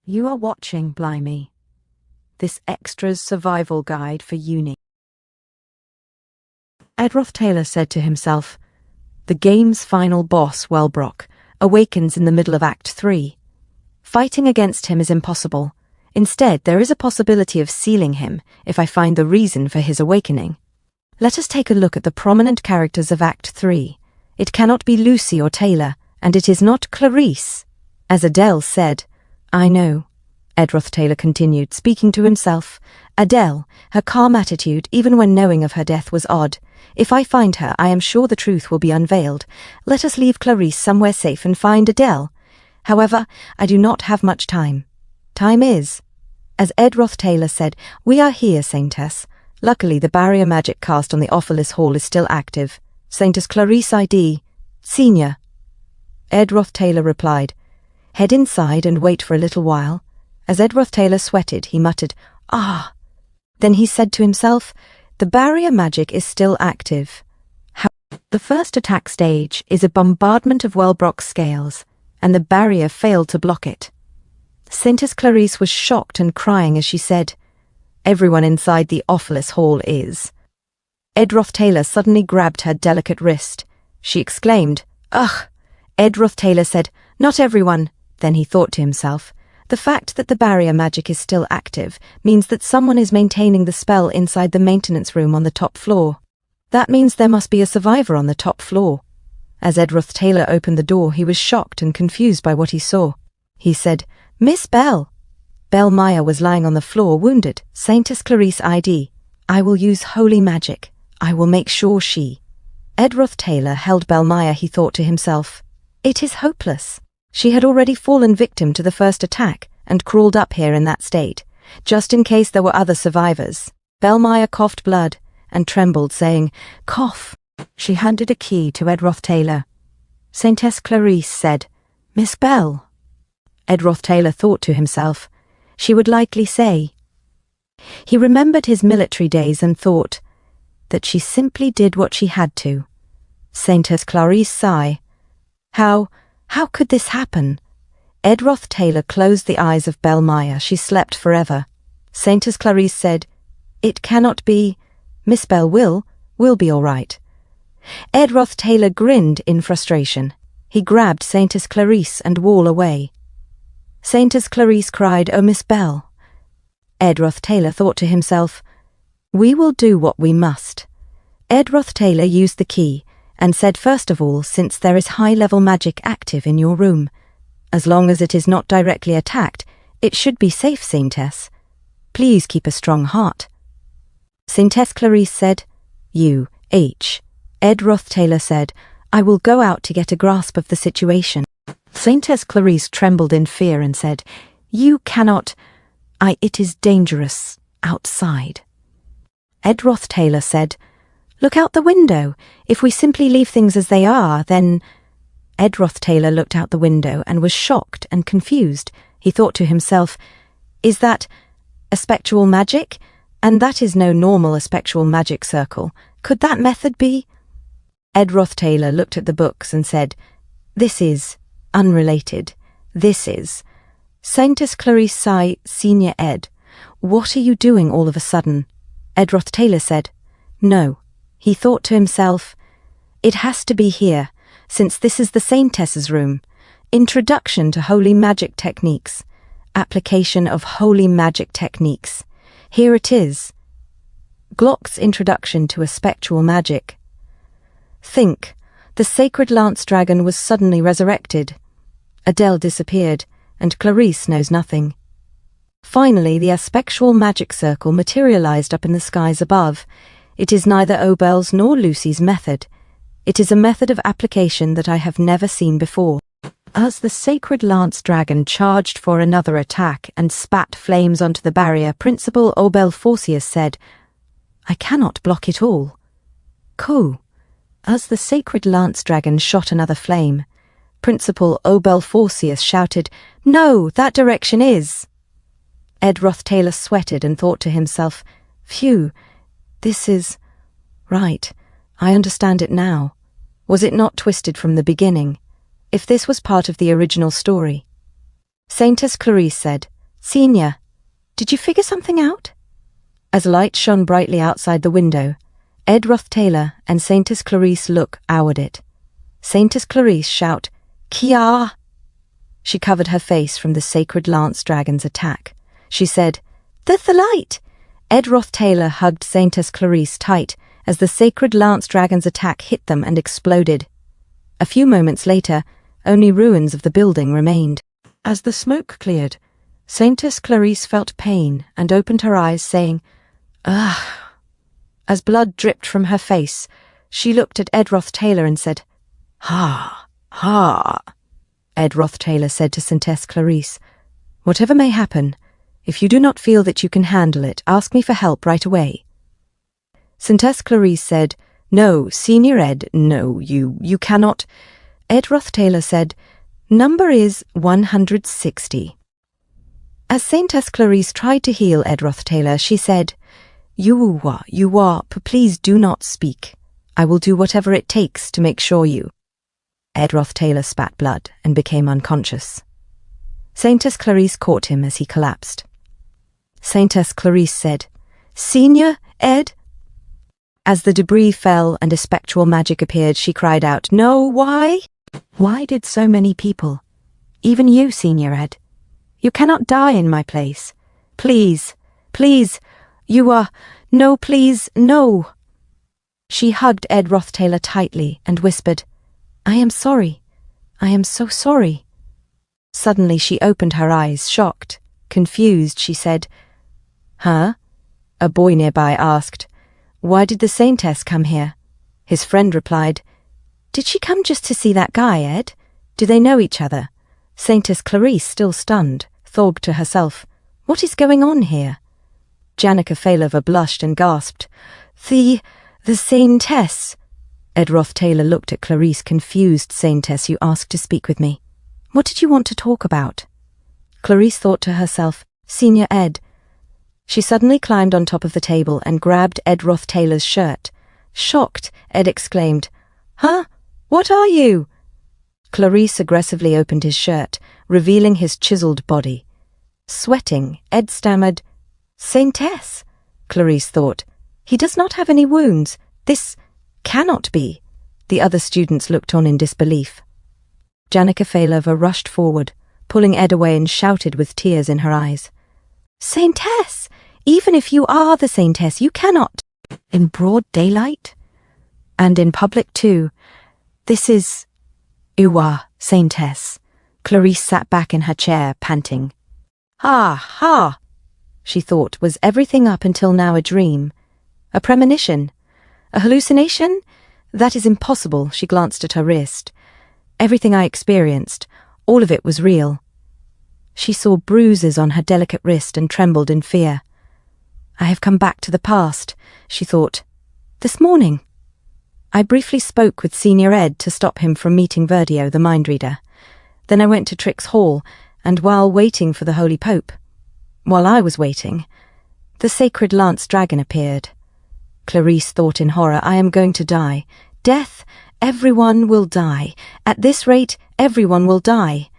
You are watching Blimey, this extra's survival guide for uni. Ed ROTHTAYLOR said to himself, the game's final boss, Wellbrock, awakens in the middle of Act 3. Fighting against him is impossible. Instead, there is a possibility of sealing him if I find the reason for his awakening. Let us take a look at the prominent characters of Act 3. It cannot be Lucy or Taylor, and it is not Clarice. As Adele said, I know, Ed ROTHTAYLOR continued, speaking to himself. Adele, her calm attitude, even when knowing of her death, was odd. If I find her, I am sure the truth will be unveiled. Let us leave Clarice somewhere safe and find Adele. However, I do not have much time. Time is. As Ed ROTHTAYLOR said, we are here, Saintess. Luckily, the barrier magic cast on the Offerless Hall is still active. Saintess Clarice ID, Senior. Ed ROTHTAYLOR replied, head inside and wait for a little while. As Ed ROTHTAYLOR sweated, he muttered, ah. Then he said to himself, the barrier magic is still active. The first attack stage is a bombardment of Wellbrock's scales, and the barrier failed to block it. Saintess Clarice was shocked and crying as she said, everyone inside the Offerless Hall is. Ed ROTHTAYLOR suddenly grabbed her delicate wrist. She exclaimed, ugh. Ed ROTHTAYLOR said, not everyone. Then he thought to himself, the fact that the barrier magic is still active means that someone is maintaining the spell inside the maintenance room on the top floor. That means there must be a survivor on the top floor. As Ed ROTHTAYLOR opened the door, he was shocked and confused by what he saw. He said, Miss Bell. Belle Meyer was lying on the floor, wounded. Saintess Clarice ID. I will use holy magic. I will make sure she. Ed ROTHTAYLOR held Belle Meyer, he thought to himself. It is hopeless. She had already fallen victim to the first attack and crawled up here in that state, just in case there were other survivors. Belle Meyer coughed blood and trembled, saying, cough. She handed a key to Ed ROTHTAYLOR. Saintess Clarice said, Miss Bell. Ed ROTHTAYLOR thought to himself, she would likely say. He remembered his military days and thought that she simply did what she had to. Saintess Clarice sigh. How could this happen? Ed ROTHTAYLOR closed the eyes of Belle Meyer. She slept forever. Saintess Clarice said, it cannot be. Miss Bell will be all right. Ed ROTHTAYLOR grinned in frustration. He grabbed Saintess Clarice and wall away. Saintess Clarice cried, oh, Miss Bell. Ed ROTHTAYLOR thought to himself, we will do what we must. Ed ROTHTAYLOR used the key and said, first of all, since there is high-level magic active in your room, as long as it is not directly attacked, it should be safe, Saintess. Please keep a strong heart. Saintess Clarice said, Ed ROTHTAYLOR said, I will go out to get a grasp of the situation. Saintess Clarice trembled in fear and said, you cannot. It is dangerous outside. Ed ROTHTAYLOR said, look out the window. If we simply leave things as they are, then. Ed ROTHTAYLOR looked out the window and was shocked and confused. He thought to himself, is that a spectral magic? And that is no normal spectral magic circle. Could that method be? Ed ROTHTAYLOR looked at the books and said, this is unrelated. This is. Saintess Clarice sigh, Senior Ed. What are you doing all of a sudden? Ed ROTHTAYLOR said, no. He thought to himself, it has to be here, since this is the Saintess's room. Introduction to Holy Magic Techniques. Application of Holy Magic Techniques. Here it is. Glock's Introduction to a Spectral Magic. Think, the sacred lance dragon was suddenly resurrected. Adele disappeared, and Clarice knows nothing. Finally, the aspectual magic circle materialized up in the skies above. It is neither Obel's nor Lucy's method. It is a method of application that I have never seen before. As the sacred lance dragon charged for another attack and spat flames onto the barrier, Principal Obel Forcius said, I cannot block it all. Cool. As the sacred lance dragon shot another flame, Principal Obel Forcius shouted, no, that direction is. Ed ROTHTAYLOR sweated and thought to himself, phew, this is. Right, I understand it now. Was it not twisted from the beginning? If this was part of the original story. Saintess Clarice said, "Senior, did you figure something out?" As light shone brightly outside the window, Ed ROTHTAYLOR and Saintess Clarice look oured it. Saintess Clarice shout, "Kia!" She covered her face from the sacred lance dragon's attack. She said, "The light!" Ed ROTHTAYLOR hugged Saintess Clarice tight as the sacred lance dragon's attack hit them and exploded. A few moments later, only ruins of the building remained. As the smoke cleared, Saintess Clarice felt pain and opened her eyes, saying, "Ugh." As blood dripped from her face, she looked at Ed ROTHTAYLOR and said, "Ha, ha." Ed ROTHTAYLOR said to Saintess Clarice, "Whatever may happen, if you do not feel that you can handle it, ask me for help right away." Saintess Clarice said, "No, Senior Ed, no, you cannot." Ed ROTHTAYLOR said, "Number is 160. As Saintess Clarice tried to heal Ed ROTHTAYLOR, she said, You are, please do not speak. I will do whatever it takes to make sure you." Ed ROTHTAYLOR spat blood and became unconscious. Saintess Clarice caught him as he collapsed. Saintess Clarice said, "Senior Ed?" As the debris fell and a spectral magic appeared, she cried out, "No, why? Why did so many people? Even you, Senior Ed. You cannot die in my place. Please, please, you are... No, please, no." She hugged Ed ROTHTAYLOR tightly and whispered, "I am sorry. I am so sorry." Suddenly she opened her eyes, shocked, confused. She said, "Huh?" A boy nearby asked, "Why did the Saintess come here?" His friend replied, "Did she come just to see that guy, Ed? Do they know each other?" Saintess Clarice, still stunned, thought to herself, "What is going on here?" Janica Failova blushed and gasped, The Saintess." Ed ROTHTAYLOR looked at Clarice, confused. "Saintess, you asked to speak with me. What did you want to talk about?" Clarice thought to herself, "Senior Ed." She suddenly climbed on top of the table and grabbed Ed ROTHTAYLOR's shirt. Shocked, Ed exclaimed, "Huh? What are you?" Clarice aggressively opened his shirt, revealing his chiseled body. Sweating, Ed stammered, "Saintess." Clarice thought, "He does not have any wounds. This cannot be." The other students looked on in disbelief. Janica Failova rushed forward, pulling Ed away, and shouted with tears in her eyes, "Saintess! Even if you are the Saintess, you cannot." In broad daylight? And in public too. This is... Uwa, Saintess. Clarice sat back in her chair, panting. "Ha, ha," she thought. Was everything up until now a dream? A premonition? A hallucination? That is impossible. She glanced at her wrist. Everything I experienced, all of it was real. She saw bruises on her delicate wrist and trembled in fear. I have come back to the past, she thought. This morning. I briefly spoke with Senior Ed to stop him from meeting Verdio, the mind reader. Then I went to Trix Hall, and while waiting for the Holy Pope, while I was waiting, the sacred lance dragon appeared. Clarice thought in horror, I am going to die. Death, everyone will die. At this rate, everyone will die.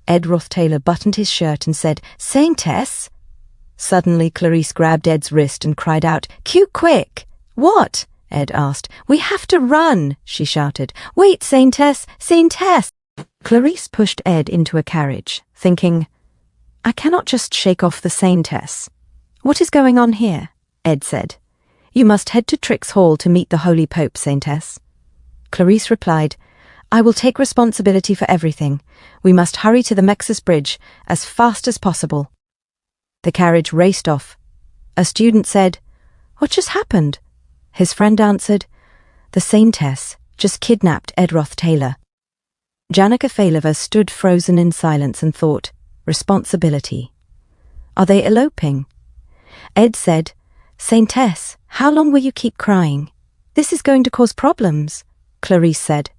Ed ROTHTAYLOR buttoned his shirt and said, Saintess. Suddenly Clarice grabbed Ed's wrist and cried out, Q, quick! What? Ed asked. We have to run, she shouted. Wait, Saintess, Saintess! Clarice pushed Ed into a carriage, thinking, I cannot just shake off the Saintess. What is going on here? Ed said. You must head to Trix Hall to meet the Holy Pope, Saintess. Clarice replied, I will take responsibility for everything. We must hurry to the Mexus Bridge as fast as possible. The carriage raced off. A student said, What just happened? His friend answered, The Saintess just kidnapped Ed ROTHTAYLOR. Janica Failova stood frozen in silence and thought, Responsibility. Are they eloping? Ed said, Saintess, how long will you keep crying? This is going to cause problems. Clarice said,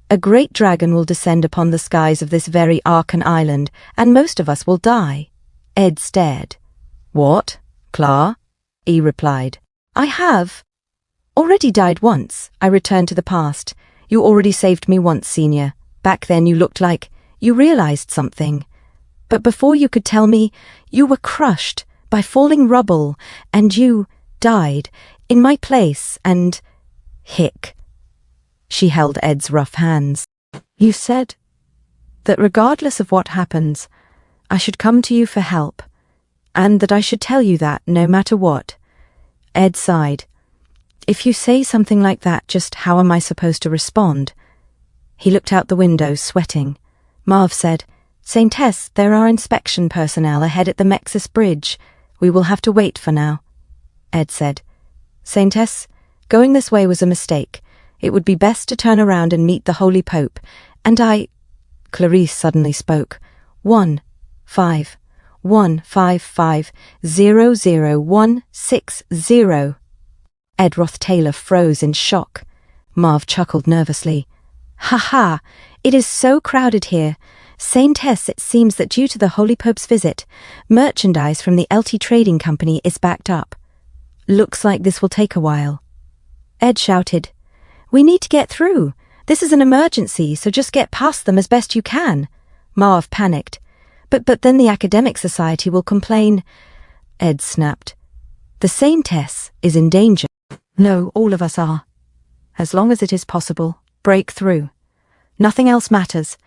A great dragon will descend upon the skies of this very Arkan island, and most of us will die. Ed stared. What? Clara? E replied, I have. Already died once. I returned to the past. You already saved me once, Senior. Back then you looked like you realized something. But before you could tell me, you were crushed by falling rubble, and you died in my place, and hic. She held Ed's rough hands. You said that regardless of what happens, I should come to you for help, and that I should tell you that no matter what. Ed sighed. If you say something like that, just how am I supposed to respond? He looked out the window, sweating. Marv said, Saintess, there are inspection personnel ahead at the Mexus Bridge. We will have to wait for now. Ed said, Saintess, going this way was a mistake. It would be best to turn around and meet the Holy Pope, and I... Clarice suddenly spoke. 1-5-1-5-5-0-0-1-6-0. Ed ROTHTAYLOR froze in shock. Marv chuckled nervously. Ha! It is so crowded here. Saintess, it seems that due to the Holy Pope's visit, merchandise from the LT Trading Company is backed up. Looks like this will take a while. Ed shouted, We need to get through. This is an emergency, so just get past them as best you can. Marv panicked. But then the Academic Society will complain. Ed snapped. The Saintess is in danger. No, all of us are. As long as it is possible, break through. Nothing else matters.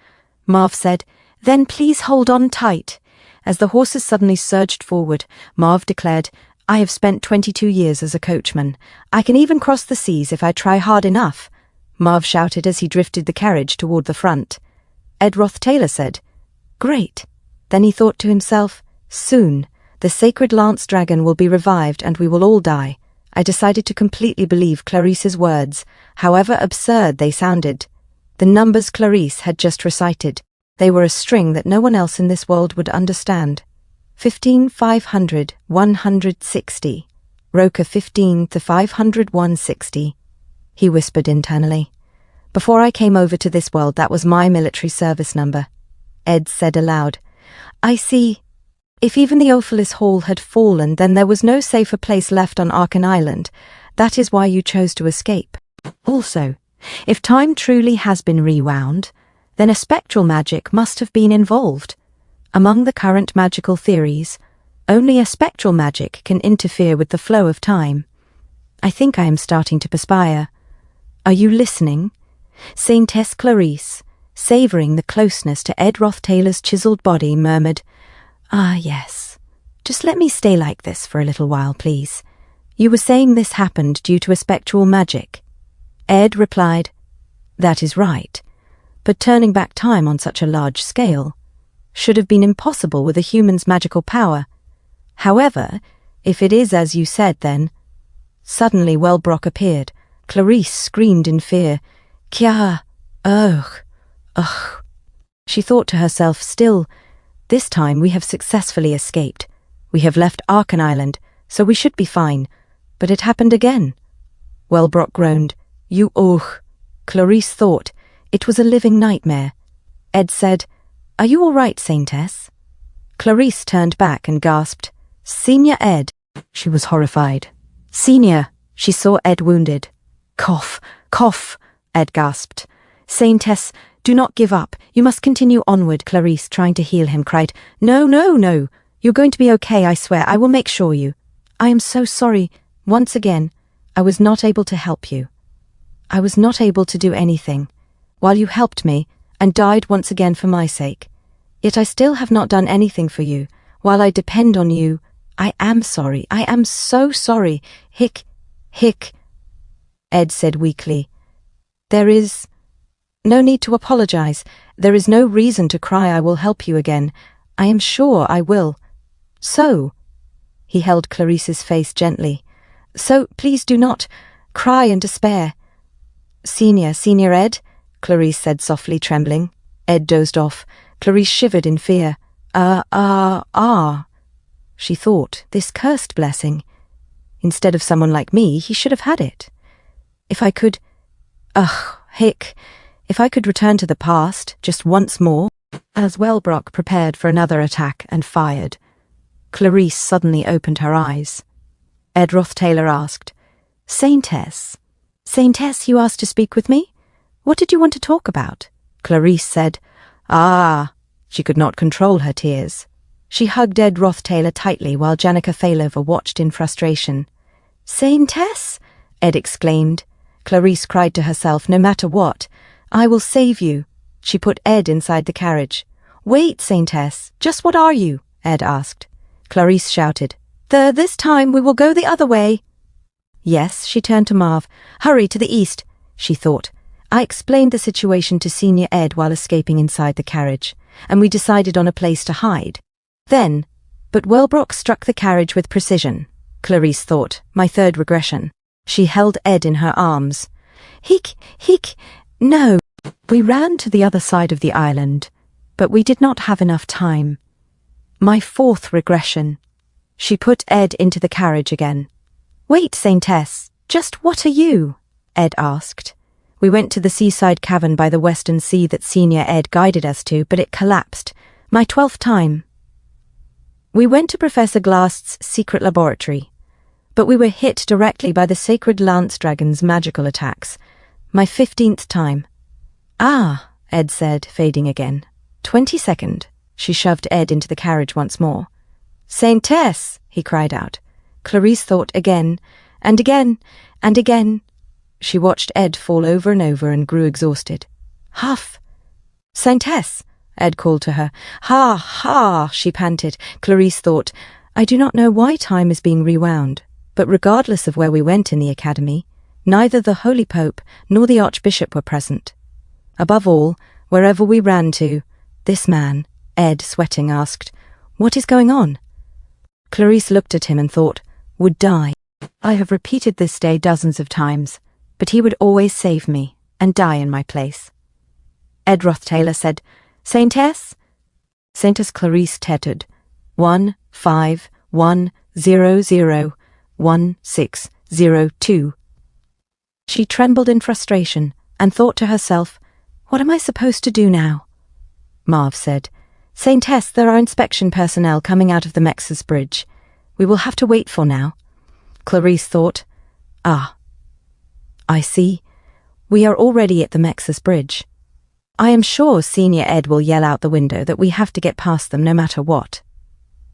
Marv said, Then please hold on tight. As the horses suddenly surged forward, Marv declared, I have spent 22 years as a coachman. I can even cross the seas if I try hard enough. Marv shouted as he drifted the carriage toward the front. Ed ROTHTAYLOR said, Great. Then he thought to himself, Soon, the sacred lance dragon will be revived and we will all die. I decided to completely believe Clarice's words, however absurd they sounded. The numbers Clarice had just recited, they were a string that no one else in this world would understand. 15, 500, 160. Roca 15 to 500, 160. He whispered internally. Before I came over to this world, that was my military service number. Ed said aloud, I see. If even the Ophalis Hall had fallen, then there was no safer place left on Arkan Island. That is why you chose to escape. Also, if time truly has been rewound, then a spectral magic must have been involved. Among the current magical theories, only a spectral magic can interfere with the flow of time. I think I am starting to perspire. Are you listening? Saintess Clarice, savouring the closeness to Ed ROTHTAYLOR's chiselled body, murmured, Ah, yes. Just let me stay like this for a little while, please. You were saying this happened due to a spectral magic. Ed replied, That is right, but turning back time on such a large scale should have been impossible with a human's magical power. However, if it is as you said, then... Suddenly Wellbrock appeared. Clarice screamed in fear. Kya, ugh. She thought to herself, still, this time we have successfully escaped. We have left Arkan Island, so we should be fine. But it happened again. Wellbrock groaned. You ugh. Clarice thought, it was a living nightmare. Ed said, Are you all right, Saintess? Clarice turned back and gasped, Senior Ed. She was horrified. Senior. She saw Ed wounded. Cough, cough, Ed gasped. Saintess, do not give up. You must continue onward, Clarice, trying to heal him, cried. No. You're going to be okay, I swear. I will make sure you. I am so sorry. Once again, I was not able to help you. I was not able to do anything, while you helped me and died once again for my sake. Yet I still have not done anything for you. While I depend on you, I am sorry. I am so sorry. Hic. Ed said weakly. There is no need to apologize. There is no reason to cry. I will help you again. I am sure I will. So, he held Clarice's face gently. So, please do not cry and despair. Senior Ed, Clarice said softly, trembling. Ed dozed off. Clarice shivered in fear. She thought, this cursed blessing. Instead of someone like me, he should have had it. If I could... If I could return to the past, just once more... As Wellbrock prepared for another attack and fired, Clarice suddenly opened her eyes. Ed ROTHTAYLOR asked, Saintess, you asked to speak with me? What did you want to talk about? Clarice said, She could not control her tears. She hugged Ed ROTHTAYLOR tightly while Janica Failover watched in frustration. "Saintess!" Ed exclaimed. Clarice cried to herself, "No matter what, I will save you." She put Ed inside the carriage. "Wait, Saintess, just what are you?" Ed asked. Clarice shouted, This time we will go the other way." "Yes," she turned to Marv. "Hurry to the east," she thought. I explained the situation to Senior Ed while escaping inside the carriage, and we decided on a place to hide. But Wellbrook struck the carriage with precision. Clarice thought, my third regression. She held Ed in her arms. Heek, no. We ran to the other side of the island, but we did not have enough time. My fourth regression. She put Ed into the carriage again. "Wait, Saintess, just what are you?" Ed asked. We went to the seaside cavern by the western sea that Senior Ed guided us to, but it collapsed. My 12th time. We went to Professor Glast's secret laboratory, but we were hit directly by the sacred lance dragon's magical attacks. My 15th time. "Ah," Ed said, fading again. 22nd. She shoved Ed into the carriage once more. "Saintess!" he cried out. Clarice thought again, and again, and again. She watched Ed fall over and over and grew exhausted. "Huff!" "Saintess!" Ed called to her. "Ha, ha!" she panted. Clarice thought, I do not know why time is being rewound, but regardless of where we went in the academy, neither the Holy Pope nor the Archbishop were present. Above all, wherever we ran to, this man, Ed, sweating, asked, "What is going on?" Clarice looked at him and thought, would die. I have repeated this day dozens of times, but he would always save me and die in my place. Ed ROTHTAYLOR said, "Saintess?" Saintess Clarice tittered. 151001602. She trembled in frustration and thought to herself, what am I supposed to do now? Marv said, "Saintess, there are inspection personnel coming out of the Mex's bridge. We will have to wait for now." Clarice thought, I see. We are already at the Mex's bridge. I am sure Senior Ed will yell out the window that we have to get past them no matter what.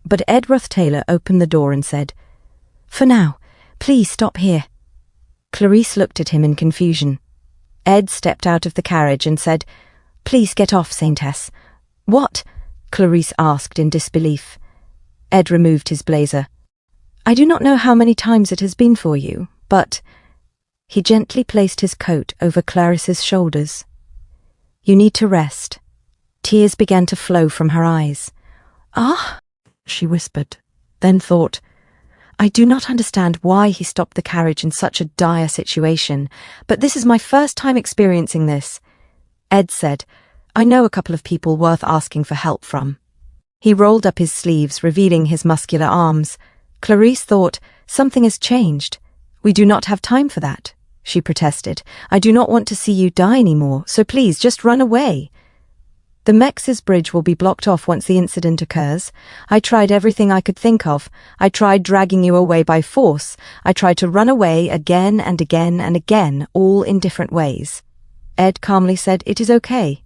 But Ed ROTHTAYLOR opened the door and said, "For now, please stop here." Clarice looked at him in confusion. Ed stepped out of the carriage and said, "Please get off, Saintess." "What?" Clarice asked in disbelief. Ed removed his blazer. "I do not know how many times it has been for you, but—" He gently placed his coat over Clarice's shoulders. "You need to rest." Tears began to flow from her eyes. "Ah," she whispered, then thought, I do not understand why he stopped the carriage in such a dire situation, but this is my first time experiencing this. Ed said, "I know a couple of people worth asking for help from." He rolled up his sleeves, revealing his muscular arms. Clarice thought, something has changed. "We do not have time for that," she protested. "I do not want to see you die anymore, so please just run away." "The Mex's bridge will be blocked off once the incident occurs. I tried everything I could think of. I tried dragging you away by force. I tried to run away again and again and again, all in different ways." Ed calmly said, "It is okay.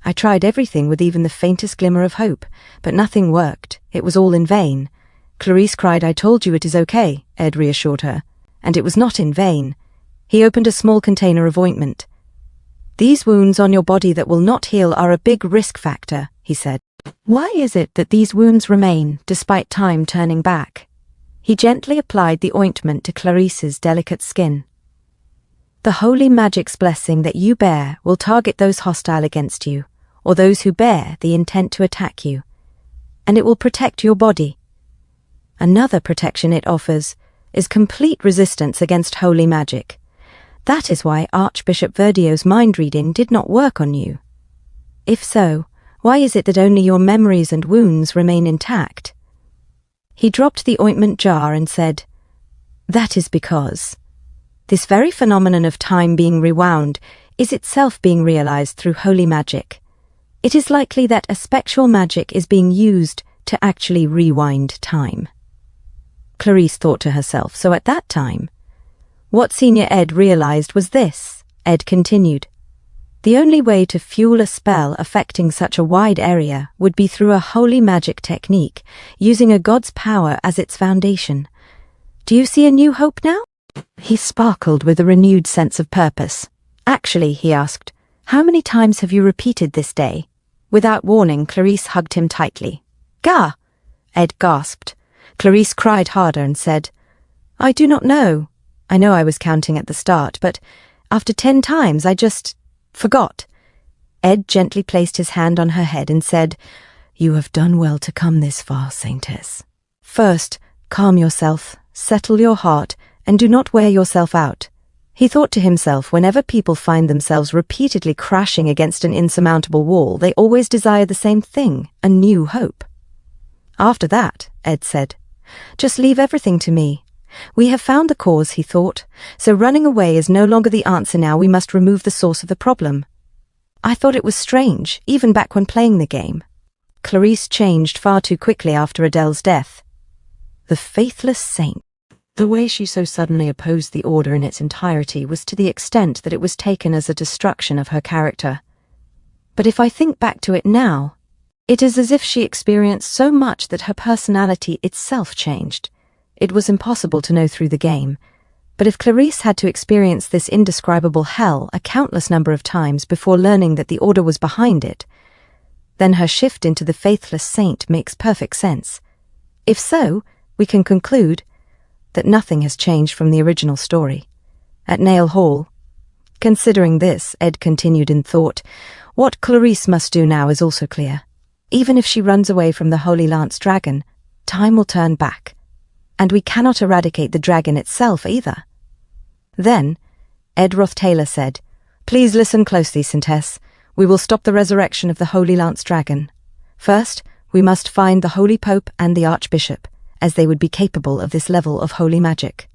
I tried everything with even the faintest glimmer of hope, but nothing worked. It was all in vain." Clarice cried, "I told you it is okay," Ed reassured her. "And it was not in vain." He opened a small container of ointment. "These wounds on your body that will not heal are a big risk factor," he said. "Why is it that these wounds remain despite time turning back?" He gently applied the ointment to Clarice's delicate skin. "The holy magic's blessing that you bear will target those hostile against you, or those who bear the intent to attack you, and it will protect your body. Another protection it offers is complete resistance against holy magic. That is why Archbishop Verdio's mind reading did not work on you. If so, why is it that only your memories and wounds remain intact?" He dropped the ointment jar and said, "That is because this very phenomenon of time being rewound is itself being realized through holy magic. It is likely that a spectral magic is being used to actually rewind time." Clarice thought to herself, so at that time, what Senior Ed realized was this. Ed continued, The only way to fuel a spell affecting such a wide area would be through a holy magic technique, using a god's power as its foundation. Do you see a new hope now? He sparkled with a renewed sense of purpose. Actually, he asked, how many times have you repeated this day? Without warning, Clarice hugged him tightly. Gah! Ed gasped. Clarice cried harder and said, I do not know. I know I was counting at the start, but after 10 times I just forgot. Ed gently placed his hand on her head and said, You have done well to come this far, Saintess. First, calm yourself, settle your heart, and do not wear yourself out. He thought to himself, whenever people find themselves repeatedly crashing against an insurmountable wall, they always desire the same thing, a new hope. After that, Ed said, just leave everything to me. We have found the cause, he thought, so running away is no longer the answer now. We must remove the source of the problem. I thought it was strange, even back when playing the game. Clarice changed far too quickly after Adele's death. The faithless saint. The way she so suddenly opposed the order in its entirety was to the extent that it was taken as a destruction of her character. But if I think back to it now, it is as if she experienced so much that her personality itself changed. It was impossible to know through the game, but if Clarice had to experience this indescribable hell a countless number of times before learning that the order was behind it, then her shift into the faithless saint makes perfect sense. If so, we can conclude that nothing has changed from the original story. At Nail Hall, considering this, Ed continued in thought, what Clarice must do now is also clear. Even if she runs away from the Holy Lance Dragon, time will turn back, and we cannot eradicate the dragon itself either. Then, Ed ROTHTAYLOR said, Please listen closely, Saintess. We will stop the resurrection of the Holy Lance Dragon. First, we must find the Holy Pope and the Archbishop, as they would be capable of this level of holy magic.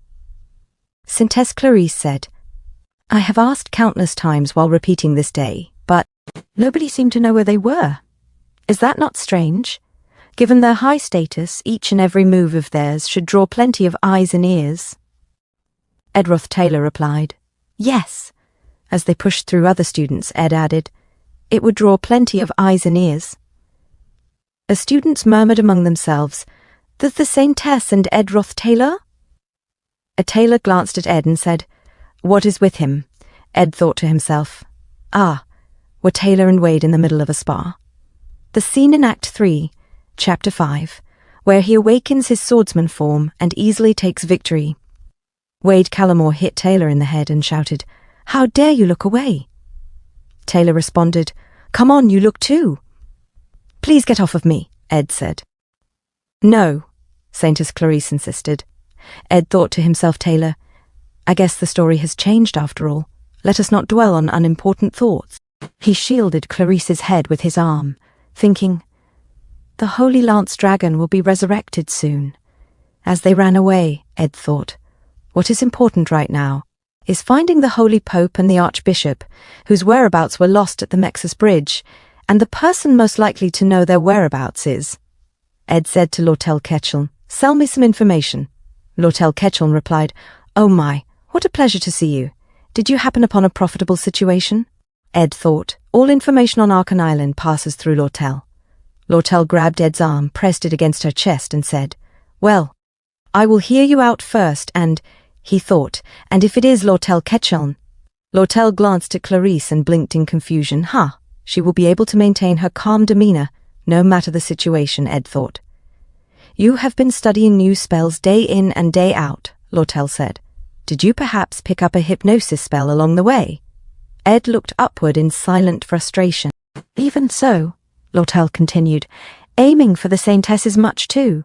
Saintess Clarice said, I have asked countless times while repeating this day, but nobody seemed to know where they were. Is that not strange? Given their high status, each and every move of theirs should draw plenty of eyes and ears. Ed ROTHTAYLOR replied, Yes. As they pushed through other students, Ed added, It would draw plenty of eyes and ears. As students murmured among themselves, the Saintess and Ed ROTHTAYLOR? A tailor glanced at Ed and said, What is with him? Ed thought to himself, were Taylor and Wade in the middle of a spa? The scene in Act 3, Chapter 5, where he awakens his swordsman form and easily takes victory. Wade Callamore hit Taylor in the head and shouted, How dare you look away? Taylor responded, Come on, you look too. Please get off of me, Ed said. No, Saintess Clarice insisted. Ed thought to himself, Taylor, I guess the story has changed after all. Let us not dwell on unimportant thoughts. He shielded Clarice's head with his arm, thinking, The Holy Lance Dragon will be resurrected soon. As they ran away, Ed thought, what is important right now is finding the Holy Pope and the Archbishop, whose whereabouts were lost at the Mexus Bridge, and the person most likely to know their whereabouts is. Ed said to Lortel Ketchelm, Sell me some information. Lortel Ketchelm replied, Oh my, what a pleasure to see you. Did you happen upon a profitable situation? Ed thought, all information on Arkan Island passes through Lortel. Lortel grabbed Ed's arm, pressed it against her chest, and said, Well, I will hear you out first, and, he thought, and if it is Lortel Ketchelm. Lortel glanced at Clarice and blinked in confusion. She will be able to maintain her calm demeanor, no matter the situation, Ed thought. You have been studying new spells day in and day out, Lortel said. Did you perhaps pick up a hypnosis spell along the way? Ed looked upward in silent frustration. Even so, Lortel continued, aiming for the Saintess is much too.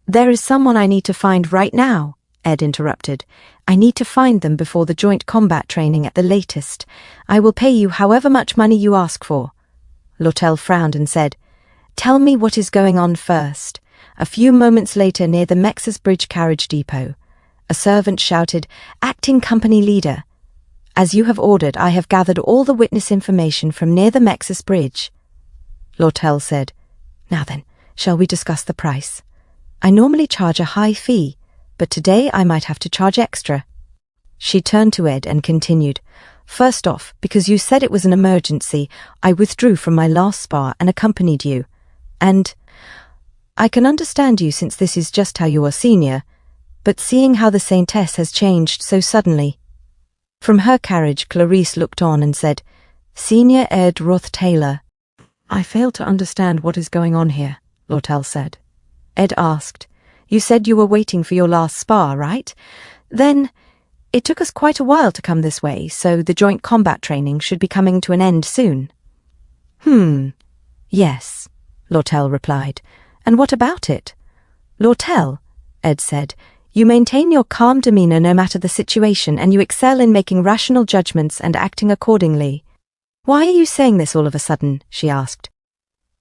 There is someone I need to find right now, Ed interrupted. I need to find them before the joint combat training at the latest. I will pay you however much money you ask for. Lortel frowned and said, Tell me what is going on first. A few moments later, near the Mexus Bridge carriage depot, a servant shouted, Acting company leader. As you have ordered, I have gathered all the witness information from near the Mexus Bridge. Lortel said, Now then, shall we discuss the price? I normally charge a high fee, but today I might have to charge extra. She turned to Ed and continued, First off, because you said it was an emergency, I withdrew from my last spa and accompanied you. And I can understand you since this is just how you are senior, but seeing how the Saintess has changed so suddenly. From her carriage, Clarice looked on and said, Senior Ed ROTHTAYLOR. I fail to understand what is going on here, Lortel said. Ed asked, You said you were waiting for your last spa, right? Then, it took us quite a while to come this way, so the joint combat training should be coming to an end soon. Yes, Lortel replied. And what about it? Lortel, Ed said, you maintain your calm demeanor no matter the situation, and you excel in making rational judgments and acting accordingly. Why are you saying this all of a sudden? She asked.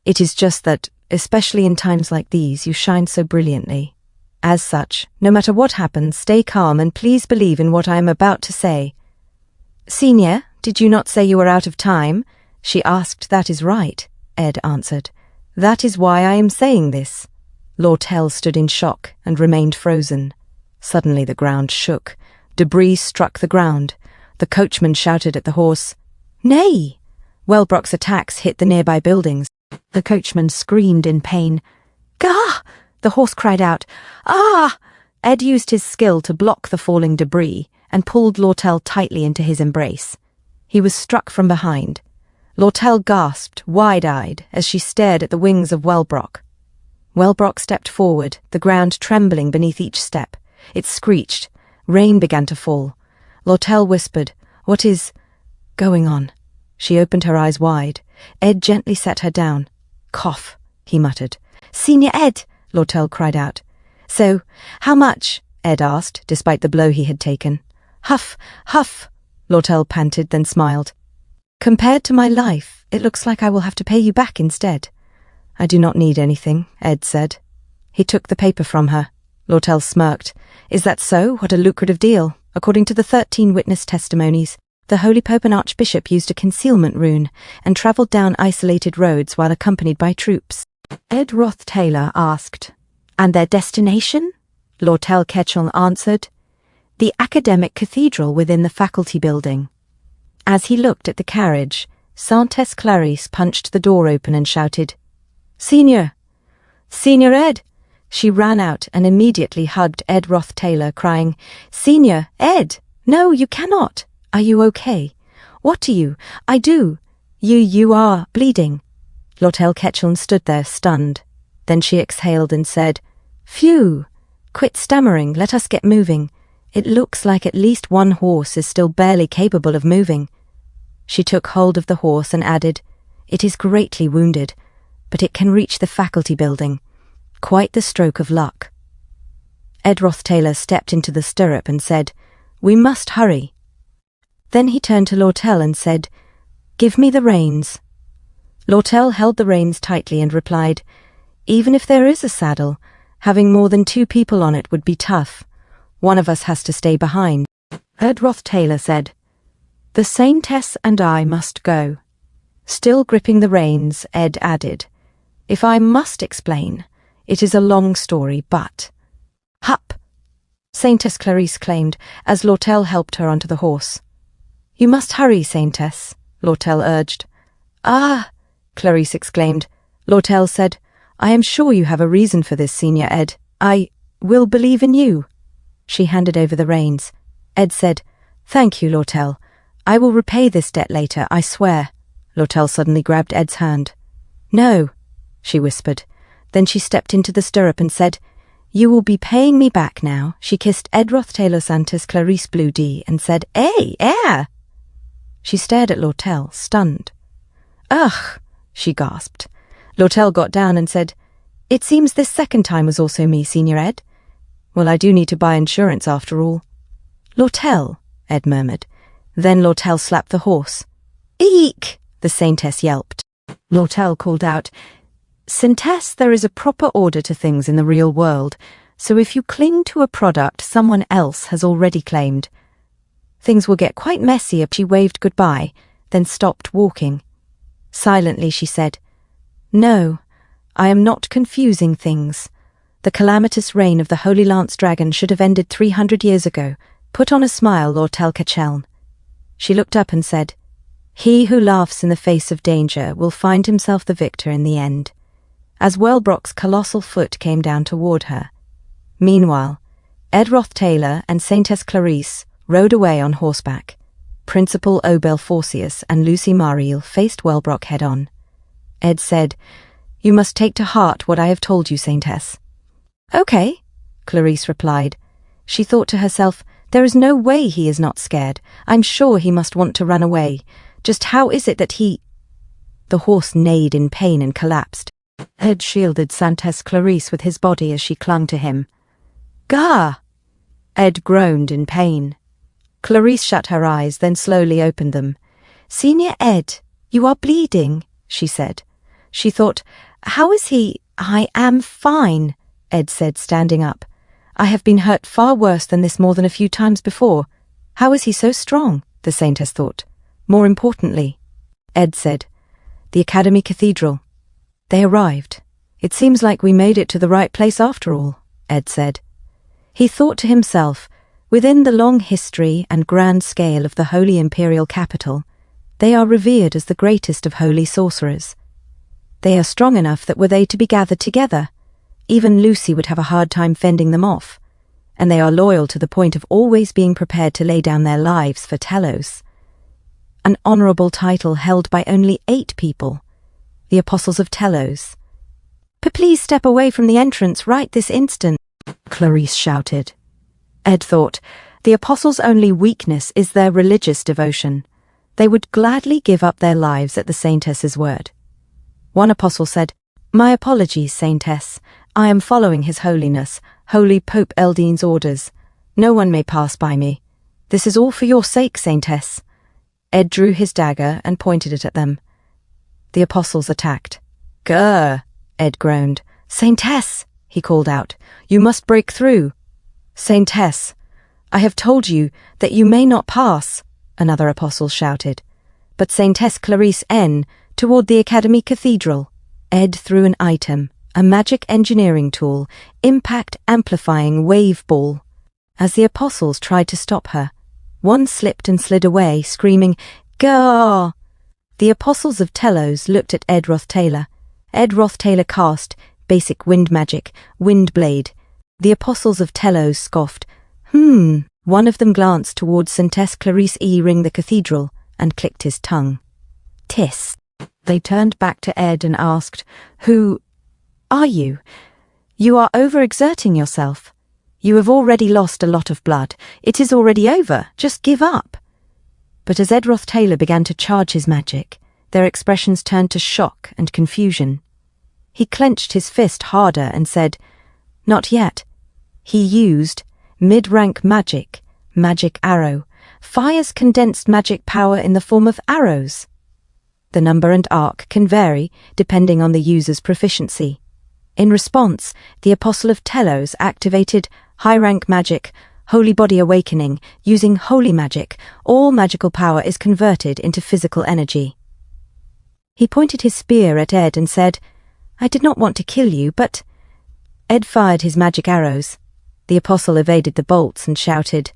It is just that, especially in times like these, you shine so brilliantly. As such, no matter what happens, stay calm and please believe in what I am about to say. Senior, did you not say you were out of time? She asked. That is right, Ed answered. That is why I am saying this. Lortel stood in shock and remained frozen. Suddenly the ground shook. Debris struck the ground. The coachman shouted at the horse, Nay! Wellbrock's attacks hit the nearby buildings. The coachman screamed in pain. Gah! The horse cried out, Ah! Ed used his skill to block the falling debris and pulled Lortel tightly into his embrace. He was struck from behind. Lortel gasped, wide-eyed, as she stared at the wings of Wellbrock. Wellbrock stepped forward, the ground trembling beneath each step. It screeched. Rain began to fall. Lortel whispered, What is going on? She opened her eyes wide. Ed gently set her down. Cough, he muttered. Senior Ed, Lortel cried out. So, how much? Ed asked, despite the blow he had taken. Huff, huff, Lortel panted, then smiled. Compared to my life, it looks like I will have to pay you back instead. I do not need anything, Ed said. He took the paper from her. Lortel smirked. Is that so? What a lucrative deal. According to the 13 witness testimonies, the Holy Pope and Archbishop used a concealment rune and travelled down isolated roads while accompanied by troops. Ed ROTHTAYLOR asked, And their destination? Lortel Ketchel answered, The academic cathedral within the faculty building. As he looked at the carriage, Saintess Clarice punched the door open and shouted, Senior! Senior Ed! She ran out and immediately hugged Ed ROTHTAYLOR, crying, Senior Ed! No, you cannot! Are you okay? What do you? I do. You are bleeding. Lortel Ketchel stood there, stunned. Then she exhaled and said, Phew! Quit stammering, let us get moving. It looks like at least one horse is still barely capable of moving. She took hold of the horse and added, It is greatly wounded, but it can reach the faculty building. Quite the stroke of luck. Ed ROTHTAYLOR stepped into the stirrup and said, We must hurry. Then he turned to Lortel and said, Give me the reins. Lortel held the reins tightly and replied, Even if there is a saddle, having more than 2 people on it would be tough. One of us has to stay behind. Ed ROTHTAYLOR said, The Saintess and I must go. Still gripping the reins, Ed added, If I must explain, it is a long story, but... Hup! Saintess Clarice claimed, as Lortel helped her onto the horse. You must hurry, Saintess, Lortel urged. Ah! Clarice exclaimed. Lortel said, I am sure you have a reason for this, Senior Ed. I will believe in you. She handed over the reins. Ed said, Thank you, Lortel. I will repay this debt later, I swear. Lortel suddenly grabbed Ed's hand. No, she whispered. Then she stepped into the stirrup and said, You will be paying me back now. She kissed Ed ROTHTAYLOR Saintess Clarice Blue D and said, Hey, air! She stared at Lortel, stunned. Ugh, she gasped. Lortel got down and said, It seems this second time was also me, Senior Ed. Well, I do need to buy insurance after all. Lortel, Ed murmured. Then Lortel slapped the horse. Eek! The Saintess yelped. Lortel called out, Saintess, there is a proper order to things in the real world, so if you cling to a product someone else has already claimed, things will get quite messy. She waved goodbye, then stopped walking. Silently she said, No, I am not confusing things. The calamitous reign of the Holy Lance Dragon should have ended 300 years ago. Put on a smile, Lortel Ketchel. She looked up and said, "He who laughs in the face of danger will find himself the victor in the end," as Wellbrock's colossal foot came down toward her. Meanwhile, Ed ROTHTAYLOR and Saintess Clarice rode away on horseback. Principal Obelforcius and Lucy Mariel faced Wellbrock head-on. Ed said, "You must take to heart what I have told you, Saintess." "Okay," Clarice replied. She thought to herself, "There is no way he is not scared. I'm sure he must want to run away. Just how is it that he—" The horse neighed in pain and collapsed. Ed shielded Saintess Clarice with his body as she clung to him. "Gah!" Ed groaned in pain. Clarice shut her eyes, then slowly opened them. "Senior Ed, you are bleeding," she said. She thought, "How is he—" "I am fine," Ed said, standing up. "I have been hurt far worse than this more than a few times before. How is he so strong?" the Saintess thought. "More importantly," Ed said, "the Academy Cathedral." They arrived. "It seems like we made it to the right place after all," Ed said. He thought to himself, within the long history and grand scale of the Holy Imperial Capital, they are revered as the greatest of holy sorcerers. They are strong enough that were they to be gathered together, even Lucy would have a hard time fending them off, and they are loyal to the point of always being prepared to lay down their lives for Telos. An honourable title held by only 8 people, the Apostles of Telos. "Please step away from the entrance right this instant," Clarice shouted. Ed thought, the Apostles' only weakness is their religious devotion. They would gladly give up their lives at the Saintess's word. One Apostle said, "My apologies, Saintess. I am following His Holiness, Holy Pope Eldine's orders. No one may pass by me. This is all for your sake, Saintess." Ed drew his dagger and pointed it at them. The Apostles attacked. "Grr," Ed groaned. "Saintess," he called out, "you must break through." "Saintess, I have told you that you may not pass," another Apostle shouted. But Saintess Clarice N. toward the Academy Cathedral. Ed threw an item, a magic engineering tool, impact amplifying wave ball. As the Apostles tried to stop her, one slipped and slid away, screaming, "Gah!" The Apostles of Telos looked at Ed ROTHTAYLOR. Ed ROTHTAYLOR cast basic wind magic, wind blade. The Apostles of Telos scoffed. One of them glanced towards Saintess Clarice E. ring the cathedral and clicked his tongue. "Tis." They turned back to Ed and asked, "Who are you? You are overexerting yourself. You have already lost a lot of blood. It is already over. Just give up." But as Ed ROTHTAYLOR began to charge his magic, their expressions turned to shock and confusion. He clenched his fist harder and said, "Not yet." He used mid-rank magic, magic arrow, fires condensed magic power in the form of arrows. The number and arc can vary depending on the user's proficiency. In response, the Apostle of Telos activated high-rank magic, Holy Body Awakening. Using holy magic, all magical power is converted into physical energy. He pointed his spear at Ed and said, "I did not want to kill you, but—" Ed fired his magic arrows. The Apostle evaded the bolts and shouted,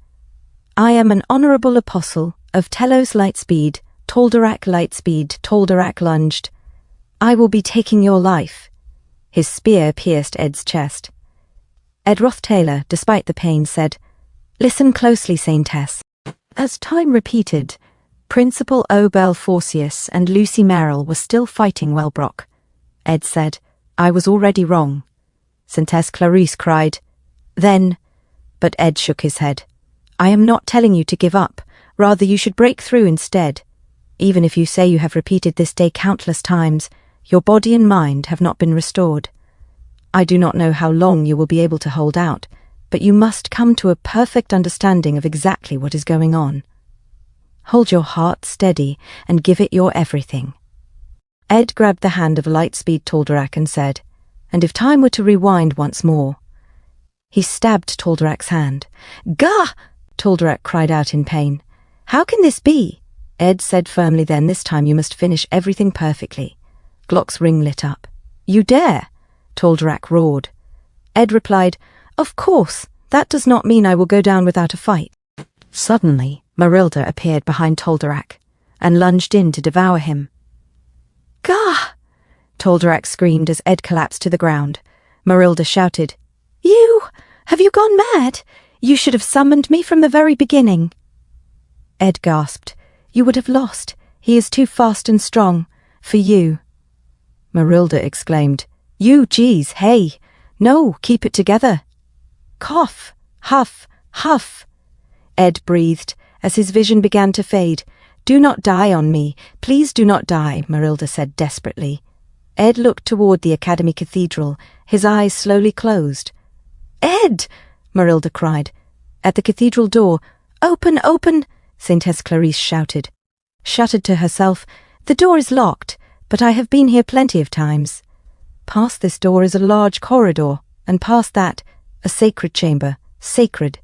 "I am an honourable Apostle of Telos Lightspeed, Tal'Darak Lightspeed, Tal'Darak lunged. I will be taking your life." His spear pierced Ed's chest. Ed ROTHTAYLOR, despite the pain, said, "Listen closely, Saintess." As time repeated, Principal Obelforcius and Lucy Mariel were still fighting Wellbrock. Ed said, "I was already wrong." Saintess Clarice cried, "Then—" But Ed shook his head. "I am not telling you to give up. Rather, you should break through instead. Even if you say you have repeated this day countless times, your body and mind have not been restored. I do not know how long you will be able to hold out, but you must come to a perfect understanding of exactly what is going on. Hold your heart steady and give it your everything." Ed grabbed the hand of Lightspeed Tal'Darak and said, "And if time were to rewind once more—" He stabbed Tal'Darak's hand. "Gah!" Tal'Darak cried out in pain. "How can this be?" Ed said firmly, "Then this time you must finish everything perfectly." Glock's ring lit up. "You dare!" Tal'Darak roared. Ed replied, "Of course, that does not mean I will go down without a fight." Suddenly, Marilda appeared behind Tolderak and lunged in to devour him. "Gah!" Tolderak screamed as Ed collapsed to the ground. Marilda shouted, Have you gone mad? You should have summoned me from the very beginning." Ed gasped. "You would have lost. He is too fast and strong. For you." Marilda exclaimed, Geez, hey. No, keep it together." "Cough, huff, huff." Ed breathed as his vision began to fade. "Do not die on me. Please do not die," Marilda said desperately. Ed looked toward the Academy Cathedral, his eyes slowly closed. "Ed!" Marilda cried. At the cathedral door, "Open, open!" Saintess Clarice shouted. Shuttered to herself, "The door is locked, but I have been here plenty of times." Past this door is a large corridor, and past that, a sacred chamber, sacred.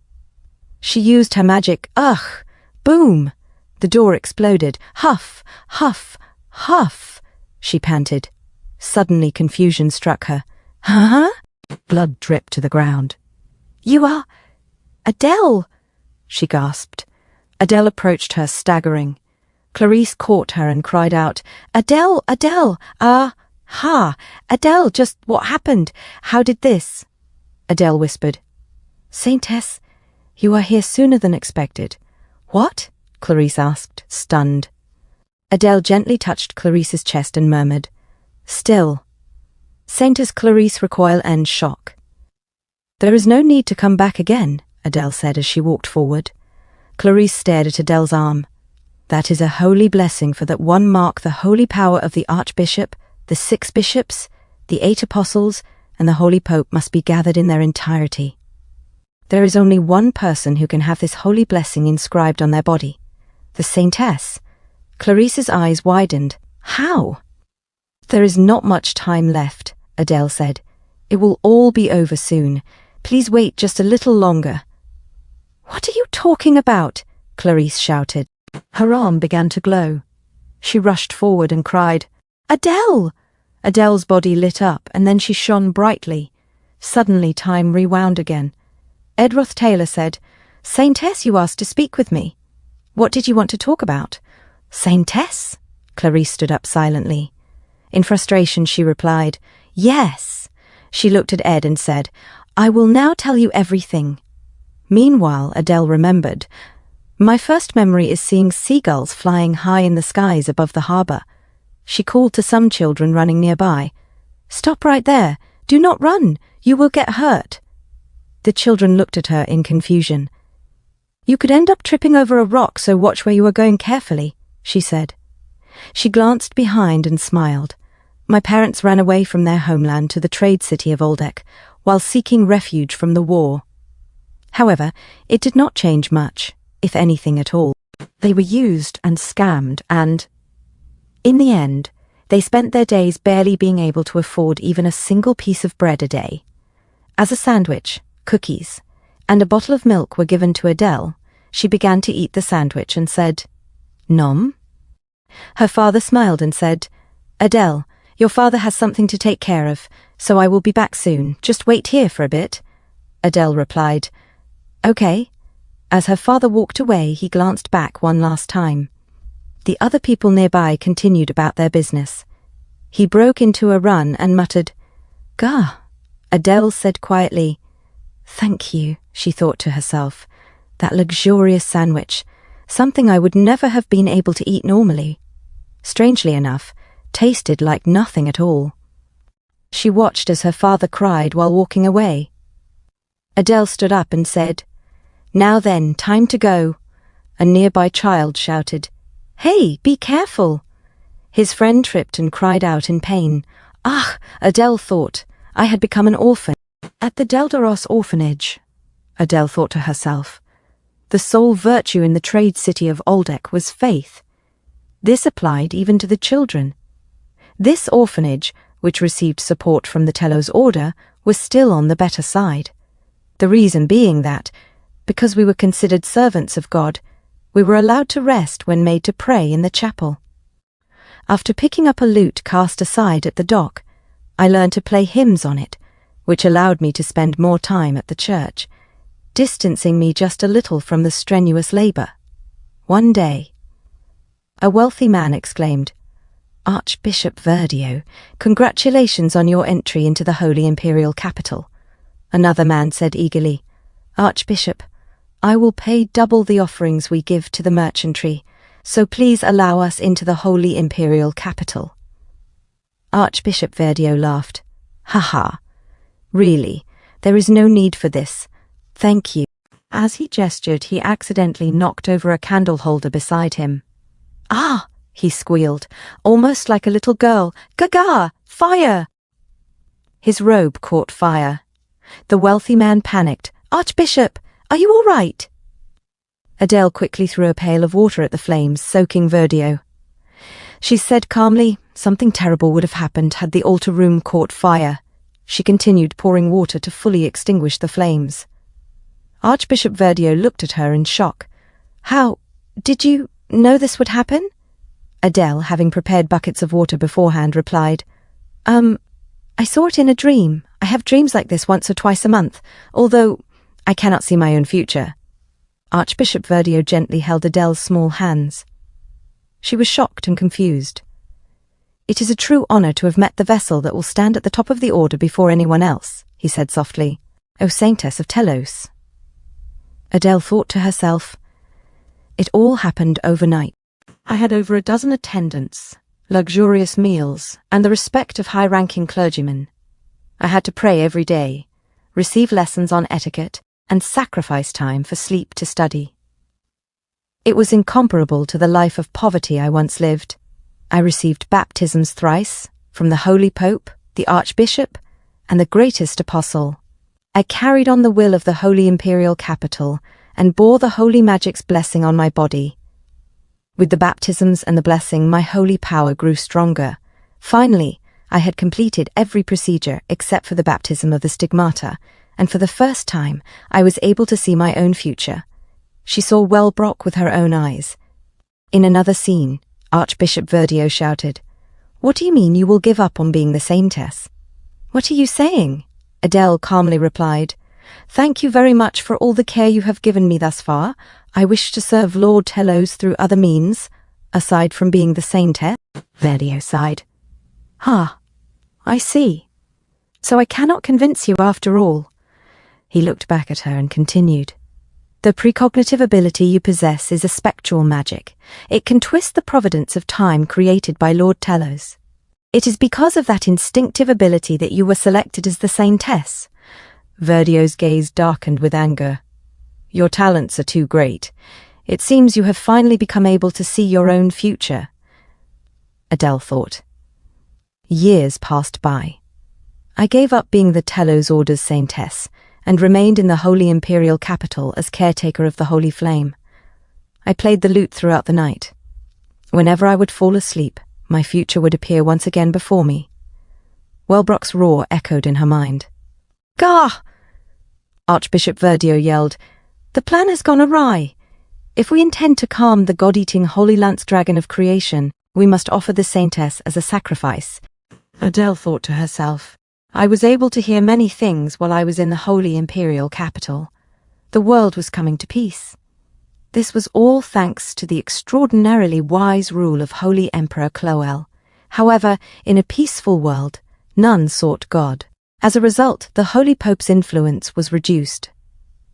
She used her magic, ugh! Boom! The door exploded. "Huff, huff, huff!" she panted. Suddenly confusion struck her. "Huh?" Blood dripped to the ground. "You are... Adele!" she gasped. Adele approached her, staggering. Clarice caught her and cried out, "Adele, Adele! Ha! Adele, just what happened? How did this?" Adele whispered, "Saintess, you are here sooner than expected." "What?" Clarice asked, stunned. Adele gently touched Clarice's chest and murmured, "Still." Saintess Clarice recoiled in shock. "There is no need to come back again," Adele said as she walked forward. Clarice stared at Adele's arm. "That is a holy blessing for that one mark the holy power of the Archbishop, the 6 bishops, the 8 apostles, and the Holy Pope must be gathered in their entirety. There is only one person who can have this holy blessing inscribed on their body. The Saintess." Clarice's eyes widened. "How?" "There is not much time left," Adele said. "It will all be over soon. Please wait just a little longer." "What are you talking about?" Clarice shouted. Her arm began to glow. She rushed forward and cried, "Adele!" Adele's body lit up, and then she shone brightly. Suddenly time rewound again. Ed ROTHTAYLOR said, "Saintess, you asked to speak with me. What did you want to talk about?" "Saintess?" Clarice stood up silently. In frustration she replied, "Yes." She looked at Ed and said, "I will now tell you everything." Meanwhile, Adele remembered, "My first memory is seeing seagulls flying high in the skies above the harbour." She called to some children running nearby, "Stop right there. Do not run. You will get hurt." The children looked at her in confusion. "You could end up tripping over a rock, so watch where you are going carefully," she said. She glanced behind and smiled. "My parents ran away from their homeland to the trade city of Oldek while seeking refuge from the war. However, it did not change much, if anything at all. They were used and scammed and, in the end, they spent their days barely being able to afford even a single piece of bread a day. As a sandwich, cookies, and a bottle of milk were given to Adele, she began to eat the sandwich and said, "Nom?" Her father smiled and said, "Adele, your father has something to take care of, so I will be back soon. Just wait here for a bit." Adele replied, "Okay." As her father walked away, he glanced back one last time. The other people nearby continued about their business. He broke into a run and muttered, "Gah." Adele said quietly, "Thank you," she thought to herself. That luxurious sandwich, something I would never have been able to eat normally. Strangely enough, tasted like nothing at all. She watched as her father cried while walking away. Adele stood up and said, "Now then, time to go." A nearby child shouted, "Hey, be careful." His friend tripped and cried out in pain. "Ah," Adele thought, "I had become an orphan." At the Deldaros orphanage, Adele thought to herself, the sole virtue in the trade city of Oldek was faith. This applied even to the children. This orphanage, which received support from the Telos Order, was still on the better side. The reason being that, because we were considered servants of God, we were allowed to rest when made to pray in the chapel. After picking up a lute cast aside at the dock, I learned to play hymns on it, which allowed me to spend more time at the church, distancing me just a little from the strenuous labour. one day. A wealthy man exclaimed, "Archbishop Verdio, congratulations on your entry into the Holy Imperial Capital." Another man said eagerly, "Archbishop, I will pay double the offerings we give to the merchantry, so please allow us into the Holy Imperial Capital." Archbishop Verdio laughed. "Ha ha. Really, there is no need for this. Thank you." As he gestured, he accidentally knocked over a candle holder beside him. "Ah!" he squealed, almost like a little girl. "Gaga! Fire!" His robe caught fire. The wealthy man panicked. "Archbishop, are you all right?" Adele quickly threw a pail of water at the flames, soaking Verdio. She said calmly, something terrible would have happened had the altar room caught fire. She continued pouring water to fully extinguish the flames. Archbishop Verdio looked at her in shock. "How? Did you know this would happen?" Adele, having prepared buckets of water beforehand, replied, I saw it in a dream. I have dreams like this once or twice a month, although I cannot see my own future." Archbishop Verdio gently held Adele's small hands. She was shocked and confused. "It is a true honor to have met the vessel that will stand at the top of the order before anyone else," he said softly. "O Saintess of Telos." Adele thought to herself, "It all happened overnight. I had over a dozen attendants, luxurious meals, and the respect of high-ranking clergymen. I had to pray every day, receive lessons on etiquette, and sacrifice time for sleep to study. It was incomparable to the life of poverty I once lived. I received baptisms thrice, from the Holy Pope, the Archbishop, and the greatest apostle. I carried on the will of the Holy Imperial Capital and bore the holy magic's blessing on my body. With the baptisms and the blessing, my holy power grew stronger. Finally, I had completed every procedure except for the baptism of the stigmata, and for the first time, I was able to see my own future. She saw Wellbrock with her own eyes. In another scene, Archbishop Verdio shouted, "What do you mean you will give up on being the Saintess?" "What are you saying?" Adele calmly replied, "Thank you very much for all the care you have given me thus far. I wish to serve Lord Telos through other means, aside from being the Saintess." Verdio sighed. I see. So I cannot convince you after all." He looked back at her and continued, "The precognitive ability you possess is a spectral magic. It can twist the providence of time created by Lord Telos. It is because of that instinctive ability that you were selected as the Saintess." Verdio's gaze darkened with anger. "Your talents are too great. It seems you have finally become able to see your own future." Adele thought. Years passed by. I gave up being the Telos Order's Saintess and remained in the Holy Imperial Capital as caretaker of the Holy Flame. I played the lute throughout the night. Whenever I would fall asleep, my future would appear once again before me. Wellbrock's roar echoed in her mind. "Gah!" Archbishop Verdio yelled, "The plan has gone awry. If we intend to calm the god-eating Holy Lance Dragon of creation, we must offer the Saintess as a sacrifice." Adele thought to herself, "I was able to hear many things while I was in the Holy Imperial Capital. The world was coming to peace. This was all thanks to the extraordinarily wise rule of Holy Emperor Cloel. However, in a peaceful world, none sought God. As a result, the Holy Pope's influence was reduced.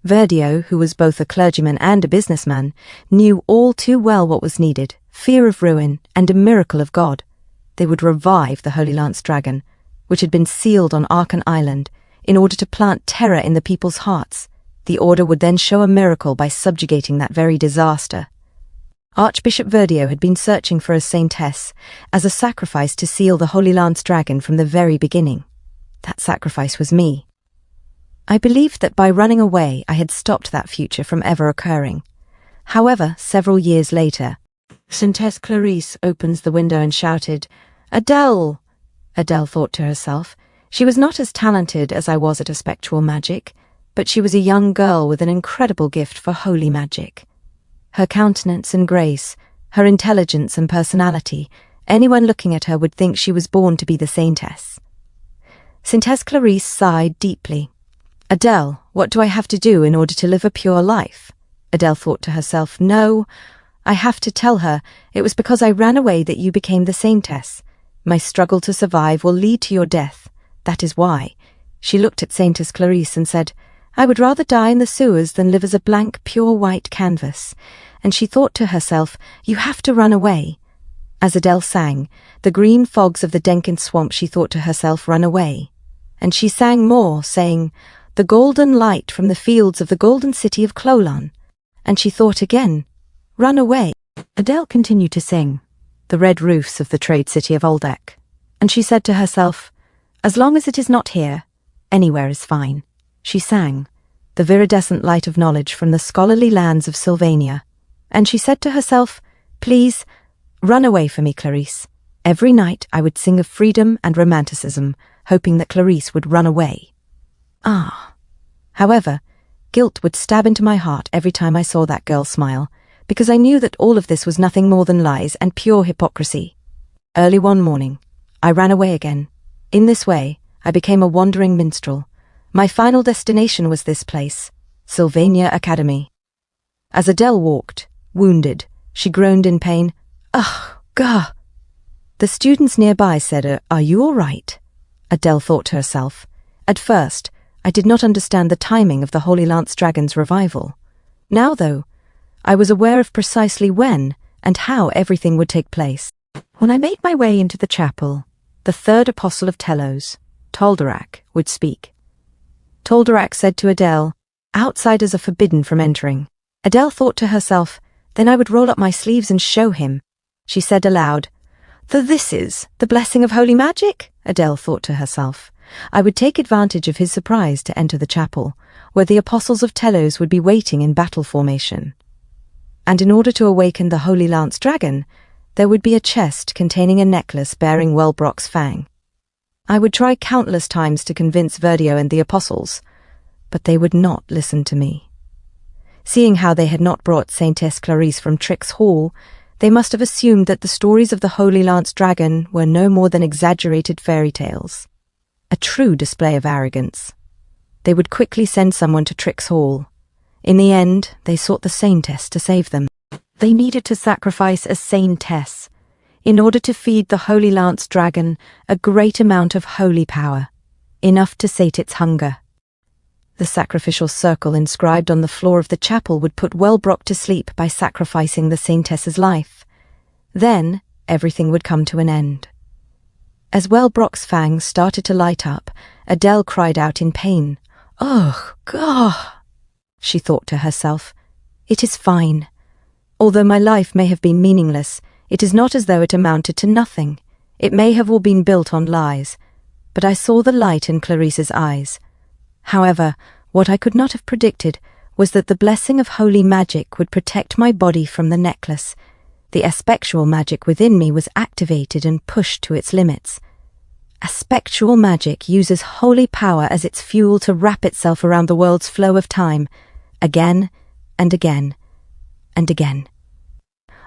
Verdio, who was both a clergyman and a businessman, knew all too well what was needed: fear of ruin and a miracle of God. They would revive the Holy Lance Dragon, which had been sealed on Arkan Island, in order to plant terror in the people's hearts. The Order would then show a miracle by subjugating that very disaster. Archbishop Verdio had been searching for a Saintess as a sacrifice to seal the Holy Lance Dragon from the very beginning. That sacrifice was me. I believed that by running away I had stopped that future from ever occurring. However, several years later, Saintess Clarice opens the window and shouted, "Adele!" Adele thought to herself, she was not as talented as I was at a spectral magic, but she was a young girl with an incredible gift for holy magic. Her countenance and grace, her intelligence and personality, anyone looking at her would think she was born to be the Saintess. Saintess Clarice sighed deeply. "Adele, what do I have to do in order to live a pure life?" Adele thought to herself, "No, I have to tell her it was because I ran away that you became the saintess. My struggle to survive will lead to your death. That is why. She looked at Saintess Clarisse and said, I would rather die in the sewers than live as a blank, pure white canvas. And she thought to herself, you have to run away. As Adele sang, the green fogs of the Denkin swamp, she thought to herself, run away. And she sang more, saying, the golden light from the fields of the golden city of Clolan. And she thought again, run away. Adele continued to sing, the red roofs of the trade city of Oldeck. And she said to herself, as long as it is not here, anywhere is fine. She sang, the viridescent light of knowledge from the scholarly lands of Sylvania. And she said to herself, please, run away for me, Clarisse. Every night I would sing of freedom and romanticism, hoping that Clarisse would run away. However, guilt would stab into my heart every time I saw that girl smile, because I knew that all of this was nothing more than lies and pure hypocrisy. Early one morning, I ran away again. In this way, I became a wandering minstrel. My final destination was this place, Sylvania Academy. As Adele walked, wounded, she groaned in pain. Ugh, gah! The students nearby said, are you all right? Adele thought to herself. At first, I did not understand the timing of the Holy Lance Dragon's revival. Now, though, I was aware of precisely when and how everything would take place. When I made my way into the chapel, the third apostle of Telos, Tolderak, would speak. Tolderak said to Adele, outsiders are forbidden from entering. Adele thought to herself, then I would roll up my sleeves and show him. She said aloud, this is the blessing of holy magic? Adele thought to herself. I would take advantage of his surprise to enter the chapel, where the apostles of Telos would be waiting in battle formation. And in order to awaken the Holy Lance Dragon, there would be a chest containing a necklace bearing Wellbrock's fang. I would try countless times to convince Verdio and the apostles, but they would not listen to me. Seeing how they had not brought Saintess Clarisse from Trix Hall, they must have assumed that the stories of the Holy Lance Dragon were no more than exaggerated fairy tales. A true display of arrogance. They would quickly send someone to Trix Hall. In the end, they sought the Saintess to save them. They needed to sacrifice a Saintess in order to feed the Holy Lance Dragon a great amount of holy power, enough to sate its hunger. The sacrificial circle inscribed on the floor of the chapel would put Wellbrock to sleep by sacrificing the Saintess's life. Then, everything would come to an end. As Wellbrock's fangs started to light up, Adele cried out in pain. Oh, God! She thought to herself. It is fine. Although my life may have been meaningless, it is not as though it amounted to nothing. It may have all been built on lies. But I saw the light in Clarisse's eyes. However, what I could not have predicted was that the blessing of holy magic would protect my body from the necklace. The aspectual magic within me was activated and pushed to its limits. Aspectual magic uses holy power as its fuel to wrap itself around the world's flow of time, again and again and again.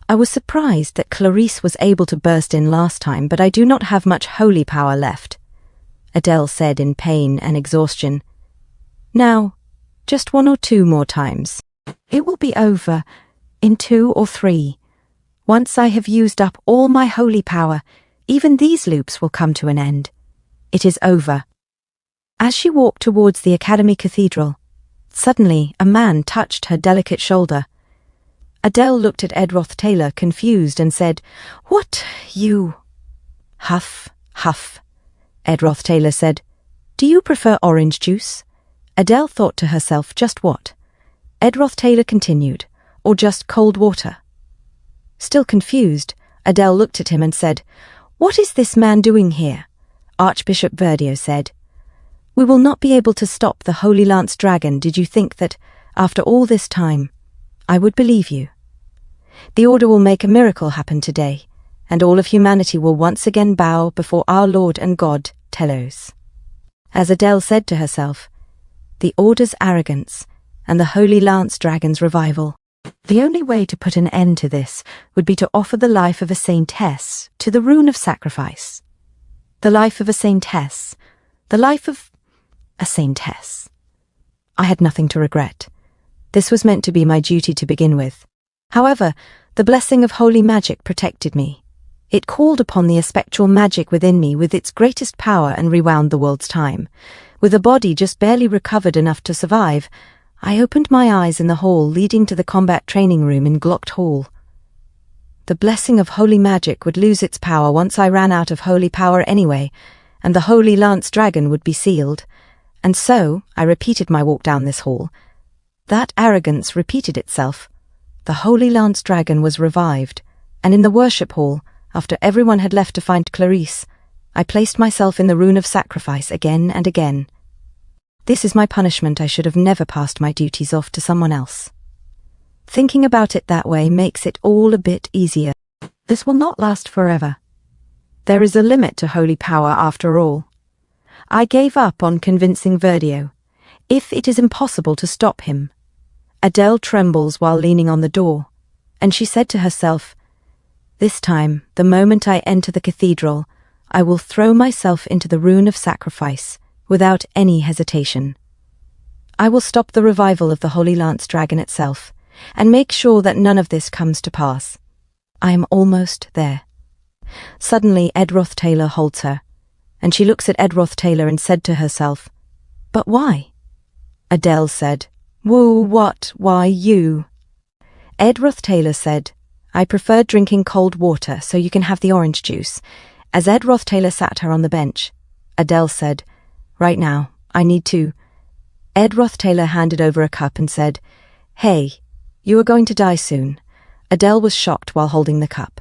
I was surprised that Clarisse was able to burst in last time, but I do not have much holy power left, Adele said in pain and exhaustion. Now, just 1 or 2 more times. It will be over in 2 or 3. Once I have used up all my holy power, even these loops will come to an end. It is over. As she walked towards the Academy Cathedral, suddenly a man touched her delicate shoulder. Adele looked at Ed ROTHTAYLOR, confused, and said, What, you? Huff, huff. Ed ROTHTAYLOR said, Do you prefer orange juice? Adele thought to herself, just what? Ed ROTHTAYLOR continued, or just cold water? Still confused, Adele looked at him and said, What is this man doing here? Archbishop Verdio said, We will not be able to stop the Holy Lance Dragon. Did you think that, after all this time, I would believe you? The Order will make a miracle happen today, and all of humanity will once again bow before our Lord and God, Telos. As Adele said to herself, the Order's arrogance and the Holy Lance Dragon's revival. The only way to put an end to this would be to offer the life of a saintess to the rune of sacrifice. The life of a saintess. The life of a saintess. I had nothing to regret. This was meant to be my duty to begin with. However, The blessing of holy magic protected me. It called upon the spectral magic within me with its greatest power and rewound the world's time. With a body just barely recovered enough to survive, I opened my eyes in the hall leading to the combat training room in Glocked Hall. The blessing of holy magic would lose its power once I ran out of holy power anyway, and the holy lance dragon would be sealed. And so I repeated my walk down this hall. That arrogance repeated itself. The holy lance dragon was revived, and in the worship hall, after everyone had left to find Clarice, I placed myself in the rune of sacrifice again and again. This is my punishment. I should have never passed my duties off to someone else. Thinking about it that way makes it all a bit easier. This will not last forever. There is a limit to holy power after all. I gave up on convincing Verdio. If it is impossible to stop him. Adele trembles while leaning on the door, and she said to herself, "This time, the moment I enter the cathedral, I will throw myself into the rune of sacrifice, without any hesitation. I will stop the revival of the Holy Lance Dragon itself, and make sure that none of this comes to pass. I am almost there." Suddenly, ED ROTHTAYLOR holds her, and she looks at ED ROTHTAYLOR and said to herself, "But why?" Adele said, "Whoa, what, why you?" ED ROTHTAYLOR said, "I prefer drinking cold water, so you can have the orange juice." As ED ROTHTAYLOR sat her on the bench, Adele said, "Right now, I need to." ED ROTHTAYLOR handed over a cup and said, "Hey, you are going to die soon." Adele was shocked while holding the cup.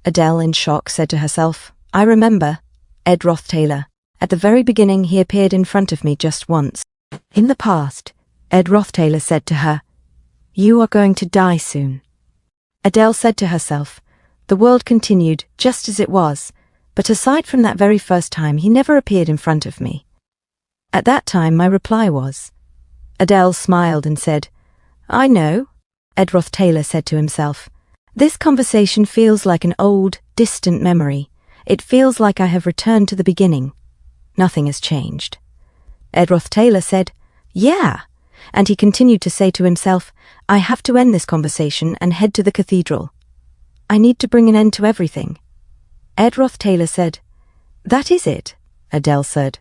Adele, in shock, said to herself, "I remember ED ROTHTAYLOR. At the very beginning, he appeared in front of me just once. In the past, ED ROTHTAYLOR said to her, 'You are going to die soon.'" Adele said to herself, "The world continued just as it was, but aside from that very first time, he never appeared in front of me." At that time, my reply was. Adele smiled and said, "I know." ED ROTHTAYLOR said to himself, "This conversation feels like an old, distant memory. It feels like I have returned to the beginning. Nothing has changed." ED ROTHTAYLOR said, "Yeah," and he continued to say to himself, "I have to end this conversation and head to the cathedral. I need to bring an end to everything." ED ROTHTAYLOR said, "That is it," Adele said.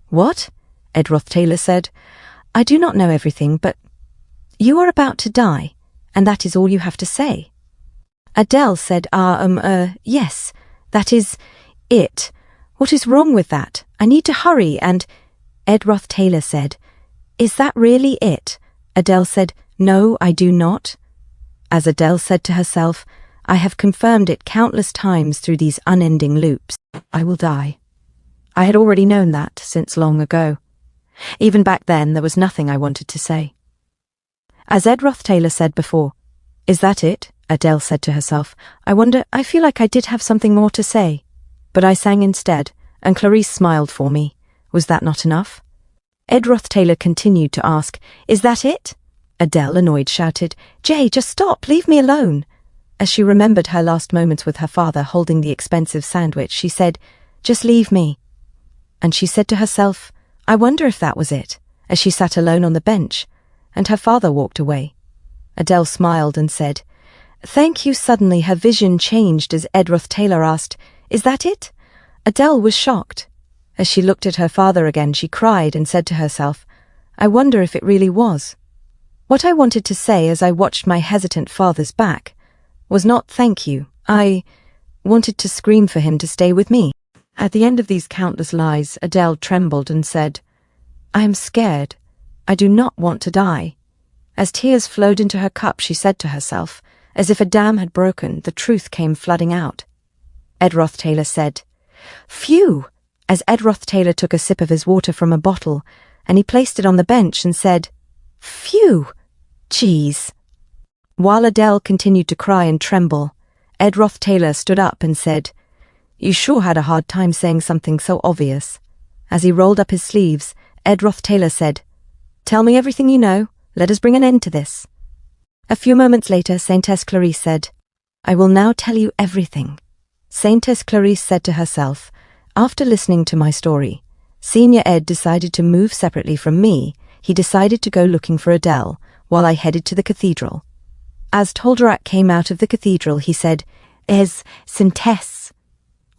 "What?" ED ROTHTAYLOR said, "I do not know everything, but you are about to die, and that is all you have to say." Adele said, yes, that is it. What is wrong with that? I need to hurry." And ED ROTHTAYLOR said, "Is that really it?" Adele said, "No, I do not." As Adele said to herself, "I have confirmed it countless times through these unending loops. I will die." I had already known that since long ago. Even back then, there was nothing I wanted to say. As ED ROTHTAYLOR said before, "Is that it?" Adele said to herself, I feel like I did have something more to say. But I sang instead, and Clarice smiled for me. Was that not enough? ED ROTHTAYLOR continued to ask, "Is that it?" Adele, annoyed, shouted, "Jay, just stop, leave me alone." As she remembered her last moments with her father holding the expensive sandwich, she said, "Just leave me." And she said to herself, I wonder if that was it, as she sat alone on the bench, and her father walked away. Adele smiled and said, "Thank you." Suddenly her vision changed as ED ROTHTAYLOR asked, "Is that it?" Adele was shocked. As she looked at her father again, she cried and said to herself, I wonder if it really was. What I wanted to say as I watched my hesitant father's back was not thank you. I wanted to scream for him to stay with me. At the end of these countless lies, Adele trembled and said, "I am scared. I do not want to die." As tears flowed into her cup, she said to herself, as if a dam had broken, the truth came flooding out. ED ROTHTAYLOR said, "Phew," as ED ROTHTAYLOR took a sip of his water from a bottle, and he placed it on the bench and said, "Phew, jeez." While Adele continued to cry and tremble, ED ROTHTAYLOR stood up and said, "You sure had a hard time saying something so obvious." As he rolled up his sleeves, ED ROTHTAYLOR said, "Tell me everything you know. Let us bring an end to this." A few moments later, Saintess Clarice said, "I will now tell you everything." Saintess Clarice said to herself, "After listening to my story, Senior Ed decided to move separately from me. He decided to go looking for Adele, while I headed to the cathedral. As Tolderak came out of the cathedral, he said, Saintess,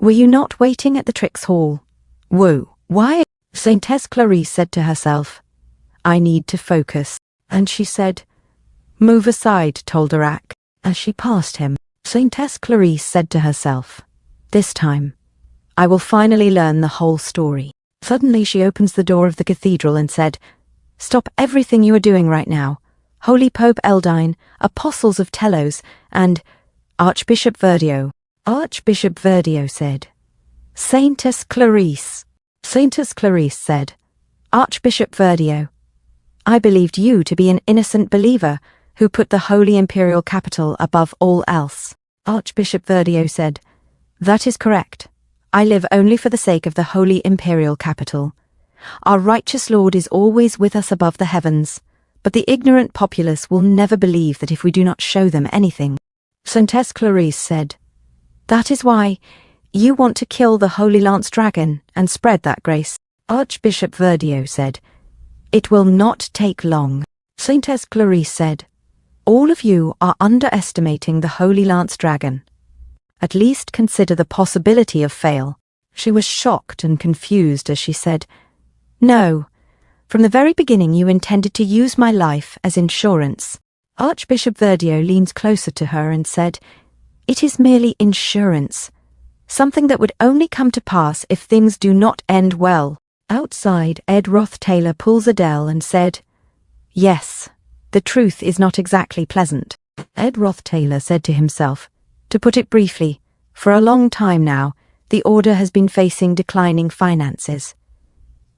were you not waiting at the Tricks Hall? Whoa, why? Saintess Clarice said to herself, I need to focus. And she said, Move aside, Tolderak. As she passed him, Saintess Clarice said to herself, This time, I will finally learn the whole story. Suddenly she opens the door of the cathedral and said, Stop everything you are doing right now. Holy Pope Eldine, Apostles of Telos, and Archbishop Verdio. Archbishop Verdio said, Saintess Clarice. Saintess Clarice said, Archbishop Verdio, I believed you to be an innocent believer who put the holy imperial capital above all else. Archbishop Verdio said, That is correct. I live only for the sake of the holy imperial capital. Our righteous Lord is always with us above the heavens, but the ignorant populace will never believe that if we do not show them anything. Saintess Clarice said, That is why you want to kill the Holy Lance Dragon and spread that grace. Archbishop Verdio said, It will not take long. Saintess Clarice said, All of you are underestimating the Holy Lance Dragon. At least consider the possibility of fail. She was shocked and confused as she said, No, from the very beginning you intended to use my life as insurance. Archbishop Verdio leaned closer to her and said, It is merely insurance, something that would only come to pass if things do not end well. Outside, ED ROTHTAYLOR pulls Adele and said, Yes, the truth is not exactly pleasant. ED ROTHTAYLOR said to himself, To put it briefly, for a long time now, the Order has been facing declining finances.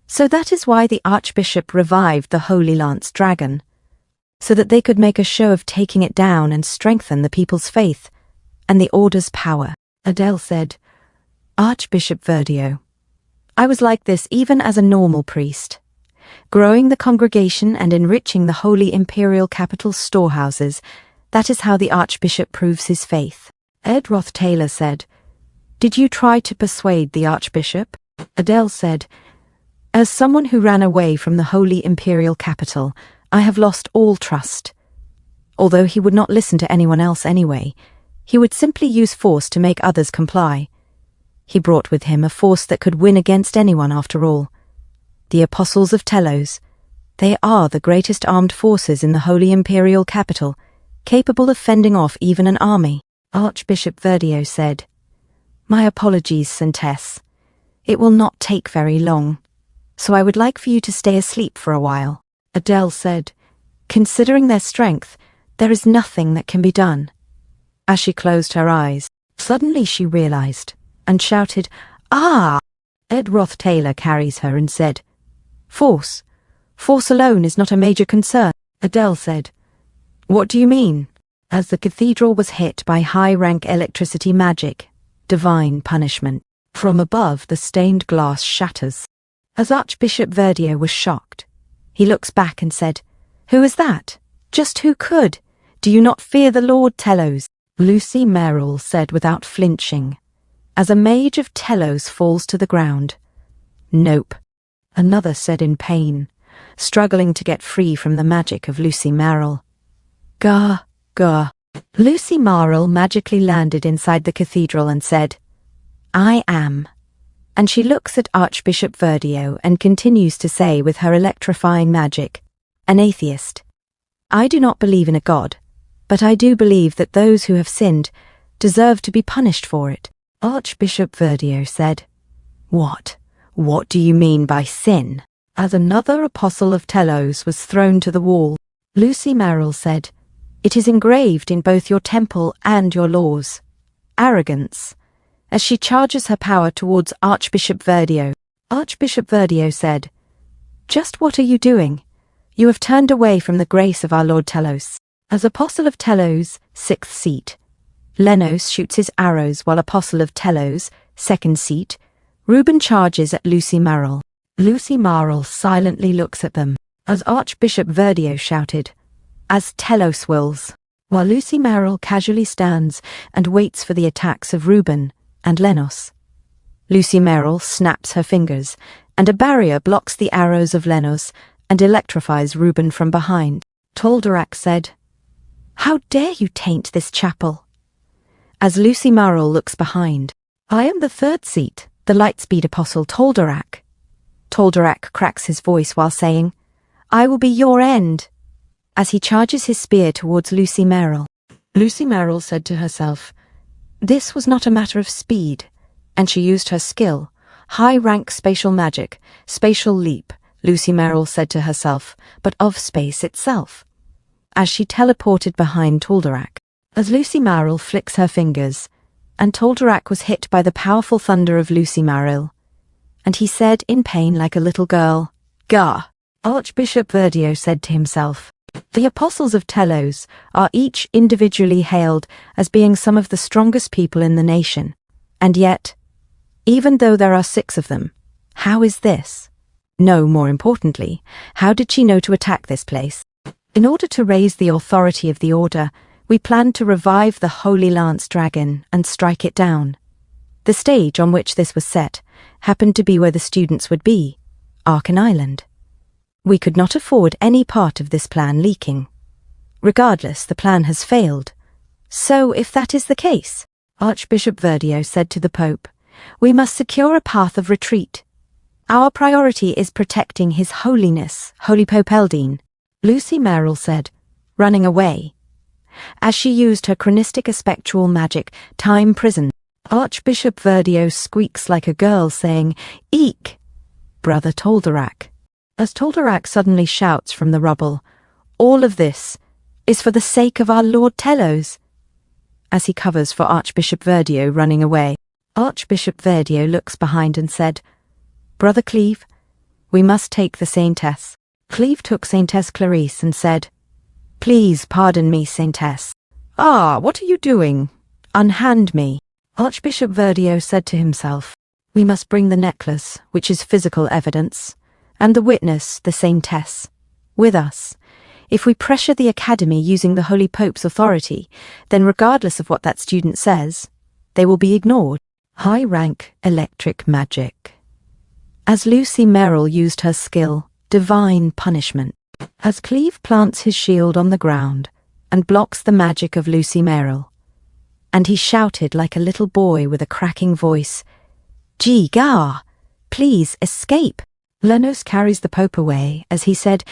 So that is why the Archbishop revived the Holy Lance Dragon, so that they could make a show of taking it down and strengthen the people's faith and the Order's power. Adele said, Archbishop Verdio, I was like this even as a normal priest, growing the congregation and enriching the holy imperial capital's storehouses. That is how the Archbishop proves his faith. ED ROTHTAYLOR said, Did you try to persuade the Archbishop? Adele said, As someone who ran away from the holy imperial capital, I have lost all trust. Although he would not listen to anyone else anyway, he would simply use force to make others comply. He brought with him a force that could win against anyone after all. The Apostles of Telos. They are the greatest armed forces in the holy imperial capital, capable of fending off even an army. Archbishop Verdio said, My apologies, Saintess. It will not take very long, so I would like for you to stay asleep for a while. Adele said, Considering their strength, there is nothing that can be done. As she closed her eyes, suddenly she realized, and shouted, Ah! ED ROTHTAYLOR carries her and said, Force. Force alone is not a major concern. Adele said, What do you mean? As the cathedral was hit by high-rank electricity magic, divine punishment. From above, the stained glass shatters. As Archbishop Verdio was shocked, he looks back and said, Who is that? Just who could? Do you not fear the Lord Telos? Lucy Merrill said without flinching, as a mage of Telos falls to the ground. Nope. Another said in pain, struggling to get free from the magic of Lucy Merrill. Gah. Lucy Merrill magically landed inside the cathedral and said, I am. And she looks at Archbishop Verdio and continues to say with her electrifying magic, An atheist. I do not believe in a god, but I do believe that those who have sinned deserve to be punished for it. Archbishop Verdio said, What? What do you mean by sin? As another apostle of Telos was thrown to the wall, Lucy Merrill said, It is engraved in both your temple and your laws. Arrogance. As she charges her power towards Archbishop Verdio. Archbishop Verdio said, Just what are you doing? You have turned away from the grace of our Lord Telos. As Apostle of Telos, 6th seat, Lenos shoots his arrows while Apostle of Telos, 2nd seat, Reuben charges at Lucy Merrill. Lucy Merrill silently looks at them, as Archbishop Verdio shouted, As Telos wills, while Lucy Merrill casually stands and waits for the attacks of Reuben and Lenos. Lucy Merrill snaps her fingers, and a barrier blocks the arrows of Lenos and electrifies Reuben from behind. Tolderak said, How dare you taint this chapel? As Lucy Marrell looks behind, I am the third seat, the Lightspeed Apostle Toldorak. Toldorak cracks his voice while saying, I will be your end, as he charges his spear towards Lucy Marrell. Lucy Marrell said to herself, this was not a matter of speed, and she used her skill, high-rank spatial magic, spatial leap, Lucy Marrell said to herself, but of space itself, as she teleported behind Toldorak. As Lucy Marrell flicks her fingers, and Toldorak was hit by the powerful thunder of Lucy Marrell, and he said in pain like a little girl, Gah! Archbishop Verdio said to himself, the apostles of Telos are each individually hailed as being some of the strongest people in the nation, and yet, even though there are 6 of them, how is this? No, more importantly, how did she know to attack this place? In order to raise the authority of the order, we planned to revive the Holy Lance Dragon and strike it down. The stage on which this was set happened to be where the students would be, Arkan Island. We could not afford any part of this plan leaking. Regardless, the plan has failed. So, if that is the case, Archbishop Verdio said to the Pope, we must secure a path of retreat. Our priority is protecting His Holiness, Holy Pope Eldine, Lucy Marrell said, running away. As she used her chronistic aspectual magic, Time Prison, Archbishop Verdio squeaks like a girl saying, Eek! Brother Toldorak. As Toldorak suddenly shouts from the rubble, all of this is for the sake of our Lord Telos. As he covers for Archbishop Verdio running away, Archbishop Verdio looks behind and said, Brother Cleve, we must take the Saintess. Cleve took Saintess Clarice and said, Please pardon me, Saintess. Ah, what are you doing? Unhand me. Archbishop Verdio said to himself, we must bring the necklace, which is physical evidence, and the witness, the Saintess, with us. If we pressure the Academy using the Holy Pope's authority, then regardless of what that student says, they will be ignored. High-rank electric magic. As Lucy Marrell used her skill, divine punishment, as Cleve plants his shield on the ground and blocks the magic of Lucy Marrell, and he shouted like a little boy with a cracking voice, Gee, Gar, please escape. Lenos carries the Pope away as he said,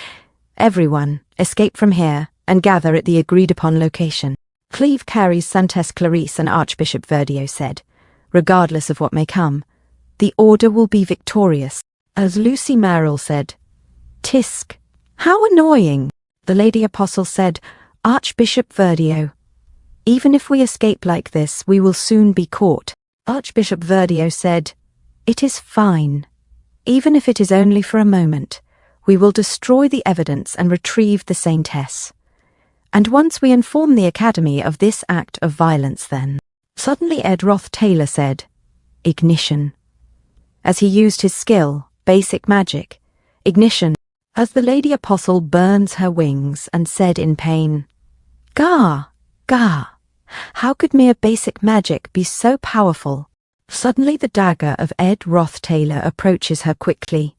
Everyone, escape from here and gather at the agreed-upon location. Cleve carries Saintess Clarice and Archbishop Verdio said, regardless of what may come, the order will be victorious. As Lucy Marrell said, Tisk, how annoying. The Lady Apostle said, Archbishop Verdio, even if we escape like this, we will soon be caught. Archbishop Verdio said, It is fine. Even if it is only for a moment, we will destroy the evidence and retrieve the Saintess. And once we inform the Academy of this act of violence then. Suddenly ED ROTHTAYLOR said, Ignition. As he used his skill, basic magic, ignition, as the Lady Apostle burns her wings and said in pain, Gah, Gah, how could mere basic magic be so powerful? Suddenly the dagger of ED ROTHTAYLOR approaches her quickly.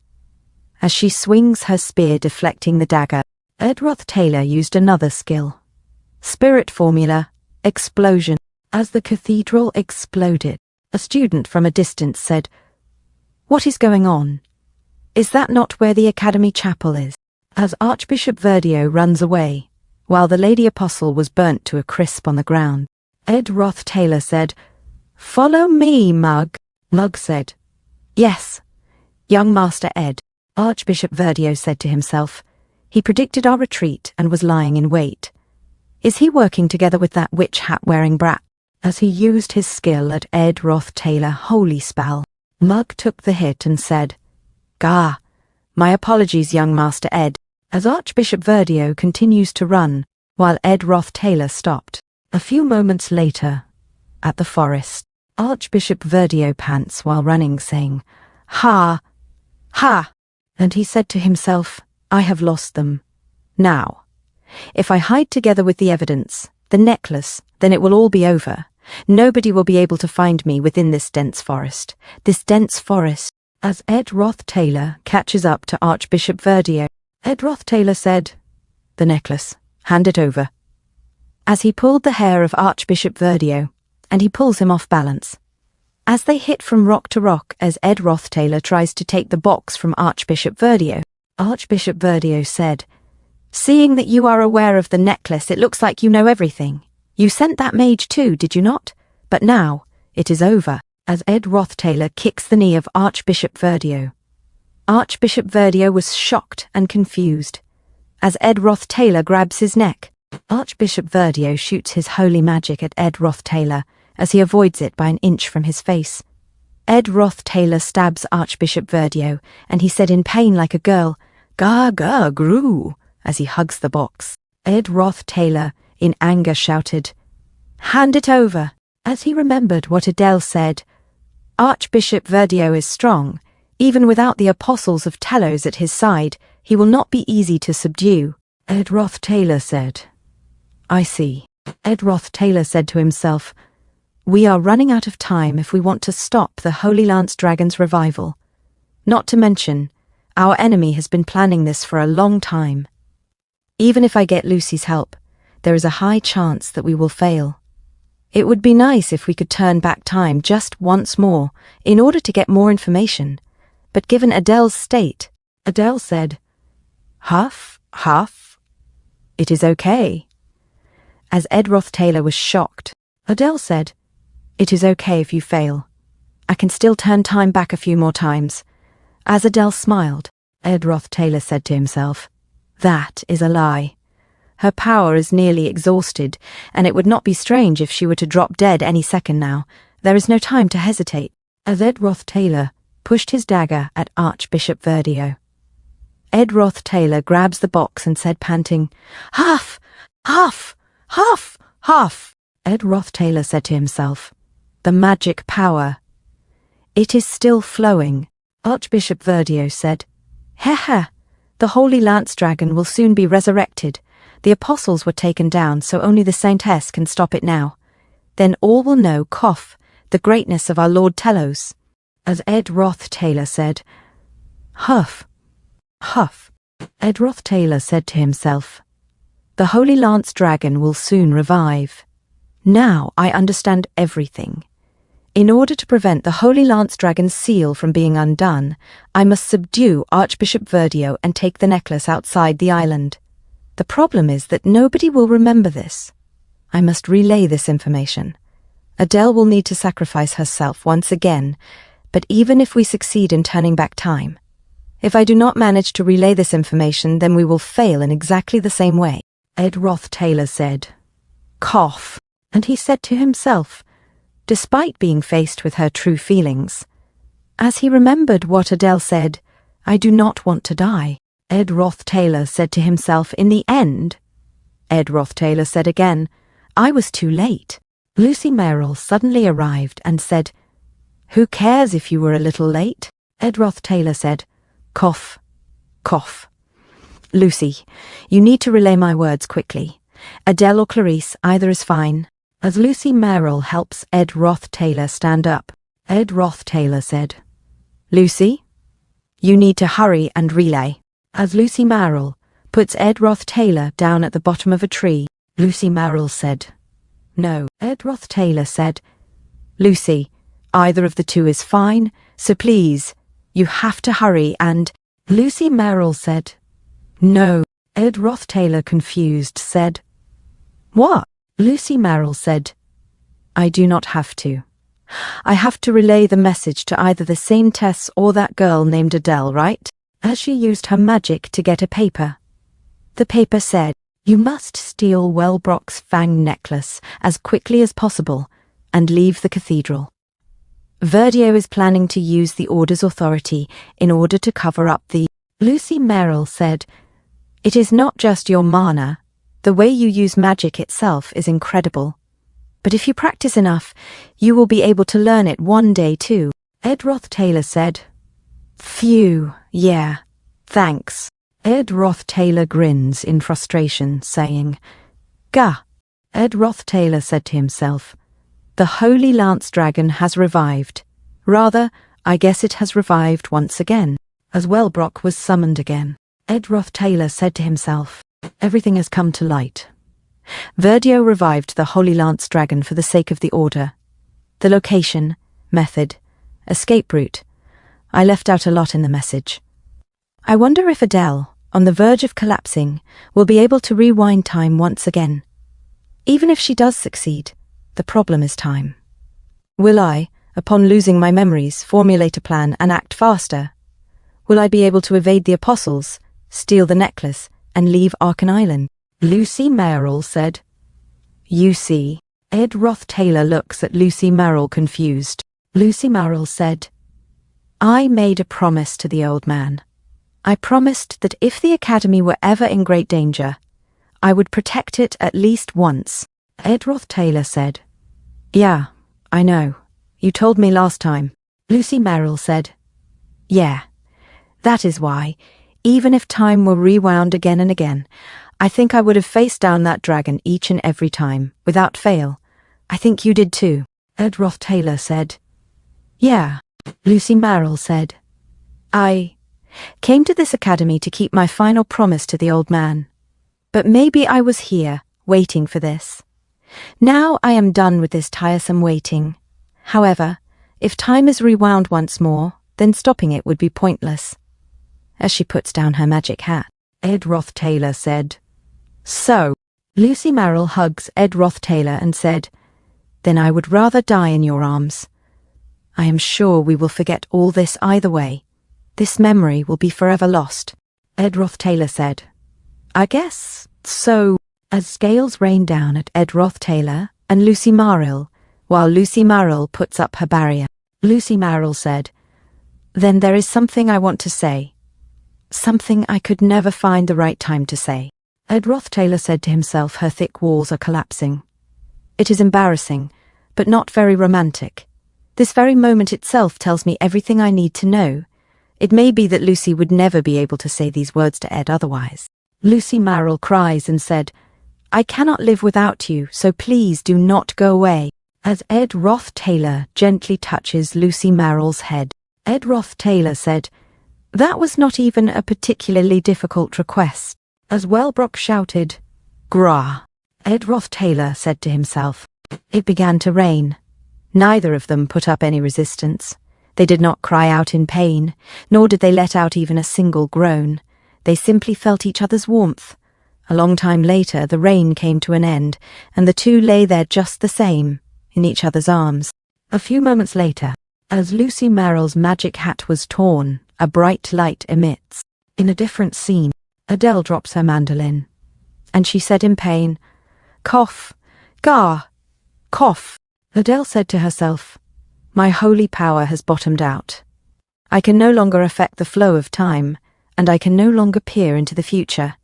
As she swings her spear deflecting the dagger, ED ROTHTAYLOR used another skill. Spirit formula, explosion. As the cathedral exploded, a student from a distance said, What is going on? Is that not where the Academy Chapel is? As Archbishop Verdio runs away, while the Lady Apostle was burnt to a crisp on the ground, ED ROTHTAYLOR said, Follow me, Mug. Mug said, Yes, young Master Ed. Archbishop Verdio said to himself, he predicted our retreat and was lying in wait. Is he working together with that witch hat-wearing brat? As he used his skill at ED ROTHTAYLOR Holy Spell, Mug took the hit and said, Gah, my apologies, young Master Ed. As Archbishop Verdio continues to run, while ED ROTHTAYLOR stopped. A few moments later, at the forest, Archbishop Verdio pants while running, saying, Ha! Ha! And he said to himself, I have lost them. Now, if I hide together with the evidence, the necklace, then it will all be over. Nobody will be able to find me within this dense forest. This dense forest. As ED ROTHTAYLOR catches up to Archbishop Verdio, ED ROTHTAYLOR said, The necklace. Hand it over. as he pulled the hair of Archbishop Verdio, and he pulls him off balance. As they hit from rock to rock as ED ROTHTAYLOR tries to take the box from Archbishop Verdio, Archbishop Verdio said, "Seeing that you are aware of the necklace, it looks like you know everything. You sent that mage too, did you not? But now, it is over," as ED ROTHTAYLOR kicks the knee of Archbishop Verdio. Archbishop Verdio was shocked and confused. As ED ROTHTAYLOR grabs his neck, Archbishop Verdio shoots his holy magic at ED ROTHTAYLOR as he avoids it by an inch from his face. ED ROTHTAYLOR stabs Archbishop Verdio, and he said in pain like a girl, "Ga ga groo," as he hugs the box. ED ROTHTAYLOR, in anger, shouted, "Hand it over," as he remembered what Adele said. Archbishop Verdio is strong. Even without the apostles of Telos at his side, he will not be easy to subdue. ED ROTHTAYLOR said, "I see." ED ROTHTAYLOR said to himself, "We are running out of time if we want to stop the Holy Lance Dragon's revival. Not to mention, our enemy has been planning this for a long time. Even if I get Lucy's help, there is a high chance that we will fail. It would be nice if we could turn back time just once more in order to get more information. But given Adele's state," Adele said, "Huff, huff. It is okay." As ED ROTHTAYLOR was shocked, Adele said, "It is okay if you fail. I can still turn time back a few more times." As Adele smiled, ED ROTHTAYLOR said to himself, "That is a lie. Her power is nearly exhausted, and it would not be strange if she were to drop dead any second now. There is no time to hesitate." As ED ROTHTAYLOR pushed his dagger at Archbishop Verdio, ED ROTHTAYLOR grabs the box and said, panting, "Huff, huff, huff, huff." ED ROTHTAYLOR said to himself, "The magic power. It is still flowing." Archbishop Verdio said, "Heh, the Holy Lance Dragon will soon be resurrected. The apostles were taken down, so only the Saintess can stop it now. Then all will know, the greatness of our Lord Telos." As ED ROTHTAYLOR said, "Huff, huff." ED ROTHTAYLOR said to himself, "The Holy Lance Dragon will soon revive. Now I understand everything. In order to prevent the Holy Lance Dragon's seal from being undone, I must subdue Archbishop Verdio and take the necklace outside the island. The problem is that nobody will remember this. I must relay this information. Adele will need to sacrifice herself once again, but even if we succeed in turning back time, if I do not manage to relay this information, then we will fail in exactly the same way." ED ROTHTAYLOR said, "Cough," and he said to himself, despite being faced with her true feelings, as he remembered what Adele said, "I do not want to die." ED ROTHTAYLOR said to himself, "In the end," ED ROTHTAYLOR said again, "I was too late." Lucy Merrill suddenly arrived and said, "Who cares if you were a little late?" ED ROTHTAYLOR said, "Cough, cough. Lucy, you need to relay my words quickly. Adele or Clarice, either is fine." As Lucy Merrill helps ED ROTHTAYLOR stand up, ED ROTHTAYLOR said, "Lucy, you need to hurry and relay." As Lucy Merrill puts ED ROTHTAYLOR down at the bottom of a tree, Lucy Merrill said, "No." ED ROTHTAYLOR said, "Lucy, either of the two is fine, so please, you have to hurry and—" Lucy Merrill said, "No." ED ROTHTAYLOR, confused, said, "What?" Lucy Merrill said, "I do not have to. I have to relay the message to either the Saintess or that girl named Adele, right?" As she used her magic to get a paper. The paper said, "You must steal Wellbrock's Fang necklace as quickly as possible and leave the cathedral. Verdio is planning to use the Order's authority in order to cover up the—" Lucy Merrill said, "It is not just your mana. The way you use magic itself is incredible. But if you practice enough, you will be able to learn it one day too." ED ROTHTAYLOR said, "Phew, yeah, thanks." ED ROTHTAYLOR grins in frustration, saying, "Gah." ED ROTHTAYLOR said to himself, "The Holy Lance Dragon has revived. Rather, I guess it has revived once again." As Wellbrock was summoned again, ED ROTHTAYLOR said to himself, "Everything has come to light. Verdio revived the Holy Lance Dragon for the sake of the Order. The location, method, escape route. I left out a lot in the message. I wonder if Adele, on the verge of collapsing, will be able to rewind time once again. Even if she does succeed, the problem is time. Will I, upon losing my memories, formulate a plan and act faster? Will I be able to evade the apostles, steal the necklace, and leave Arkham Island? Lucy Merrill said. You see. Ed ROTHTAYLOR looks at Lucy Merrill confused. Lucy Merrill said, I made a promise to the old man. I promised that if the Academy were ever in great danger, I would protect it at least once. Ed ROTHTAYLOR said, Yeah, I know. You told me last time. Lucy Merrill said, Yeah, that is why, even if time were rewound again and again, I think I would have faced down that dragon each and every time, without fail. I think you did too. Ed ROTHTAYLOR said, Yeah. Lucy Merrill said, I came to this academy to keep my final promise to the old man. But maybe I was here, waiting for this. Now I am done with this tiresome waiting. However, if time is rewound once more, then stopping it would be pointless. As she puts down her magic hat, Ed ROTHTAYLOR said, So. Lucy Merrill hugs Ed ROTHTAYLOR and said, Then I would rather die in your arms. I am sure we will forget all this either way. This memory will be forever lost. Ed ROTHTAYLOR said, I guess so. As scales rain down at Ed ROTHTAYLOR and Lucy Merrill, while Lucy Merrill puts up her barrier, Lucy Merrill said, Then there is something I want to say. Something I could never find the right time to say. Ed ROTHTAYLOR said to himself, her thick walls are collapsing. It is embarrassing, but not very romantic. This very moment itself tells me everything I need to know. It may be that Lucy would never be able to say these words to Ed otherwise. Lucy Merrill cries and said, I cannot live without you, so please do not go away. As Ed ROTHTAYLOR gently touches Lucy Merrill's head, Ed ROTHTAYLOR said, That was not even a particularly difficult request. As Wellbrook shouted, Grah! Ed ROTHTAYLOR said to himself. It began to rain. Neither of them put up any resistance. They did not cry out in pain, nor did they let out even a single groan. They simply felt each other's warmth. A long time later, the rain came to an end, and the two lay there just the same, in each other's arms. A few moments later, as Lucy Merrill's magic hat was torn, a bright light emits. In a different scene, Adele drops her mandolin, and she said in pain, Cough, Gar, cough. Adele said to herself, My holy power has bottomed out. I can no longer affect the flow of time, and I can no longer peer into the future.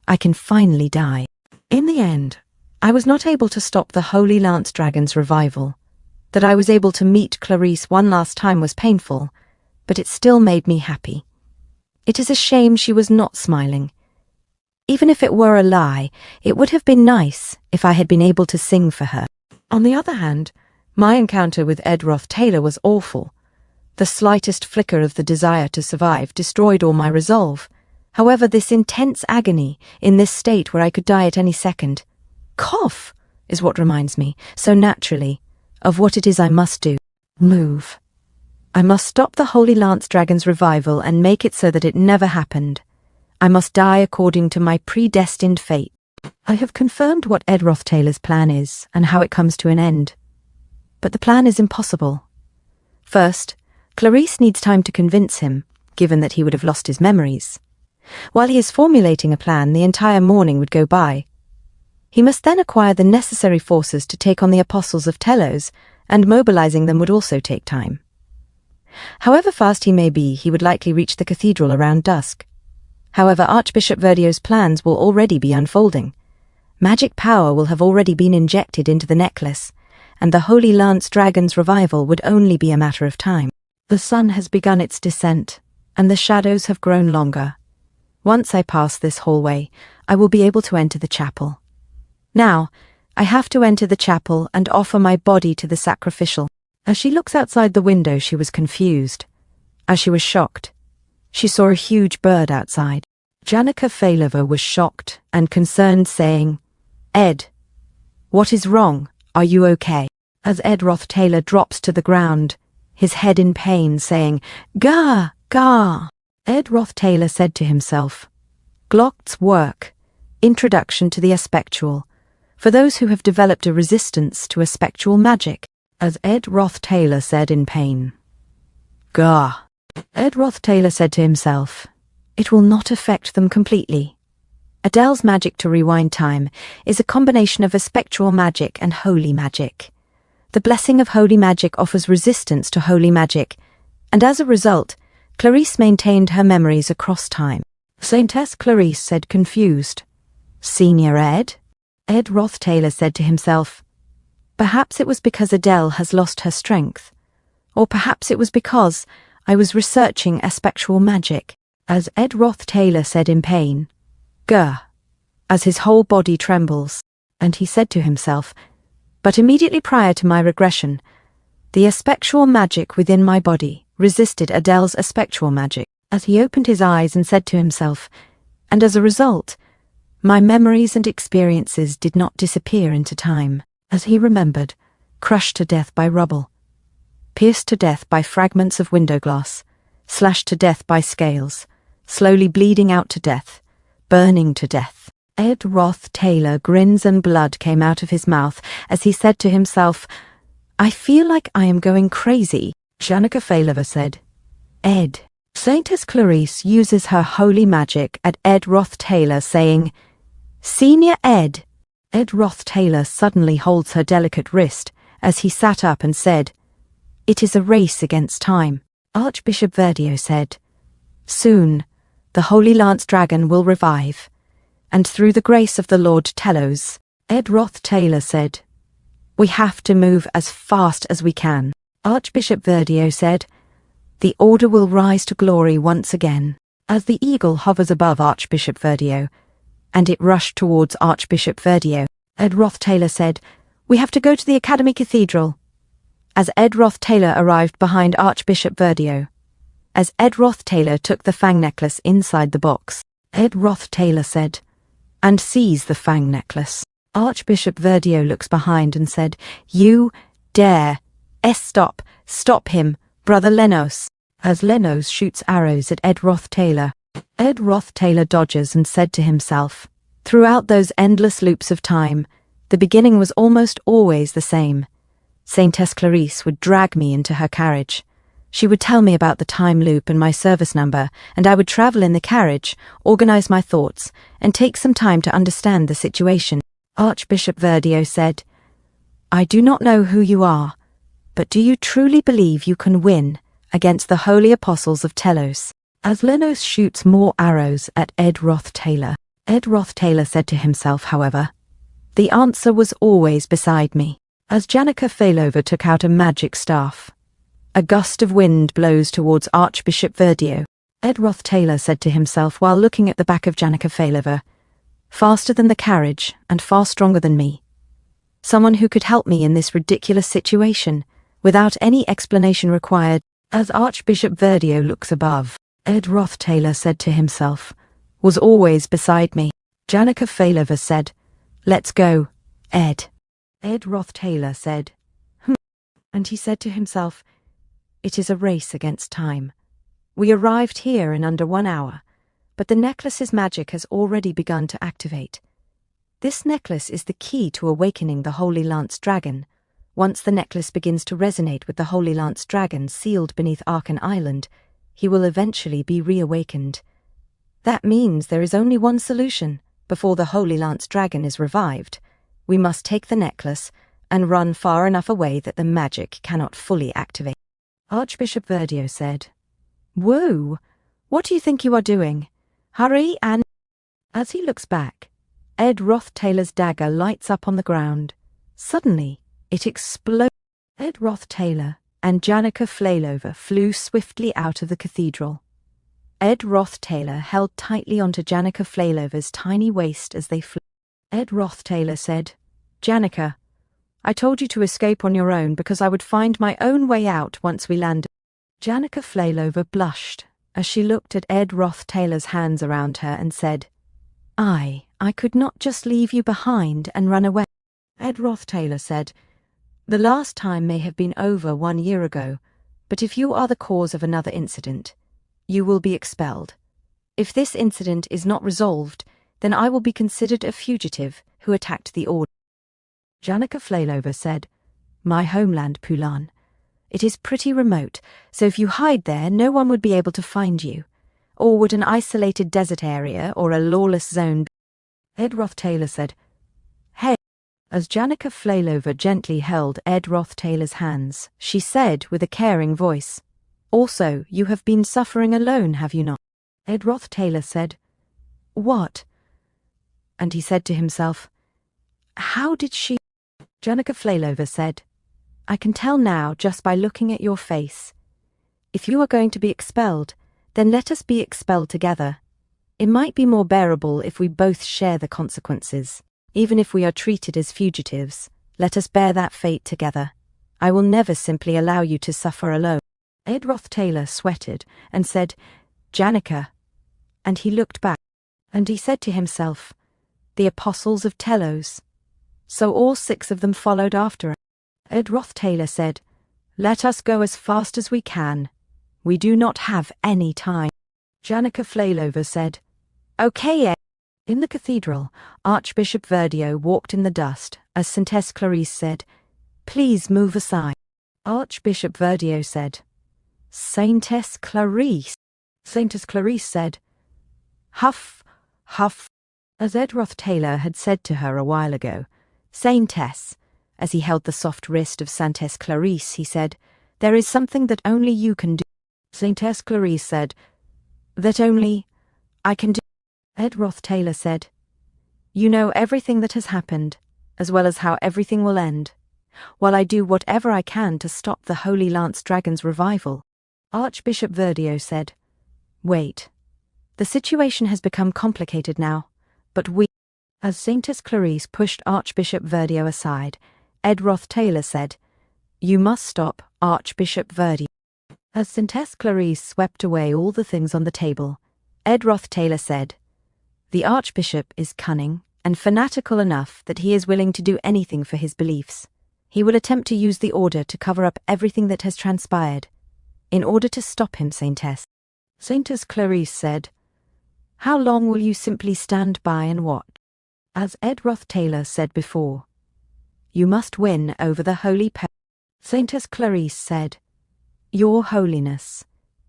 I can finally die. In the end, I was not able to stop the Holy Lance Dragon's revival. That I was able to meet Clarice one last time was painful, but it still made me happy. It is a shame she was not smiling. Even if it were a lie, it would have been nice if I had been able to sing for her. On the other hand, my encounter with Ed ROTHTAYLOR was awful. The slightest flicker of the desire to survive destroyed all my resolve. However, this intense agony, in this state where I could die at any second, cough, is what reminds me, so naturally, of what it is I must do. Move. I must stop the Holy Lance Dragon's revival and make it so that it never happened. I must die according to my predestined fate. I have confirmed what Ed ROTHTAYLOR's plan is and how it comes to an end. But the plan is impossible. First, Clarice needs time to convince him, given that he would have lost his memories. While he is formulating a plan, the entire morning would go by. He must then acquire the necessary forces to take on the Apostles of Telos, and mobilizing them would also take time. However fast he may be, he would likely reach the cathedral around dusk. However, Archbishop Verdio's plans will already be unfolding. Magic power will have already been injected into the necklace, and the Holy Lance Dragon's revival would only be a matter of time. The sun has begun its descent, and the shadows have grown longer. Once I pass this hallway, I will be able to enter the chapel. Now, I have to enter the chapel and offer my body to the sacrificial. As she looks outside the window, she was confused. As she was shocked, she saw a huge bird outside. Janica Failova was shocked and concerned, saying, Ed, What is wrong? Are you okay? As Ed ROTHTAYLOR drops to the ground, his head in pain, saying, Gah! Gah! Ed ROTHTAYLOR said to himself, Glock's work, Introduction to the Aspectual, for those who have developed a resistance to aspectual magic. As Ed ROTHTAYLOR said in pain, Gah! Ed ROTHTAYLOR said to himself, it will not affect them completely. Adele's magic to rewind time is a combination of aspectual magic and holy magic. The blessing of holy magic offers resistance to holy magic, and as a result, Clarice maintained her memories across time. Saintess Clarice said, confused, Senior Ed? Ed ROTHTAYLOR said to himself, perhaps it was because Adele has lost her strength, or perhaps it was because I was researching aspectual magic. As Ed ROTHTAYLOR said in pain, Gah, as his whole body trembles, and he said to himself, but immediately prior to my regression, the aspectual magic within my body resisted Adele's aspectual magic. As he opened his eyes and said to himself, and as a result, my memories and experiences did not disappear into time. As he remembered, crushed to death by rubble, pierced to death by fragments of window glass, slashed to death by scales, slowly bleeding out to death, burning to death. Ed ROTHTAYLOR grins and blood came out of his mouth as he said to himself, I feel like I am going crazy. Janica Failova said, Ed. Saintess Clarice uses her holy magic at Ed ROTHTAYLOR, saying, Senior Ed. Ed ROTHTAYLOR suddenly holds her delicate wrist as he sat up and said, it is a race against time. Archbishop Verdio said, soon, the Holy Lance Dragon will revive, and through the grace of the Lord Telos, Ed ROTHTAYLOR said, we have to move as fast as we can. Archbishop Verdio said, the Order will rise to glory once again. As the eagle hovers above Archbishop Verdio, and it rushed towards Archbishop Verdio, Ed ROTHTAYLOR said, we have to go to the Academy Cathedral. As Ed ROTHTAYLOR arrived behind Archbishop Verdio, as Ed ROTHTAYLOR took the fang necklace inside the box, Ed ROTHTAYLOR said, and seize the fang necklace. Archbishop Verdio looks behind and said, you dare. Stop him, Brother Lenos. As Lenos shoots arrows at Ed ROTHTAYLOR, Ed ROTHTAYLOR dodges and said to himself, throughout those endless loops of time, the beginning was almost always the same. Saintess Clarice would drag me into her carriage. She would tell me about the time loop and my service number, and I would travel in the carriage, organize my thoughts, and take some time to understand the situation. Archbishop Verdio said, I do not know who you are, but do you truly believe you can win against the holy apostles of Telos? As Lenos shoots more arrows at Ed ROTHTAYLOR, Ed ROTHTAYLOR said to himself, however, the answer was always beside me. As Janica Failova took out a magic staff, a gust of wind blows towards Archbishop Verdio. Ed ROTHTAYLOR said to himself while looking at the back of Janica Failova, faster than the carriage and far stronger than me. Someone who could help me in this ridiculous situation, without any explanation required. As Archbishop Verdio looks above, Ed ROTHTAYLOR said to himself, was always beside me. Janica Failova said, let's go, Ed. Ed ROTHTAYLOR said, and he said to himself, it is a race against time. We arrived here in under 1 hour, but the necklace's magic has already begun to activate. This necklace is the key to awakening the Holy Lance Dragon. Once the necklace begins to resonate with the Holy Lance Dragon sealed beneath Arkan Island, he will eventually be reawakened. That means there is only one solution before the Holy Lance Dragon is revived. We must take the necklace and run far enough away that the magic cannot fully activate. Archbishop Verdio said, whoa, what do you think you are doing? Hurry and... As he looks back, Ed ROTHTAYLOR's dagger lights up on the ground. Suddenly, it explodes. Ed ROTHTAYLOR and Janica Failova flew swiftly out of the cathedral. Ed ROTHTAYLOR held tightly onto Janica Failova's tiny waist as they flew. Ed ROTHTAYLOR said, Janica, I told you to escape on your own because I would find my own way out once we landed. Janica Failova blushed as she looked at Ed ROTHTAYLOR's hands around her and said, I could not just leave you behind and run away. Ed ROTHTAYLOR said, "The last time may have been over 1 year ago, but if you are the cause of another incident, you will be expelled. If this incident is not resolved, then I will be considered a fugitive who attacked the order." Janica Flailover said, "My homeland, Pulan. It is pretty remote, so if you hide there, no one would be able to find you. Or would an isolated desert area or a lawless zone be?" Ed ROTHTAYLOR said, "Hey." As Janica Flailover gently held Ed ROTHTAYLOR's hands, she said with a caring voice, "Also, you have been suffering alone, have you not?" Ed ROTHTAYLOR said, "What?" And he said to himself, "How did she?" Janica Flailover said, "I can tell now just by looking at your face. If you are going to be expelled, then let us be expelled together. It might be more bearable if we both share the consequences. Even if we are treated as fugitives, let us bear that fate together. I will never simply allow you to suffer alone." Ed ROTHTAYLOR sweated and said, "Janica." And he looked back, and he said to himself, "The apostles of Telos." So all 6 of them followed after her. Ed ROTHTAYLOR said, "Let us go as fast as we can. We do not have any time." Janica Flailover said, "Okay, Ed." In the cathedral, Archbishop Verdio walked in the dust as Saintess Clarice said, "Please move aside." Archbishop Verdio said, "Saintess Clarice." Saintess Clarice said, "Huff, huff." As Ed ROTHTAYLOR had said to her a while ago, "Saintess," as he held the soft wrist of Saintess Clarice, he said, "There is something that only you can do." Saintess Clarice said, "That only I can do." Ed ROTHTAYLOR said, "You know everything that has happened, as well as how everything will end, while I do whatever I can to stop the Holy Lance Dragon's revival." Archbishop Verdio said, "Wait. The situation has become complicated now, but we—" As Saintess Clarice pushed Archbishop Verdio aside, Ed ROTHTAYLOR said, "You must stop Archbishop Verdio." As Saintess Clarice swept away all the things on the table, Ed ROTHTAYLOR said, "The Archbishop is cunning and fanatical enough that he is willing to do anything for his beliefs. He will attempt to use the order to cover up everything that has transpired. In order to stop him, Saintess." Saintess Clarice said, "How long will you simply stand by and watch?" As Ed ROTHTAYLOR said before, "You must win over the holy pope." Saintess Clarice said, "Your Holiness,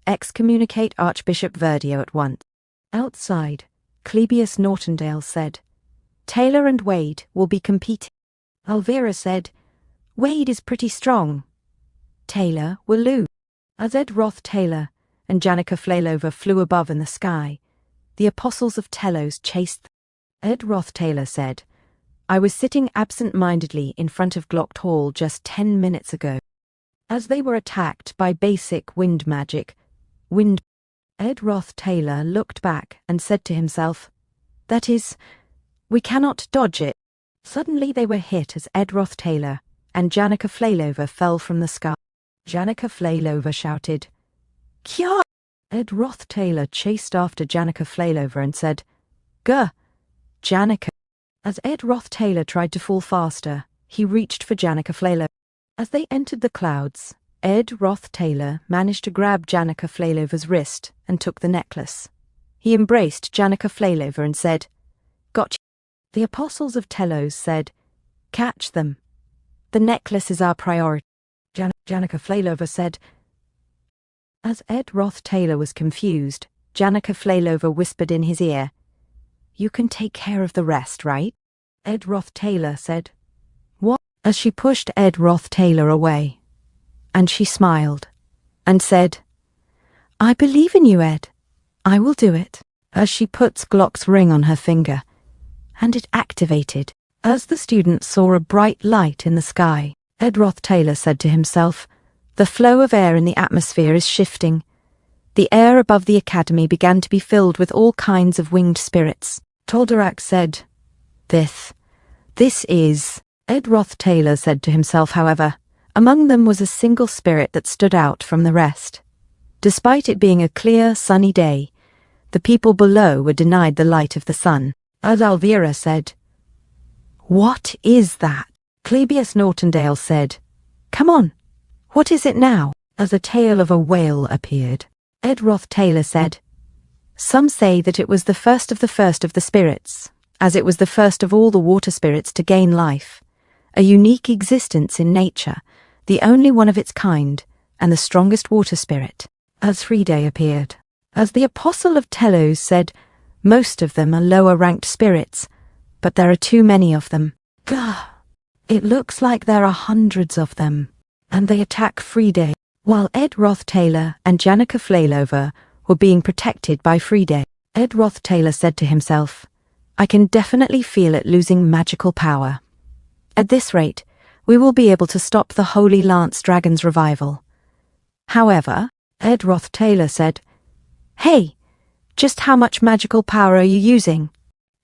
excommunicate Archbishop Verdio at once." Outside, Clebius Nortondale said, "Taylor and Wade will be competing." Elvira said, "Wade is pretty strong. Taylor will lose." As Ed ROTHTAYLOR and Janica Flailover flew above in the sky, the apostles of Telos chased them. Ed ROTHTAYLOR said, "I was sitting absent-mindedly in front of Glocked Hall just 10 minutes ago. As they were attacked by basic wind magic, Ed ROTHTAYLOR looked back and said to himself, "That is, we cannot dodge it." Suddenly they were hit as Ed ROTHTAYLOR and Janica Flailover fell from the sky. Janica Flailover shouted, "Kya!" Ed ROTHTAYLOR chased after Janica Flailover and said, "Guh, Janica." As Ed ROTHTAYLOR tried to fall faster, he reached for Janica Flailover. As they entered the clouds, Ed ROTHTAYLOR managed to grab Janica Flailover's wrist and took the necklace. He embraced Janica Flailover and said, "Gotcha." The apostles of Telos said, "Catch them. The necklace is our priority." Janica Flailover said. As Ed ROTHTAYLOR was confused, Janica Flailover whispered in his ear, "You can take care of the rest, right?" Ed ROTHTAYLOR said, "What?" As she pushed Ed ROTHTAYLOR away, and she smiled and said, "I believe in you, Ed. I will do it." As she puts Glock's ring on her finger, and it activated. As the students saw a bright light in the sky, Ed ROTHTAYLOR said to himself, "The flow of air in the atmosphere is shifting." The air above the academy began to be filled with all kinds of winged spirits. Tolderak said, This is... Ed ROTHTAYLOR said to himself, however, among them was a single spirit that stood out from the rest. Despite it being a clear, sunny day, the people below were denied the light of the sun. As Elvira said, "What is that?" Clebius Nortondale said, "Come on, what is it now?" as the tail of a whale appeared. Ed ROTHTAYLOR said, "Some say that it was the first of the spirits, as it was the first of all the water spirits to gain life, a unique existence in nature, the only one of its kind, and the strongest water spirit." As Friday appeared. As the Apostle of Telos said, "Most of them are lower-ranked spirits, but there are too many of them. Gah! It looks like there are hundreds of them." And they attack Friday, while Ed ROTHTAYLOR and Janica Flailover were being protected by Friday. Ed ROTHTAYLOR said to himself, "I can definitely feel it losing magical power. At this rate, we will be able to stop the Holy Lance Dragon's revival." However, Ed ROTHTAYLOR said, "Hey, just how much magical power are you using?"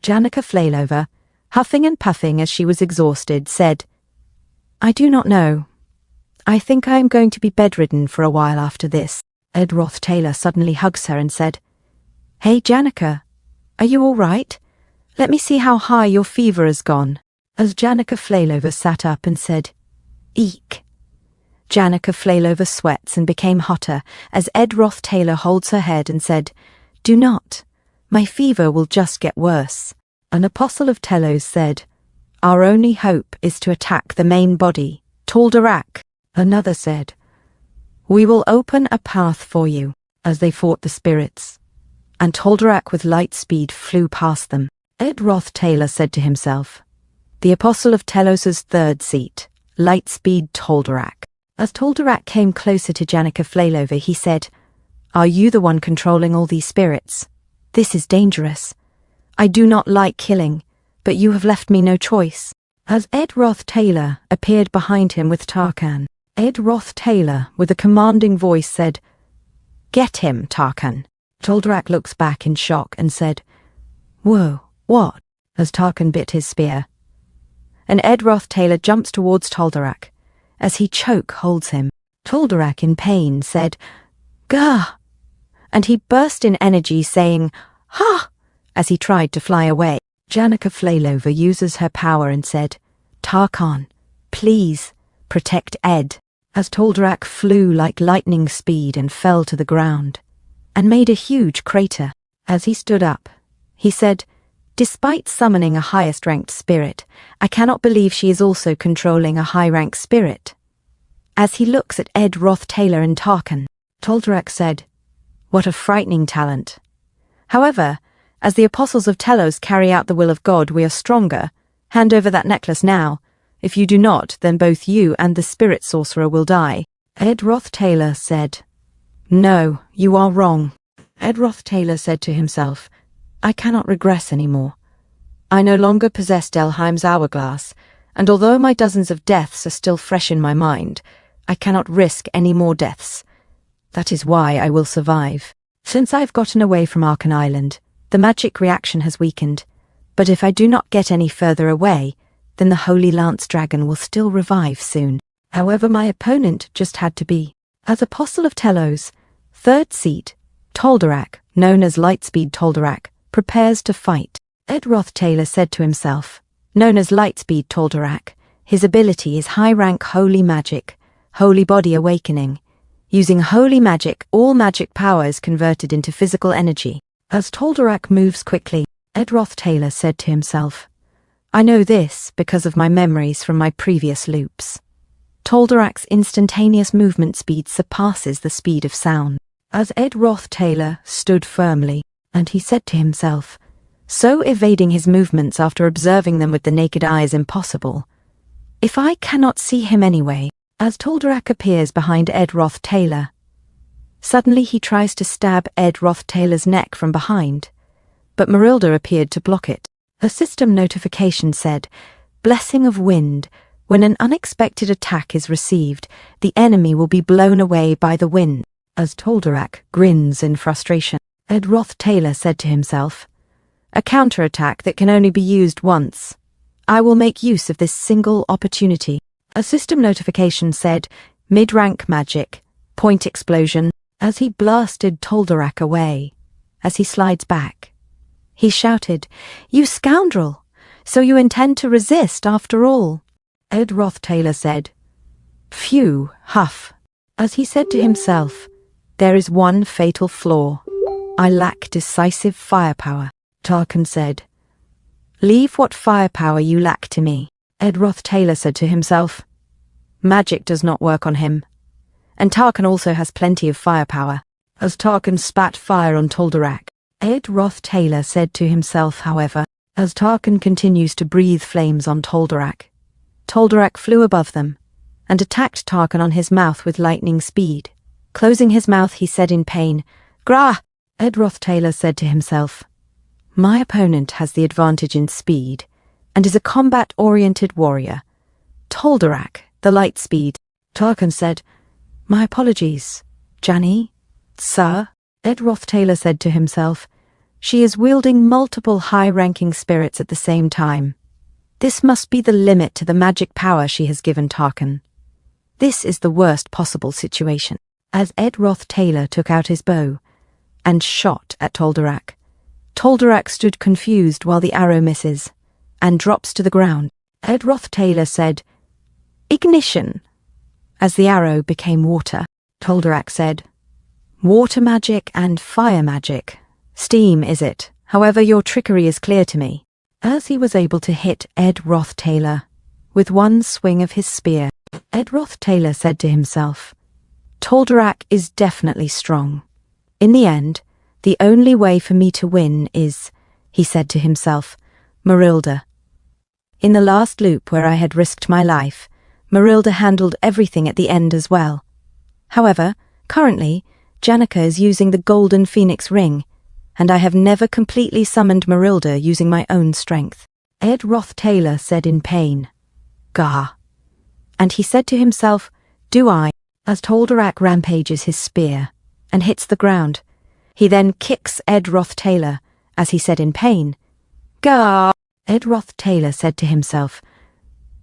Janica Flailover, huffing and puffing as she was exhausted, said, "I do not know. I think I am going to be bedridden for a while after this." Ed ROTHTAYLOR suddenly hugs her and said, "Hey, Janica, are you all right? Let me see how high your fever has gone." As Janica Flailover sat up and said, "Eek." Janica Flailover sweats and became hotter as Ed ROTHTAYLOR holds her head and said, "Do not. My fever will just get worse." An Apostle of Telos said, "Our only hope is to attack the main body, Tal'Darak." Another said, "We will open a path for you," as they fought the spirits, and Tal'Darak with light speed flew past them. Ed ROTHTAYLOR said to himself, "The Apostle of Telos's third seat, light speed Tal'Darak." As Tal'Darak came closer to Janica Flailover, he said, "Are you the one controlling all these spirits? This is dangerous. I do not like killing, but you have left me no choice." As Ed ROTHTAYLOR appeared behind him with Tarkan, Ed ROTHTAYLOR, with a commanding voice, said, "Get him, Tarkan." Tal'Darak looks back in shock and said, "Whoa, what?" as Tarkan bit his spear. And Ed ROTHTAYLOR jumps towards Tal'Darak. As he choke holds him, Tal'Darak in pain said, "Gah!" and he burst in energy saying, "Ha!" as he tried to fly away. Janica Flailover uses her power and said, "Tarkan, please, protect Ed," as Tal'Darak flew like lightning speed and fell to the ground, and made a huge crater. As he stood up, he said, "Despite summoning a highest-ranked spirit, I cannot believe she is also controlling a high-ranked spirit." As he looks at Ed ROTHTAYLOR and Tarkan, Tal'Darak said, "What a frightening talent. However, as the Apostles of Telos carry out the will of God, we are stronger. Hand over that necklace now. If you do not, then both you and the spirit sorcerer will die." Ed ROTHTAYLOR said, "No, you are wrong." Ed ROTHTAYLOR said to himself, "I cannot regress anymore. I no longer possess Delheim's hourglass, and although my dozens of deaths are still fresh in my mind, I cannot risk any more deaths. That is why I will survive. Since I've gotten away from Arkan Island, the magic reaction has weakened, but if I do not get any further away, then the Holy Lance Dragon will still revive soon. However, my opponent just had to be." As Apostle of Telos, third seat, Tal'Darak, known as Lightspeed Tal'Darak, prepares to fight. Ed ROTHTAYLOR said to himself, known as Lightspeed Tal'Darak, his ability is high-rank holy magic, holy body awakening. Using holy magic, all magic power is converted into physical energy. As Tal'Darak moves quickly, Ed ROTHTAYLOR said to himself, "I know this because of my memories from my previous loops." Tal'Darak's instantaneous movement speed surpasses the speed of sound. As Ed ROTHTAYLOR stood firmly, and he said to himself, so evading his movements after observing them with the naked eye is impossible. If I cannot see him anyway, as Tal'Darak appears behind Ed ROTHTAYLOR. Suddenly he tries to stab Ed ROTHTAYLOR's neck from behind, but Marilda appeared to block it. A system notification said, "Blessing of wind. When an unexpected attack is received, the enemy will be blown away by the wind." As Tal'Darak grins in frustration, Ed ROTHTAYLOR said to himself, "A counterattack that can only be used once. I will make use of this single opportunity." A system notification said, "Mid-rank magic, point explosion." As he blasted Tal'Darak away, as he slides back, he shouted, "You scoundrel! So you intend to resist after all?" Ed ROTHTAYLOR said. Phew, huff. As he said to himself, there is one fatal flaw. I lack decisive firepower. Tarkan said. Leave what firepower you lack to me. Ed ROTHTAYLOR said to himself. Magic does not work on him. And Tarkan also has plenty of firepower. As Tarkan spat fire on Tolderak, Ed ROTHTAYLOR said to himself, however, as Tarkan continues to breathe flames on Tolderak. Tolderak flew above them and attacked Tarkan on his mouth with lightning speed. Closing his mouth, he said in pain, Grah! Ed ROTHTAYLOR said to himself, my opponent has the advantage in speed and is a combat-oriented warrior. Tolderak, the light speed. Tarkan said, my apologies, Janny. Sir, Ed ROTHTAYLOR said to himself, she is wielding multiple high-ranking spirits at the same time. This must be the limit to the magic power she has given Tarkan. This is the worst possible situation. As Ed ROTHTAYLOR took out his bow and shot at Tolderak, Tolderak stood confused while the arrow misses and drops to the ground. Ed ROTHTAYLOR said, Ignition! As the arrow became water, Tolderak said, Water magic and fire magic. Steam, is it? However, your trickery is clear to me. As he was able to hit Ed ROTHTAYLOR with one swing of his spear, Ed ROTHTAYLOR said to himself, Tolderak is definitely strong. In the end, the only way for me to win is, he said to himself, Marilda. In the last loop where I had risked my life, Marilda handled everything at the end as well. However, currently, Janica is using the Golden Phoenix Ring, and I have never completely summoned Marilda using my own strength. Ed ROTHTAYLOR said in pain, Gah. And he said to himself, Do I, as Tolderak rampages his spear and hits the ground. He then kicks Ed ROTHTAYLOR, as he said in pain, Gah. Ed ROTHTAYLOR said to himself,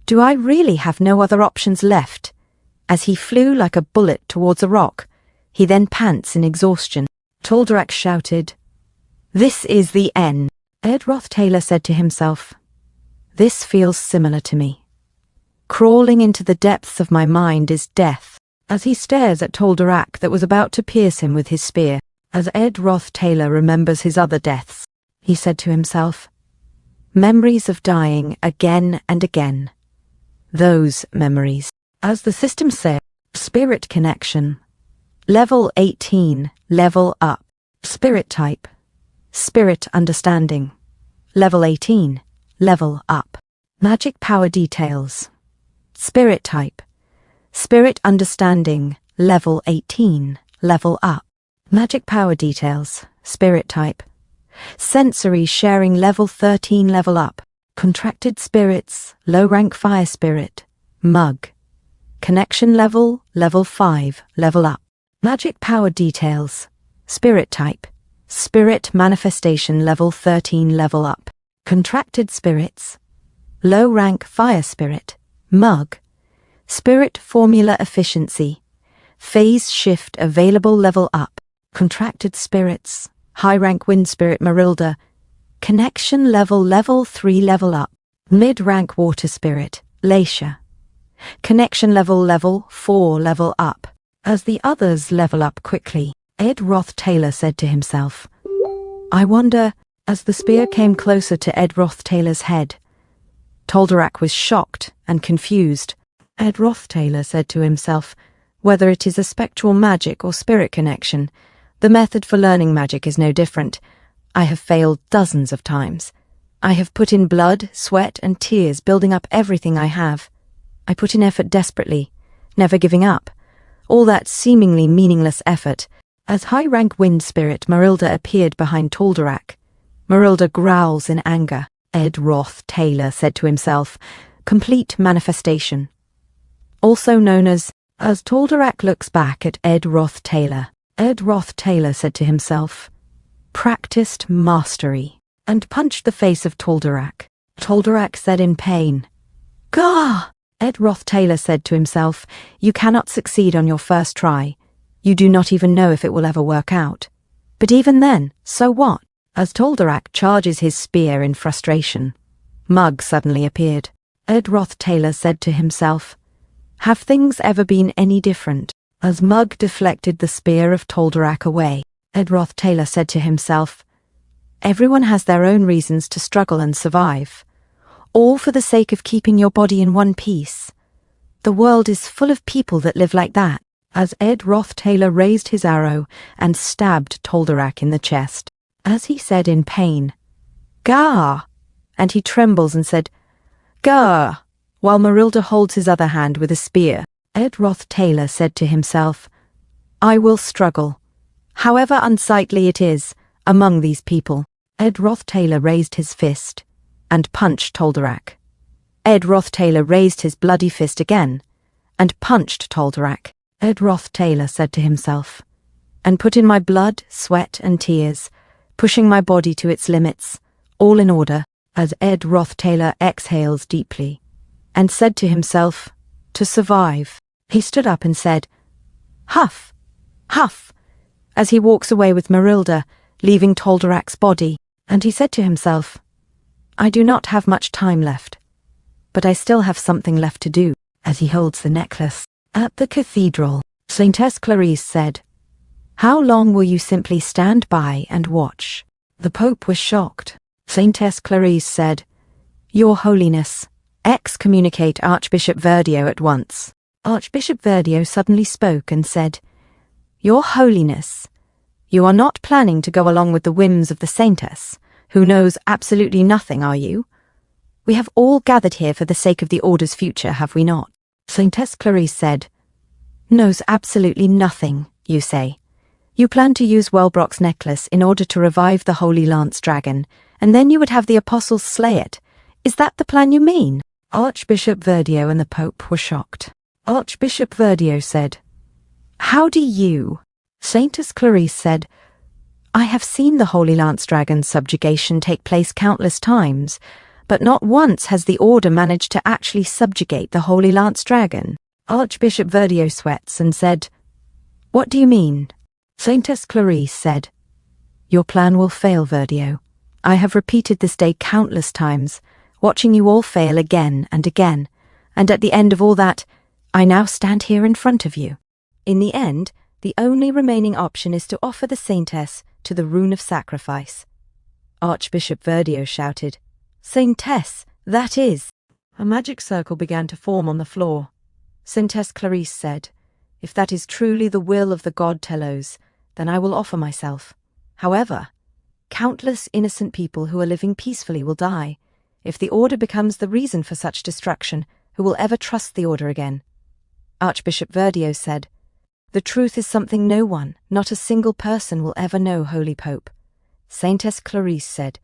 Do I really have no other options left? As he flew like a bullet towards a rock, he then pants in exhaustion. Tolderak shouted, This is the end. Ed ROTHTAYLOR said to himself, This feels similar to me. Crawling into the depths of my mind is death. As he stares at Tolderak that was about to pierce him with his spear, as Ed ROTHTAYLOR remembers his other deaths, he said to himself, Memories of dying again and again. Those memories. As the system said, Spirit Connection. Level 18, level up. Spirit Type. Spirit Understanding. Level 18, level up. Magic Power Details. Spirit Type. Spirit Understanding, level 18, level up. Magic Power Details. Spirit Type. Sensory Sharing, level 13, level up. Contracted Spirits, low rank Fire Spirit, Mug. Connection level, level 5, level up. Magic Power Details. Spirit Type. Spirit Manifestation, level 13, level up. Contracted Spirits. Low rank Fire Spirit, Mug. Spirit Formula Efficiency. Phase Shift available, level up. Contracted Spirits. High rank Wind Spirit, Marilda. Connection level 3, level up. Mid rank Water Spirit, Laisha. Connection level 4, level up. As the others level up quickly, Ed ROTHTAYLOR said to himself, I wonder, as the spear came closer to Ed ROTHTAYLOR's head. Tolderak was shocked and confused. Ed ROTHTAYLOR said to himself, whether it is a spectral magic or spirit connection, the method for learning magic is no different. I have failed dozens of times. I have put in blood, sweat, and tears building up everything I have. I put in effort desperately, never giving up. All that seemingly meaningless effort. As high-rank wind spirit, Marilda appeared behind Tolderak. Marilda growls in anger. Ed ROTHTAYLOR said to himself, complete manifestation. Also known as Tolderak looks back at Ed ROTHTAYLOR. Ed ROTHTAYLOR said to himself, practiced mastery, and punched the face of Tolderak. Tolderak said in pain, Gah! Ed ROTHTAYLOR said to himself, you cannot succeed on your first try. You do not even know if it will ever work out. But even then, so what? As Tolderak charges his spear in frustration, Mug suddenly appeared. Ed ROTHTAYLOR said to himself. Have things ever been any different? As Mug deflected the spear of Tolderak away, Ed ROTHTAYLOR said to himself, everyone has their own reasons to struggle and survive, all for the sake of keeping your body in one piece. The world is full of people that live like that. As Ed ROTHTAYLOR raised his arrow and stabbed Tolderak in the chest, as he said in pain, Gah! And he trembles and said, Gah! While Marilda holds his other hand with a spear, Ed ROTHTAYLOR said to himself, I will struggle, however unsightly it is, among these people. Ed ROTHTAYLOR raised his fist and punched Tolderak. Ed ROTHTAYLOR raised his bloody fist again and punched Tolderak. Ed ROTHTAYLOR said to himself, and put in my blood, sweat and tears, pushing my body to its limits, all in order, as Ed ROTHTAYLOR exhales deeply, and said to himself, to survive. He stood up and said, Huff, huff, as he walks away with Marilda, leaving Tolderak's body, and he said to himself, I do not have much time left, but I still have something left to do, as he holds the necklace. At the cathedral, Saintess Clarice said, How long will you simply stand by and watch? The Pope was shocked. Saintess Clarice said, Your Holiness, excommunicate Archbishop Verdio at once. Archbishop Verdio suddenly spoke and said, Your Holiness, you are not planning to go along with the whims of the Saintess, who knows absolutely nothing, are you? We have all gathered here for the sake of the Order's future, have we not? Saintess Clarice said, Knows absolutely nothing, you say. You plan to use Wellbrock's necklace in order to revive the Holy Lance Dragon, and then you would have the Apostles slay it. Is that the plan you mean? Archbishop Verdio and the Pope were shocked. Archbishop Verdio said, How do you? Saintess Clarice said, I have seen the Holy Lance Dragon's subjugation take place countless times, but not once has the Order managed to actually subjugate the Holy Lance Dragon. Archbishop Verdio sweats and said, What do you mean? Saintess Clarice said, Your plan will fail, Verdio. I have repeated this day countless times, watching you all fail again, and at the end of all that, I now stand here in front of you. In the end, the only remaining option is to offer the Saintess to the Rune of Sacrifice. Archbishop Verdio shouted, Saintess, that is! A magic circle began to form on the floor. Saintess Clarice said, If that is truly the will of the god Telos, then I will offer myself. However, countless innocent people who are living peacefully will die. If the Order becomes the reason for such destruction, who will ever trust the Order again? Archbishop Verdio said, The truth is something no one, not a single person, will ever know, Holy Pope. Saintess Clarice said,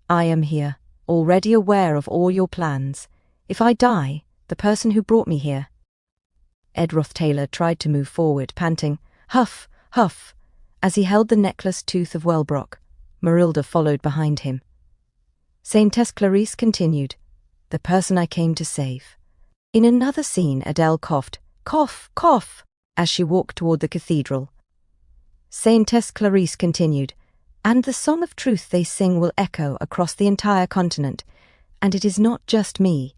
I am here, already aware of all your plans. If I die, the person who brought me here. Ed ROTHTAYLOR tried to move forward, panting, Huff, huff, as he held the necklace tooth of Wellbrock. Marilda followed behind him. Saintess Clarice continued, The person I came to save. In another scene, Adele coughed, Cough, cough, as she walked toward the cathedral. Saintess Clarice continued, And the song of truth they sing will echo across the entire continent, and it is not just me.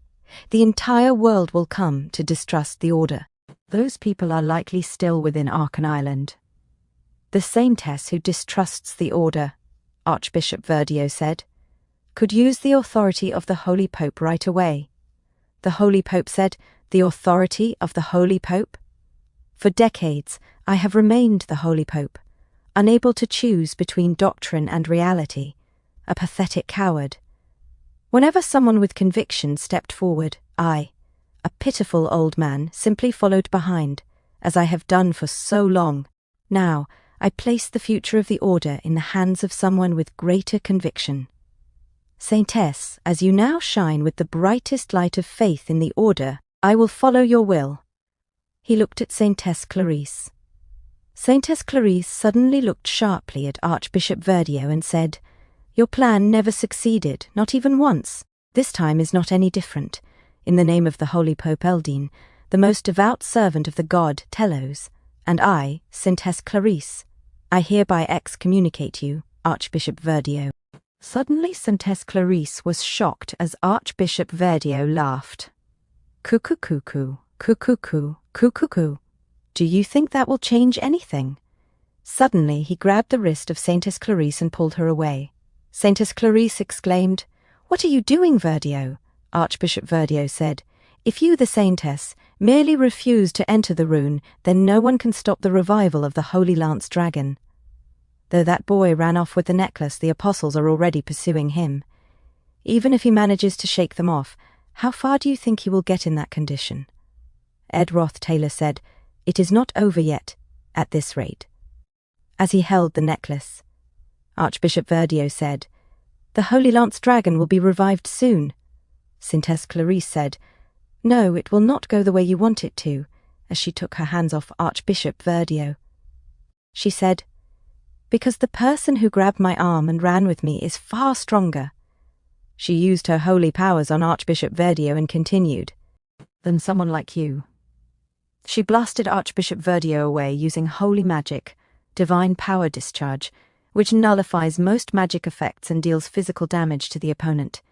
The entire world will come to distrust the Order. Those people are likely still within Arkan Island. The Saintess who distrusts the Order, Archbishop Verdio said, could use the authority of the Holy Pope right away. The Holy Pope said, The authority of the Holy Pope? For decades, I have remained the Holy Pope, unable to choose between doctrine and reality, a pathetic coward. Whenever someone with conviction stepped forward, I, a pitiful old man, simply followed behind, as I have done for so long. Now, I place the future of the Order in the hands of someone with greater conviction. Saintess, as you now shine with the brightest light of faith in the Order, I will follow your will. He looked at Saintess Clarice. Saintess Clarice suddenly looked sharply at Archbishop Verdio and said, Your plan never succeeded, not even once. This time is not any different. In the name of the Holy Pope Eldine, the most devout servant of the god Telos, and I, Saintess Clarice, I hereby excommunicate you, Archbishop Verdio. Suddenly Countess Clarice was shocked as Archbishop Verdio laughed. Cuckoo cuckoo, cuckoo coo, cuckoo coo. Do you think that will change anything? Suddenly he grabbed the wrist of Countess Clarice and pulled her away. Countess Clarice exclaimed, "What are you doing, Verdio?" Archbishop Verdio said, "If you, the Saintess, merely refuse to enter the rune, then no one can stop the revival of the Holy Lance Dragon. Though that boy ran off with the necklace, the apostles are already pursuing him. Even if he manages to shake them off, how far do you think he will get in that condition?" ED ROTHTAYLOR said, "It is not over yet, at this rate," as he held the necklace. Archbishop Verdio said, "The Holy Lance Dragon will be revived soon." Countess Clarice said, "No, it will not go the way you want it to," as she took her hands off Archbishop Verdio. She said, "Because the person who grabbed my arm and ran with me is far stronger." She used her holy powers on Archbishop Verdio and continued, "Than someone like you." She blasted Archbishop Verdio away using holy magic, divine power discharge, which nullifies most magic effects and deals physical damage to the opponent.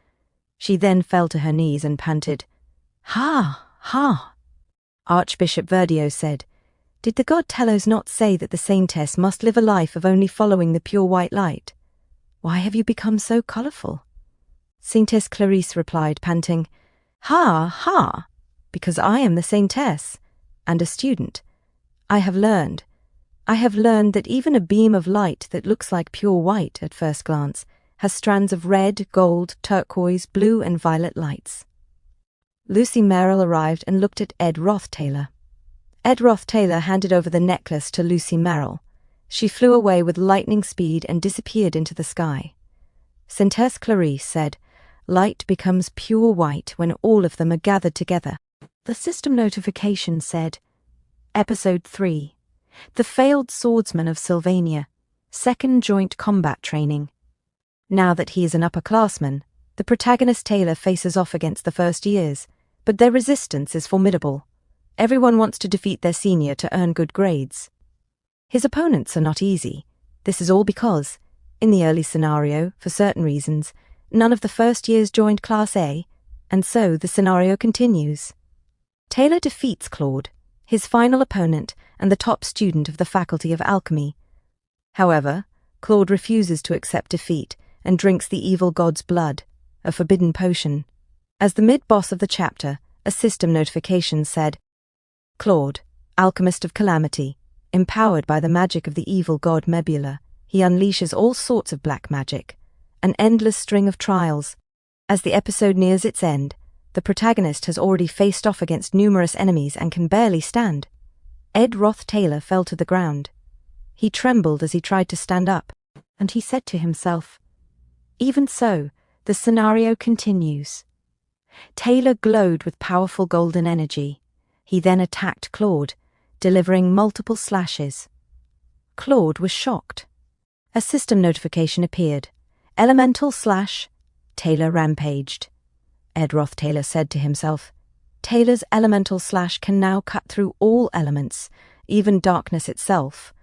She then fell to her knees and panted, "Ha! Ha!" Archbishop Verdio said, "Did the god Telos not say that the Saintess must live a life of only following the pure white light? Why have you become so colourful?" Countess Clarice replied, panting, "Ha! Ha! Because I am the Saintess, and a student. I have learned that even a beam of light that looks like pure white at first glance has strands of red, gold, turquoise, blue and violet lights." Lucy Merrill arrived and looked at ED ROTHTAYLOR. ED ROTHTAYLOR handed over the necklace to Lucy Merrill. She flew away with lightning speed and disappeared into the sky. Countess Clarice said, "Light becomes pure white when all of them are gathered together." The system notification said, Episode 3, The Failed Swordsman of Sylvania, Second Joint Combat Training. Now that he is an upperclassman, the protagonist Taylor faces off against the first years, but their resistance is formidable. Everyone wants to defeat their senior to earn good grades. His opponents are not easy. This is all because, in the early scenario, for certain reasons, none of the first years joined Class A, and so the scenario continues. Taylor defeats Claude, his final opponent and the top student of the Faculty of Alchemy. However, Claude refuses to accept defeat and drinks the evil god's blood, a forbidden potion. As the mid-boss of the chapter, a system notification said, Claude, alchemist of calamity, empowered by the magic of the evil god Mebula, he unleashes all sorts of black magic, an endless string of trials. As the episode nears its end, the protagonist has already faced off against numerous enemies and can barely stand. ED ROTHTAYLOR fell to the ground. He trembled as he tried to stand up, and he said to himself, "Even so, the scenario continues." Taylor glowed with powerful golden energy. He then attacked Claude, delivering multiple slashes. Claude was shocked. A system notification appeared. Elemental slash. Taylor rampaged. ED ROTHTAYLOR said to himself, Taylor's elemental slash can now cut through all elements, even darkness itself.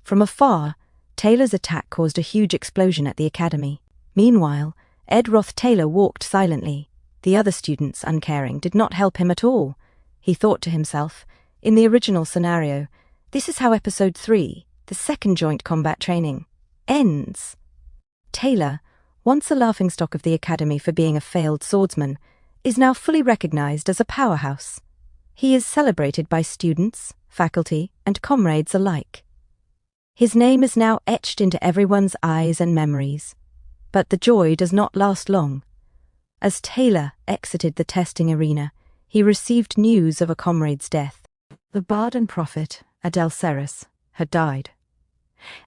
From afar, Taylor's attack caused a huge explosion at the academy. Meanwhile, ED ROTHTAYLOR walked silently. The other students, uncaring, did not help him at all. He thought to himself, in the original scenario, this is how Episode 3, the second joint combat training, ends. Taylor, once a laughingstock of the academy for being a failed swordsman, is now fully recognized as a powerhouse. He is celebrated by students, faculty, and comrades alike. His name is now etched into everyone's eyes and memories. But the joy does not last long. As Taylor exited the testing arena, he received news of a comrade's death. The bard and prophet, Adele Serres, had died.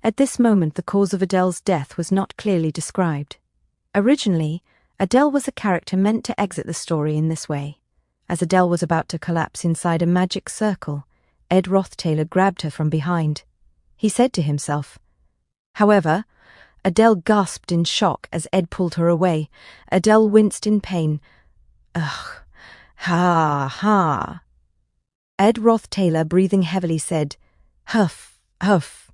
At this moment the cause of Adele's death was not clearly described. Originally, Adele was a character meant to exit the story in this way. As Adele was about to collapse inside a magic circle, ED ROTHTAYLOR grabbed her from behind. He said to himself. However, Adele gasped in shock as Ed pulled her away. Adele winced in pain. Ugh, ha, ha. ED ROTHTAYLOR, breathing heavily, said, Huff, huff.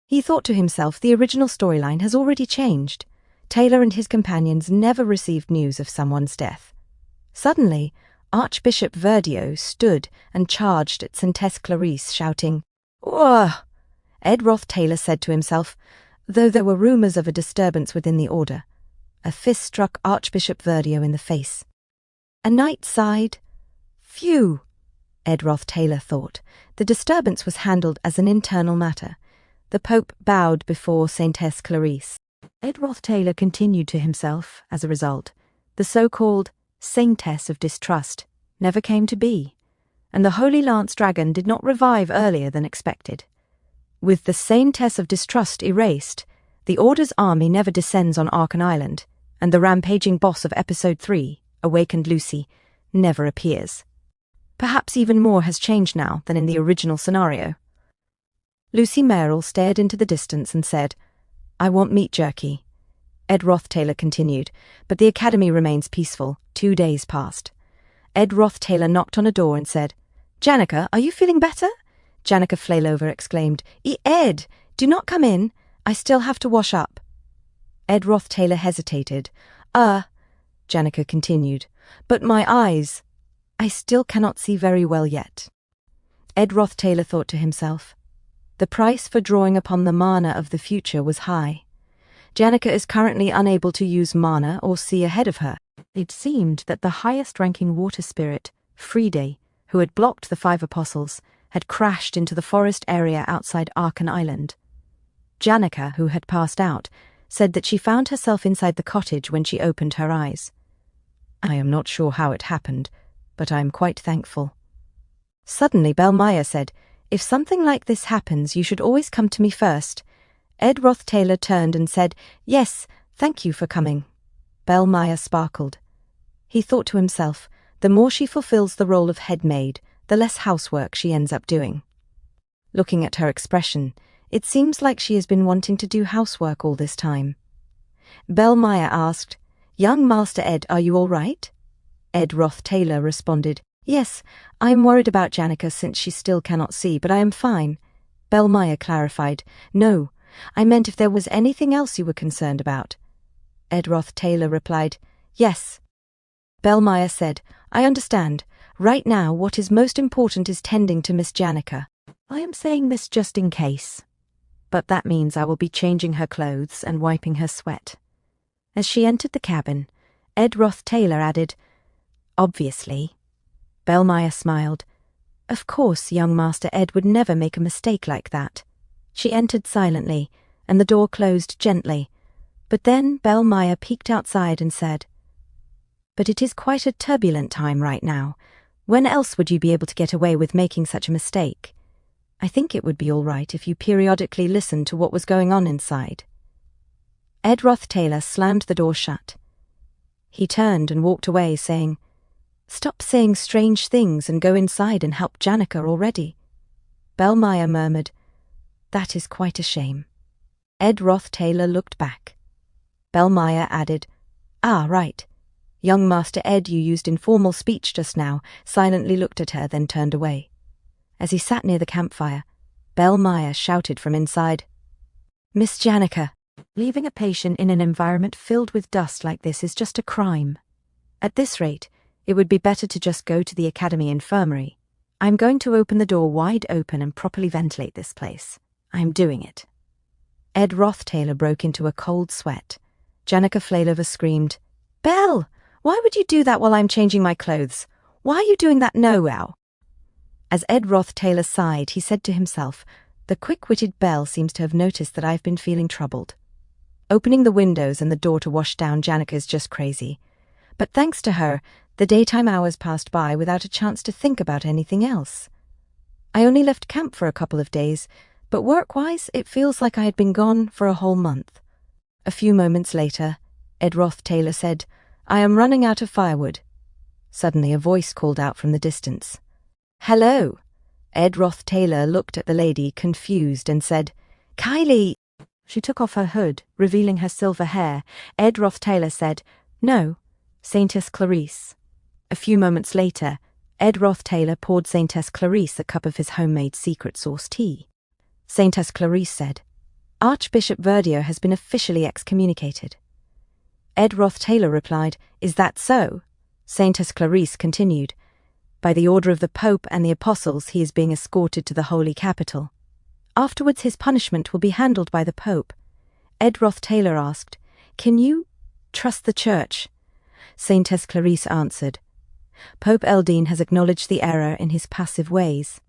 He thought to himself, the original storyline has already changed. Taylor and his companions never received news of someone's death. Suddenly, Archbishop Verdio stood and charged at Saintess Clarice, shouting, "Whoa!" Ed Rothtaylor said to himself, though there were rumors of a disturbance within the order. A fist struck Archbishop Verdio in the face. A knight sighed. "Phew," Ed Rothtaylor thought. The disturbance was handled as an internal matter. The Pope bowed before Saintess Clarice. Ed Rothtaylor continued to himself, as a result. The so-called Saintess of Distrust never came to be, and the Holy Lance Dragon did not revive earlier than expected. With the Saintess of Distrust erased, the Order's army never descends on Arkham Island, and the rampaging boss of Episode 3, Awakened Lucy, never appears. Perhaps even more has changed now than in the original scenario. Lucy Merrill stared into the distance and said, "I want meat jerky." Ed Rothtaylor continued, but the academy remains peaceful. 2 days passed. Ed Rothtaylor knocked on a door and said, "Janica, are you feeling better?" Janica Flailover exclaimed, "Ed, do not come in. I still have to wash up." Ed Rothtaylor hesitated. Janica continued, "But my eyes. I still cannot see very well yet." Ed Rothtaylor thought to himself, the price for drawing upon the mana of the future was high. Janica is currently unable to use mana or see ahead of her. It seemed that the highest-ranking water spirit, Friday, who had blocked the 5 apostles, had crashed into the forest area outside Arkham Island. Janica, who had passed out, said that she found herself inside the cottage when she opened her eyes. "I am not sure how it happened, but I am quite thankful." Suddenly, Blimey said, "If something like this happens, you should always come to me first." Ed Rothtaylor turned and said, "Yes, thank you for coming." Blimey sparkled. He thought to himself, the more she fulfills the role of head maid, the less housework she ends up doing. Looking at her expression, it seems like she has been wanting to do housework all this time. Blimey asked, "Young Master Ed, are you all right?" Ed Rothtaylor responded, "Yes, I am worried about Janica since she still cannot see, but I am fine." Blimey clarified, "No, I meant if there was anything else you were concerned about." Ed Rothtaylor replied, "Yes." Blimey said, "I understand. Right now, what is most important is tending to Miss Janica. I am saying this just in case. But that means I will be changing her clothes and wiping her sweat." As she entered the cabin, Ed Rothtaylor added, "Obviously." Blimey smiled. Of course, young Master Ed would never make a mistake like that. She entered silently, and the door closed gently. But then Blimey peeked outside and said, "But it is quite a turbulent time right now. When else would you be able to get away with making such a mistake? I think it would be all right if you periodically listened to what was going on inside." Ed Rothtaylor slammed the door shut. He turned and walked away, saying, "Stop saying strange things and go inside and help Janica already." Blimey murmured, "That is quite a shame." Ed Rothtaylor looked back. Blimey added, Right. Young Master Ed, you used informal speech just now," silently looked at her, then turned away. As he sat near the campfire, Blimey shouted from inside, "Miss Janica, leaving a patient in an environment filled with dust like this is just a crime. At this rate, it would be better to just go to the Academy Infirmary. I'm going to open the door wide open and properly ventilate this place. I'm doing it." Ed Rothtaylor broke into a cold sweat. Janica Flailover screamed, "Belle, why would you do that while I'm changing my clothes? Why are you doing that now?" As Ed Rothtaylor sighed, he said to himself, "The quick-witted Belle seems to have noticed that I've been feeling troubled. Opening the windows and the door to wash down Janica is just crazy. But thanks to her, the daytime hours passed by without a chance to think about anything else. I only left camp for a couple of days, but work-wise, it feels like I had been gone for a whole month." A few moments later, Ed Rothtaylor said, "I am running out of firewood." Suddenly a voice called out from the distance. "Hello." Ed Rothtaylor looked at the lady, confused, and said, "Kylie." She took off her hood, revealing her silver hair. Ed Rothtaylor said, "No, Saintess Clarice." A few moments later, Ed Rothtaylor poured Saintess Clarice a cup of his homemade secret sauce tea. Saintess Clarice said, "Archbishop Verdio has been officially excommunicated. Ed ROTHTAYLOR replied, "Is that so?" Saintess Clarice continued, "By the order of the Pope and the Apostles, he is being escorted to the Holy Capitol. Afterwards his punishment will be handled by the Pope." Ed ROTHTAYLOR asked, "Can you trust the Church?" Saintess Clarice answered, "Pope Eldine has acknowledged the error in his passive ways.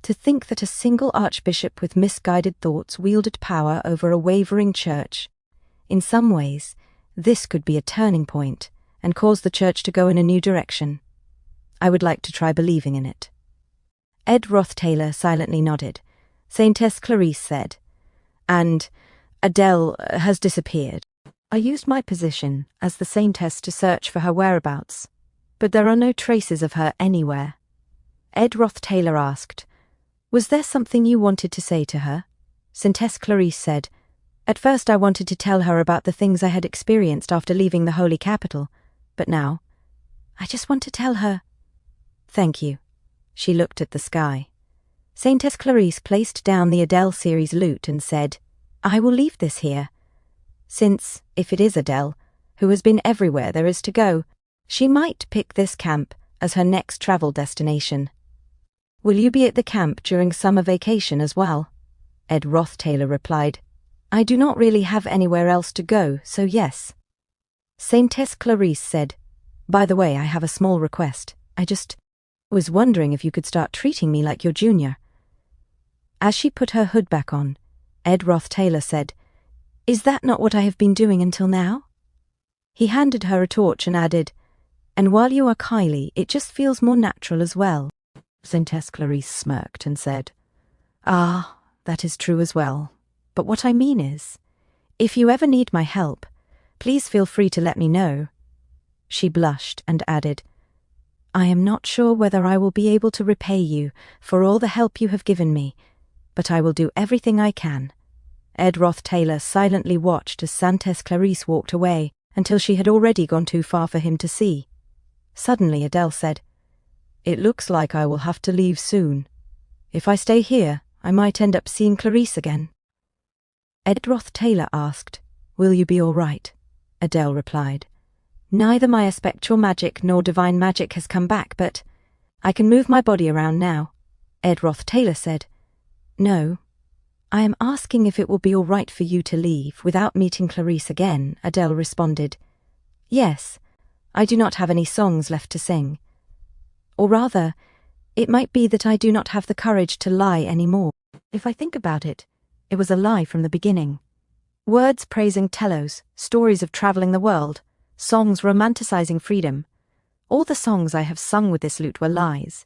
To think that a single archbishop with misguided thoughts wielded power over a wavering church. In some ways, this could be a turning point and cause the church to go in a new direction. I would like to try believing in it." Ed ROTHTAYLOR silently nodded. Saintess Clarice said, "And Adele has disappeared. I used my position as the saintess to search for her whereabouts, but there are no traces of her anywhere." Ed ROTHTAYLOR asked, "Was there something you wanted to say to her?" Saintess Clarice said, "At first I wanted to tell her about the things I had experienced after leaving the Holy Capitol, but now I just want to tell her, thank you." She looked at the sky. Saintess Clarice placed down the Adele series lute and said, "I will leave this here. Since, if it is Adele, who has been everywhere there is to go, she might pick this camp as her next travel destination. Will you be at the camp during summer vacation as well?" Ed ROTHTAYLOR replied, "I do not really have anywhere else to go, so yes." Saintess Clarice said, "By the way, I have a small request. I just was wondering if you could start treating me like your junior." As she put her hood back on, Ed ROTHTAYLOR said, "Is that not what I have been doing until now?" He handed her a torch and added, "And while you are Kylie, it just feels more natural as well." Saintess Clarice smirked and said, "Ah, that is true as well. But what I mean is, if you ever need my help, please feel free to let me know." She blushed and added, "I am not sure whether I will be able to repay you for all the help you have given me, but I will do everything I can." Ed ROTHTAYLOR silently watched as Saintess Clarice walked away until she had already gone too far for him to see. Suddenly Adele said, "It looks like I will have to leave soon. If I stay here, I might end up seeing Clarice again." Ed ROTHTAYLOR asked, "Will you be all right?" Adele replied, "Neither my spectral magic nor divine magic has come back, but I can move my body around now." Ed ROTHTAYLOR said, "No, I am asking if it will be all right for you to leave without meeting Clarice again." Adele responded, "Yes, I do not have any songs left to sing. Or rather, it might be that I do not have the courage to lie anymore. If I think about it, it was a lie from the beginning. Words praising Telos, stories of traveling the world, songs romanticizing freedom. All the songs I have sung with this lute were lies."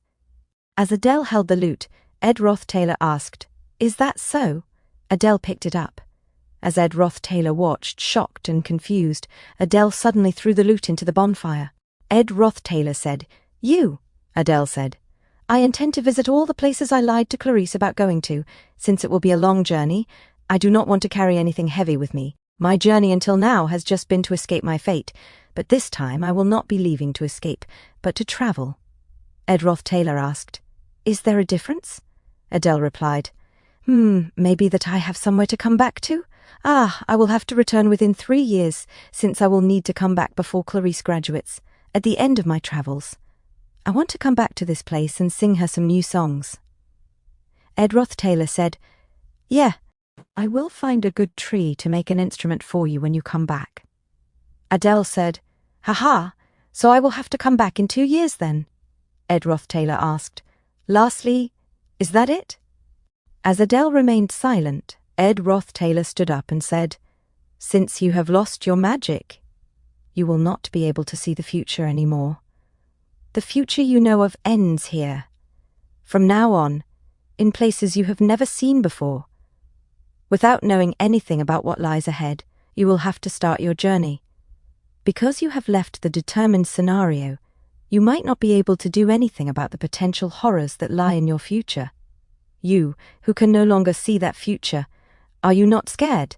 As Adele held the lute, Ed ROTHTAYLOR asked, "Is that so?" Adele picked it up. As Ed ROTHTAYLOR watched, shocked and confused, Adele suddenly threw the lute into the bonfire. Ed ROTHTAYLOR said, "You," Adele said. "I intend to visit all the places I lied to Clarice about going to. Since it will be a long journey, I do not want to carry anything heavy with me. My journey until now has just been to escape my fate, but this time I will not be leaving to escape, but to travel." Ed ROTHTAYLOR asked, "Is there a difference?" Adele replied, "Maybe that I have somewhere to come back to? I will have to return within 3 years, since I will need to come back before Clarice graduates, at the end of my travels. I want to come back to this place and sing her some new songs." Ed ROTHTAYLOR said, "Yeah, I will find a good tree to make an instrument for you when you come back." Adele said, "Haha, so I will have to come back in 2 years then?" Ed ROTHTAYLOR asked, "Lastly, is that it?" As Adele remained silent, Ed ROTHTAYLOR stood up and said, "Since you have lost your magic, you will not be able to see the future anymore. The future you know of ends here. From now on, in places you have never seen before. Without knowing anything about what lies ahead, you will have to start your journey. Because you have left the determined scenario, you might not be able to do anything about the potential horrors that lie in your future. You, who can no longer see that future, are you not scared?"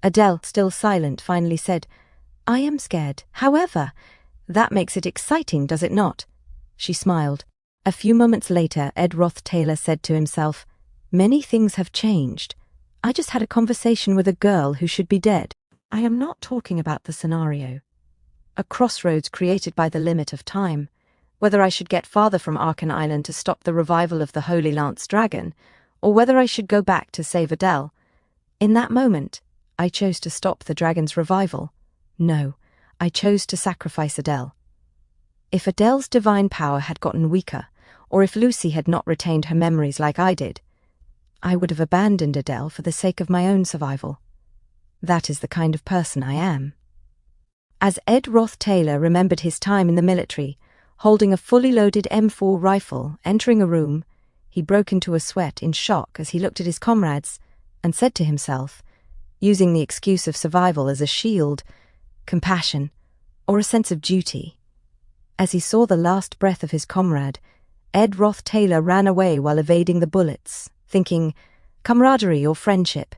Adele, still silent, finally said, "I am scared. However, that makes it exciting, does it not?" She smiled. A few moments later, Ed ROTHTAYLOR said to himself, "Many things have changed. I just had a conversation with a girl who should be dead." I am not talking about the scenario. A crossroads created by the limit of time, whether I should get farther from Arkan Island to stop the revival of the Holy Lance Dragon, or whether I should go back to save Adele. In that moment, I chose to stop the dragon's revival. No, I chose to sacrifice Adele. If Adele's divine power had gotten weaker, or if Lucy had not retained her memories like I did, I would have abandoned Adele for the sake of my own survival. That is the kind of person I am. As Ed ROTHTAYLOR remembered his time in the military, holding a fully loaded M4 rifle, entering a room, he broke into a sweat in shock as he looked at his comrades and said to himself, using the excuse of survival as a shield, compassion, or a sense of duty. As he saw the last breath of his comrade, Ed ROTHTAYLOR ran away while evading the bullets, thinking, camaraderie or friendship,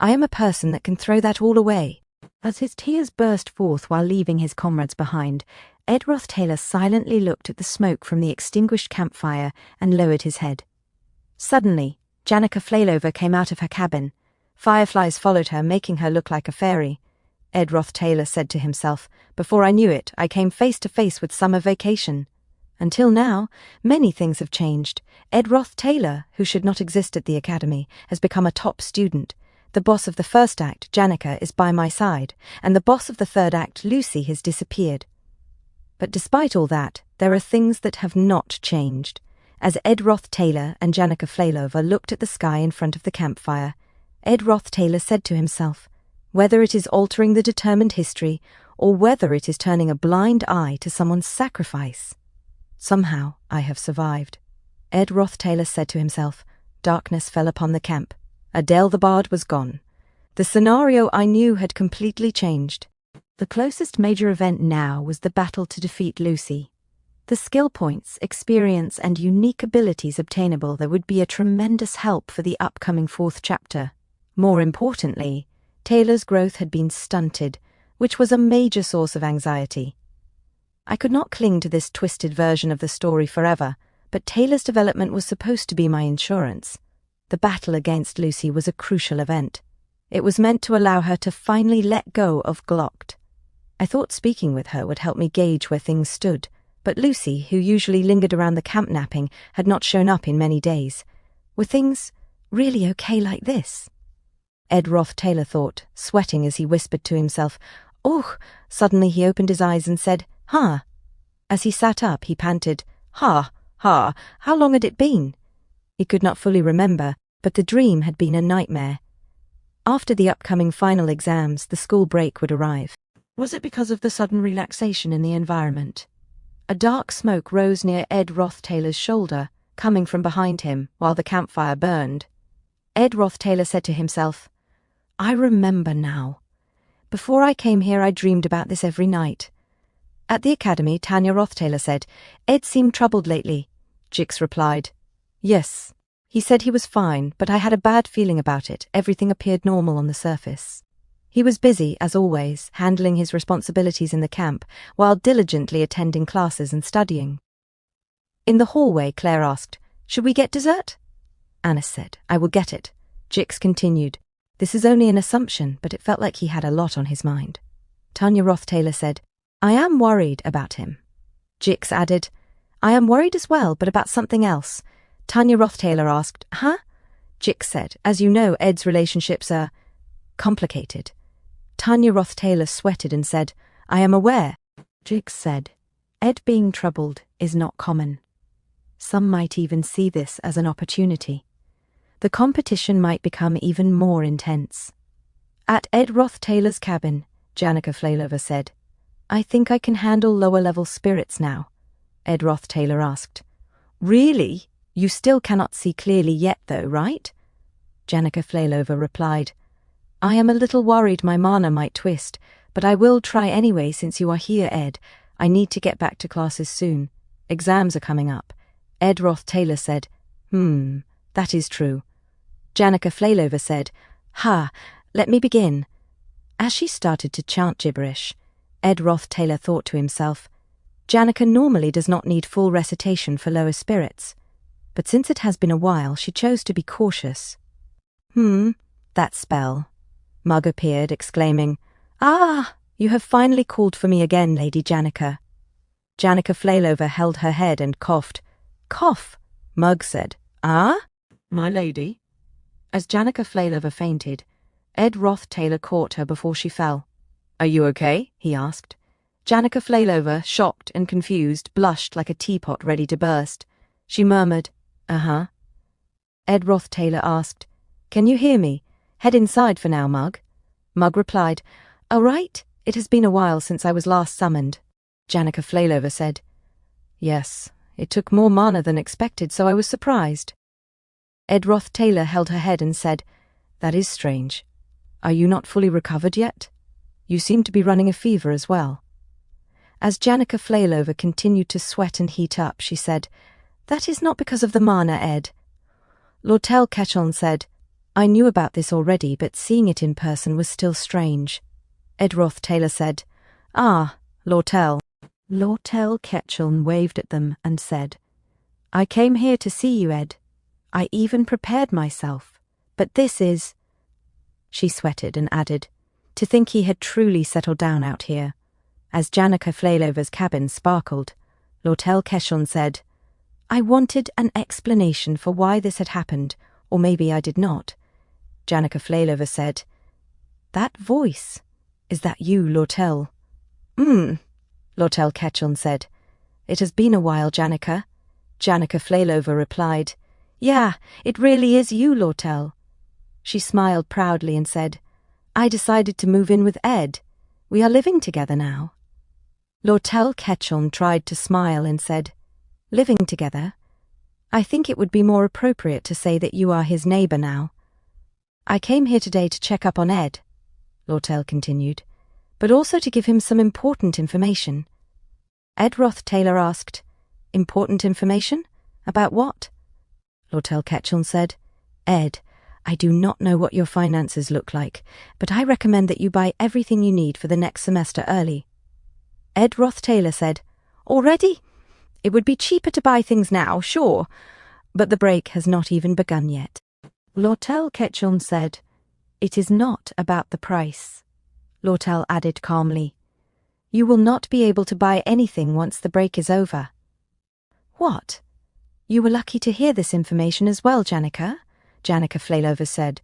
I am a person that can throw that all away. As his tears burst forth while leaving his comrades behind, Ed ROTHTAYLOR silently looked at the smoke from the extinguished campfire and lowered his head. Suddenly, Janica Flailover came out of her cabin. Fireflies followed her, making her look like a fairy. Ed ROTHTAYLOR said to himself, before I knew it, I came face to face with summer vacation. Until now, many things have changed. Ed ROTHTAYLOR, who should not exist at the academy, has become a top student. The boss of the first act, Janica, is by my side, and the boss of the third act, Lucy, has disappeared. But despite all that, there are things that have not changed. As Ed ROTHTAYLOR and Janica Flailover looked at the sky in front of the campfire, Ed ROTHTAYLOR said to himself, whether it is altering the determined history, or whether it is turning a blind eye to someone's sacrifice, somehow I have survived. Ed ROTHTAYLOR said to himself. Darkness fell upon the camp. Adele the Bard was gone. The scenario I knew had completely changed. The closest major event now was the battle to defeat Lucy. The skill points, experience, and unique abilities obtainable there would be a tremendous help for the upcoming fourth chapter. More importantly, Taylor's growth had been stunted, which was a major source of anxiety. I could not cling to this twisted version of the story forever, but Taylor's development was supposed to be my insurance. The battle against Lucy was a crucial event. It was meant to allow her to finally let go of Glocked. I thought speaking with her would help me gauge where things stood, but Lucy, who usually lingered around the camp napping, had not shown up in many days. Were things really okay like this? Ed ROTHTAYLOR thought, sweating as he whispered to himself, "Oh!" Suddenly he opened his eyes and said, "Huh." As he sat up, he panted, "Ha, ha, how long had it been?" He could not fully remember, but the dream had been a nightmare. After the upcoming final exams, the school break would arrive. Was it because of the sudden relaxation in the environment? A dark smoke rose near Ed ROTHTAYLOR's shoulder, coming from behind him, while the campfire burned. Ed ROTHTAYLOR said to himself, I remember now. Before I came here, I dreamed about this every night. At the academy, Tanya ROTHTAYLOR said, Ed seemed troubled lately. Jix replied, Yes. He said he was fine, but I had a bad feeling about it. Everything appeared normal on the surface. He was busy, as always, handling his responsibilities in the camp, while diligently attending classes and studying. In the hallway, Claire asked, Should we get dessert? Annis said, I will get it. Jix continued, This is only an assumption, but it felt like he had a lot on his mind. Tanya ROTHTAYLOR said, I am worried about him. Jix added, I am worried as well, but about something else. Tanya ROTHTAYLOR asked, Huh? Jix said, As you know, Ed's relationships are complicated. Tanya ROTHTAYLOR sweated and said, I am aware. Jix said, Ed being troubled is not common. Some might even see this as an opportunity. The competition might become even more intense. At Ed ROTHTAYLOR's cabin, Janica Flailover said, I think I can handle lower-level spirits now. Ed ROTHTAYLOR asked, Really? You still cannot see clearly yet, though, right? Janica Flailover replied, I am a little worried my mana might twist, but I will try anyway since you are here, Ed. I need to get back to classes soon. Exams are coming up. Ed ROTHTAYLOR said, that is true. Janica Flailover said, Ha, let me begin. As she started to chant gibberish, Ed ROTHTAYLOR thought to himself, Janica normally does not need full recitation for lower spirits, but since it has been a while, she chose to be cautious. That spell. Mug appeared, exclaiming, "Ah, you have finally called for me again, Lady Janica." Janica Flailover held her head and coughed. "Cough," Mugg said. "Ah, my lady?" As Janica Flailover fainted, Ed ROTHTAYLOR caught her before she fell. "Are you okay?" he asked. Janica Flailover, shocked and confused, blushed like a teapot ready to burst. She murmured, "Uh-huh." Ed ROTHTAYLOR asked, "Can you hear me? Head inside for now, Mugg." Mugg replied, "All right. It has been a while since I was last summoned." Janica Flailover said, "Yes, it took more mana than expected, so I was surprised." Ed ROTHTAYLOR held her head and said, "That is strange. Are you not fully recovered yet? You seem to be running a fever as well." As Janica Flailover continued to sweat and heat up, she said, "That is not because of the mana, Ed." Lortel Ketchon said, "I knew about this already, but seeing it in person was still strange." Ed ROTHTAYLOR said, "Ah, Lortel." Lortel Ketchon waved at them and said, "I came here to see you, Ed. I even prepared myself, but this is—" She sweated and added, "To think he had truly settled down out here." As Janica Flailover's cabin sparkled, Lortel Ketchon said, "I wanted an explanation for why this had happened, or maybe I did not." Janica Flailover said, "That voice, is that you, Lortel?" Lortel Ketchon said, "It has been a while, Janica." Janica Flailover replied, "Yeah, it really is you, Lortel." She smiled proudly and said, "I decided to move in with Ed. We are living together now." Lortel Ketchon tried to smile and said, "Living together? I think it would be more appropriate to say that you are his neighbour now." "I came here today to check up on Ed," Lortel continued, "but also to give him some important information." Ed ROTHTAYLOR asked, "Important information? About what?" Lortel Ketchon said, "Ed, I do not know what your finances look like, but I recommend that you buy everything you need for the next semester early." Ed ROTHTAYLOR said, "Already? It would be cheaper to buy things now, sure, but the break has not even begun yet." Lortel Ketchon said, "It is not about the price." Lortel added calmly, "You will not be able to buy anything once the break is over." "What? You were lucky to hear this information as well, Janica," Janica Flailover said.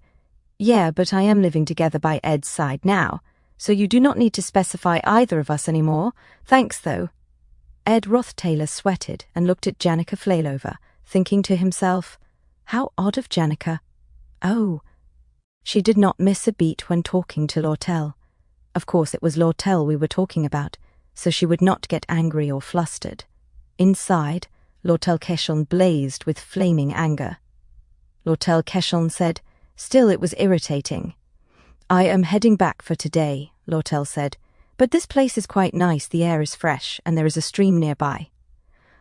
"Yeah, but I am living together by Ed's side now, so you do not need to specify either of us anymore. Thanks, though." Ed ROTHTAYLOR sweated and looked at Janica Flailover, thinking to himself, how odd of Janica. Oh, she did not miss a beat when talking to Lortel. Of course it was Lortel we were talking about, so she would not get angry or flustered. Inside, Lortel Ketchon blazed with flaming anger. Lortel Ketchon said, still it was irritating. "I am heading back for today," Lortel said, "but this place is quite nice, the air is fresh, and there is a stream nearby.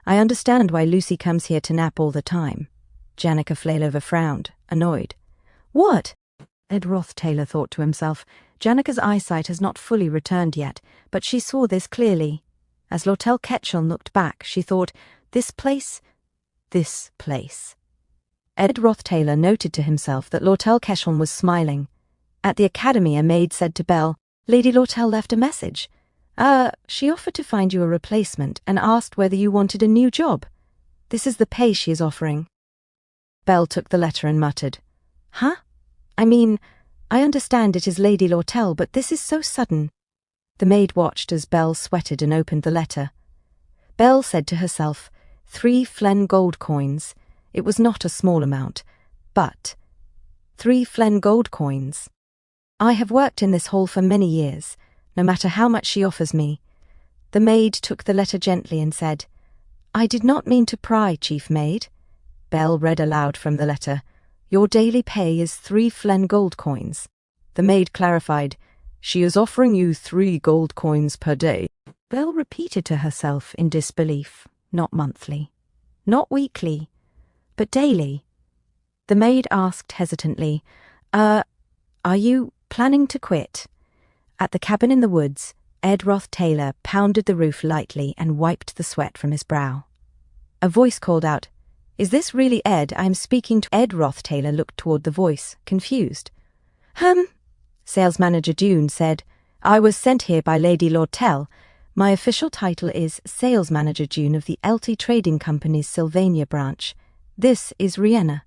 I understand why Lucy comes here to nap all the time." Janica Flailover frowned, annoyed. "What?" Ed ROTHTAYLOR thought to himself. Janica's eyesight has not fully returned yet, but she saw this clearly. As Lortel Ketchon looked back, she thought, this place. Ed ROTHTAYLOR noted to himself that Lortel Ketchon was smiling. At the academy, a maid said to Belle, "Lady Lortel left a message. She offered to find you a replacement and asked whether you wanted a new job. This is the pay she is offering." Belle took the letter and muttered, "Huh? I mean, I understand it is Lady Lortel, but this is so sudden." The maid watched as Belle sweated and opened the letter. Belle said to herself, 3 Flen gold coins. It was not a small amount, but 3 Flen gold coins. "I have worked in this hall for many years, no matter how much she offers me." The maid took the letter gently and said, "I did not mean to pry, Chief Maid." Belle read aloud from the letter, "Your daily pay is 3 Flen gold coins." The maid clarified, "She is offering you 3 gold coins per day." Belle repeated to herself in disbelief, not monthly, not weekly, but daily. The maid asked hesitantly, Are you planning to quit?" At the cabin in the woods, Ed ROTHTAYLOR pounded the roof lightly and wiped the sweat from his brow. A voice called out, "Is this really Ed I am speaking to?" Ed ROTHTAYLOR looked toward the voice, confused. Sales manager Dune said, I was sent here by Lady Lortel. My official title is Sales Manager June of the LT Trading Company's Sylvania branch. This is Rihanna.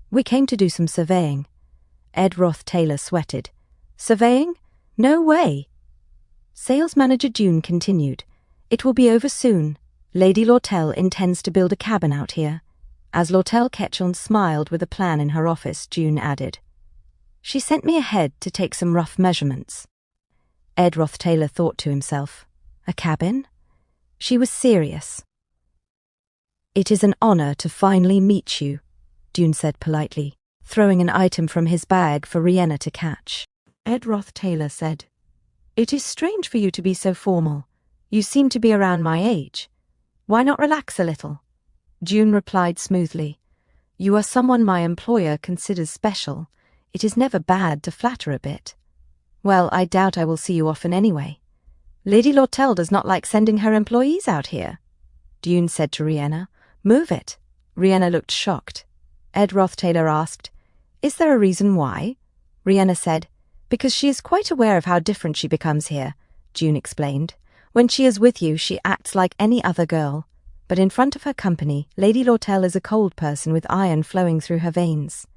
We came to do some surveying. Ed ROTHTAYLOR sweated. Surveying? No way. Sales Manager June continued. It will be over soon. Lady Lortel intends to build a cabin out here. As Lortel Ketchon smiled with a plan in her office, June added. She sent me ahead to take some rough measurements. Ed ROTHTAYLOR thought to himself. A cabin? She was serious. It is an honor to finally meet you, June said politely, throwing an item from his bag for Rihanna to catch. Ed ROTHTAYLOR said, It is strange for you to be so formal. You seem to be around my age. Why not relax a little? June replied smoothly. You are someone my employer considers special. It is never bad to flatter a bit. Well, I doubt I will see you often anyway. Lady Lortel does not like sending her employees out here. June said to Rihanna, Move it. Rihanna looked shocked. Ed ROTHTAYLOR asked, Is there a reason why? Rihanna said, Because she is quite aware of how different she becomes here, June explained. When she is with you, she acts like any other girl. But in front of her company, Lady Lortel is a cold person with iron flowing through her veins.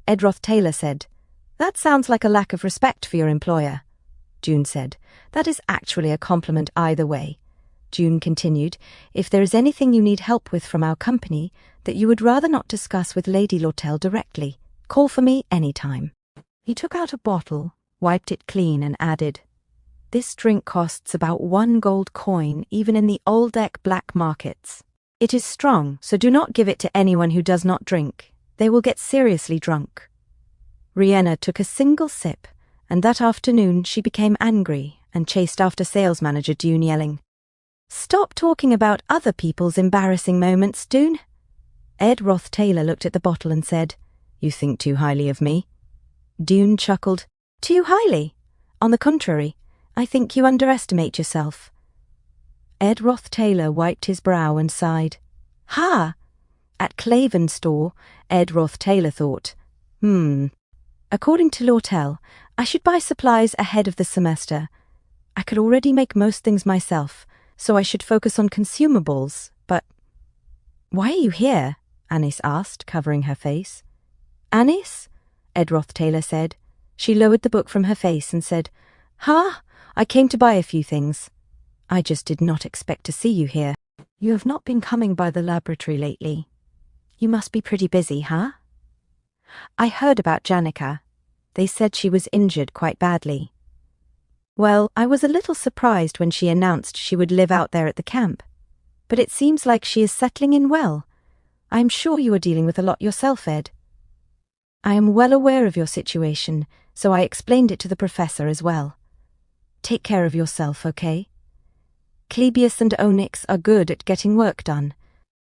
Ed ROTHTAYLOR said, That sounds like a lack of respect for your employer. June said, That is actually a compliment either way. June continued, If there is anything you need help with from our company that you would rather not discuss with Lady Lortel directly, call for me any time. He took out a bottle, wiped it clean and added, This drink costs about 1 gold coin even in the old deck black markets. It is strong, so do not give it to anyone who does not drink. They will get seriously drunk. Rihanna took a single sip, and that afternoon she became angry and chased after Sales Manager June yelling, Stop talking about other people's embarrassing moments, June. Ed ROTHTAYLOR looked at the bottle and said, You think too highly of me? June chuckled, Too highly? On the contrary, I think you underestimate yourself. Ed ROTHTAYLOR wiped his brow and sighed. Ha! At Claven's store, Ed ROTHTAYLOR thought, According to Lortel, I should buy supplies ahead of the semester. I could already make most things myself, so I should focus on consumables, but... Why are you here? Anis asked, covering her face. Anis? Ed ROTHTAYLOR said. She lowered the book from her face and said, I came to buy a few things. I just did not expect to see you here. You have not been coming by the laboratory lately. You must be pretty busy, huh? I heard about Janica. They said she was injured quite badly. Well, I was a little surprised when she announced she would live out there at the camp. But it seems like she is settling in well. I am sure you are dealing with a lot yourself, Ed. I am well aware of your situation, so I explained it to the professor as well. Take care of yourself, okay? Clebius and Onyx are good at getting work done,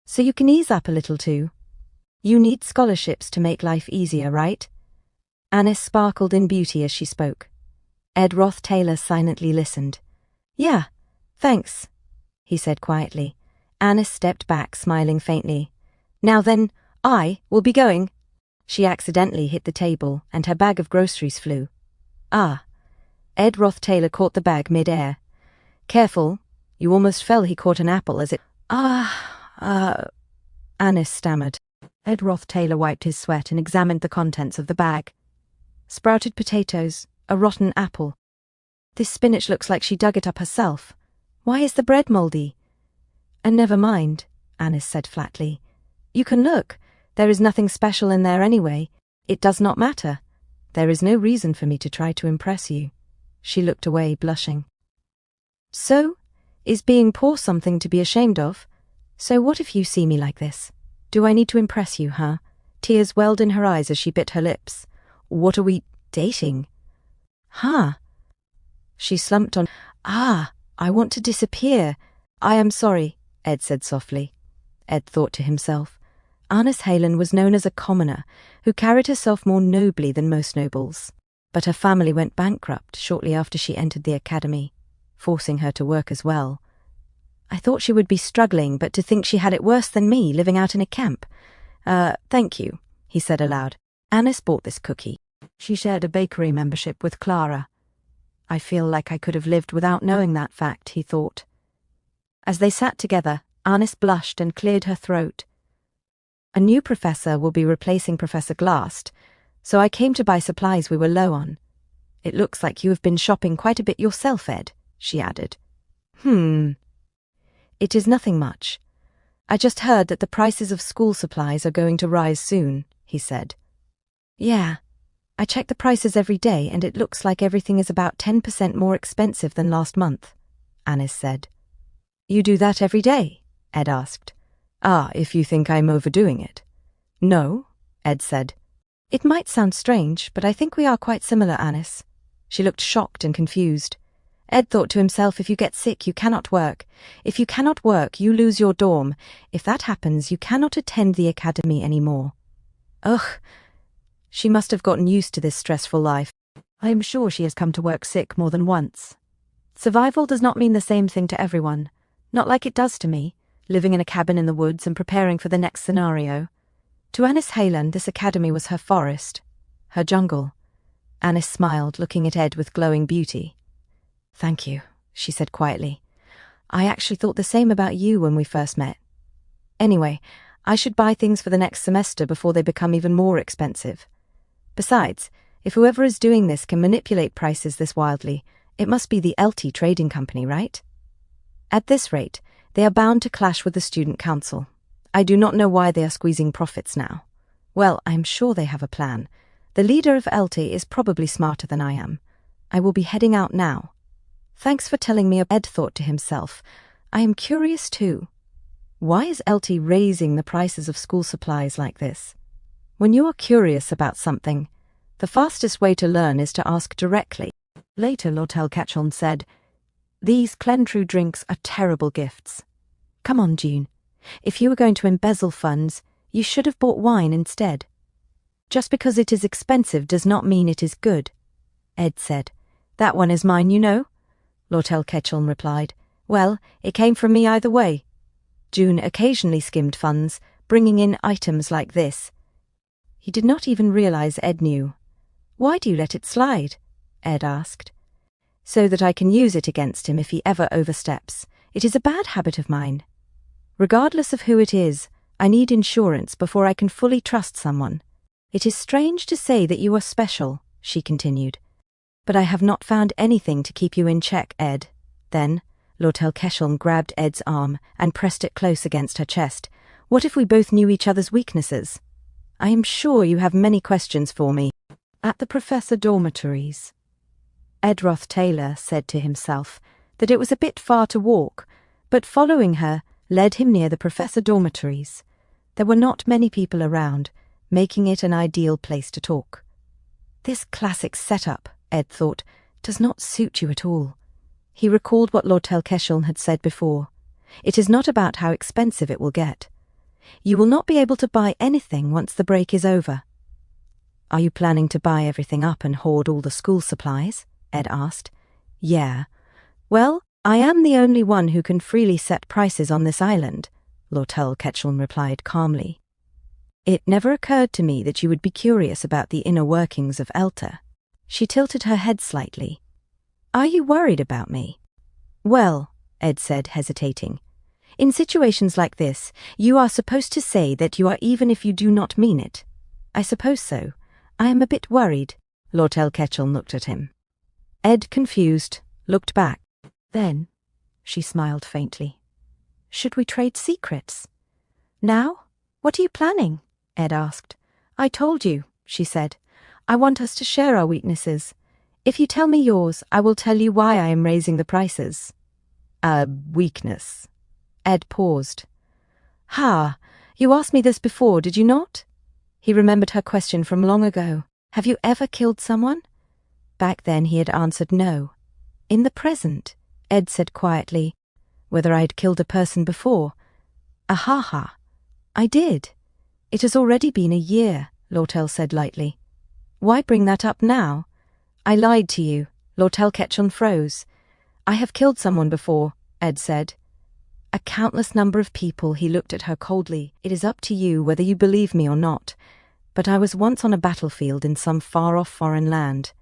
so you can ease up a little too. You need scholarships to make life easier, right? Anis sparkled in beauty as she spoke. Ed ROTHTAYLOR silently listened. Yeah, thanks, he said quietly. Anis stepped back, smiling faintly. Now then, I will be going. She accidentally hit the table, and her bag of groceries flew. Ah. Ed ROTHTAYLOR caught the bag mid-air. Careful, you almost fell. He caught an apple as it... Anis stammered. Ed ROTHTAYLOR wiped his sweat and examined the contents of the bag. Sprouted potatoes, a rotten apple. This spinach looks like she dug it up herself. Why is the bread mouldy? And never mind, Anis said flatly. You can look. There is nothing special in there anyway. It does not matter. There is no reason for me to try to impress you. She looked away, blushing. So? Is being poor something to be ashamed of? So what if you see me like this? Do I need to impress you, huh? Tears welled in her eyes as she bit her lips. What are we, dating? Huh? She slumped on. I want to disappear. I am sorry, Ed said softly. Ed thought to himself. Anis Halen was known as a commoner who carried herself more nobly than most nobles. But her family went bankrupt shortly after she entered the academy, forcing her to work as well. I thought she would be struggling, but to think she had it worse than me, living out in a camp. Thank you, he said aloud. Anis bought this cookie. She shared a bakery membership with Clara. I feel like I could have lived without knowing that fact, he thought. As they sat together, Anis blushed and cleared her throat. A new professor will be replacing Professor Glast, so I came to buy supplies we were low on. It looks like you have been shopping quite a bit yourself, Ed, she added. It is nothing much. I just heard that the prices of school supplies are going to rise soon, he said. Yeah, I check the prices every day and it looks like everything is about 10% more expensive than last month, Anis said. You do that every day? Ed asked. If you think I'm overdoing it. No, Ed said. It might sound strange, but I think we are quite similar, Anis. She looked shocked and confused. Ed thought to himself, if you get sick, you cannot work. If you cannot work, you lose your dorm. If that happens, you cannot attend the academy anymore. Ugh. She must have gotten used to this stressful life. I am sure she has come to work sick more than once. Survival does not mean the same thing to everyone. Not like it does to me, living in a cabin in the woods and preparing for the next scenario. To Anis Haylan, this academy was her forest, her jungle. Anis smiled, looking at Ed with glowing beauty. Thank you, she said quietly. I actually thought the same about you when we first met. Anyway, I should buy things for the next semester before they become even more expensive. Besides, if whoever is doing this can manipulate prices this wildly, it must be the LT Trading Company, right? At this rate, they are bound to clash with the Student Council. I do not know why they are squeezing profits now. Well, I am sure they have a plan. The leader of LT is probably smarter than I am. I will be heading out now. Thanks for telling me, Ed thought to himself. I am curious too. Why is LT raising the prices of school supplies like this? When you are curious about something, the fastest way to learn is to ask directly. Later, Lortel Ketchum said, These Clentru drinks are terrible gifts. Come on, June. If you were going to embezzle funds, you should have bought wine instead. Just because it is expensive does not mean it is good, Ed said. That one is mine, you know, Lortel Ketchum replied. Well, it came from me either way. June occasionally skimmed funds, bringing in items like this. He did not even realize Ed knew. Why do you let it slide? Ed asked. So that I can use it against him if he ever oversteps. It is a bad habit of mine. Regardless of who it is, I need insurance before I can fully trust someone. It is strange to say that you are special, she continued. But I have not found anything to keep you in check, Ed. Then, Lortel Ketchum grabbed Ed's arm and pressed it close against her chest. What if we both knew each other's weaknesses? I am sure you have many questions for me. At the professor dormitories, Ed ROTHTAYLOR said to himself that it was a bit far to walk, but following her led him near the professor dormitories. There were not many people around, making it an ideal place to talk. This classic setup, Ed thought, does not suit you at all. He recalled what Lortel Ketchum had said before. It is not about how expensive it will get. You will not be able to buy anything once the break is over. Are you planning to buy everything up and hoard all the school supplies? Ed asked. Yeah. Well, I am the only one who can freely set prices on this island, Lortel Ketchum replied calmly. It never occurred to me that you would be curious about the inner workings of Elta. She tilted her head slightly. Are you worried about me? Well, Ed said, hesitating. In situations like this, you are supposed to say that you are even if you do not mean it. I suppose so. I am a bit worried. Lortel Ketchum looked at him. Ed, confused, looked back. Then, she smiled faintly. Should we trade secrets? Now? What are you planning? Ed asked. I told you, she said. I want us to share our weaknesses. If you tell me yours, I will tell you why I am raising the prices. A weakness. Ed paused. You asked me this before, did you not? He remembered her question from long ago. Have you ever killed someone? Back then he had answered no. In the present, Ed said quietly, whether I had killed a person before. I did. It has already been a year, Lortel said lightly. Why bring that up now? I lied to you. Lortel Ketchum froze. I have killed someone before, Ed said. A countless number of people. He looked at her coldly. It is up to you whether you believe me or not. But I was once on a battlefield in some far-off foreign land.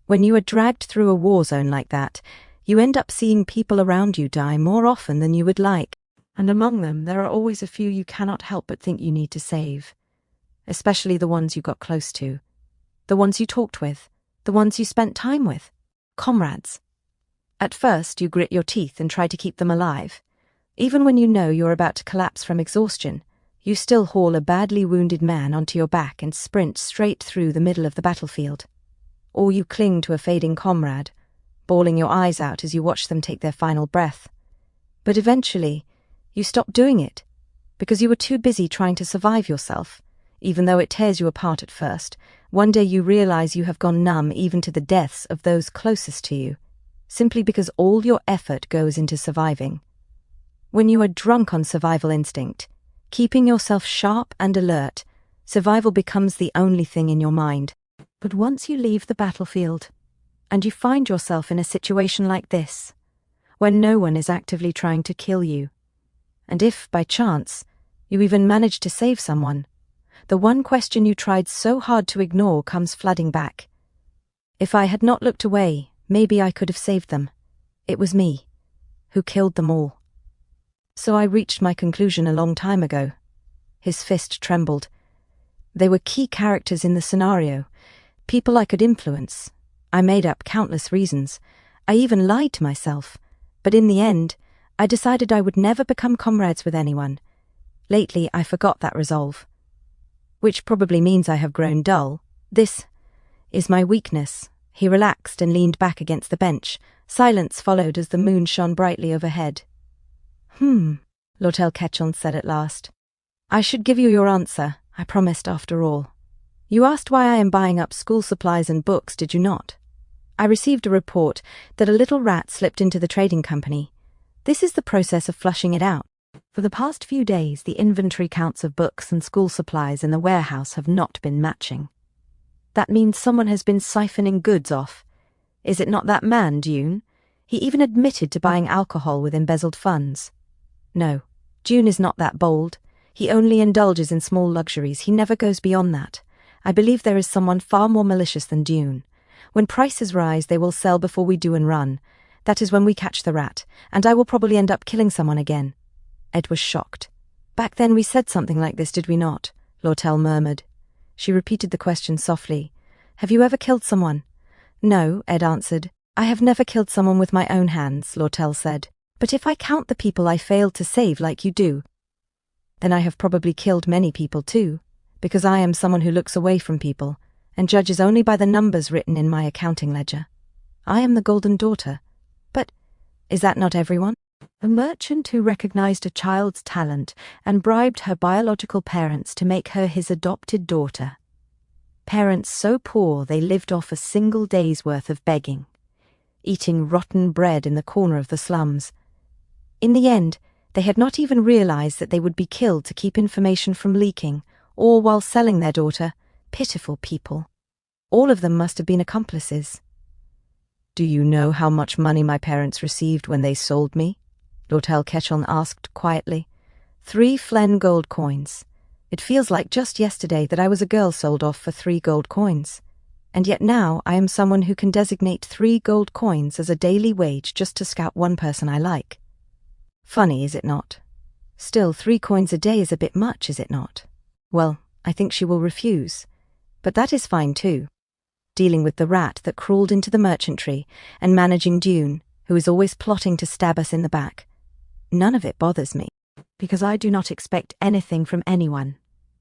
When you are dragged through a war zone like that, you end up seeing people around you die more often than you would like, and among them there are always a few you cannot help but think you need to save. Especially the ones you got close to, the ones you talked with, the ones you spent time with. Comrades. At first you grit your teeth and try to keep them alive. Even when you know you're about to collapse from exhaustion, you still haul a badly wounded man onto your back and sprint straight through the middle of the battlefield. Or you cling to a fading comrade, bawling your eyes out as you watch them take their final breath. But eventually, you stop doing it, because you were too busy trying to survive yourself. Even though it tears you apart at first, one day you realize you have gone numb even to the deaths of those closest to you, simply because all your effort goes into surviving. When you are drunk on survival instinct, keeping yourself sharp and alert, survival becomes the only thing in your mind. But once you leave the battlefield, and you find yourself in a situation like this, when no one is actively trying to kill you, and if, by chance, you even manage to save someone, the one question you tried so hard to ignore comes flooding back. If I had not looked away, maybe I could have saved them. It was me who killed them all. So I reached my conclusion a long time ago. His fist trembled. They were key characters in the scenario, people I could influence. I made up countless reasons. I even lied to myself. But in the end, I decided I would never become comrades with anyone. Lately, I forgot that resolve. Which probably means I have grown dull. This is my weakness. He relaxed and leaned back against the bench. Silence followed as the moon shone brightly overhead. Lortel Ketchon said at last. I should give you your answer, I promised after all. You asked why I am buying up school supplies and books, did you not? I received a report that a little rat slipped into the trading company. This is the process of flushing it out. For the past few days, the inventory counts of books and school supplies in the warehouse have not been matching. That means someone has been siphoning goods off. Is it not that man, Dune? He even admitted to buying alcohol with embezzled funds. No, Dune is not that bold. He only indulges in small luxuries. He never goes beyond that. I believe there is someone far more malicious than Dune. When prices rise, they will sell before we do and run. That is when we catch the rat, and I will probably end up killing someone again. Ed was shocked. Back then we said something like this, did we not? Lortel murmured. She repeated the question softly. Have you ever killed someone? No, Ed answered. I have never killed someone with my own hands, Lortel said. But if I count the people I failed to save like you do, then I have probably killed many people too, because I am someone who looks away from people and judges only by the numbers written in my accounting ledger. I am the golden daughter. But is that not everyone? A merchant who recognized a child's talent and bribed her biological parents to make her his adopted daughter. Parents so poor they lived off a single day's worth of begging, eating rotten bread in the corner of the slums. In the end, they had not even realized that they would be killed to keep information from leaking, or while selling their daughter. Pitiful people. All of them must have been accomplices. Do you know how much money my parents received when they sold me? Lortel Ketchon asked quietly. 3 Flen gold coins. It feels like just yesterday that I was a girl sold off for 3 gold coins. And yet now I am someone who can designate 3 gold coins as a daily wage just to scout one person I like. Funny, is it not? Still, 3 coins a day is a bit much, is it not? Well, I think she will refuse. But that is fine too. Dealing with the rat that crawled into the merchantry and managing Dune, who is always plotting to stab us in the back. None of it bothers me, because I do not expect anything from anyone,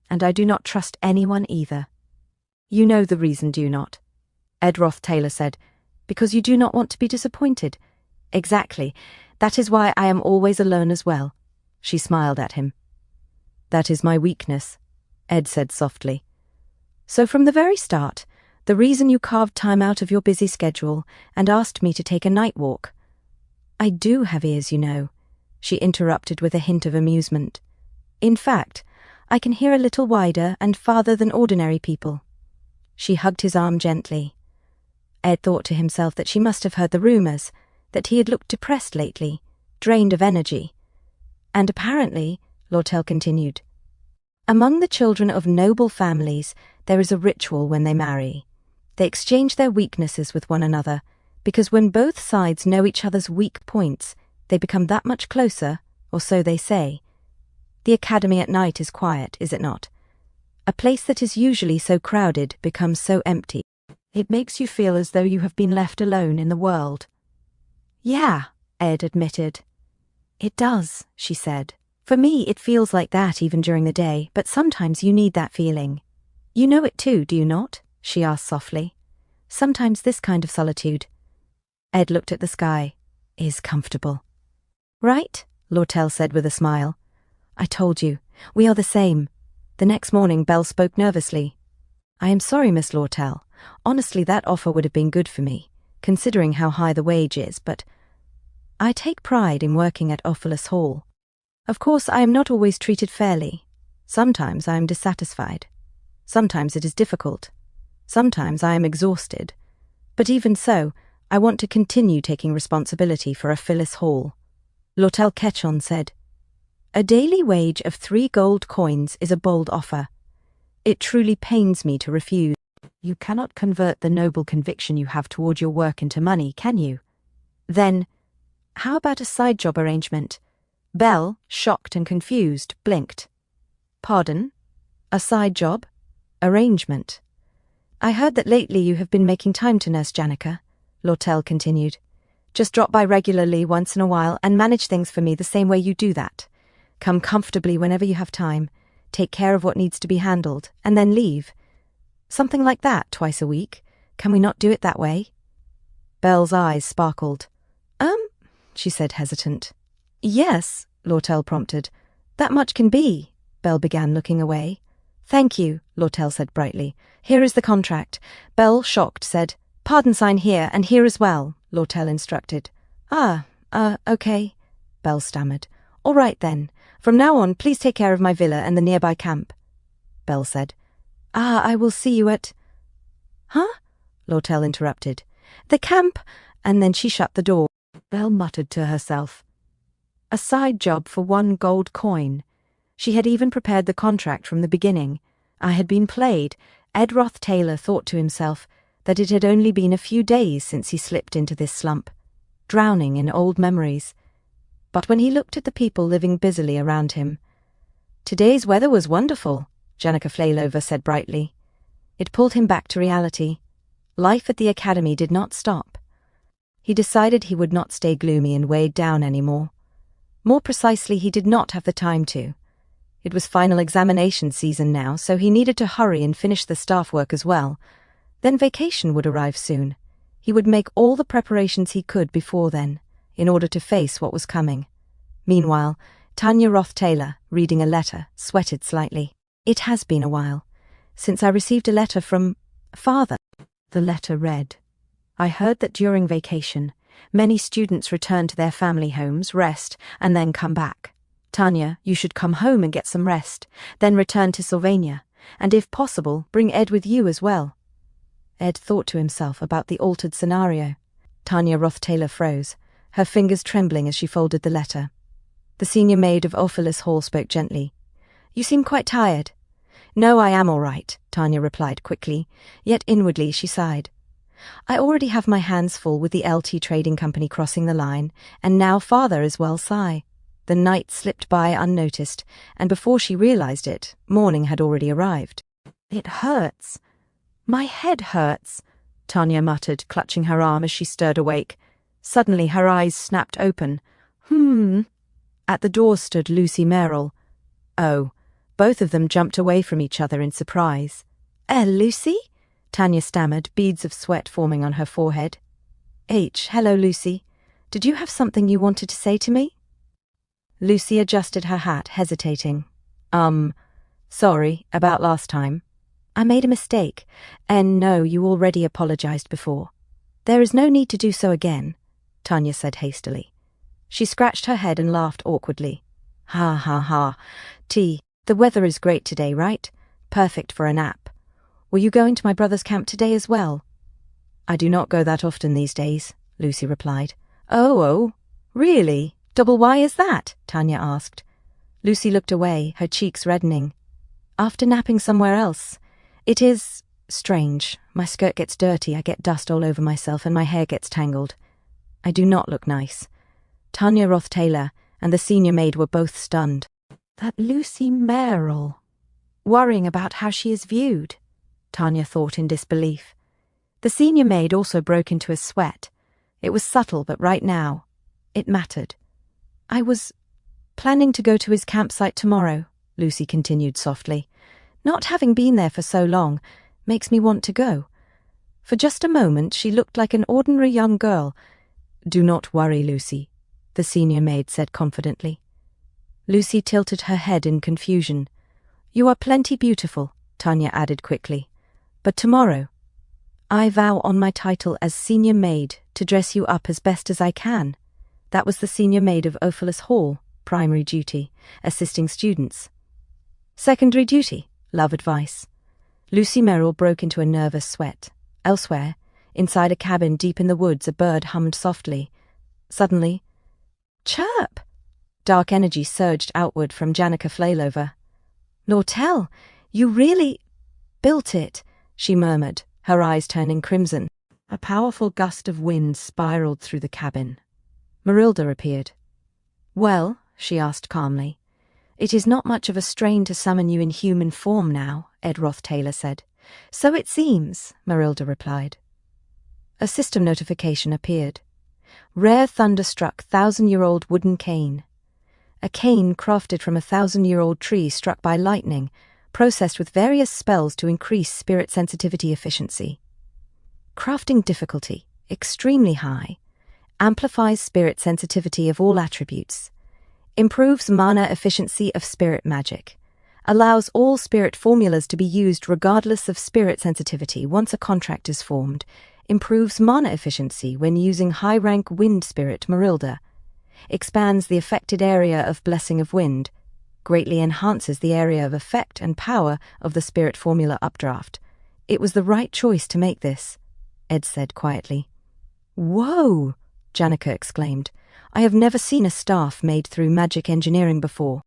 and I do not trust anyone either. You know the reason, do you not? Ed ROTHTAYLOR said, because you do not want to be disappointed. Exactly. That is why I am always alone as well. She smiled at him. That is my weakness, Ed said softly. So from the very start, the reason you carved time out of your busy schedule and asked me to take a night walk. I do have ears, you know, she interrupted with a hint of amusement. In fact, I can hear a little wider and farther than ordinary people. She hugged his arm gently. Ed thought to himself that she must have heard the rumors, that he had looked depressed lately, drained of energy. And apparently, Lortel continued, among the children of noble families, there is a ritual when they marry. They exchange their weaknesses with one another, because when both sides know each other's weak points, they become that much closer, or so they say. The academy at night is quiet, is it not? A place that is usually so crowded becomes so empty. It makes you feel as though you have been left alone in the world. Yeah, Ed admitted. It does, she said. For me, it feels like that even during the day, but sometimes you need that feeling. You know it too, do you not? She asked softly. Sometimes this kind of solitude. Ed looked at the sky. Is comfortable. Right? Lortel said with a smile. I told you, we are the same. The next morning, Belle spoke nervously. I am sorry, Miss Lortel. Honestly, that offer would have been good for me, considering how high the wage is, but I take pride in working at Ophelis Hall. Of course, I am not always treated fairly. Sometimes I am dissatisfied. Sometimes it is difficult. Sometimes I am exhausted. But even so, I want to continue taking responsibility for Ophelis Hall. Lortel Ketchon said, A daily wage of 3 gold coins is a bold offer. It truly pains me to refuse. You cannot convert the noble conviction you have toward your work into money, can you? Then, how about a side job arrangement? Belle, shocked and confused, blinked. Pardon? A side job? Arrangement. I heard that lately you have been making time to nurse Janica, Lortel continued. Just drop by regularly once in a while and manage things for me the same way you do that. Come comfortably whenever you have time, take care of what needs to be handled, and then leave. Something like that twice a week. Can we not do it that way? Belle's eyes sparkled. She said hesitant. Yes, Lortel prompted. That much can be. Belle began looking away. Thank you, Lortel said brightly. Here is the contract. Belle, shocked, said, Pardon sign here and here as well, Lortel instructed. Okay, Belle stammered. All right then. From now on, please take care of my villa and the nearby camp. Belle said. I will see you at... Huh? Lortel interrupted. The camp, and then she shut the door. Belle muttered to herself. A side job for 1 gold coin. She had even prepared the contract from the beginning. I had been played. Ed ROTHTAYLOR thought to himself that it had only been a few days since he slipped into this slump, drowning in old memories. But when he looked at the people living busily around him, Today's weather was wonderful, Janica Flailover said brightly. It pulled him back to reality. Life at the academy did not stop. He decided he would not stay gloomy and weighed down anymore. More precisely, he did not have the time to. It was final examination season now, so he needed to hurry and finish the staff work as well. Then vacation would arrive soon. He would make all the preparations he could before then, in order to face what was coming. Meanwhile, Tanya ROTHTAYLOR, reading a letter, sweated slightly. It has been a while since I received a letter from Father. The letter read, I heard that during vacation, many students return to their family homes, rest, and then come back. Tanya, you should come home and get some rest, then return to Sylvania, and if possible, bring Ed with you as well. Ed thought to himself about the altered scenario. Tanya ROTHTAYLOR froze, her fingers trembling as she folded the letter. The senior maid of Ophelis Hall spoke gently. You seem quite tired. No, I am all right, Tanya replied quickly, yet inwardly she sighed. I already have my hands full with the LT Trading Company crossing the line, and now Father as well sigh. The night slipped by unnoticed, and before she realized it, morning had already arrived. It hurts. My head hurts, Tanya muttered, clutching her arm as she stirred awake. Suddenly her eyes snapped open. At the door stood Lucy Merrill. Oh, both of them jumped away from each other in surprise. Lucy? Tanya stammered, beads of sweat forming on her forehead. Hello, Lucy. Did you have something you wanted to say to me? Lucy adjusted her hat, hesitating. Sorry, about last time. I made a mistake, and no, you already apologized before. There is no need to do so again, Tanya said hastily. She scratched her head and laughed awkwardly. Ha ha ha. The weather is great today, right? Perfect for a nap. Were you going to my brother's camp today as well? I do not go that often these days, Lucy replied. Oh, really? Double why is that? Tanya asked. Lucy looked away, her cheeks reddening. After napping somewhere else. It is Strange. My skirt gets dirty, I get dust all over myself, and my hair gets tangled. I do not look nice. Tanya Rothtaylor and the senior maid were both stunned. That Lucy Merrill. Worrying about how she is viewed, Tanya thought in disbelief. The senior maid also broke into a sweat. It was subtle, but right now, it mattered. I was planning to go to his campsite tomorrow, Lucy continued softly. Not having been there for so long makes me want to go. For just a moment, she looked like an ordinary young girl. Do not worry, Lucy, the senior maid said confidently. Lucy tilted her head in confusion. You are plenty beautiful, Tanya added quickly. But tomorrow, I vow on my title as senior maid to dress you up as best as I can. That was the senior maid of Ophelis Hall, primary duty, assisting students. Secondary duty, love advice. Lucy Merrill broke into a nervous sweat. Elsewhere, inside a cabin deep in the woods, a bird hummed softly. Suddenly, chirp! Dark energy surged outward from Janica Flailover. Nortel, you really built it, she murmured, her eyes turning crimson. A powerful gust of wind spiraled through the cabin. Marilda appeared. Well, she asked calmly. It is not much of a strain to summon you in human form now, Ed Rothtaylor said. So it seems, Marilda replied. A system notification appeared. Rare thunderstruck 1,000-year-old wooden cane. A cane crafted from a 1,000-year-old tree struck by lightning, processed with various spells to increase spirit sensitivity efficiency. Crafting difficulty, extremely high. Amplifies spirit sensitivity of all attributes. Improves mana efficiency of spirit magic. Allows all spirit formulas to be used regardless of spirit sensitivity once a contract is formed. Improves mana efficiency when using high-rank wind spirit Marilda. Expands the affected area of Blessing of Wind. Greatly enhances the area of effect and power of the spirit formula updraft. It was the right choice to make this, Ed said quietly. Whoa! Janica exclaimed. I have never seen a staff made through magic engineering before.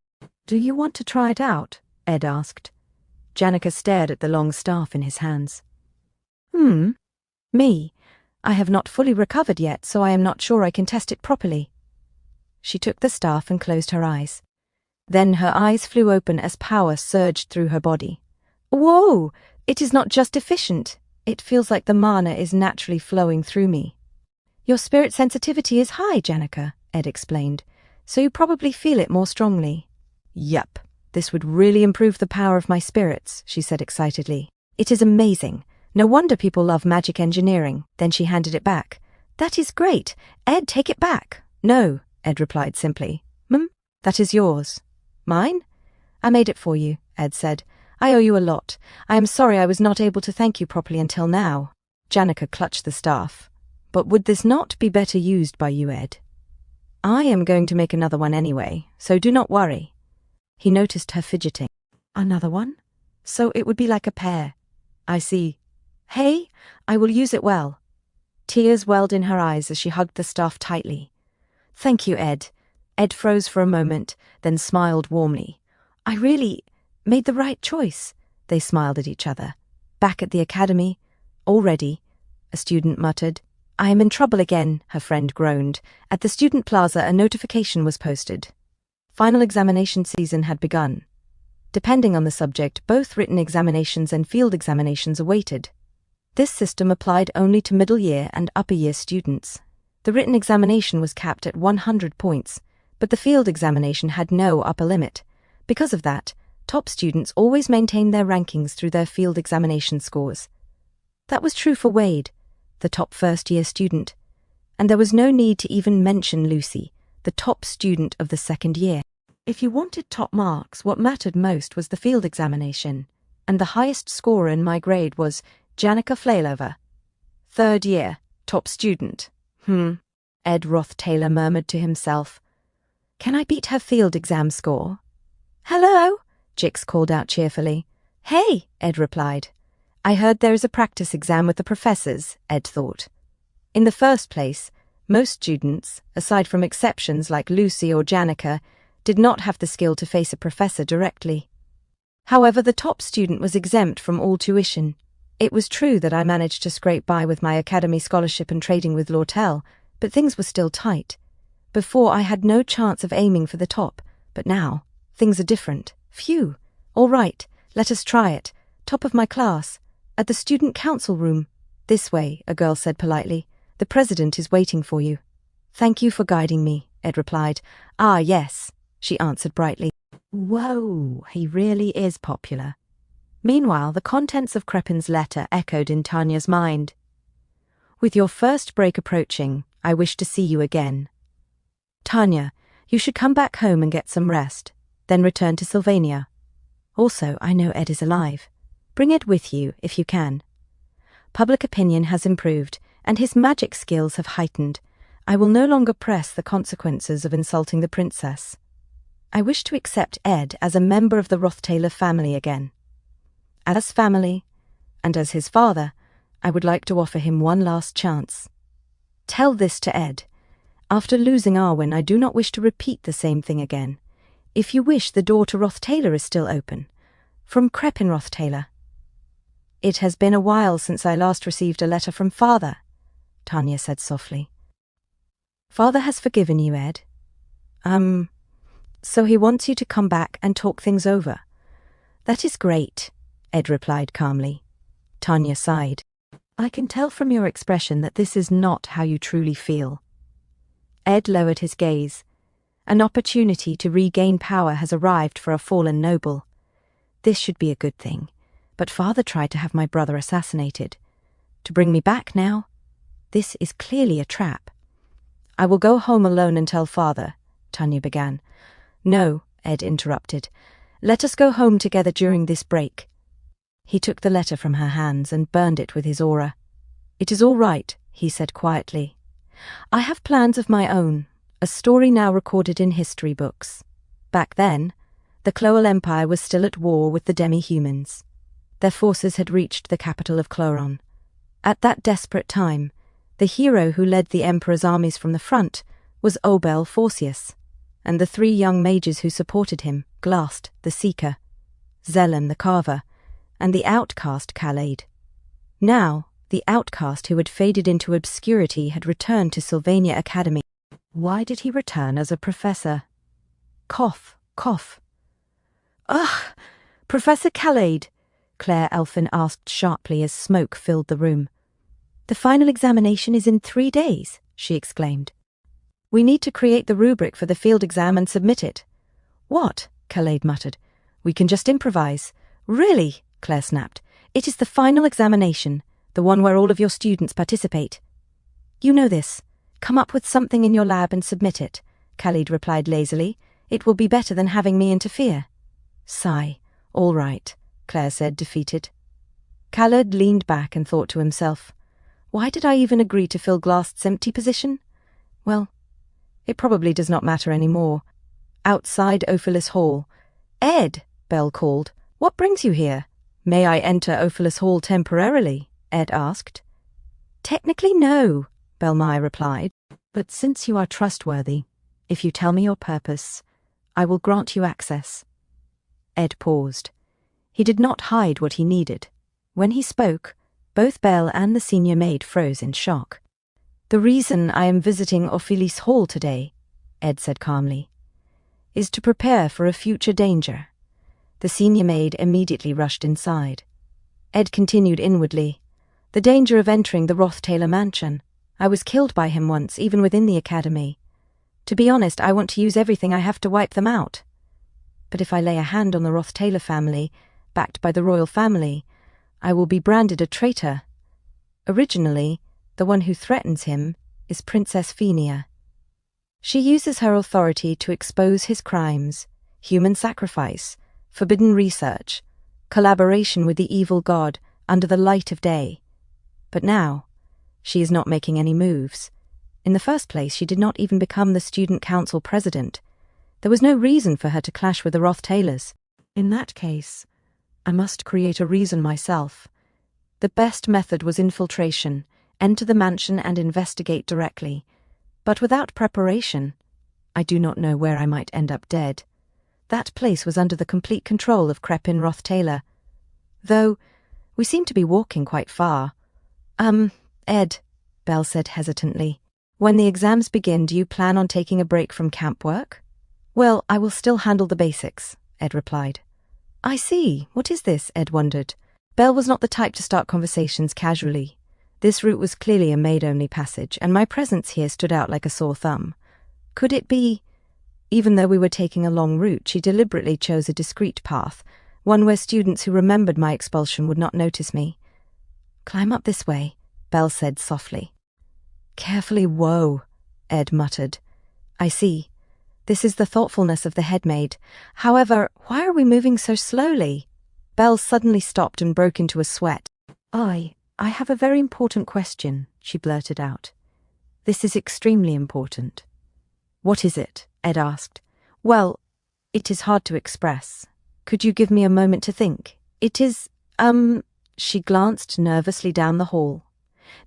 Do you want to try it out? Ed asked. Janica stared at the long staff in his hands. Me? I have not fully recovered yet, so I am not sure I can test it properly. She took the staff and closed her eyes. Then her eyes flew open as power surged through her body. Whoa! It is not just efficient. It feels like the mana is naturally flowing through me. Your spirit sensitivity is high, Janica, Ed explained, so you probably feel it more strongly. Yup, this would really improve the power of my spirits, she said excitedly. It is amazing. No wonder people love magic engineering. Then she handed it back. That is great. Ed, take it back. No, Ed replied simply. That is yours. Mine? I made it for you, Ed said. I owe you a lot. I am sorry I was not able to thank you properly until now. Janica clutched the staff. But would this not be better used by you, Ed? I am going to make another one anyway, so do not worry. He noticed her fidgeting. Another one? So it would be like a pair. I see. Hey, I will use it well. Tears welled in her eyes as she hugged the staff tightly. Thank you, Ed. Ed froze for a moment, then smiled warmly. I really made the right choice. They smiled at each other. Back at the academy. Already, a student muttered. I am in trouble again, her friend groaned. At the student plaza, a notification was posted. Final examination season had begun. Depending on the subject, both written examinations and field examinations awaited. This system applied only to middle year and upper year students. The written examination was capped at 100 points, but the field examination had no upper limit. Because of that, top students always maintained their rankings through their field examination scores. That was true for Wade, the top first-year student, and there was no need to even mention Lucy, the top student of the second year. If you wanted top marks, what mattered most was the field examination, and the highest scorer in my grade was Janica Flailover. Third year, top student. Ed Rothtaylor murmured to himself. Can I beat her field exam score? Hello, Jix called out cheerfully. Hey, Ed replied. I heard there is a practice exam with the professors, Ed thought. In the first place, most students, aside from exceptions like Lucy or Janica, did not have the skill to face a professor directly. However, the top student was exempt from all tuition. It was true that I managed to scrape by with my academy scholarship and trading with Lortel, but things were still tight. Before, I had no chance of aiming for the top, but now, things are different. Phew. All right, let us try it. Top of my class. At the student council room. This way, a girl said politely. The president is waiting for you. Thank you for guiding me, Ed replied. Ah, yes, she answered brightly. Whoa, he really is popular. Meanwhile, the contents of Crepin's letter echoed in Tanya's mind. With your first break approaching, I wish to see you again. Tanya, you should come back home and get some rest, then return to Sylvania. Also, I know Ed is alive. Bring Ed with you, if you can. Public opinion has improved, and his magic skills have heightened. I will no longer press the consequences of insulting the princess. I wish to accept Ed as a member of the ROTHTAYLOR family again. As family, and as his father, I would like to offer him one last chance. Tell this to Ed. After losing Arwen, I do not wish to repeat the same thing again. If you wish, the door to ROTHTAYLOR is still open. From Crepin ROTHTAYLOR. It has been a while since I last received a letter from Father, Tanya said softly. Father has forgiven you, Ed. So he wants you to come back and talk things over. That is great, Ed replied calmly. Tanya sighed. I can tell from your expression that this is not how you truly feel. Ed lowered his gaze. An opportunity to regain power has arrived for a fallen noble. This should be a good thing, but Father tried to have my brother assassinated. To bring me back now? This is clearly a trap. I will go home alone and tell Father, Tanya began. No, Ed interrupted. Let us go home together during this break. He took the letter from her hands and burned it with his aura. It is all right, he said quietly. I have plans of my own, a story now recorded in history books. Back then, the Cloel Empire was still at war with the demi-humans. Their forces had reached the capital of Cloron. At that desperate time, the hero who led the Emperor's armies from the front was Obel Forcius, and the 3 young mages who supported him, Glast, the Seeker, Zelen, the Carver, and the outcast Khaled. Now, the outcast who had faded into obscurity had returned to Sylvania Academy. Why did he return as a professor? Cough, cough. Ugh! Professor Khaled, Claire Elfin asked sharply as smoke filled the room. The final examination is in 3 days, she exclaimed. We need to create the rubric for the field exam and submit it. What? Khaled muttered. We can just improvise. Really? Claire snapped. It is the final examination, the one where all of your students participate. You know this. Come up with something in your lab and submit it, Khaled replied lazily. It will be better than having me interfere. Sigh. All right, Claire said, defeated. Khaled leaned back and thought to himself, why did I even agree to fill Glast's empty position? Well, it probably does not matter any more. Outside Ophelis Hall. Ed, Belle called. What brings you here? May I enter Ophelis Hall temporarily? Ed asked. Technically no, Belmai replied. But since you are trustworthy, if you tell me your purpose, I will grant you access. Ed paused. He did not hide what he needed. When he spoke, both Belle and the senior maid froze in shock. The reason I am visiting Ophelis Hall today, Ed said calmly, is to prepare for a future danger. The senior maid immediately rushed inside. Ed continued inwardly. The danger of entering the ROTHTAYLOR mansion. I was killed by him once, even within the academy. To be honest, I want to use everything I have to wipe them out. But if I lay a hand on the ROTHTAYLOR family, backed by the royal family, I will be branded a traitor. Originally, the one who threatens him is Princess Fenia. She uses her authority to expose his crimes, human sacrifice, forbidden research, collaboration with the evil god under the light of day. But now, she is not making any moves. In the first place, she did not even become the student council president. There was no reason for her to clash with the ROTHTAYLORs. In that case, I must create a reason myself. The best method was infiltration, enter the mansion and investigate directly. But without preparation, I do not know where I might end up dead. That place was under the complete control of Crepin ROTHTAYLOR. Though, We seem to be walking quite far. Ed, Belle said hesitantly, when the exams begin, do you plan on taking a break from camp work? Well, I will still handle the basics, Ed replied. I see. What is this? Ed wondered. Belle was not the type to start conversations casually. This route was clearly a maid-only passage, and my presence here stood out like a sore thumb. Could it be? Even though we were taking a long route, she deliberately chose a discreet path, one where students who remembered my expulsion would not notice me. Climb up this way, Belle said softly. Carefully, whoa, Ed muttered. I see. This is the thoughtfulness of the head maid. However, why are we moving so slowly? Belle suddenly stopped and broke into a sweat. I have a very important question, she blurted out. This is extremely important. What is it? Ed asked. Well, it is hard to express. Could you give me a moment to think? It is, She glanced nervously down the hall.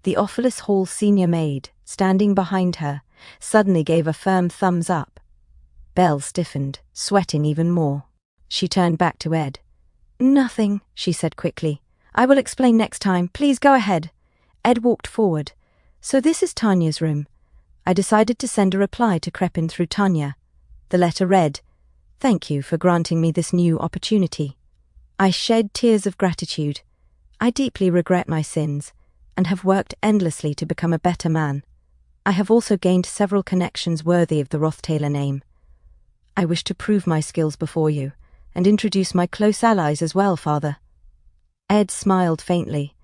The Office Hall senior maid, standing behind her, suddenly gave a firm thumbs up. Belle stiffened, sweating even more. She turned back to Ed. Nothing, she said quickly. I will explain next time. Please go ahead. Ed walked forward. So this is Tanya's room. I decided to send a reply to Crepin through Tanya. The letter read, Thank you for granting me this new opportunity. I shed tears of gratitude. I deeply regret my sins, and have worked endlessly to become a better man. I have also gained several connections worthy of the ROTHTAYLOR name. I wish to prove my skills before you, and introduce my close allies as well, Father. Ed smiled faintly.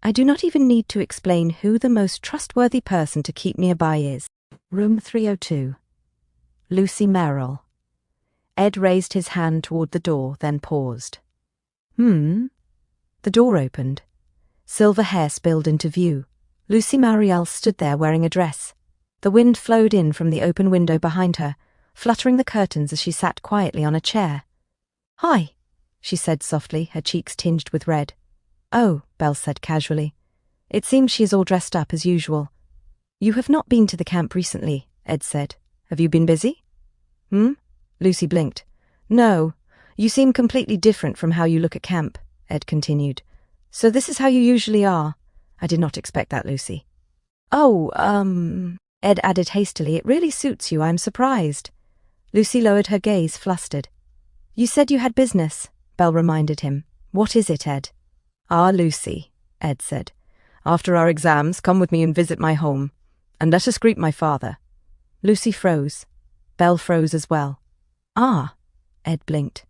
I do not even need to explain who the most trustworthy person to keep nearby is. Room 302. Lucy Merrill. Ed raised his hand toward the door, then paused. The door opened. Silver hair spilled into view. Lucy Merrill stood there wearing a dress. The wind flowed in from the open window behind her, fluttering the curtains as she sat quietly on a chair. Hi, she said softly, her cheeks tinged with red. Oh, Belle said casually. It seems she is all dressed up as usual. You have not been to the camp recently, Ed said. Have you been busy? Lucy blinked. No, you seem completely different from how you look at camp, Ed continued. So this is how you usually are. I did not expect that, Lucy. Oh, Ed added hastily, it really suits you, I'm surprised. Lucy lowered her gaze, flustered. You said you had business, Belle reminded him. What is it, Ed? Ah, Lucy, Ed said. After our exams, come with me and visit my home, and let us greet my father. Lucy froze. Belle froze as well. Ah, Ed blinked.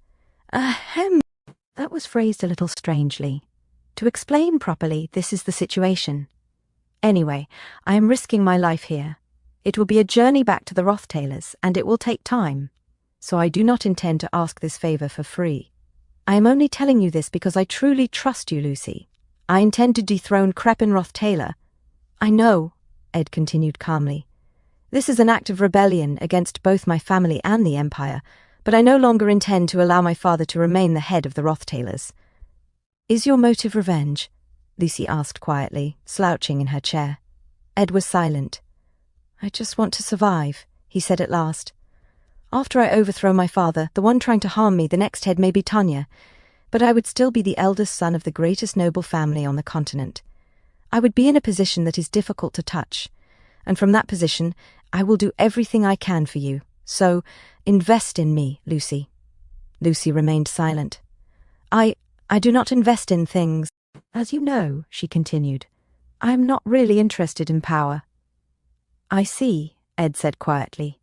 Ahem. That was phrased a little strangely. To explain properly, this is the situation. Anyway, I am risking my life here. It will be a journey back to the ROTHTAYLORs, and it will take time. So I do not intend to ask this favor for free. I am only telling you this because I truly trust you, Lucy. I intend to dethrone Crepin ROTHTAYLOR. I know, Ed continued calmly. This is an act of rebellion against both my family and the Empire, but I no longer intend to allow my father to remain the head of the ROTHTAYLORs. Is your motive revenge? Lucy asked quietly, slouching in her chair. Ed was silent. I just want to survive, he said at last. After I overthrow my father, the one trying to harm me, the next head may be Tanya, but I would still be the eldest son of the greatest noble family on the continent. I would be in a position that is difficult to touch, and from that position, I will do everything I can for you. So, invest in me, Lucy. Lucy remained silent. I do not invest in things. As you know, she continued, I am not really interested in power. I see, Ed said quietly.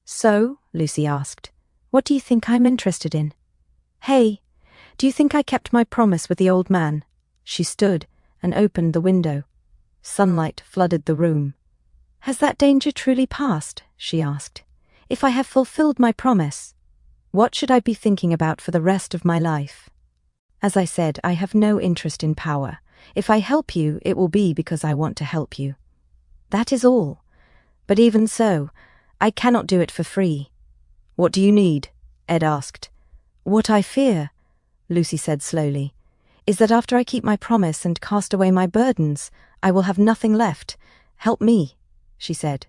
So, Lucy asked, what do you think I'm interested in? Hey, do you think I kept my promise with the old man? She stood and opened the window. Sunlight flooded the room. Has that danger truly passed? She asked. If I have fulfilled my promise, what should I be thinking about for the rest of my life? As I said, I have no interest in power. If I help you, it will be because I want to help you. That is all. But even so, I cannot do it for free. What do you need? Ed asked. What I fear, Lucy said slowly, is that after I keep my promise and cast away my burdens, I will have nothing left. Help me, she said,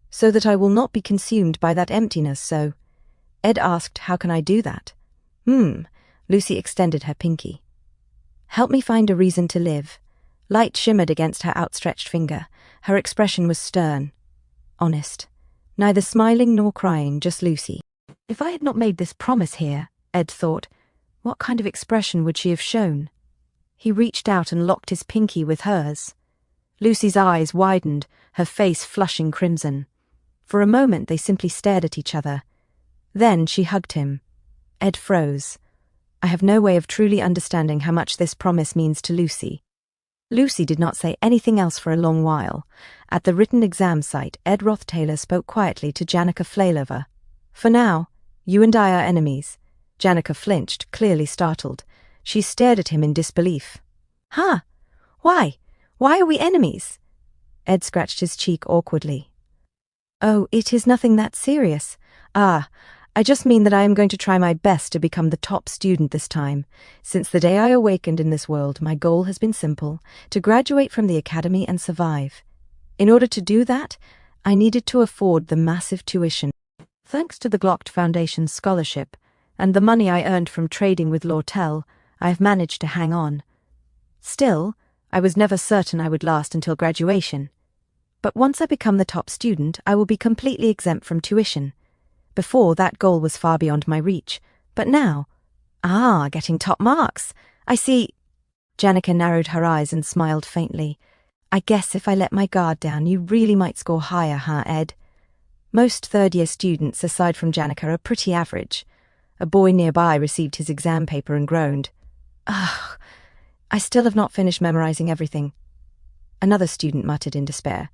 so that I will not be consumed by that emptiness. So, Ed asked, how can I do that? Lucy extended her pinky. Help me find a reason to live. Light shimmered against her outstretched finger. Her expression was stern, honest. Neither smiling nor crying, just Lucy. If I had not made this promise here, Ed thought, what kind of expression would she have shown? He reached out and locked his pinky with hers. Lucy's eyes widened, her face flushing crimson. For a moment they simply stared at each other. Then she hugged him. Ed froze. I have no way of truly understanding how much this promise means to Lucy. Lucy did not say anything else for a long while. At the written exam site, Ed ROTHTAYLOR spoke quietly to Janica Failed. For now, you and I are enemies. Janica flinched, clearly startled. She stared at him in disbelief. Huh? Why? Why are we enemies? Ed scratched his cheek awkwardly. Oh, it is nothing that serious. I just mean that I am going to try my best to become the top student this time. Since the day I awakened in this world, my goal has been simple, to graduate from the academy and survive. In order to do that, I needed to afford the massive tuition. Thanks to the Glocked Foundation's scholarship, and the money I earned from trading with Lortel, I have managed to hang on. Still, I was never certain I would last until graduation. But once I become the top student, I will be completely exempt from tuition. Before, that goal was far beyond my reach, but now... getting top marks. I see... Janica narrowed her eyes and smiled faintly. I guess if I let my guard down, you really might score higher, huh, Ed? Most third-year students, aside from Janica, are pretty average. A boy nearby received his exam paper and groaned. I still have not finished memorizing everything. Another student muttered in despair.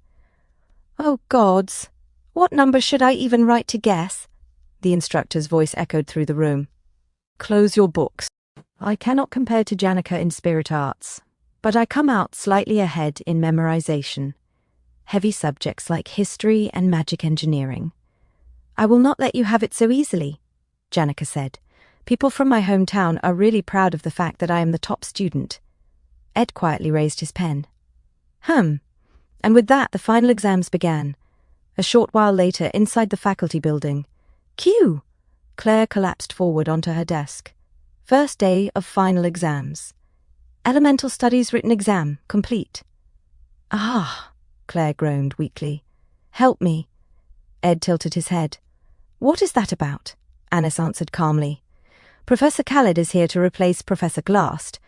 Oh, gods! What number should I even write to guess? The instructor's voice echoed through the room. Close your books. I cannot compare to Janica in spirit arts, but I come out slightly ahead in memorization. Heavy subjects like history and magic engineering. I will not let you have it so easily, Janica said. People from my hometown are really proud of the fact that I am the top student. Ed quietly raised his pen. And with that the final exams began. A short while later, inside the faculty building. Q! Claire collapsed forward onto her desk. First day of final exams. Elemental Studies written exam, complete. Claire groaned weakly. Help me. Ed tilted his head. What is that about? Anis answered calmly. Professor Khaled is here to replace Professor Glast,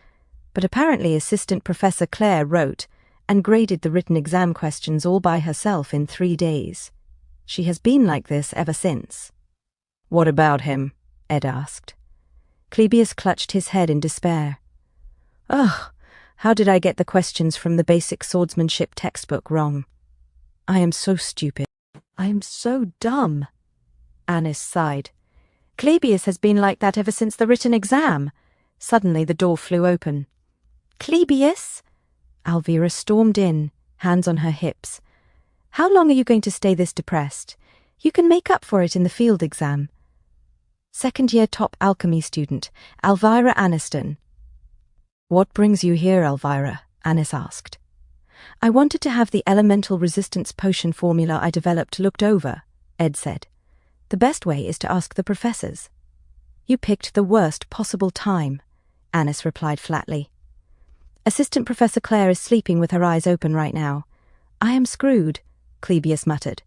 but apparently Assistant Professor Claire wrote and graded the written exam questions all by herself in 3 days. She has been like this ever since. What about him? Ed asked. Clebius clutched his head in despair. How did I get the questions from the basic swordsmanship textbook wrong? I am so stupid. I am so dumb. Anis sighed. Clebius has been like that ever since the written exam. Suddenly the door flew open. Clebius? Alvira stormed in, hands on her hips. How long are you going to stay this depressed? You can make up for it in the field exam. Second-year top alchemy student, Elvira Aniston. What brings you here, Elvira? Anis asked. I wanted to have the elemental resistance potion formula I developed looked over, Ed said. The best way is to ask the professors. You picked the worst possible time, Anis replied flatly. Assistant Professor Claire is sleeping with her eyes open right now. I am screwed, Clebius muttered.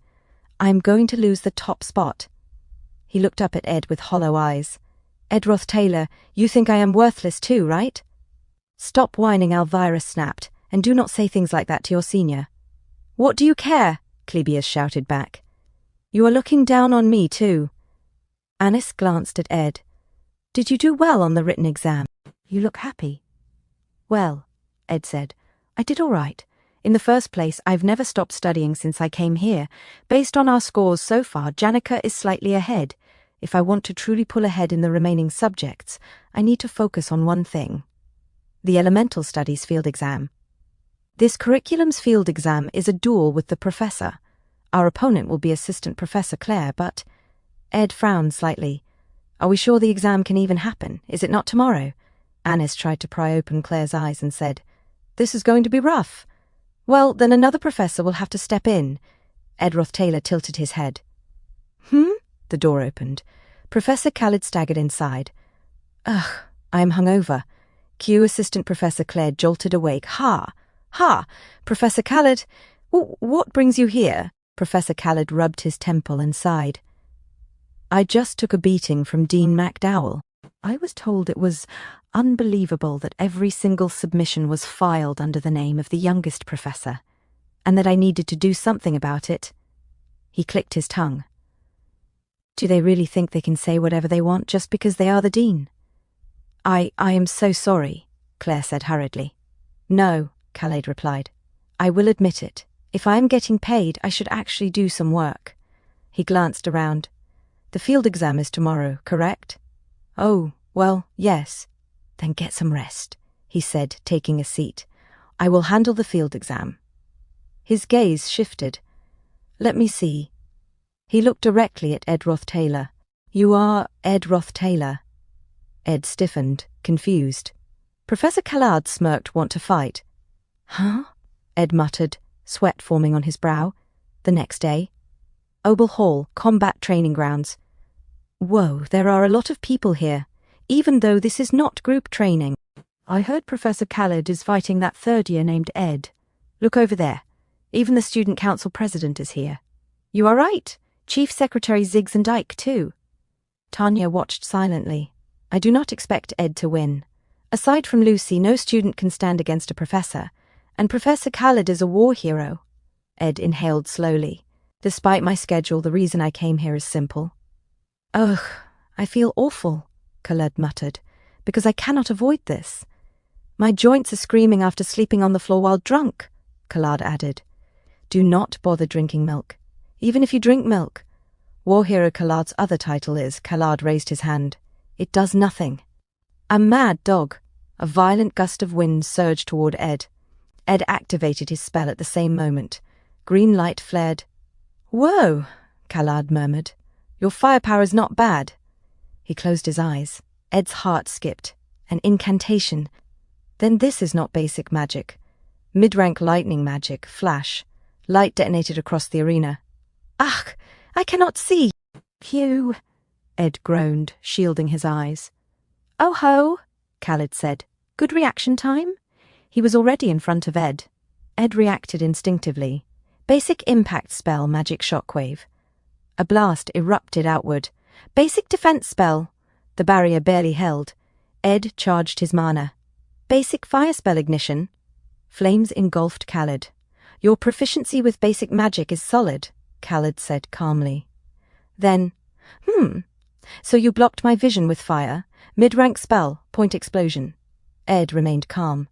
I am going to lose the top spot. He looked up at Ed with hollow eyes. Ed ROTHTAYLOR, you think I am worthless too, right? Stop whining, Elvira snapped, and do not say things like that to your senior. What do you care? Clebius shouted back. You are looking down on me too. Anis glanced at Ed. Did you do well on the written exam? You look happy. Well, Ed said, I did all right. In the first place, I've never stopped studying since I came here. Based on our scores so far, Janica is slightly ahead. If I want to truly pull ahead in the remaining subjects, I need to focus on one thing. The Elemental Studies field exam. This curriculum's field exam is a duel with the professor. Our opponent will be Assistant Professor Claire, but... Ed frowned slightly. Are we sure the exam can even happen? Is it not tomorrow? Anis tried to pry open Claire's eyes and said, This is going to be rough. Well, then another professor will have to step in. Ed ROTHTAYLOR tilted his head. The door opened. Professor Khaled staggered inside. I am hungover. Cue Assistant Professor Claire jolted awake. Ha! Ha! Professor Khaled, what brings you here? Professor Khaled rubbed his temple and sighed. I just took a beating from Dean McDowell. I was told it was unbelievable that every single submission was filed under the name of the youngest professor, and that I needed to do something about it. He clicked his tongue. Do they really think they can say whatever they want just because they are the dean? I am so sorry, Claire said hurriedly. No, Khaled replied. I will admit it. If I am getting paid, I should actually do some work. He glanced around. The field exam is tomorrow, correct? Oh, well, yes. Then get some rest, he said, taking a seat. I will handle the field exam. His gaze shifted. Let me see. He looked directly at Ed ROTHTAYLOR. You are Ed ROTHTAYLOR. Ed stiffened, confused. Professor Khaled smirked. Want to fight? Huh? Ed muttered, sweat forming on his brow. The next day. Oval Hall, combat training grounds. Whoa, there are a lot of people here, even though this is not group training. I heard Professor Khaled is fighting that third year named Ed. Look over there. Even the student council president is here. You are right. Chief Secretary Ziggs and Ike, too. Tanya watched silently. I do not expect Ed to win. Aside from Lucy, no student can stand against a professor, and Professor Khaled is a war hero. Ed inhaled slowly. Despite my schedule, the reason I came here is simple. Ugh, I feel awful, Khaled muttered, because I cannot avoid this. My joints are screaming after sleeping on the floor while drunk, Khaled added. Do not bother drinking milk, even if you drink milk. War hero Khaled's other title is, Khaled raised his hand. It does nothing. A mad dog. A violent gust of wind surged toward Ed. Ed activated his spell at the same moment. Green light flared. Whoa, Khaled murmured. Your firepower is not bad. He closed his eyes. Ed's heart skipped. An incantation. Then this is not basic magic. Mid-rank lightning magic, flash. Light detonated across the arena. Ach, I cannot see. Phew, Ed groaned, shielding his eyes. Oh ho, Khaled said. Good reaction time? He was already in front of Ed. Ed reacted instinctively. Basic impact spell, magic shockwave. A blast erupted outward. Basic defense spell. The barrier barely held. Ed charged his mana. Basic fire spell ignition. Flames engulfed Khaled. Your proficiency with basic magic is solid, Khaled said calmly. Then, so you blocked my vision with fire. Mid-rank spell, point explosion. Ed remained calm.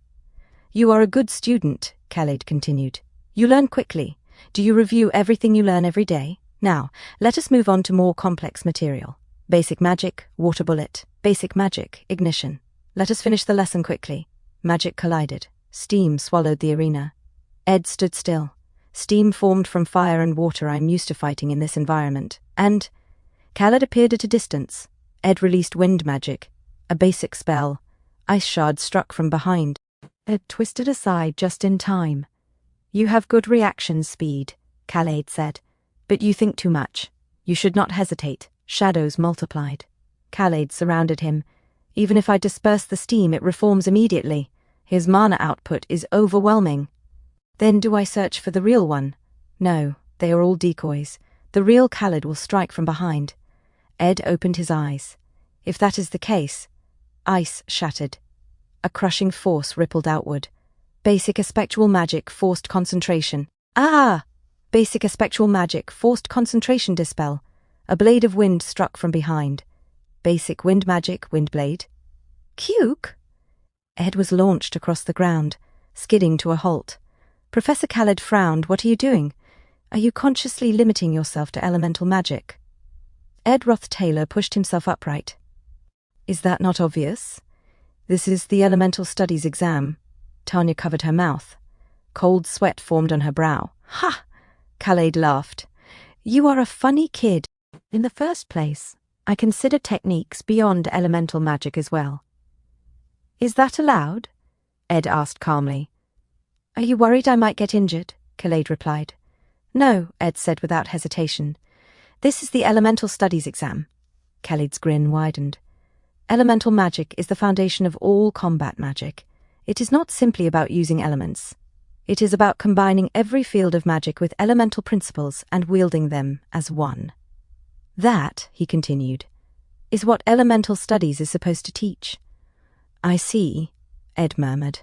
You are a good student, Khaled continued. You learn quickly. Do you review everything you learn every day? Now, let us move on to more complex material. Basic magic, water bullet. Basic magic, ignition. Let us finish the lesson quickly. Magic collided. Steam swallowed the arena. Ed stood still. Steam formed from fire and water. I'm used to fighting in this environment. And Khaled appeared at a distance. Ed released wind magic. A basic spell. Ice shards struck from behind. Ed twisted aside just in time. You have good reaction speed, Khaled said. But you think too much. You should not hesitate. Shadows multiplied. Khaled surrounded him. Even if I disperse the steam, it reforms immediately. His mana output is overwhelming. Then do I search for the real one? No, they are all decoys. The real Khaled will strike from behind. Ed opened his eyes. If that is the case, ice shattered. A crushing force rippled outward. Basic aspectual magic, forced concentration. Ah! Basic aspectual magic, forced concentration dispel. A blade of wind struck from behind. Basic wind magic, wind blade. Cuke? Ed was launched across the ground, skidding to a halt. Professor Khaled frowned. What are you doing? Are you consciously limiting yourself to elemental magic? Ed ROTHTAYLOR pushed himself upright. Is that not obvious? This is the Elemental Studies exam. Tanya covered her mouth. Cold sweat formed on her brow. Ha! Khaled laughed. You are a funny kid. In the first place, I consider techniques beyond elemental magic as well. Is that allowed? Ed asked calmly. Are you worried I might get injured? Khaled replied. No, Ed said without hesitation. This is the Elemental Studies exam. Khaled's grin widened. Elemental magic is the foundation of all combat magic. It is not simply about using elements. It is about combining every field of magic with elemental principles and wielding them as one. That, he continued, is what elemental studies is supposed to teach. I see, Ed murmured.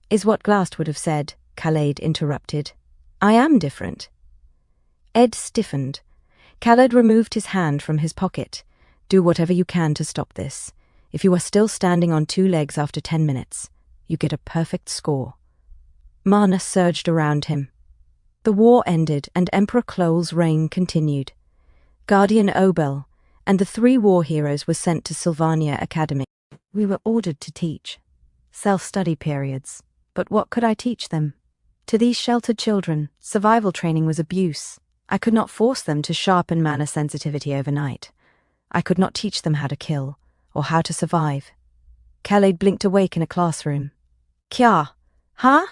Is what Glast would have said, Khaled interrupted. I am different. Ed stiffened. Khaled removed his hand from his pocket. Do whatever you can to stop this. If you are still standing on 2 legs after 10 minutes, you get a perfect score. Mana surged around him. The war ended and Emperor Cloel's reign continued. Guardian Obel and the 3 war heroes were sent to Sylvania Academy. We were ordered to teach. Self-study periods. But what could I teach them? To these sheltered children, survival training was abuse. I could not force them to sharpen mana sensitivity overnight. I could not teach them how to kill, or how to survive. Khaled blinked awake in a classroom. Kya? Huh?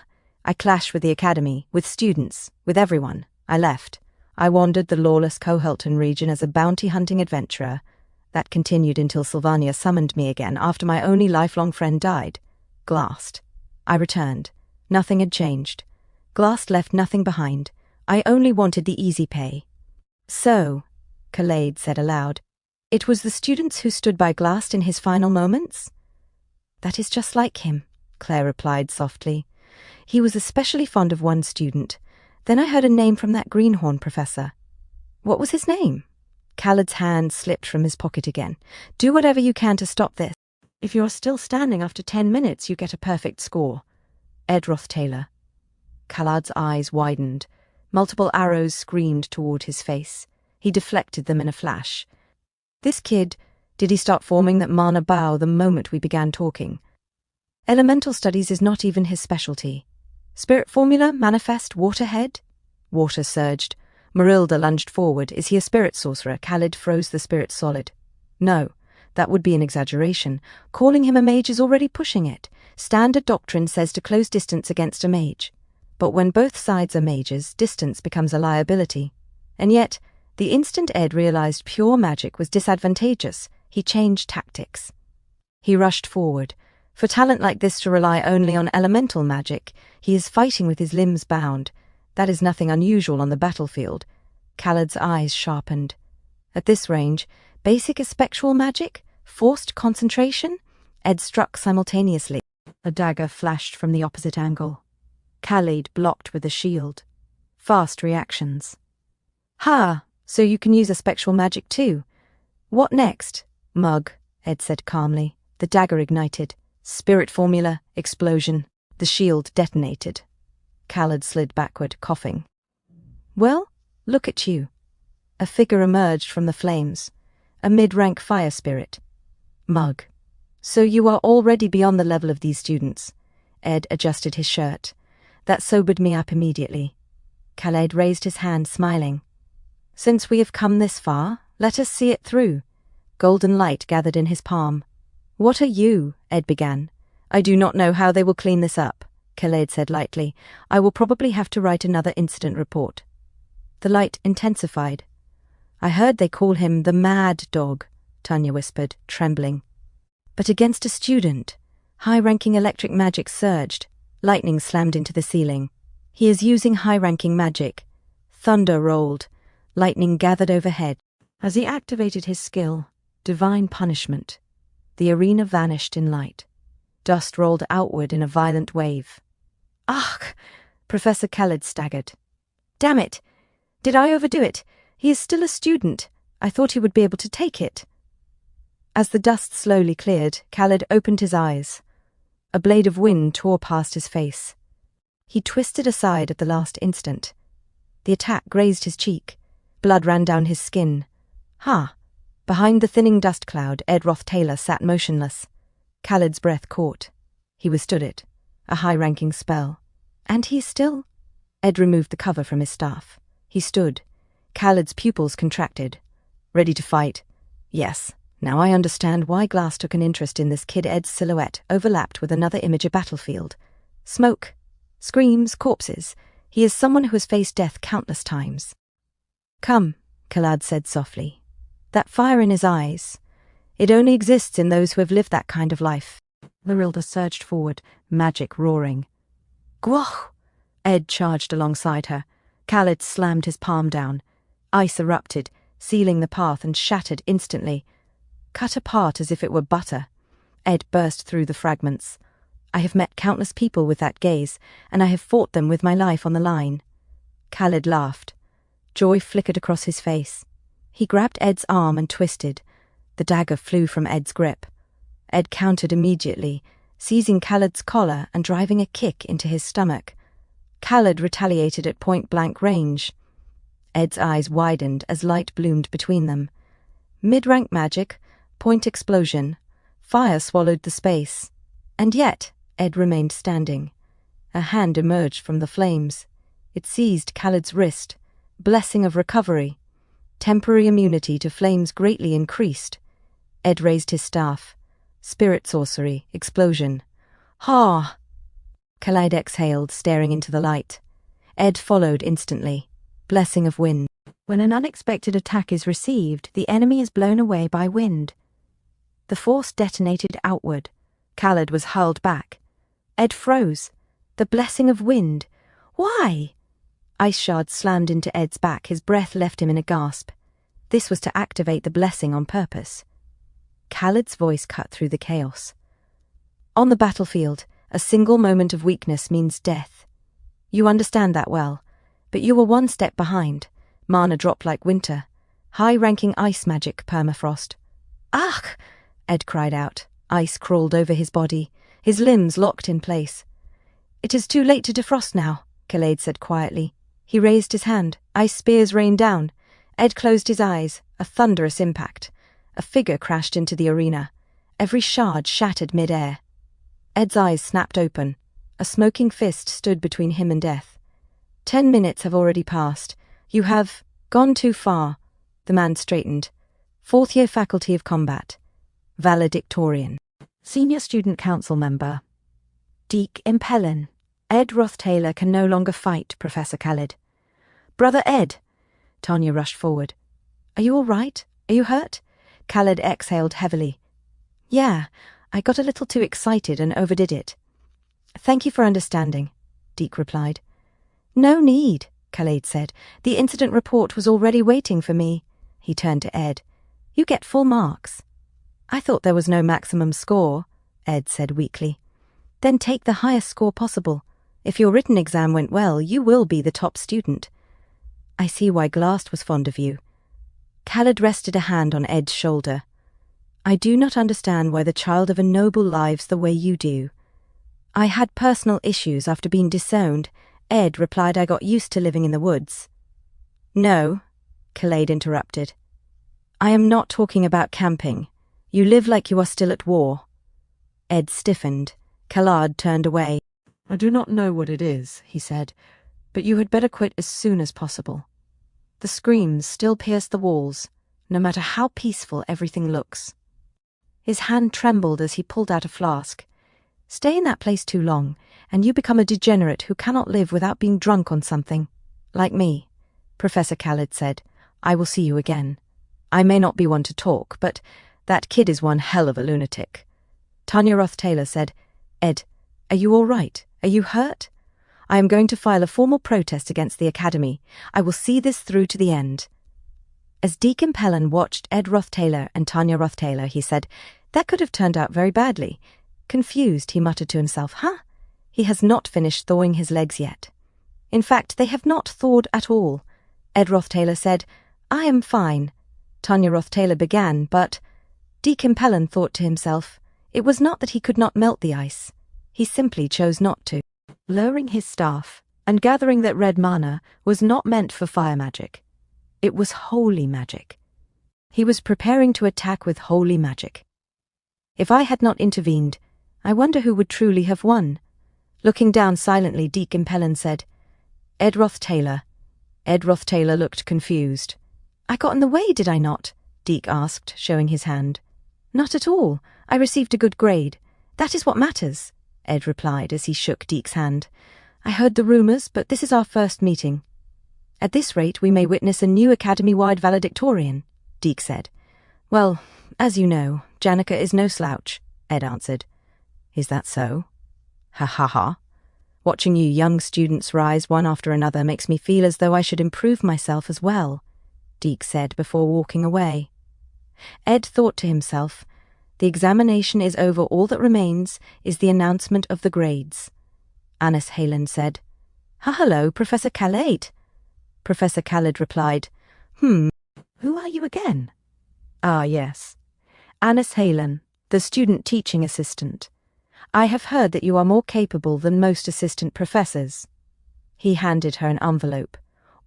I clashed with the academy, with students, with everyone. I left. I wandered the lawless Kohelton region as a bounty-hunting adventurer. That continued until Sylvania summoned me again after my only lifelong friend died. Glast. I returned. Nothing had changed. Glast left nothing behind. I only wanted the easy pay. So, Khaled said aloud, it was the students who stood by Glast in his final moments? That is just like him, Claire replied softly. He was especially fond of one student. Then I heard a name from that greenhorn professor. What was his name? Khaled's hand slipped from his pocket again. Do whatever you can to stop this. If you're still standing after 10 minutes, you get a perfect score. ED ROTHTAYLOR. Khaled's eyes widened. Multiple arrows screamed toward his face. He deflected them in a flash. This kid, did he start forming that mana bow the moment we began talking? Elemental studies is not even his specialty. Spirit formula, manifest, waterhead? Water surged. Marilda lunged forward. Is he a spirit sorcerer? Khaled froze the spirit solid. No, that would be an exaggeration. Calling him a mage is already pushing it. Standard doctrine says to close distance against a mage. But when both sides are mages, distance becomes a liability. And yet, the instant Ed realized pure magic was disadvantageous, he changed tactics. He rushed forward. For talent like this to rely only on elemental magic, he is fighting with his limbs bound. That is nothing unusual on the battlefield. Khaled's eyes sharpened. At this range, basic spectral magic? Forced concentration? Ed struck simultaneously. A dagger flashed from the opposite angle. Khaled blocked with a shield. Fast reactions. Ha! So you can use a spectral magic too. What next? Mug, Ed said calmly. The dagger ignited. Spirit formula, explosion. The shield detonated. Khaled slid backward, coughing. Well, look at you. A figure emerged from the flames. A mid-rank fire spirit. Mug. So you are already beyond the level of these students. Ed adjusted his shirt. That sobered me up immediately. Khaled raised his hand, smiling. Since we have come this far, let us see it through. Golden light gathered in his palm. What are you? Ed began. I do not know how they will clean this up, Khaled said lightly. I will probably have to write another incident report. The light intensified. I heard they call him the mad dog, Tanya whispered, trembling. But against a student, high-ranking electric magic surged. Lightning slammed into the ceiling. He is using high-ranking magic. Thunder rolled. Lightning gathered overhead. As he activated his skill, divine punishment, the arena vanished in light. Dust rolled outward in a violent wave. Ugh! Professor Khaled staggered. Damn it! Did I overdo it? He is still a student. I thought he would be able to take it. As the dust slowly cleared, Khaled opened his eyes. A blade of wind tore past his face. He twisted aside at the last instant. The attack grazed his cheek. Blood ran down his skin. Ha! Behind the thinning dust cloud, ED ROTHTAYLOR sat motionless. Khaled's breath caught. He withstood it. A high-ranking spell. And he still? Ed removed the cover from his staff. He stood. Khaled's pupils contracted. Ready to fight. Yes. Now I understand why Glass took an interest in this kid. Ed's silhouette overlapped with another image of battlefield. Smoke. Screams, corpses. He is someone who has faced death countless times. Come, Khaled said softly. That fire in his eyes. It only exists in those who have lived that kind of life. Marilda surged forward, magic roaring. Gwoch! Ed charged alongside her. Khaled slammed his palm down. Ice erupted, sealing the path and shattered instantly. Cut apart as if it were butter. Ed burst through the fragments. I have met countless people with that gaze, and I have fought them with my life on the line. Khaled laughed. Joy flickered across his face. He grabbed Ed's arm and twisted. The dagger flew from Ed's grip. Ed countered immediately, seizing Khaled's collar and driving a kick into his stomach. Khaled retaliated at point-blank range. Ed's eyes widened as light bloomed between them. Mid-rank magic, point explosion, fire swallowed the space. And yet, Ed remained standing. A hand emerged from the flames. It seized Khaled's wrist. Blessing of recovery. Temporary immunity to flames greatly increased. Ed raised his staff. Spirit sorcery, explosion. Ha! Khaled exhaled, staring into the light. Ed followed instantly. Blessing of wind. When an unexpected attack is received, the enemy is blown away by wind. The force detonated outward. Khaled was hurled back. Ed froze. The blessing of wind. Why? Ice shards slammed into Ed's back. His breath left him in a gasp. This was to activate the blessing on purpose. Khaled's voice cut through the chaos. On the battlefield, a single moment of weakness means death. You understand that well, but you were one step behind. Mana dropped like winter. High-ranking ice magic, permafrost. Ach! Ed cried out. Ice crawled over his body. His limbs locked in place. It is too late to defrost now, Khaled said quietly. He raised his hand. Ice spears rained down. Ed closed his eyes. A thunderous impact. A figure crashed into the arena. Every shard shattered mid-air. Ed's eyes snapped open. A smoking fist stood between him and death. 10 minutes have already passed. You have gone too far. The man straightened. 4th year Faculty of Combat. Valedictorian. Senior Student Council member. Deke Impellin. Ed ROTHTAYLOR can no longer fight, Professor Khaled. Brother Ed. Tanya rushed forward. Are you all right? Are you hurt? Khaled exhaled heavily. Yeah, I got a little too excited and overdid it. Thank you for understanding, Deke replied. No need, Khaled said. The incident report was already waiting for me. He turned to Ed. You get full marks. I thought there was no maximum score, Ed said weakly. Then take the highest score possible. If your written exam went well, you will be the top student. I see why Glast was fond of you. Khaled rested a hand on Ed's shoulder. I do not understand why the child of a noble lives the way you do. I had personal issues after being disowned. Ed replied I got used to living in the woods. No, Khaled interrupted. I am not talking about camping. You live like you are still at war. Ed stiffened. Khaled turned away. I do not know what it is, he said, but you had better quit as soon as possible. The screams still pierce the walls, no matter how peaceful everything looks. His hand trembled as he pulled out a flask. Stay in that place too long, and you become a degenerate who cannot live without being drunk on something. Like me, Professor Khaled said. I will see you again. I may not be one to talk, but that kid is one hell of a lunatic. Tanya ROTHTAYLOR said, Ed, are you all right? Are you hurt? I am going to file a formal protest against the Academy. I will see this through to the end. As Deke Impellin watched Ed ROTHTAYLOR and Tanya ROTHTAYLOR, he said, that could have turned out very badly. Confused, he muttered to himself, He has not finished thawing his legs yet. In fact, they have not thawed at all. Ed ROTHTAYLOR said, I am fine. Tanya ROTHTAYLOR began, but Deke Impellin thought to himself, it was not that he could not melt the ice. He simply chose not to. Lowering his staff, and gathering that red mana was not meant for fire magic. It was holy magic. He was preparing to attack with holy magic. If I had not intervened, I wonder who would truly have won. Looking down silently, Deke Impellin said, Ed ROTHTAYLOR. Ed ROTHTAYLOR looked confused. I got in the way, did I not? Deke asked, showing his hand. Not at all. I received a good grade. That is what matters, Ed replied as he shook Deke's hand. I heard the rumours, but this is our first meeting. At this rate, we may witness a new Academy-wide valedictorian, Deke said. Well, as you know, Janica is no slouch, Ed answered. Is that so? Ha ha ha. Watching you young students rise one after another makes me feel as though I should improve myself as well, Deke said before walking away. Ed thought to himself, the examination is over, all that remains is the announcement of the grades. Anis Halen said, Hello, Professor Khaled. Professor Khaled replied, Who are you again? Ah, yes. Anis Halen, the student teaching assistant. I have heard that you are more capable than most assistant professors. He handed her an envelope.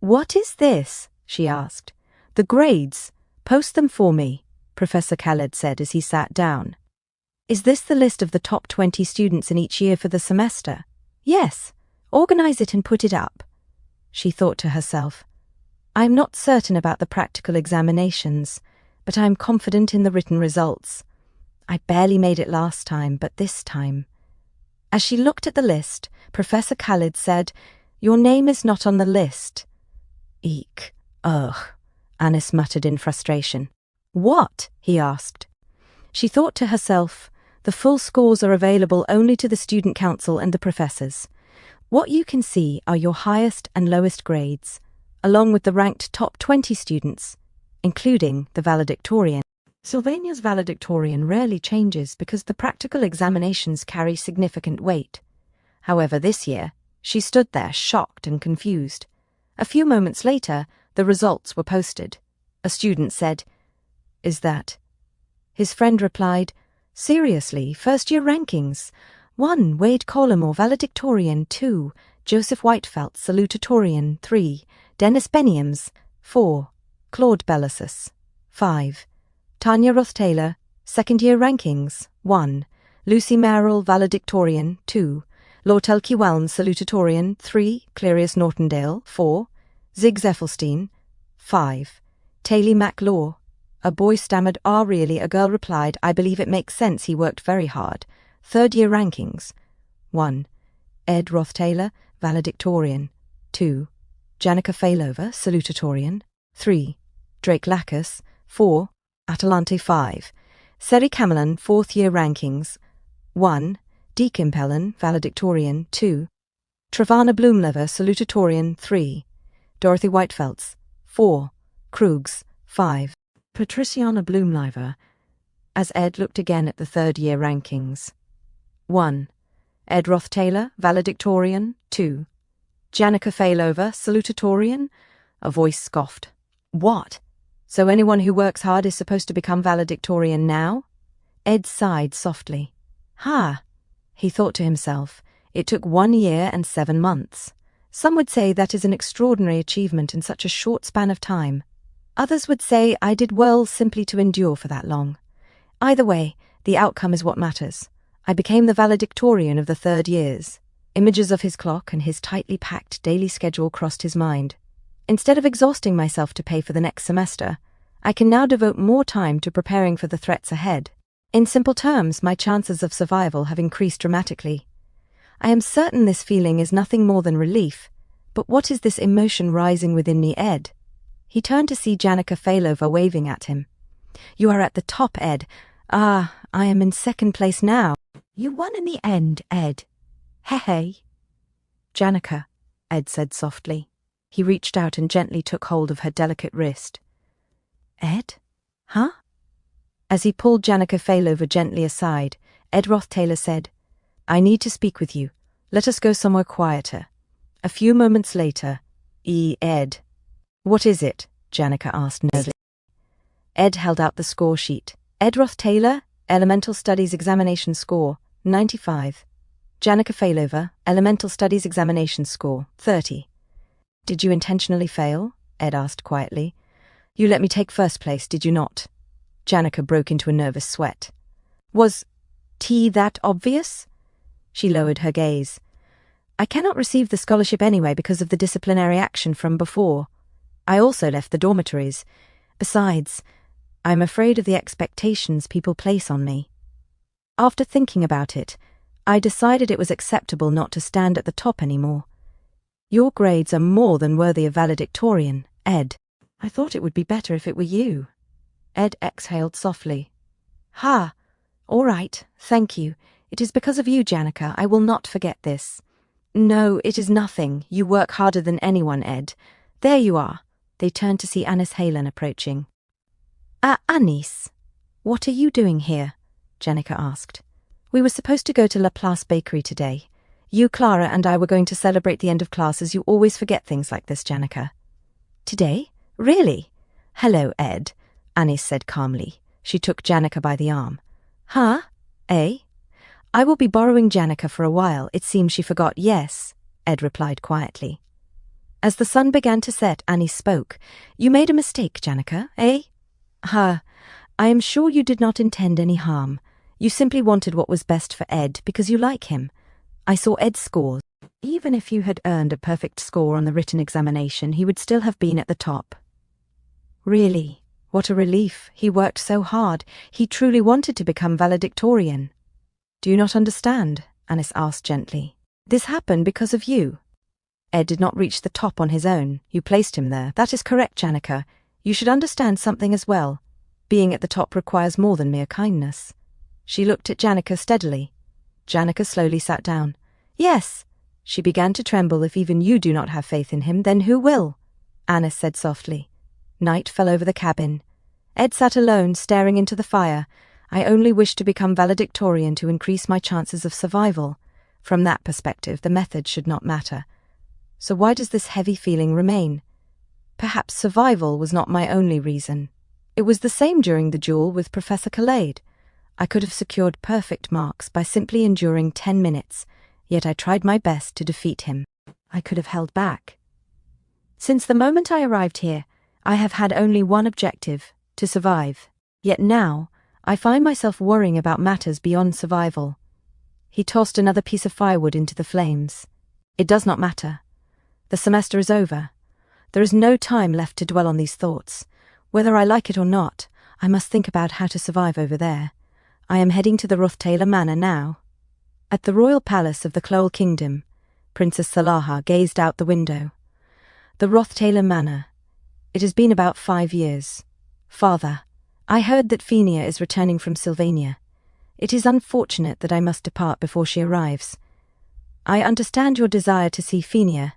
What is this? She asked. The grades. Post them for me, Professor Khaled said as he sat down. Is this the list of the top 20 students in each year for the semester? Yes. Organize it and put it up. She thought to herself, I am not certain about the practical examinations, but I am confident in the written results. I barely made it last time, but this time. As she looked at the list, Professor Khaled said, Your name is not on the list. Eek. Ugh, Anis muttered in frustration. What? He asked. She thought to herself, the full scores are available only to the student council and the professors. What you can see are your highest and lowest grades, along with the ranked top 20 students, including the valedictorian. Sylvania's valedictorian rarely changes because the practical examinations carry significant weight. However, this year, she stood there shocked and confused. A few moments later, the results were posted. A student said, Is that? His friend replied, Seriously, first-year rankings. 1. Wade Collimore, valedictorian. 2. Joseph Whitefelt, salutatorian. 3. Dennis Benniams. 4. Claude Bellasis. 5. Tanya Rothtaylor, second-year rankings. 1. Lucy Merrill, valedictorian. 2. Lortel Kewelm, salutatorian. 3. Clarius Nortondale. 4. Zig Zeffelstein. 5. Taylor MacLaw. A boy stammered, really? A girl replied, I believe it makes sense, he worked very hard. Third-year rankings. 1. Ed Rothtaylor, valedictorian. 2. Janica Failover, salutatorian. 3. Drake Lacus. 4. Atalante 5. Seri Cameron, fourth-year rankings. 1. Deacon Pellin, valedictorian. 2. Travana Bloomlever, salutatorian. 3. Dorothy Whitefelts. 4. Krugs. 5. Patriciana Bloomlever. As Ed looked again at the third-year rankings. 1. Ed Rothtaylor, valedictorian. 2. Janica Failover, salutatorian. A voice scoffed. What? So anyone who works hard is supposed to become valedictorian now? Ed sighed softly. He thought to himself, it took 1 year and 7 months. Some would say that is an extraordinary achievement in such a short span of time. Others would say I did well simply to endure for that long. Either way, the outcome is what matters. I became the valedictorian of the third years. Images of his clock and his tightly packed daily schedule crossed his mind. Instead of exhausting myself to pay for the next semester, I can now devote more time to preparing for the threats ahead. In simple terms, my chances of survival have increased dramatically. I am certain this feeling is nothing more than relief, but what is this emotion rising within me, Ed? He turned to see Janica Failover waving at him. You are at the top, Ed. I am in second place now. You won in the end, Ed. Hey. Janica, Ed said softly. He reached out and gently took hold of her delicate wrist. Ed? Huh? As he pulled Janica Failover gently aside, Ed Rothtaylor said, I need to speak with you. Let us go somewhere quieter. A few moments later, Ed. What is it? Janica asked nervously. Ed held out the score sheet. Ed Rothtaylor, Elemental Studies Examination Score, 95. Janica Failover, Elemental Studies Examination Score, 30. Did you intentionally fail? Ed asked quietly. You let me take first place, did you not? Janica broke into a nervous sweat. Was T that obvious? She lowered her gaze. I cannot receive the scholarship anyway because of the disciplinary action from before. I also left the dormitories. Besides, I'm afraid of the expectations people place on me. After thinking about it, I decided it was acceptable not to stand at the top anymore. Your grades are more than worthy of valedictorian, Ed. I thought it would be better if it were you. Ed exhaled softly. Ha! All right, thank you. It is because of you, Janica. I will not forget this. No, it is nothing. You work harder than anyone, Ed. There you are. They turned to see Anis Halen approaching. Anis, what are you doing here? Janica asked. We were supposed to go to La Place Bakery today. You, Clara, and I were going to celebrate the end of class, as you always forget things like this, Janica. Today? Really? Hello, Ed, Anis said calmly. She took Janica by the arm. Huh? Eh? I will be borrowing Janica for a while. It seems she forgot. Yes, Ed replied quietly. As the sun began to set, Anis spoke. You made a mistake, Janica, eh? I am sure you did not intend any harm. You simply wanted what was best for Ed because you like him. I saw Ed's scores. Even if you had earned a perfect score on the written examination, he would still have been at the top. Really? What a relief. He worked so hard. He truly wanted to become valedictorian. Do you not understand? Anis asked gently. This happened because of you. Ed did not reach the top on his own. You placed him there. That is correct, Janica. You should understand something as well. Being at the top requires more than mere kindness. She looked at Janica steadily. Janica slowly sat down. Yes. She began to tremble. If even you do not have faith in him, then who will? Anis said softly. Night fell over the cabin. Ed sat alone, staring into the fire. I only wished to become valedictorian to increase my chances of survival. From that perspective, the method should not matter. So why does this heavy feeling remain? Perhaps survival was not my only reason. It was the same during the duel with Professor Khaled. I could have secured perfect marks by simply enduring 10 minutes, yet I tried my best to defeat him. I could have held back. Since the moment I arrived here, I have had only one objective, to survive. Yet now, I find myself worrying about matters beyond survival. He tossed another piece of firewood into the flames. It does not matter. The semester is over. There is no time left to dwell on these thoughts. Whether I like it or not, I must think about how to survive over there. I am heading to the ROTHTAYLOR Manor now. At the royal palace of the Clowel Kingdom, Princess Salaha gazed out the window. The ROTHTAYLOR Manor. It has been about 5 years. Father, I heard that Fenia is returning from Sylvania. It is unfortunate that I must depart before she arrives. I understand your desire to see Fenia,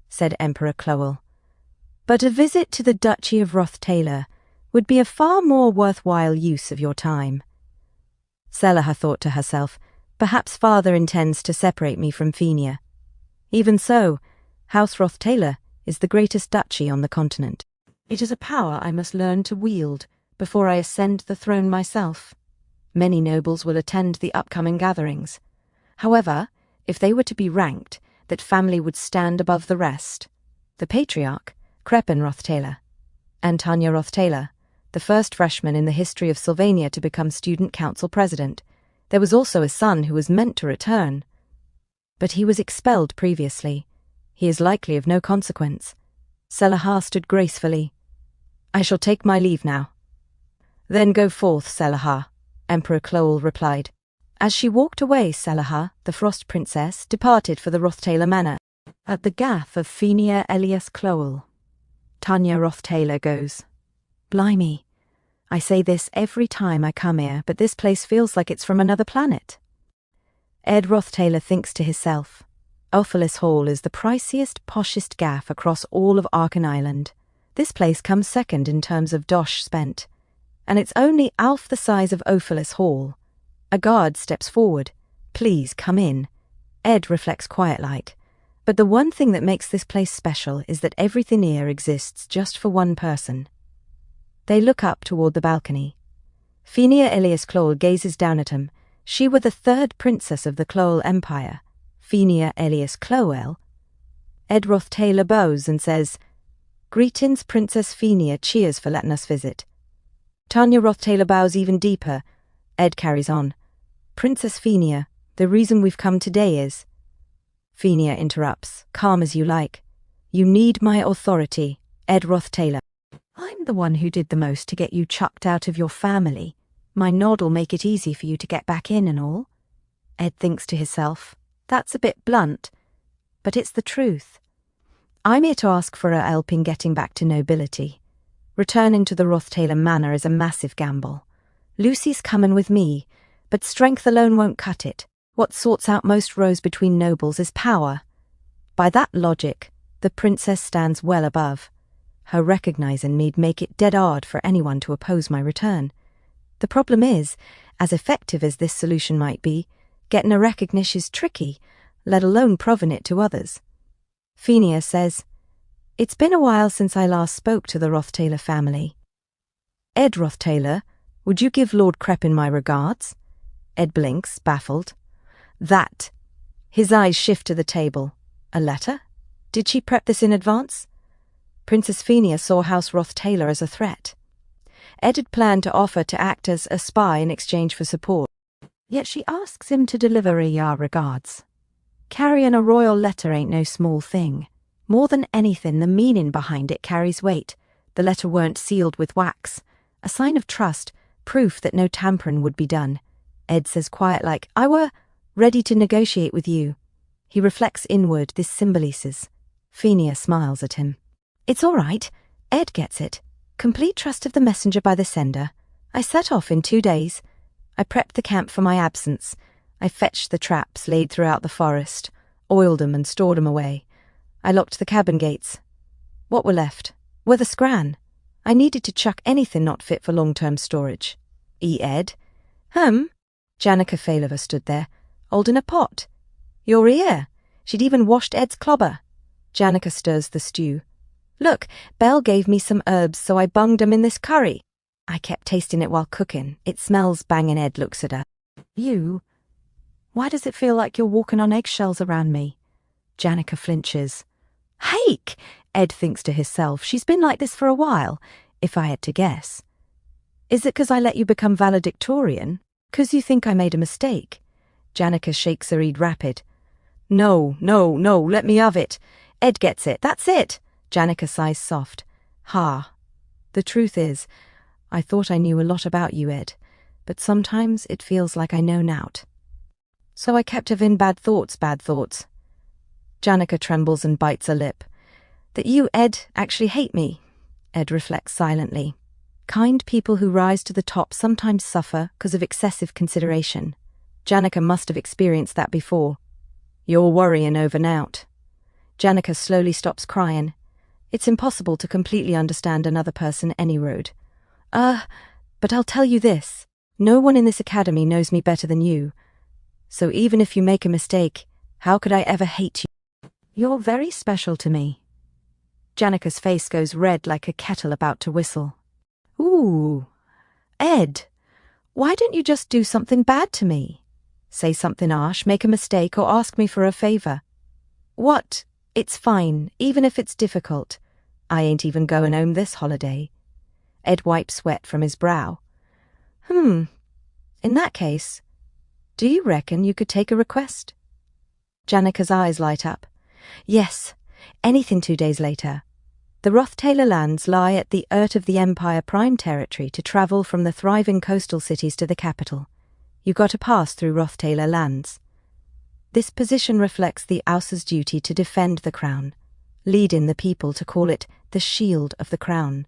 said Emperor Clowel. But a visit to the Duchy of ROTHTAYLOR would be a far more worthwhile use of your time. Salaha thought to herself, perhaps father intends to separate me from Fenia. Even so, House ROTHTAYLOR is the greatest duchy on the continent. It is a power I must learn to wield before I ascend the throne myself. Many nobles will attend the upcoming gatherings. However, if they were to be ranked, that family would stand above the rest. The patriarch, Crepin ROTHTAYLOR, and Tanya ROTHTAYLOR, the first freshman in the history of Sylvania to become student council president. There was also a son who was meant to return. But he was expelled previously. He is likely of no consequence. Salaha stood gracefully. I shall take my leave now. Then go forth, Salaha, Emperor Clowel replied. As she walked away, Salaha, the Frost Princess, departed for the ROTHTAYLOR Manor. At the gaff of Fenia Elias Clowel, Tanya ROTHTAYLOR goes. Blimey, I say this every time I come here, but this place feels like it's from another planet. Ed ROTHTAYLOR thinks to himself, Ophelis Hall is the priciest, poshest gaff across all of Arkan Island. This place comes second in terms of dosh spent, and it's only half the size of Ophelis Hall. A guard steps forward. Please come in. Ed reflects quiet-like. But the one thing that makes this place special is that everything here exists just for one person. They look up toward the balcony. Fenia Elias Clowel gazes down at him. She were the third princess of the Clowel Empire. Fenia Elias Clowel. Ed ROTHTAYLOR bows and says, Greetings, Princess Fenia, cheers for letting us visit. Tanya ROTHTAYLOR bows even deeper. Ed carries on. Princess Fenia, the reason we've come today is... Fenia interrupts, calm as you like. You need my authority, Ed ROTHTAYLOR. I'm the one who did the most to get you chucked out of your family. My nod'll make it easy for you to get back in and all. Ed thinks to himself, that's a bit blunt, but it's the truth. I'm here to ask for a help in getting back to nobility. Returning to the ROTHTAYLOR Manor is a massive gamble. Lucy's comin' with me, but strength alone won't cut it. What sorts out most rows between nobles is power. By that logic, the princess stands well above. Her recognizing me'd make it dead hard for anyone to oppose my return. The problem is, as effective as this solution might be, getting a recognition's tricky, let alone proving it to others. Fenia says, "It's been a while since I last spoke to the ROTHTAYLOR family. Ed ROTHTAYLOR, would you give Lord Crepin my regards?" Ed blinks, baffled. That. His eyes shift to the table. A letter? Did she prep this in advance? Princess Fenia saw House ROTHTAYLOR as a threat. Ed had planned to offer to act as a spy in exchange for support. Yet she asks him to deliver regards. Carrying a royal letter ain't no small thing. More than anything, the meaning behind it carries weight. The letter weren't sealed with wax. A sign of trust, proof that no tampering would be done. Ed says quiet like, "I were ready to negotiate with you." He reflects inward, this symbolises. Fenia smiles at him. "It's all right. Ed gets it. Complete trust of the messenger by the sender. I set off in 2 days. I prepped the camp for my absence. I fetched the traps laid throughout the forest, oiled 'em and stored 'em away. I locked the cabin gates. What were left? Were the scran. I needed to chuck anything not fit for long-term storage. Ed? Janica Failova stood there, holding a pot. Your ear. She'd even washed Ed's clobber. Janica stirs the stew. Look, Belle gave me some herbs, so I bunged 'em in this curry. I kept tasting it while cooking. It smells banging. Ed looks at her. You? Why does it feel like you're walking on eggshells around me? Janica flinches. Hake! Ed thinks to himself. She's been like this for a while, if I had to guess. Is it 'cause I let you become valedictorian? 'Cause you think I made a mistake? Janica shakes her head rapid. No, let me have it. Ed gets it, that's it. Janica sighs soft. Ha. The truth is, I thought I knew a lot about you, Ed, but sometimes it feels like I know nowt. So I kept having bad thoughts. Janica trembles and bites her lip. That you, Ed, actually hate me. Ed reflects silently. Kind people who rise to the top sometimes suffer because of excessive consideration. Janica must have experienced that before. You're worrying over nowt. Janica slowly stops crying. It's impossible to completely understand another person any road. But I'll tell you this. No one in this academy knows me better than you. So even if you make a mistake, how could I ever hate you? You're very special to me. Janica's face goes red like a kettle about to whistle. Ooh. Ed, why don't you just do something bad to me? Say something harsh, make a mistake, or ask me for a favor. What? It's fine, even if it's difficult. I ain't even going home this holiday. Ed wipes sweat from his brow. In that case, do you reckon you could take a request? Janica's eyes light up. Yes, anything 2 days later. The ROTHTAYLOR lands lie at the Urt of the Empire Prime Territory to travel from the thriving coastal cities to the capital. You got to pass through ROTHTAYLOR lands. This position reflects the House's duty to defend the crown, leading the people to call it the Shield of the Crown.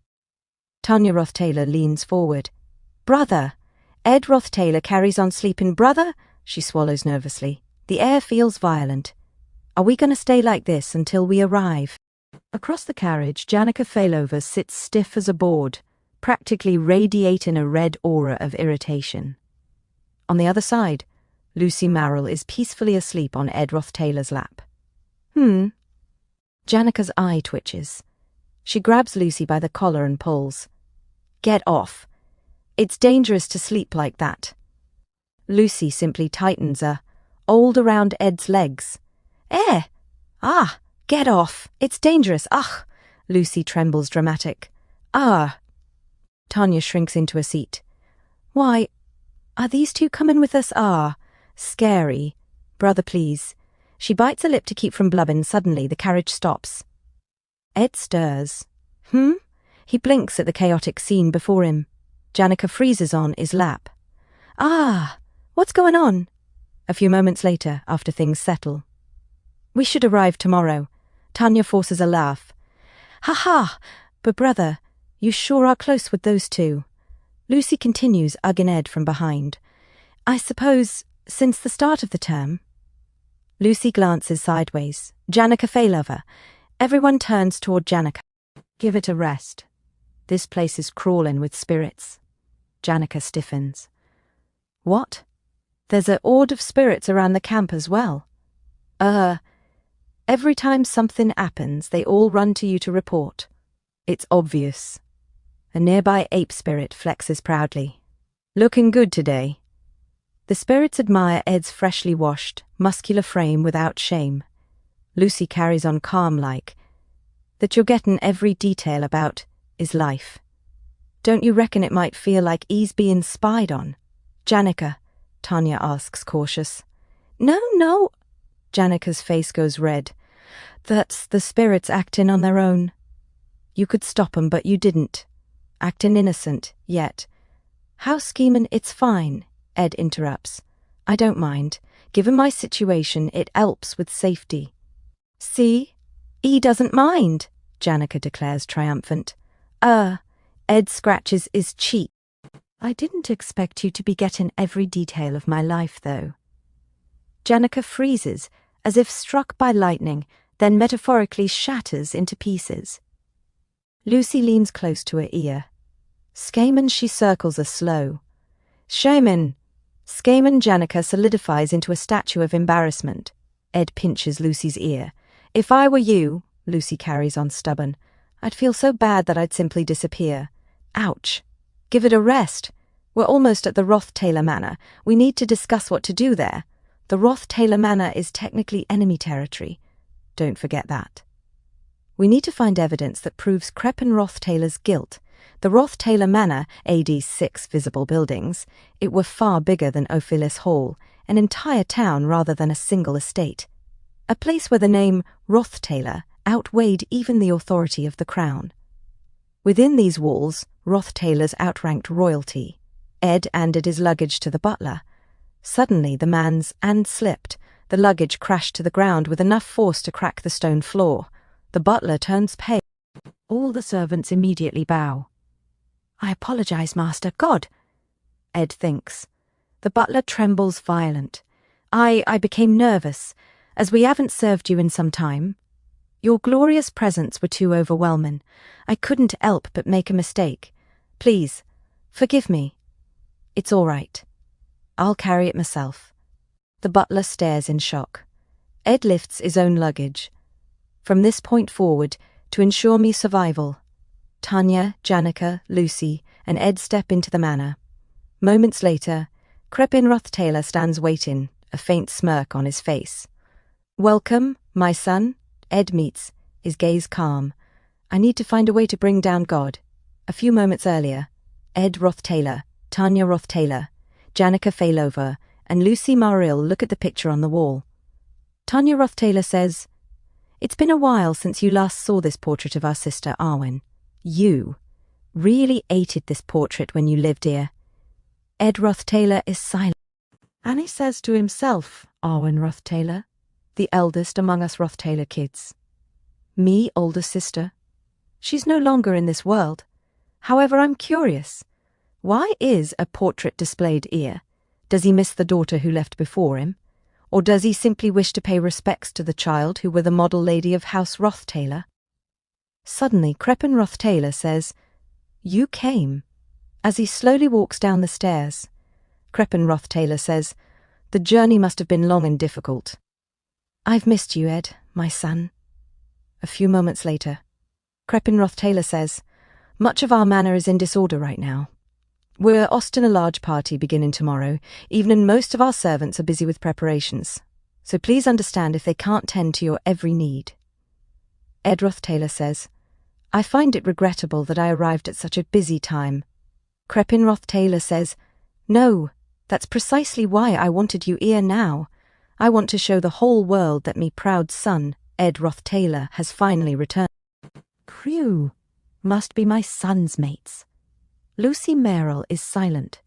Tanya ROTHTAYLOR leans forward. Brother! Ed ROTHTAYLOR carries on sleeping. Brother! She swallows nervously. The air feels violent. Are we going to stay like this until we arrive? Across the carriage, Janica Failova sits stiff as a board, practically radiating a red aura of irritation. On the other side, Lucy Marrell is peacefully asleep on Ed ROTHTAYLOR's lap. Janica's eye twitches. She grabs Lucy by the collar and pulls. Get off. It's dangerous to sleep like that. Lucy simply tightens a hold around Ed's legs. Get off. It's dangerous. Lucy trembles dramatic. Tanya shrinks into a seat. Why, are these two coming with us? Scary. Brother, please. She bites her lip to keep from blubbing. Suddenly, the carriage stops. Ed stirs. He blinks at the chaotic scene before him. Janica freezes on his lap. What's going on? A few moments later, after things settle. We should arrive tomorrow. Tanya forces a laugh. Ha! But brother, you sure are close with those two. Lucy continues, ugging Ed from behind. I suppose, since the start of the term. Lucy glances sideways. Janica Failover. Everyone turns toward Janica. Give it a rest. This place is crawling with spirits. Janica stiffens. What? There's a horde of spirits around the camp as well. Every time something happens, they all run to you to report. It's obvious. A nearby ape spirit flexes proudly. Looking good today. The spirits admire Ed's freshly washed, muscular frame without shame. Lucy carries on calm-like. That you're getting every detail about is life. Don't you reckon it might feel like he's being spied on? Janica, Tanya asks, cautious. No. Janica's face goes red. That's the spirits acting on their own. You could stop 'em, but you didn't. Acting innocent, yet. How scheming, it's fine, Ed interrupts. I don't mind. Given my situation, it helps with safety. See? He doesn't mind, Janica declares triumphant. Ed scratches his cheek. I didn't expect you to be getting every detail of my life, though. Janica freezes, as if struck by lightning, then metaphorically shatters into pieces. Lucy leans close to her ear. Skaman she circles her slow. Shaman! Skaman Janica solidifies into a statue of embarrassment. Ed pinches Lucy's ear. If I were you, Lucy carries on stubborn, I'd feel so bad that I'd simply disappear. Ouch. Give it a rest. We're almost at the ROTHTAYLOR Manor. We need to discuss what to do there. The ROTHTAYLOR Manor is technically enemy territory. Don't forget that. We need to find evidence that proves Crepin ROTHTAYLOR's guilt. The ROTHTAYLOR Manor, AD 6 visible buildings, it were far bigger than Ophilis Hall, an entire town rather than a single estate. A place where the name ROTHTAYLOR outweighed even the authority of the crown. Within these walls, ROTHTAYLORs outranked royalty. Ed handed his luggage to the butler. Suddenly the man's hand slipped. The luggage crashed to the ground with enough force to crack the stone floor. The butler turns pale. All the servants immediately bow. I apologize, Master. God! Ed thinks. The butler trembles violent. I became nervous, as we haven't served you in some time. Your glorious presence were too overwhelming. I couldn't help but make a mistake. Please, forgive me. It's all right. I'll carry it myself. The butler stares in shock. Ed lifts his own luggage. From this point forward, to ensure me survival, Tanya, Janica, Lucy, and Ed step into the manor. Moments later, Crepin ROTHTAYLOR stands waiting, a faint smirk on his face. Welcome, my son. Ed meets, his gaze calm. I need to find a way to bring down God. A few moments earlier, Ed ROTHTAYLOR, Tanya ROTHTAYLOR, Janica Failover, and Lucy Maril look at the picture on the wall. Tanya ROTHTAYLOR says, It's been a while since you last saw this portrait of our sister Arwen. You really hated this portrait when you lived here. Ed ROTHTAYLOR is silent. And he says to himself, Arwen ROTHTAYLOR, the eldest among us ROTHTAYLOR kids. Me, older sister. She's no longer in this world. However, I'm curious. Why is a portrait displayed here? Does he miss the daughter who left before him? Or does he simply wish to pay respects to the child who were the model lady of House ROTHTAYLOR? Suddenly, Crepin ROTHTAYLOR says, You came. As he slowly walks down the stairs, Crepin ROTHTAYLOR says, The journey must have been long and difficult. I've missed you, Ed, my son. A few moments later, Crepin ROTHTAYLOR says, Much of our manor is in disorder right now. We're hosting a large party beginning tomorrow, even and most of our servants are busy with preparations. So please understand if they can't tend to your every need. Ed ROTHTAYLOR says, I find it regrettable that I arrived at such a busy time. Crepin ROTHTAYLOR says, No, that's precisely why I wanted you here now. I want to show the whole world that me proud son, Ed ROTHTAYLOR, has finally returned. Crew must be my son's mates. Lucy Merrill is silent.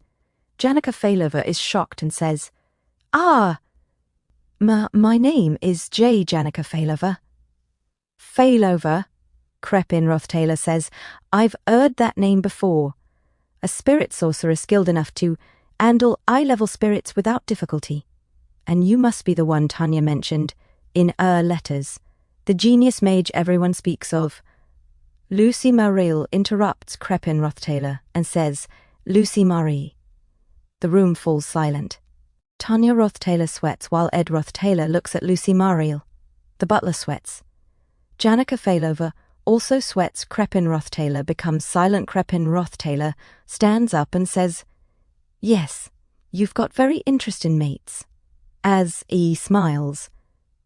Janica Failover is shocked and says, My name is J. Janica Failover. Failover, Crepin ROTHTAYLOR says, I've heard that name before. a spirit sorcerer skilled enough to handle eye-level spirits without difficulty. And you must be the one Tanya mentioned, in her letters, the genius mage everyone speaks of. Lucy Mariel interrupts Crepin ROTHTAYLOR and says, Lucy Marie. The room falls silent. Tanya ROTHTAYLOR sweats while Ed ROTHTAYLOR looks at Lucy Mariel. The butler sweats. Janica Failover also sweats. Crepin ROTHTAYLOR becomes silent. Crepin ROTHTAYLOR stands up and says, Yes, you've got very interesting mates. As E smiles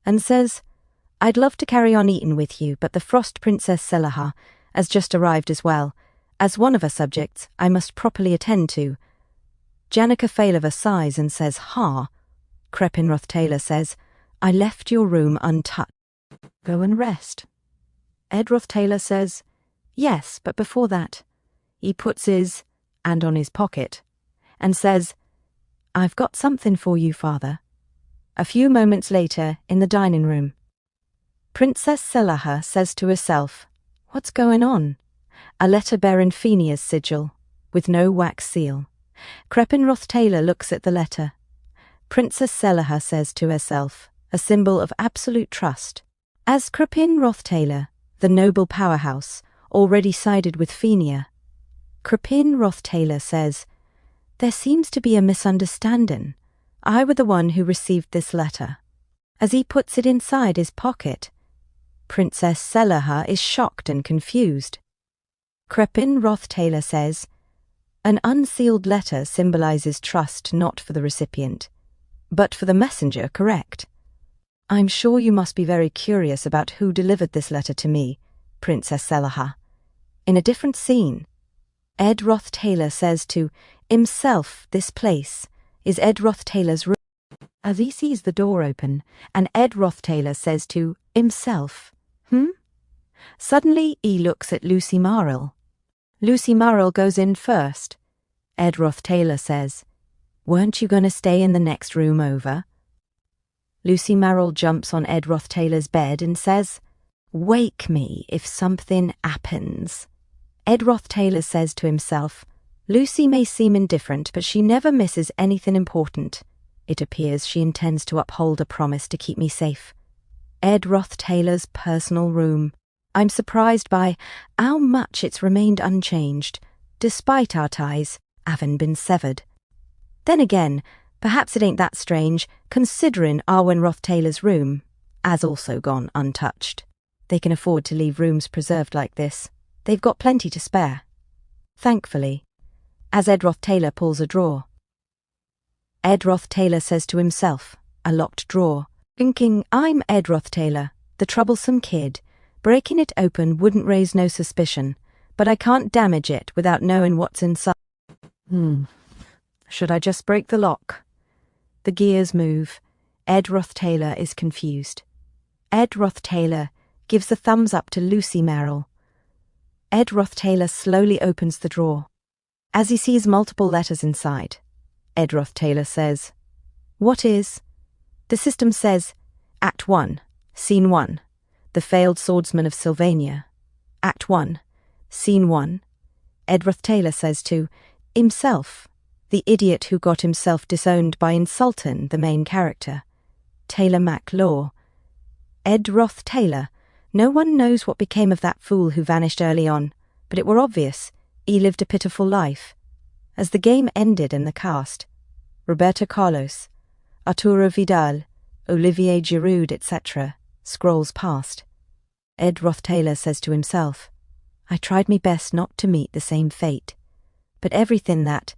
and says, I'd love to carry on eating with you, but the Frost Princess Selaha has just arrived as well. As one of her subjects, I must properly attend to. Janica Failover sighs and says, Ha. Crepin ROTHTAYLOR says, I left your room untouched. Go and rest. Ed ROTHTAYLOR says, Yes, but before that, he puts his hand on his pocket and says, I've got something for you, father. A few moments later, in the dining room, Princess Selaha says to herself, What's going on? A letter bearing Fenia's sigil, with no wax seal. Crepin ROTHTAYLOR looks at the letter. Princess Selaha says to herself, a symbol of absolute trust. As Crepin ROTHTAYLOR, the noble powerhouse, already sided with Fenia, Crepin ROTHTAYLOR says, There seems to be a misunderstanding. I were the one who received this letter. As he puts it inside his pocket, Princess Selaha is shocked and confused. Crepin ROTHTAYLOR says, An unsealed letter symbolizes trust not for the recipient, but for the messenger, correct? I'm sure you must be very curious about who delivered this letter to me, Princess Selaha. In a different scene, Ed ROTHTAYLOR says to himself, This place is Ed ROTHTAYLOR's room. As he sees the door open, and Ed ROTHTAYLOR says to himself, Suddenly he looks at Lucy Mariel. Lucy Mariel goes in first. Ed ROTHTAYLOR says, Weren't you going to stay in the next room over? Lucy Mariel jumps on Ed ROTHTAYLOR's bed and says, Wake me if something happens. Ed ROTHTAYLOR says to himself, Lucy may seem indifferent, but she never misses anything important. It appears she intends to uphold a promise to keep me safe. Ed ROTHTAYLOR's personal room. I'm surprised by how much it's remained unchanged, despite our ties having been severed. Then again, perhaps it ain't that strange, considering Arwen ROTHTAYLOR's room has also gone untouched. They can afford to leave rooms preserved like this. They've got plenty to spare. Thankfully, as Ed ROTHTAYLOR pulls a drawer. Ed ROTHTAYLOR says to himself, a locked drawer, thinking, I'm Ed ROTHTAYLOR, the troublesome kid. Breaking it open wouldn't raise no suspicion, but I can't damage it without knowing what's inside. Should I just break the lock? The gears move. Ed ROTHTAYLOR is confused. Ed ROTHTAYLOR gives a thumbs up to Lucy Mariel. Ed ROTHTAYLOR slowly opens the drawer. As he sees multiple letters inside, Ed ROTHTAYLOR says, What is? The system says, Act 1, Scene 1, The Failed Swordsman of Sylvania. Act 1, Scene 1. Ed ROTHTAYLOR says to himself, the idiot who got himself disowned by insulting the main character, Taylor MacLaw. Ed ROTHTAYLOR, no one knows what became of that fool who vanished early on, but it were obvious he lived a pitiful life. As the game ended and the cast, Roberto Carlos, Arturo Vidal, Olivier Giroud, etc., scrolls past. Ed ROTHTAYLOR says to himself, I tried me best not to meet the same fate, but everything that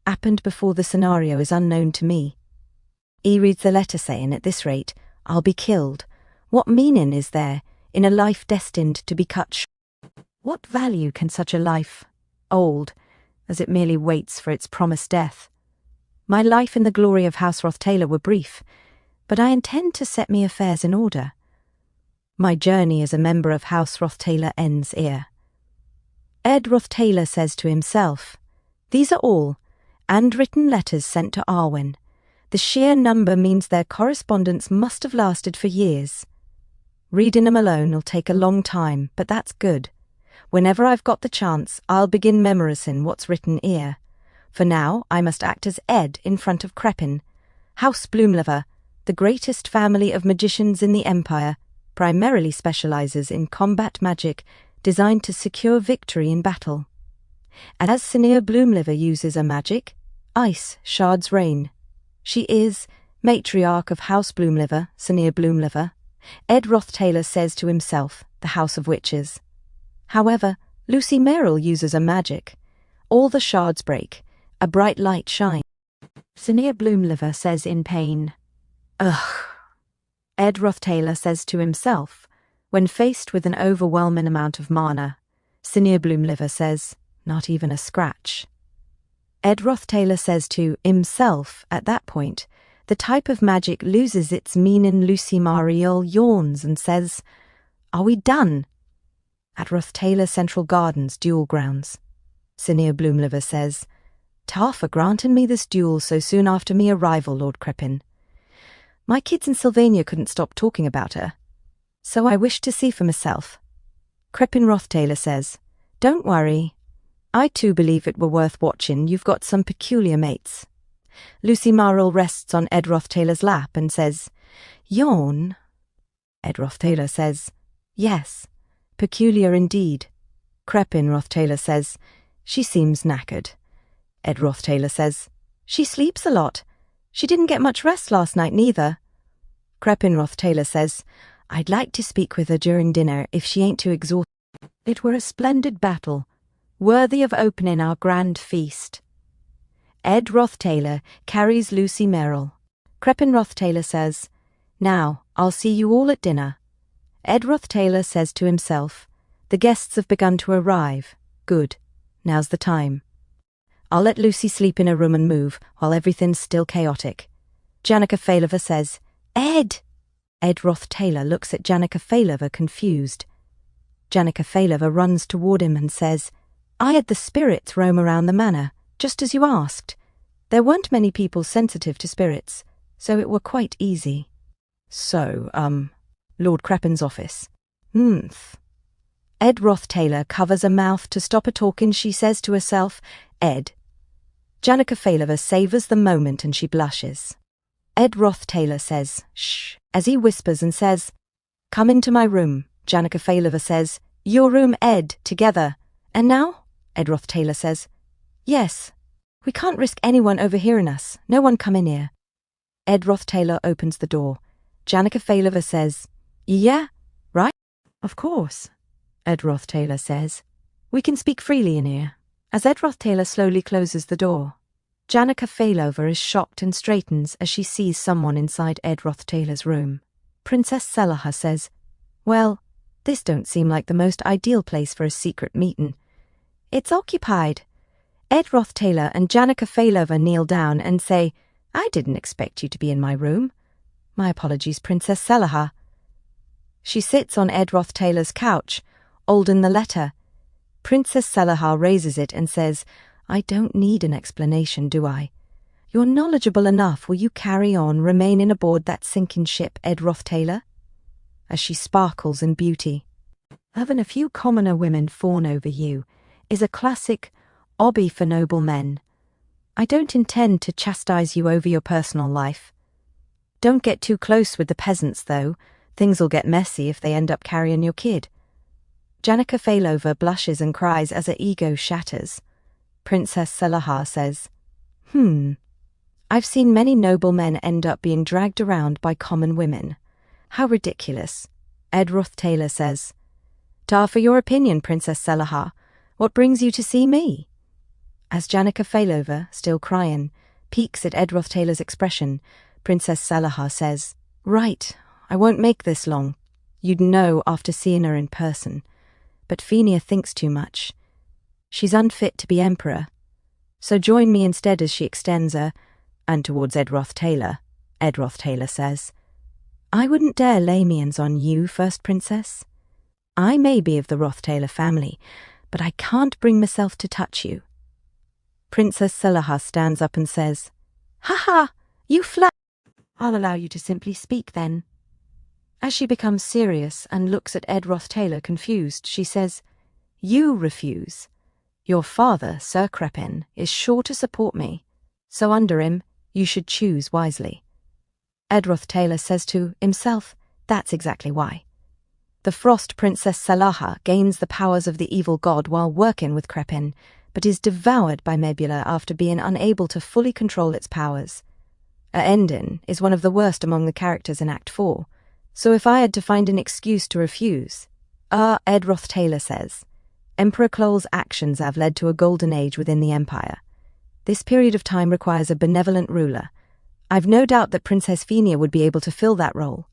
happened before the scenario is unknown to me. He reads the letter saying, at this rate, I'll be killed. What meaning is there in a life destined to be cut short? What value can such a life hold, as it merely waits for its promised death? My life in the glory of House ROTHTAYLOR were brief, but I intend to set me affairs in order. My journey as a member of House ROTHTAYLOR ends here. Ed ROTHTAYLOR says to himself, These are all handwritten letters sent to Arwen. The sheer number means their correspondence must have lasted for years. Reading them alone will take a long time, but that's good. Whenever I've got the chance, I'll begin memorizing what's written here. For now, I must act as Ed in front of Crepin. House Bloomlever, the greatest family of magicians in the Empire, primarily specializes in combat magic designed to secure victory in battle. And as Senior Bloomlever uses a magic, ice shards rain. She is matriarch of House Bloomlever, Senior Bloomlever. Ed ROTHTAYLOR says to himself, the House of Witches. However, Lucy Merrill uses a magic. All the shards break. A bright light shines. Senior Bloomlever says in pain, "Ugh." Ed ROTHTAYLOR says to himself, when faced with an overwhelming amount of mana. Senior Bloomlever says, "Not even a scratch." Ed ROTHTAYLOR says to himself at that point, the type of magic loses its meaning. Lucy Merrill yawns and says, "Are we done?" At ROTHTAYLOR Central Gardens duel grounds. Senior Bloomlever says, "Ta for granting me this duel so soon after me arrival, Lord Crepin. My kids in Sylvania couldn't stop talking about her, so I wished to see for myself." Crepin ROTHTAYLOR says, "Don't worry. I too believe it were worth watching. You've got some peculiar mates." Lucy Merrill rests on Ed ROTHTAYLOR's lap and says, "Yawn?" Ed ROTHTAYLOR says, "Yes, peculiar indeed." Crepin ROTHTAYLOR says, "She seems knackered." Ed ROTHTAYLOR says, "She sleeps a lot. She didn't get much rest last night neither." Crepin ROTHTAYLOR says, "I'd like to speak with her during dinner if she ain't too exhausted. It were a splendid battle, worthy of opening our grand feast." Ed ROTHTAYLOR carries Lucy Merrill. Crepin ROTHTAYLOR says, "Now, I'll see you all at dinner." Ed ROTHTAYLOR says to himself, "The guests have begun to arrive. Good. Now's the time. I'll let Lucy sleep in her room and move while everything's still chaotic." Janica Faillover says, "Ed!" Ed ROTHTAYLOR looks at Janica Faillover confused. Janica Faillover runs toward him and says, "I had the spirits roam around the manor, just as you asked. There weren't many people sensitive to spirits, so it were quite easy." "So, Lord Crepin's office." "Humph." Ed ROTHTAYLOR covers her mouth to stop her talking. She says to herself, "Ed." Janica Faillover savours the moment and she blushes. Ed ROTHTAYLOR says, "Shh," as he whispers and says, "Come into my room." Janica Faillover says, "Your room, Ed, together." "And now?" Ed ROTHTAYLOR says, "Yes. We can't risk anyone overhearing us. No one come in here." Ed ROTHTAYLOR opens the door. Janica Faillover says, "Yeah, right?" "Of course," Ed ROTHTAYLOR says. "We can speak freely in here." As Ed ROTHTAYLOR slowly closes the door, Janica Faillover is shocked and straightens as she sees someone inside Ed ROTHTAYLOR's room. Princess Selaha says, "Well, this don't seem like the most ideal place for a secret meeting. It's occupied." Ed ROTHTAYLOR and Janica Faillover kneel down and say, "I didn't expect you to be in my room. My apologies, Princess Selaha." She sits on Ed ROTHTAYLOR's couch, holding the letter. Princess Selaha raises it and says, "I don't need an explanation, do I? You're knowledgeable enough. Will you carry on remaining aboard that sinking ship, Ed ROTHTAYLOR?" As she sparkles in beauty. Having a few commoner women fawn over you is a classic hobby for noble men. I don't intend to chastise you over your personal life. Don't get too close with the peasants, though. Things'll get messy if they end up carrying your kid. Janica Faillover blushes and cries as her ego shatters. Princess Selaha says, I've seen many noble men end up being dragged around by common women. How ridiculous." Ed ROTHTAYLOR says, "Ta for your opinion, Princess Selaha. What brings you to see me?" As Janica Faillover, still crying, peeks at Ed ROTHTAYLOR's expression, Princess Selaha says, "Right, I won't make this long. You'd know after seeing her in person. But Fenia thinks too much. She's unfit to be emperor. So join me instead." As she extends her, and towards Ed ROTHTAYLOR, Ed ROTHTAYLOR says, "I wouldn't dare lay me hands on you, First Princess. I may be of the ROTHTAYLOR family, but I can't bring myself to touch you." Princess Selaha stands up and says, "Ha, you flat." "I'll allow you to simply speak then." As she becomes serious and looks at Ed ROTHTAYLOR confused, she says, You refuse. Your father, Sir Crepin, is sure to support me, so under him you should choose wisely. Ed ROTHTAYLOR says to himself, that's exactly why. The Frost Princess Salaha gains the powers of the evil god while working with Crepin, but is devoured by Mebula after being unable to fully control its powers. Endin is one of the worst among the characters in Act 4, so if I had to find an excuse to refuse, Ed ROTHTAYLOR says, Emperor Cloel's actions have led to a golden age within the Empire. This period of time requires a benevolent ruler. I've no doubt that Princess Fenia would be able to fill that role.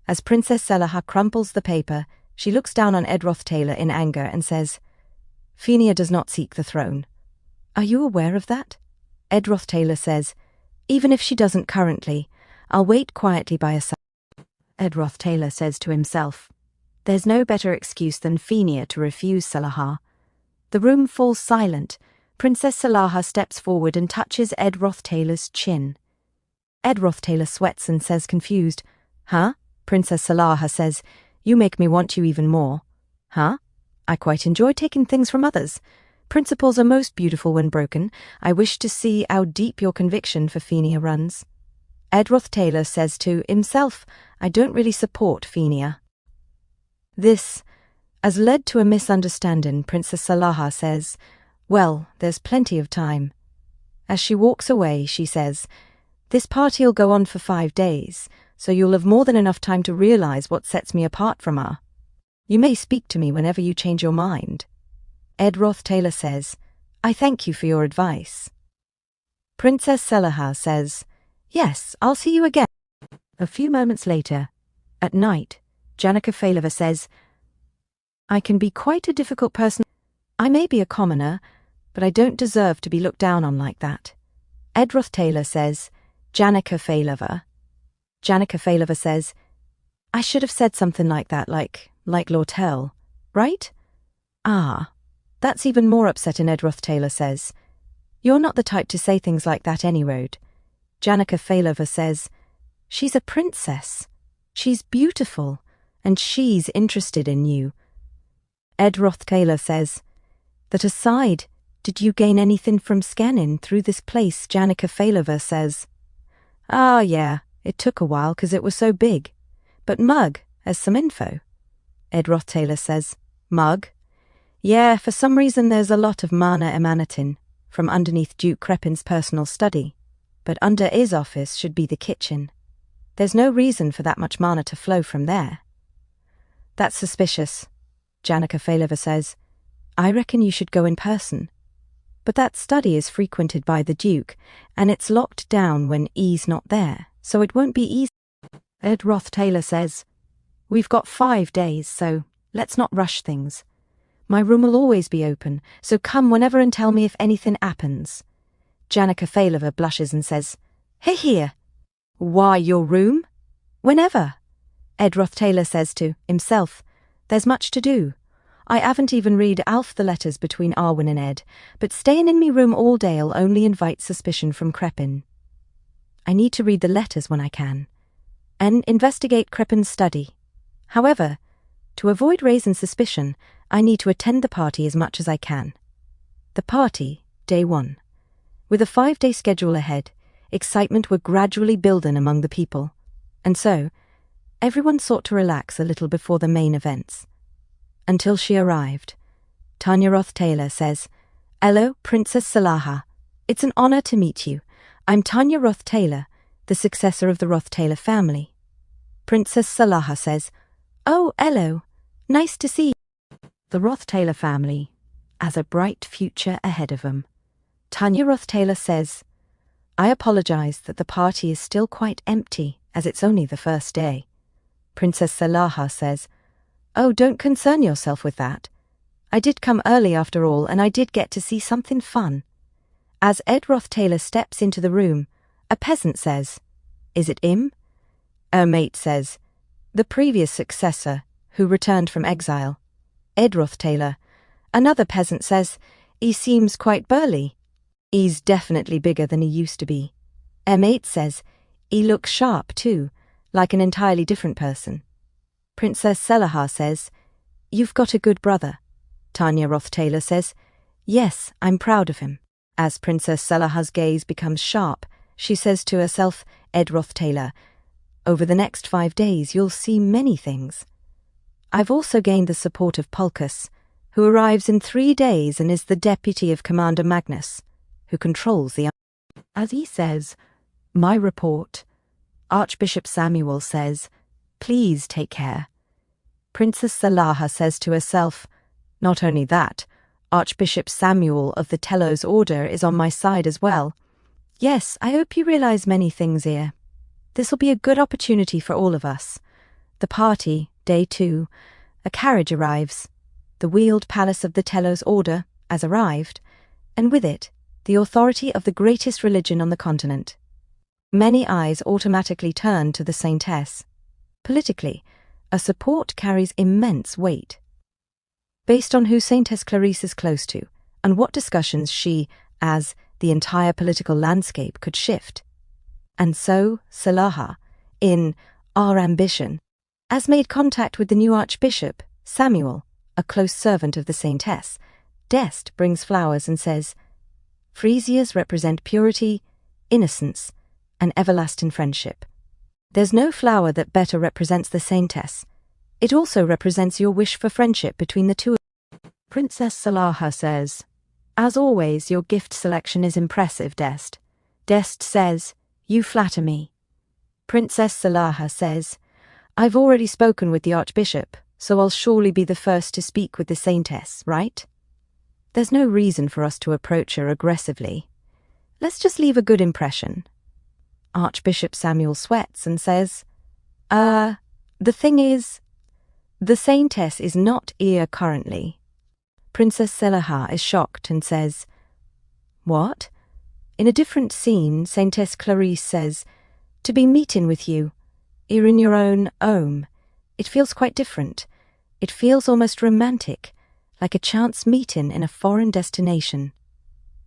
As Princess Salaha crumples the paper, she looks down on Ed ROTHTAYLOR in anger and says, Fenia does not seek the throne. Are you aware of that? Ed ROTHTAYLOR says, even if she doesn't currently, I'll wait quietly by her side. Ed ROTHTAYLOR says to himself, there's no better excuse than Fenia to refuse Salaha. The room falls silent. Princess Salaha steps forward and touches Ed ROTHTAYLOR's chin. Ed ROTHTAYLOR sweats and says confused, huh? Princess Salaha says, you make me want you even more. Huh? I quite enjoy taking things from others. Principles are most beautiful when broken. I wish to see how deep your conviction for Fenia runs. Ed ROTHTAYLOR says to himself, I don't really support Fenia. This has led to a misunderstanding. Princess Salaha says, well, there's plenty of time. As she walks away, she says, this party'll go on for 5 days, so you'll have more than enough time to realize what sets me apart from her. You may speak to me whenever you change your mind. Ed ROTHTAYLOR says, I thank you for your advice. Princess Salaha says, yes, I'll see you again. A few moments later, at night, Janica Failova says, I can be quite a difficult person. I may be a commoner, but I don't deserve to be looked down on like that. Ed ROTHTAYLOR says, Janica Failova. Janica Failova says, I should have said something like that, like Lortel, right? Ah, that's even more upsetting, Ed ROTHTAYLOR says. You're not the type to say things like that any road. Janica Failova says, she's a princess. She's beautiful, and she's interested in you. Ed ROTHTAYLOR says, that aside, did you gain anything from scanning through this place? Janica Failova says, ah, yeah, it took a while 'cause it was so big. But Mug has some info. Ed ROTHTAYLOR says, Mug? Yeah, for some reason there's a lot of mana emanating from underneath Duke Crepin's personal study, but under his office should be the kitchen. There's no reason for that much mana to flow from there. That's suspicious, Janica Failova says. I reckon you should go in person. But that study is frequented by the Duke, and it's locked down when he's not there, so it won't be easy. Ed ROTHTAYLOR says, we've got 5 days, so let's not rush things. My room will always be open, so come whenever and tell me if anything happens. Janica Failova blushes and says, hey here. Why, your room? Whenever. Ed ROTHTAYLOR says to himself, there's much to do. I haven't even read half the letters between Arwen and Ed, but staying in me room all day'll only invite suspicion from Crepin. I need to read the letters when I can, and investigate Crepin's study. However, to avoid raising suspicion, I need to attend the party as much as I can. The party, day 1. With a 5-day schedule ahead, excitement were gradually building among the people, and so everyone sought to relax a little before the main events. Until she arrived. Tanya ROTHTAYLOR says, hello, Princess Salaha. It's an honor to meet you. I'm Tanya ROTHTAYLOR, the successor of the ROTHTAYLOR family. Princess Salaha says, oh, hello. Nice to see you. The ROTHTAYLOR family has a bright future ahead of them. Tanya ROTHTAYLOR says, I apologize that the party is still quite empty, as it's only the first day. Princess Salaha says, oh, don't concern yourself with that. I did come early after all, and I did get to see something fun. As Ed ROTHTAYLOR steps into the room, a peasant says, is it him? A mate says, the previous successor, who returned from exile. Ed ROTHTAYLOR. Another peasant says, he seems quite burly. He's definitely bigger than he used to be. A mate says, he looks sharp too, like an entirely different person. Princess Salaha says, you've got a good brother. Tanya ROTHTAYLOR says, "Yes, I'm proud of him." As Princess Salaha's gaze becomes sharp, she says to herself, "Ed ROTHTAYLOR, over the next 5 days you'll see many things. I've also gained the support of Pulchus, who arrives in 3 days and is the deputy of Commander Magnus, who controls the..." As he says, "My report," Archbishop Samuel says, "Please take care." Princess Salaha says to herself, "Not only that, Archbishop Samuel of the Telos Order is on my side as well. Yes, I hope you realize many things here. This will be a good opportunity for all of us. The party, day 2, a carriage arrives. The wheeled palace of the Telos Order has arrived, and with it, the authority of the greatest religion on the continent. Many eyes automatically turn to the Saintess. Politically, a support carries immense weight. Based on who Saintess Clarisse is close to, and what discussions she, as the entire political landscape, could shift. And so, Salaha, in Our Ambition, has made contact with the new Archbishop, Samuel, a close servant of the Saintess. Dest brings flowers and says, "Freesias represent purity, innocence, and everlasting friendship. There's no flower that better represents the Saintess. It also represents your wish for friendship between the two." Princess Salaha says, "As always, your gift selection is impressive, Dest." Dest says, "You flatter me." Princess Salaha says, "I've already spoken with the Archbishop, so I'll surely be the first to speak with the Saintess, right? There's no reason for us to approach her aggressively. Let's just leave a good impression." Archbishop Samuel sweats and says, The thing is, the Saintess is not here currently." Princess Salaha is shocked and says, "What?" In a different scene, Saintess Clarisse says, "To be meeting with you, here in your own home, it feels quite different. It feels almost romantic, like a chance meeting in a foreign destination."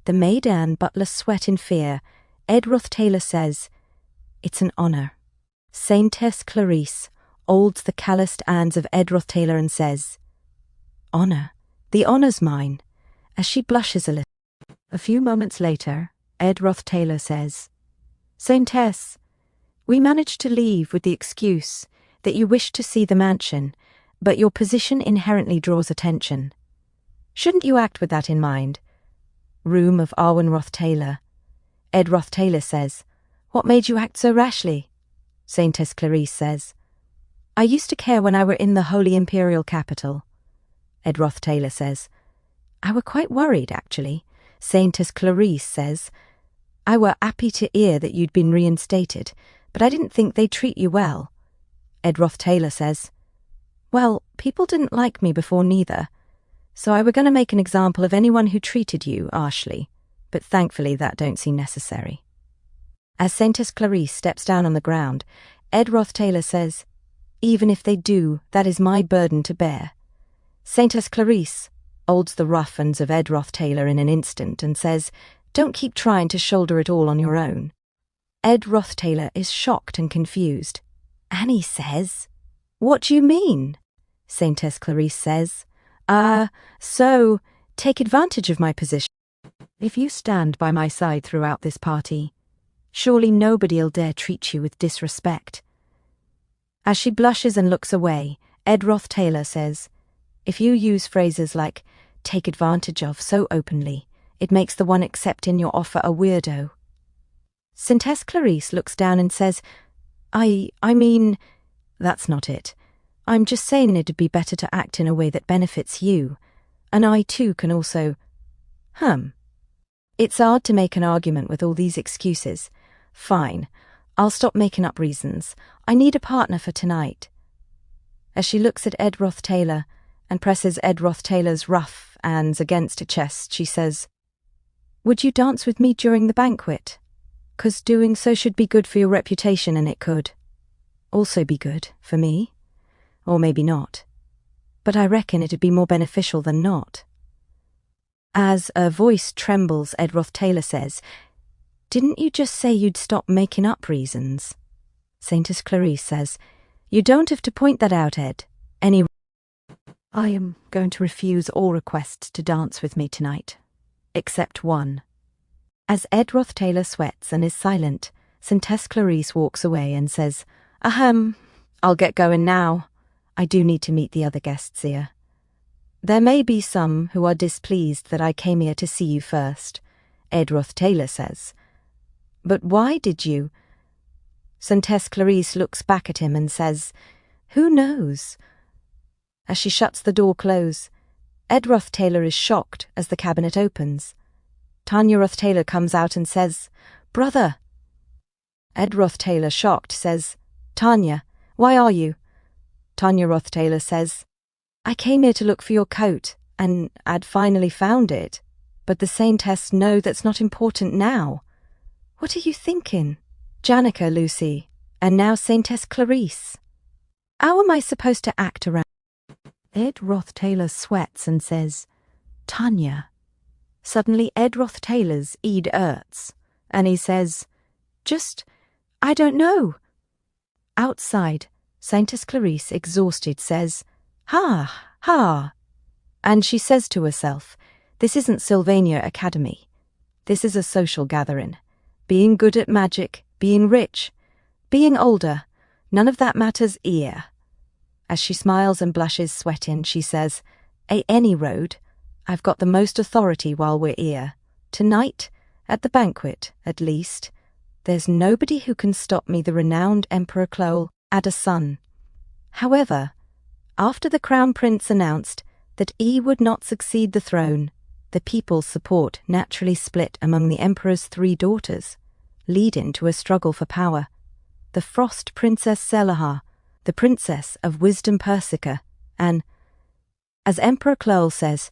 The maid and butler sweat in fear. Ed ROTHTAYLOR says, "It's an honor." Saintess Clarisse holds the calloused hands of Ed ROTHTAYLOR and says, "Honor? The honor's mine," as she blushes a little. A few moments later, Ed ROTHTAYLOR says, "Saintess, we managed to leave with the excuse that you wish to see the mansion, but your position inherently draws attention. Shouldn't you act with that in mind?" Room of Arwen ROTHTAYLOR. Ed ROTHTAYLOR says, "What made you act so rashly?" Saintess Clarisse says, "I used to care when I were in the Holy Imperial Capital." Ed ROTHTAYLOR says, "I were quite worried, actually." Saintess Clarisse says, "I were happy to hear that you'd been reinstated, but I didn't think they'd treat you well." Ed ROTHTAYLOR says, "Well, people didn't like me before neither, so I were going to make an example of anyone who treated you harshly, but thankfully that don't seem necessary." As Saintess Clarisse steps down on the ground, Ed ROTHTAYLOR says, "Even if they do, that is my burden to bear." Saintess Clarisse holds the rough hands of Ed ROTHTAYLOR in an instant and says, "Don't keep trying to shoulder it all on your own." Ed ROTHTAYLOR is shocked and confused. Annie says, "What do you mean?" Saintess Clarisse says, So, take advantage of my position. If you stand by my side throughout this party, surely nobody'll dare treat you with disrespect." As she blushes and looks away, Ed ROTHTAYLOR says, "If you use phrases like take advantage of so openly, it makes the one accepting your offer a weirdo." Saintess Clarisse looks down and says, I mean, that's not it. I'm just saying it'd be better to act in a way that benefits you, and I too can also... It's hard to make an argument with all these excuses. Fine, I'll stop making up reasons. I need a partner for tonight." As she looks at Ed ROTHTAYLOR and presses Ed ROTHTAYLOR's rough hands against her chest, she says, "Would you dance with me during the banquet? 'Cause doing so should be good for your reputation, and it could also be good for me. Or maybe not. But I reckon it'd be more beneficial than not." As her voice trembles, Ed ROTHTAYLOR says, "Didn't you just say you'd stop making up reasons?" Saintess Clarisse says, "You don't have to point that out, Ed. Any I am going to refuse all requests to dance with me tonight, except one. As Ed ROTHTAYLOR sweats and is silent, Countess Clarice walks away and says, Ahem, I'll get going now. I do need to meet the other guests here. There may be some who are displeased that I came here to see you first, Ed ROTHTAYLOR says. But why did you? Countess Clarice looks back at him and says, Who knows? As she shuts the door close, Ed ROTHTAYLOR is shocked as the cabinet opens. Tanya ROTHTAYLOR comes out and says, Brother. Ed ROTHTAYLOR, shocked, says, Tanya, why are you? Tanya ROTHTAYLOR says, I came here to look for your coat, and I'd finally found it. But the Saintess, no, that's not important now. What are you thinking? Janica, Lucy, and now Countess Clarice. How am I supposed to act around? Ed ROTHTAYLOR sweats and says, Tanya. Suddenly Ed ROTHTAYLOR's id hurts, and he says, I don't know. Outside, Countess Clarice, exhausted, says, Ha, ha. And she says to herself, this isn't Sylvania Academy. This is a social gathering. Being good at magic, being rich, being older, none of that matters here. As she smiles and blushes, sweating, she says, any road, I've got the most authority while we're here. Tonight, at the banquet, at least, there's nobody who can stop me, the renowned Emperor Clole, had a son. However, after the Crown Prince announced that he would not succeed the throne, the people's support naturally split among the Emperor's 3 daughters, leading to a struggle for power. The Frost Princess Selahar, the Princess of Wisdom Persica, and, as Emperor Clole says,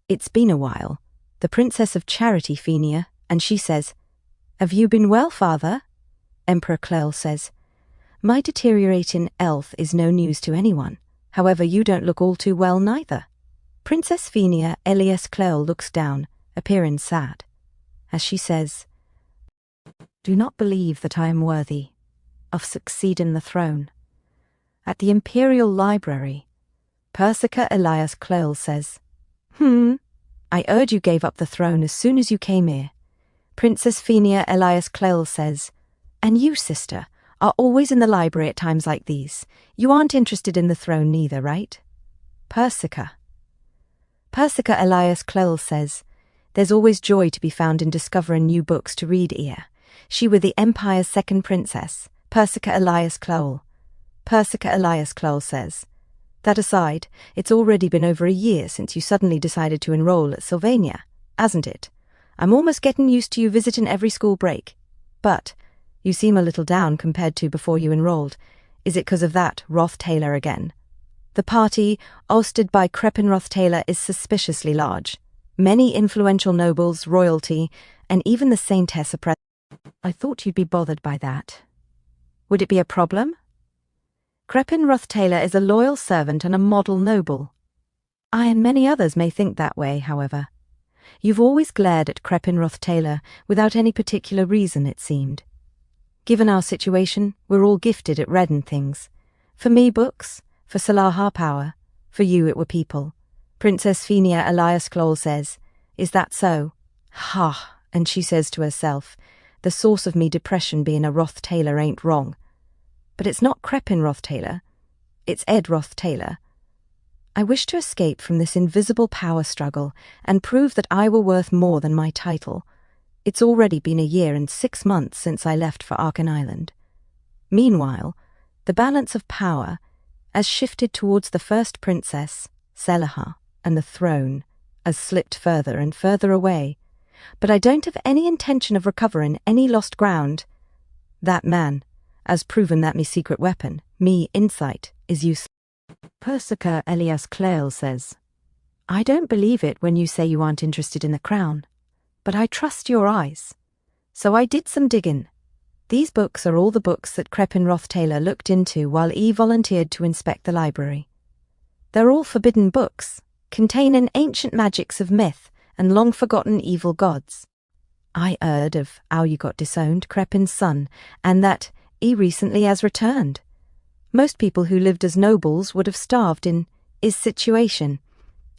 it's been a while, the Princess of Charity Fenia, and she says, Have you been well, father? Emperor Clole says, My deteriorating health is no news to anyone. However, you don't look all too well neither. Princess Fenia Elias Clole looks down, appearing sad, as she says, Do not believe that I am worthy of succeeding the throne. At the Imperial Library, Persica Elias Clole says, I heard you gave up the throne as soon as you came here. Princess Fenia Elias Clole says, And you, sister, are always in the library at times like these. You aren't interested in the throne neither, right? Persica Elias Clole says, There's always joy to be found in discovering new books to read here. She were the Empire's second princess, Persica Elias Clole. Persica Elias Clole says, That aside, it's already been over a year since you suddenly decided to enroll at Sylvania, hasn't it? I'm almost getting used to you visiting every school break. But you seem a little down compared to before you enrolled. Is it because of that ROTHTAYLOR again? The party, hosted by Crepin ROTHTAYLOR, is suspiciously large. Many influential nobles, royalty, and even the Saintess are present. I thought you'd be bothered by that. Would it be a problem? Crepin ROTHTAYLOR is a loyal servant and a model noble. I and many others may think that way, however. You've always glared at Crepin ROTHTAYLOR without any particular reason, it seemed. Given our situation, we're all gifted at reading things. For me, books. For Selahar, power. For you, it were people. Princess Fenia Elias Clole says, Is that so? Ha! And she says to herself, The source of me depression being a ROTHTAYLOR ain't wrong. But it's not Crepin ROTHTAYLOR. It's Ed ROTHTAYLOR. I wish to escape from this invisible power struggle and prove that I were worth more than my title. It's already been a year and 6 months since I left for Arkan Island. Meanwhile, the balance of power has shifted towards the first princess, Selahar, and the throne has slipped further and further away. But I don't have any intention of recovering any lost ground. That man has proven that me secret weapon, me insight, is useless. Persica Elias Clole says, I don't believe it when you say you aren't interested in the crown. But I trust your eyes. So I did some digging. These books are all the books that Crepin ROTHTAYLOR looked into while he volunteered to inspect the library. They're all forbidden books, containing ancient magics of myth and long-forgotten evil gods. I heard of how you got disowned, Crepin's son, and that he recently has returned. Most people who lived as nobles would have starved in is situation.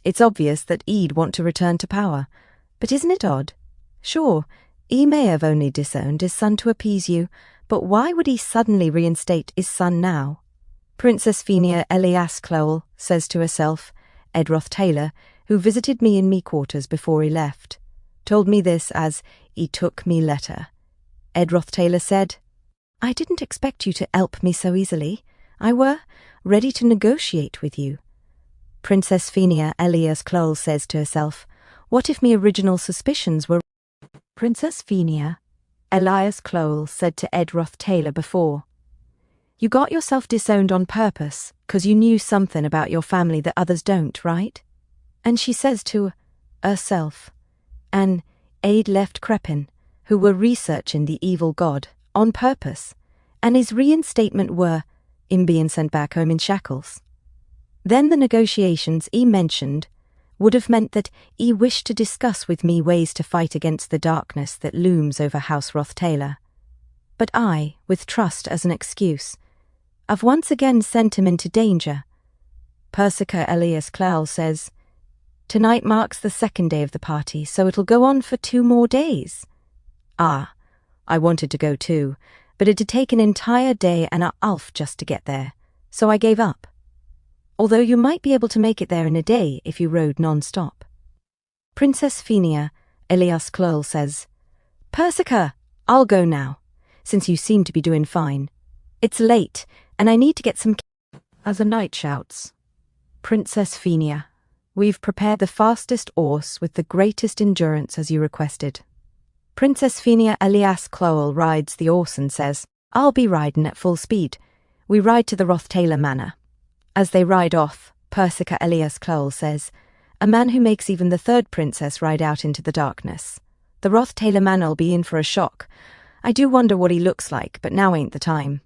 It's obvious that E'd want to return to power. But isn't it odd? Sure, E may have only disowned his son to appease you, but why would he suddenly reinstate his son now? Princess Fenia Elias Clowell says to herself, Ed ROTHTAYLOR, who visited me in me quarters before he left, told me this as he took me letter. Ed ROTHTAYLOR said, I didn't expect you to help me so easily. I were ready to negotiate with you. Princess Fenia Elias Clowell says to herself, what if me original suspicions were... Princess Fenia Elias Clowell said to Ed ROTHTAYLOR before, you got yourself disowned on purpose, 'cause you knew something about your family that others don't, right? And she says to herself, and Aid left Crepin, who were researching the evil god, on purpose, and his reinstatement were him being sent back home in shackles. Then the negotiations he mentioned would have meant that he wished to discuss with me ways to fight against the darkness that looms over House ROTHTAYLOR. But I, with trust as an excuse, I've once again sent him into danger. Persica Elias Clowell says, tonight marks the second day of the party, so it'll go on for 2 more days. Ah, I wanted to go too, but it'd take an entire day and a half just to get there, so I gave up. Although you might be able to make it there in a day if you rode non-stop. Princess Fenia Elias Clowell says, Persica, I'll go now, since you seem to be doing fine. It's late, and I need to get some... As a knight shouts, Princess Fenia, we've prepared the fastest horse with the greatest endurance as you requested. Princess Fenia Elias Clowell rides the horse and says, I'll be riding at full speed. We ride to the ROTHTAYLOR manor. As they ride off, Persica Elias Clowell says, a man who makes even the third princess ride out into the darkness. The ROTHTAYLOR manor'll be in for a shock. I do wonder what he looks like, but now ain't the time.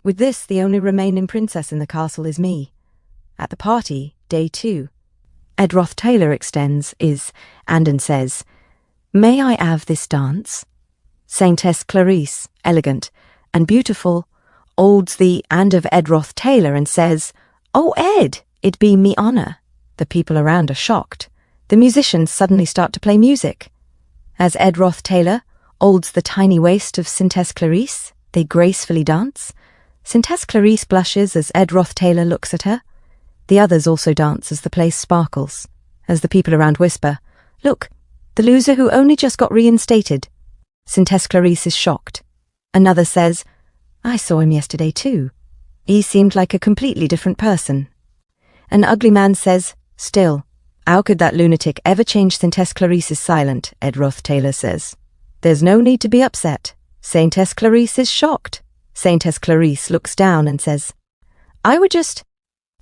With this, the only remaining princess in the castle is me. At the party, day 2. Ed ROTHTAYLOR extends his hand and says, may I have this dance? Saintess Clarice, elegant and beautiful, holds the hand of Ed ROTHTAYLOR and says, oh, Ed, it be me honour. The people around are shocked. The musicians suddenly start to play music. As Ed ROTHTAYLOR holds the tiny waist of Saintess Clarice, they gracefully dance. Saintess Clarice blushes as Ed ROTHTAYLOR looks at her. The others also dance as the place sparkles. As the people around whisper, look, the loser who only just got reinstated. Saintess Clarice is shocked. Another says, I saw him yesterday too. He seemed like a completely different person. An ugly man says, still, how could that lunatic ever change Saintess Clarice's silent, Ed ROTHTAYLOR says. There's no need to be upset. Saintess Clarice is shocked. Saintess Clarice looks down and says, I were just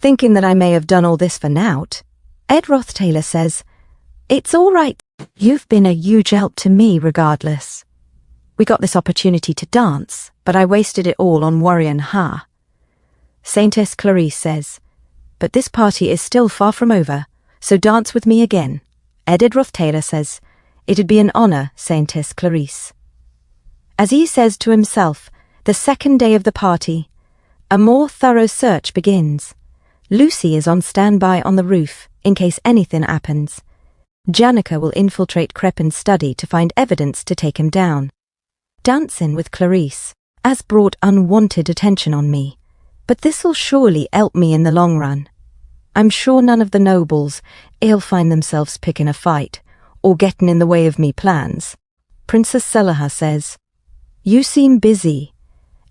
thinking that I may have done all this for nought. Ed ROTHTAYLOR says, it's all right. You've been a huge help to me regardless. We got this opportunity to dance, but I wasted it all on worrying her. Saintess Clarice says, but this party is still far from over, so dance with me again. Ed ROTHTAYLOR says, it'd be an honour, Saintess Clarice. As he says to himself, the second day of the party, a more thorough search begins. Lucy is on standby on the roof, in case anything happens. Janica will infiltrate Crepin's study to find evidence to take him down. Dancing with Clarice has brought unwanted attention on me, but this'll surely help me in the long run. I'm sure none of the nobles will find themselves picking a fight, or getting in the way of me plans. Princess Selaha says, you seem busy.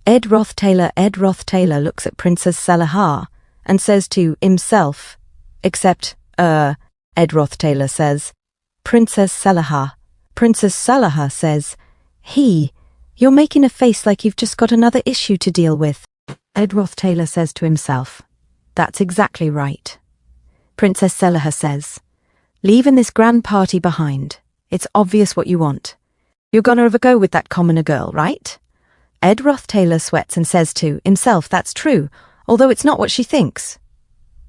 Ed ROTHTAYLOR looks at Princess Selaha and says to himself, except, Ed ROTHTAYLOR says, Princess Selaha. Princess Selaha says, you're making a face like you've just got another issue to deal with. Ed ROTHTAYLOR says to himself, that's exactly right. Princess Selaha says, leaving this grand party behind. It's obvious what you want. You're gonna have a go with that commoner girl, right? Ed ROTHTAYLOR sweats and says to himself, that's true, although it's not what she thinks.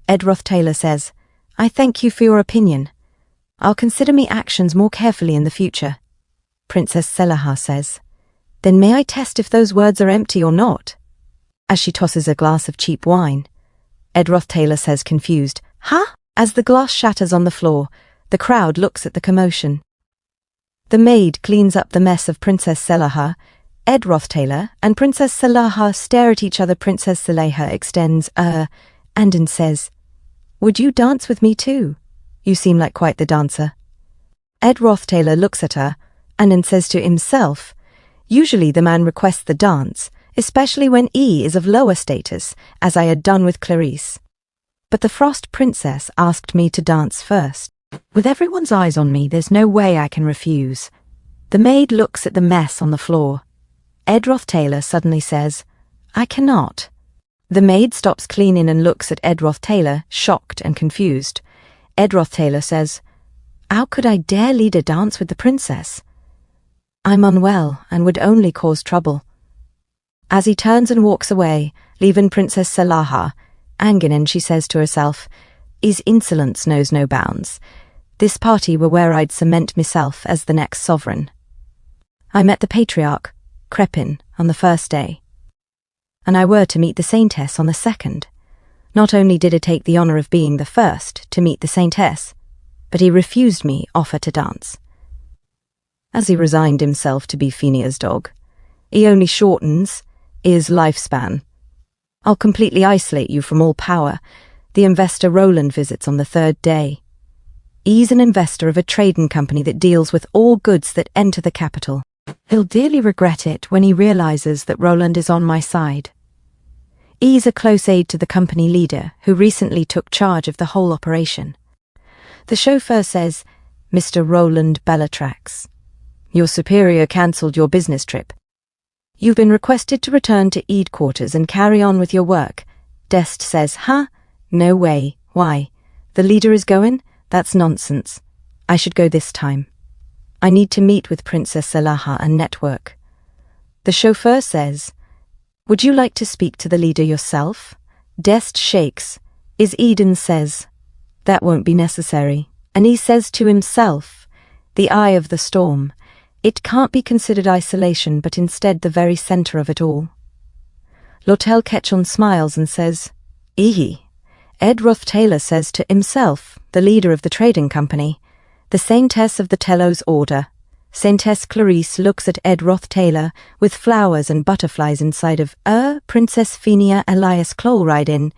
Ed ROTHTAYLOR says, I thank you for your opinion. I'll consider me actions more carefully in the future. Princess Selaha says, then may I test if those words are empty or not? As she tosses a glass of cheap wine. Ed ROTHTAYLOR says confused, Huh? As the glass shatters on the floor, the crowd looks at the commotion. The maid cleans up the mess of Princess Selaha. Ed ROTHTAYLOR and Princess Selaha stare at each other. Princess Selaha extends hand and says, "Would you dance with me too? You seem like quite the dancer." Ed ROTHTAYLOR looks at her and then says to himself, "Usually the man requests the dance, especially when E is of lower status, as I had done with Clarice. But the Frost Princess asked me to dance first. With everyone's eyes on me, there's no way I can refuse." The maid looks at the mess on the floor. Ed ROTHTAYLOR suddenly says, "I cannot." The maid stops cleaning and looks at Ed ROTHTAYLOR, shocked and confused. Ed ROTHTAYLOR says, "How could I dare lead a dance with the princess? I'm unwell and would only cause trouble." As he turns and walks away, leaving Princess Selaha angry, and she says to herself, "His insolence knows no bounds. This party were where I'd cement myself as the next sovereign." I met the patriarch, Crepin, on the first day, and I were to meet the saintess on the second. Not only did I take the honour of being the first to meet the saintess, but he refused me offer to dance. As he resigned himself to be Fenia's dog, he only shortens his lifespan. "I'll completely isolate you from all power." The investor Roland visits on the third day. He's an investor of a trading company that deals with all goods that enter the capital. He'll dearly regret it when he realizes that Roland is on my side. He's a close aide to the company leader who recently took charge of the whole operation. The chauffeur says, "Mr. Roland Bellatrax, your superior cancelled your business trip. You've been requested to return to ED quarters and carry on with your work." Dest says, "Huh? No way. Why? The leader is going? That's nonsense. I should go this time. I need to meet with Princess Selaha and network." The chauffeur says, "Would you like to speak to the leader yourself?" Dest shakes. Eden says, "That won't be necessary." And he says to himself, "The eye of the storm. It can't be considered isolation, but instead the very centre of it all." Lotel Ketchon smiles and says, "Ehe." Ed ROTHTAYLOR says to himself, the leader of the trading company, "The Saintess of the Telos Order." Saintess Clarice looks at Ed ROTHTAYLOR with flowers and butterflies inside of Princess Fenia Elias Clolridin,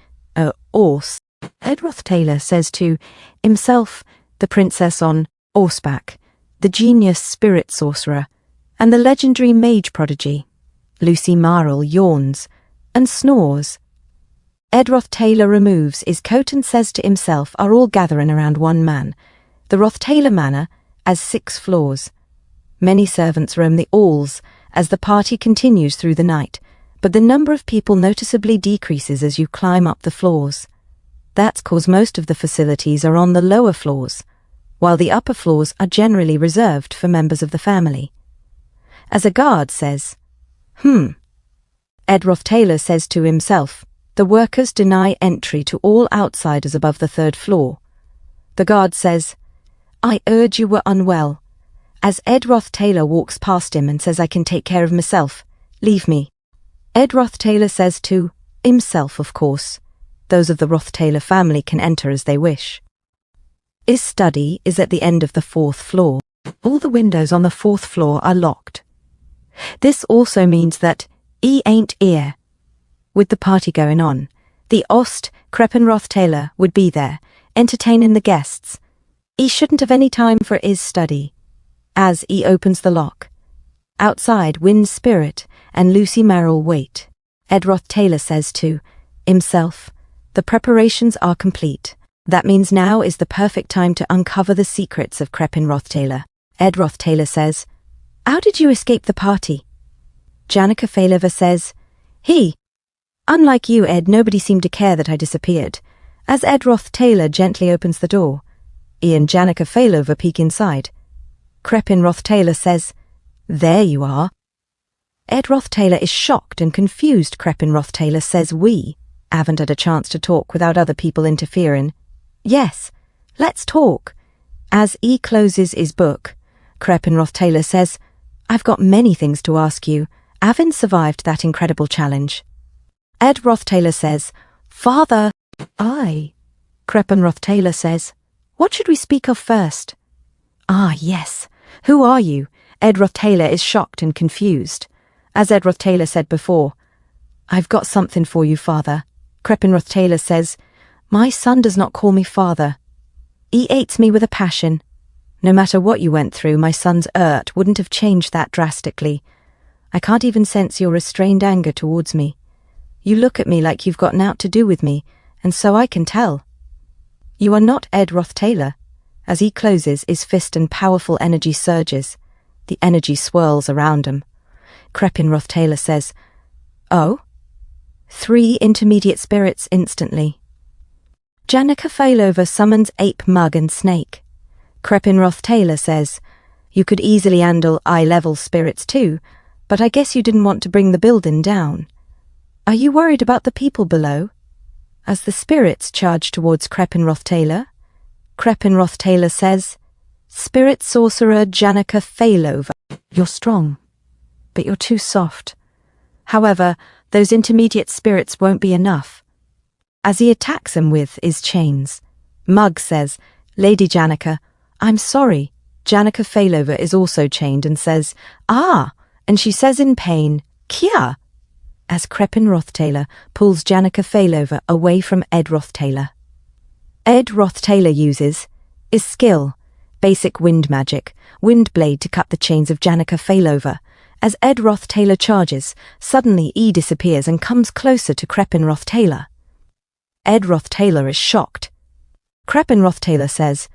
horse. Ed ROTHTAYLOR says to himself, the princess on horseback, the genius spirit sorcerer, and the legendary mage prodigy. Lucy Marl yawns and snores. Ed ROTHTAYLOR removes his coat and says to himself, are all gathering around one man. The ROTHTAYLOR Manor has 6 floors. Many servants roam the halls as the party continues through the night, but the number of people noticeably decreases as you climb up the floors. That's because most of the facilities are on the lower floors, while the upper floors are generally reserved for members of the family. As a guard says, Ed ROTHTAYLOR says to himself, the workers deny entry to all outsiders above the 3rd floor. The guard says, I heard you were unwell. As Ed ROTHTAYLOR walks past him and says, I can take care of myself. Leave me. Ed ROTHTAYLOR says to himself, of course. Those of the ROTHTAYLOR family can enter as they wish. His study is at the end of the 4th floor. All the windows on the 4th floor are locked. This also means that he ain't here. With the party going on, the Ost Crepin ROTHTAYLOR would be there, entertaining the guests. He shouldn't have any time for his study. As he opens the lock, outside Wind's Spirit and Lucy Merrill wait. Ed ROTHTAYLOR says to himself, the preparations are complete. That means now is the perfect time to uncover the secrets of Crepin ROTHTAYLOR. Ed ROTHTAYLOR says, how did you escape the party? Janica Failova says, unlike you, Ed, nobody seemed to care that I disappeared. As Ed ROTHTAYLOR gently opens the door, he and Janica Failova peek inside. Crepin ROTHTAYLOR says, there you are. Ed ROTHTAYLOR is shocked and confused. Crepin ROTHTAYLOR says we haven't had a chance to talk without other people interfering. Yes, let's talk. As he closes his book, Crepin ROTHTAYLOR says, I've got many things to ask you, having survived that incredible challenge. Ed ROTHTAYLOR says, Father, Cranny ROTHTAYLOR says, "What should we speak of first?" "Ah, yes. Who are you?" ED ROTHTAYLOR is shocked and confused. As ED ROTHTAYLOR said before, "I've got something for you, father." Cranny ROTHTAYLOR says, "My son does not call me father. He hates me with a passion. No matter what you went through, my son's hurt wouldn't have changed that drastically. I can't even sense your restrained anger towards me. You look at me like you've got naught to do with me, and so I can tell. You are not ED ROTHTAYLOR." As he closes his fist and powerful energy surges. The energy swirls around him. Cranny ROTHTAYLOR says, "Oh?" 3 intermediate spirits instantly. Janica Failover summons ape, mug and snake. Cranny ROTHTAYLOR says, "You could easily handle eye-level spirits too, but I guess you didn't want to bring the building down. Are you worried about the people below?" As the spirits charge towards Cranny ROTHTAYLOR, Cranny ROTHTAYLOR says, "Spirit sorcerer Janica Failover, you're strong, but you're too soft." However, those intermediate spirits won't be enough. As he attacks him with his chains, Mug says, "Lady Janica, I'm sorry." Janica Failover is also chained and says, "Ah," and she says in pain, "Kia," as Cranny ROTHTAYLOR pulls Janica Failover away from ED ROTHTAYLOR. ED ROTHTAYLOR uses his skill, basic wind magic, wind blade to cut the chains of Janica Failover. As ED ROTHTAYLOR charges, suddenly E disappears and comes closer to Cranny ROTHTAYLOR. ED ROTHTAYLOR is shocked. Cranny ROTHTAYLOR says,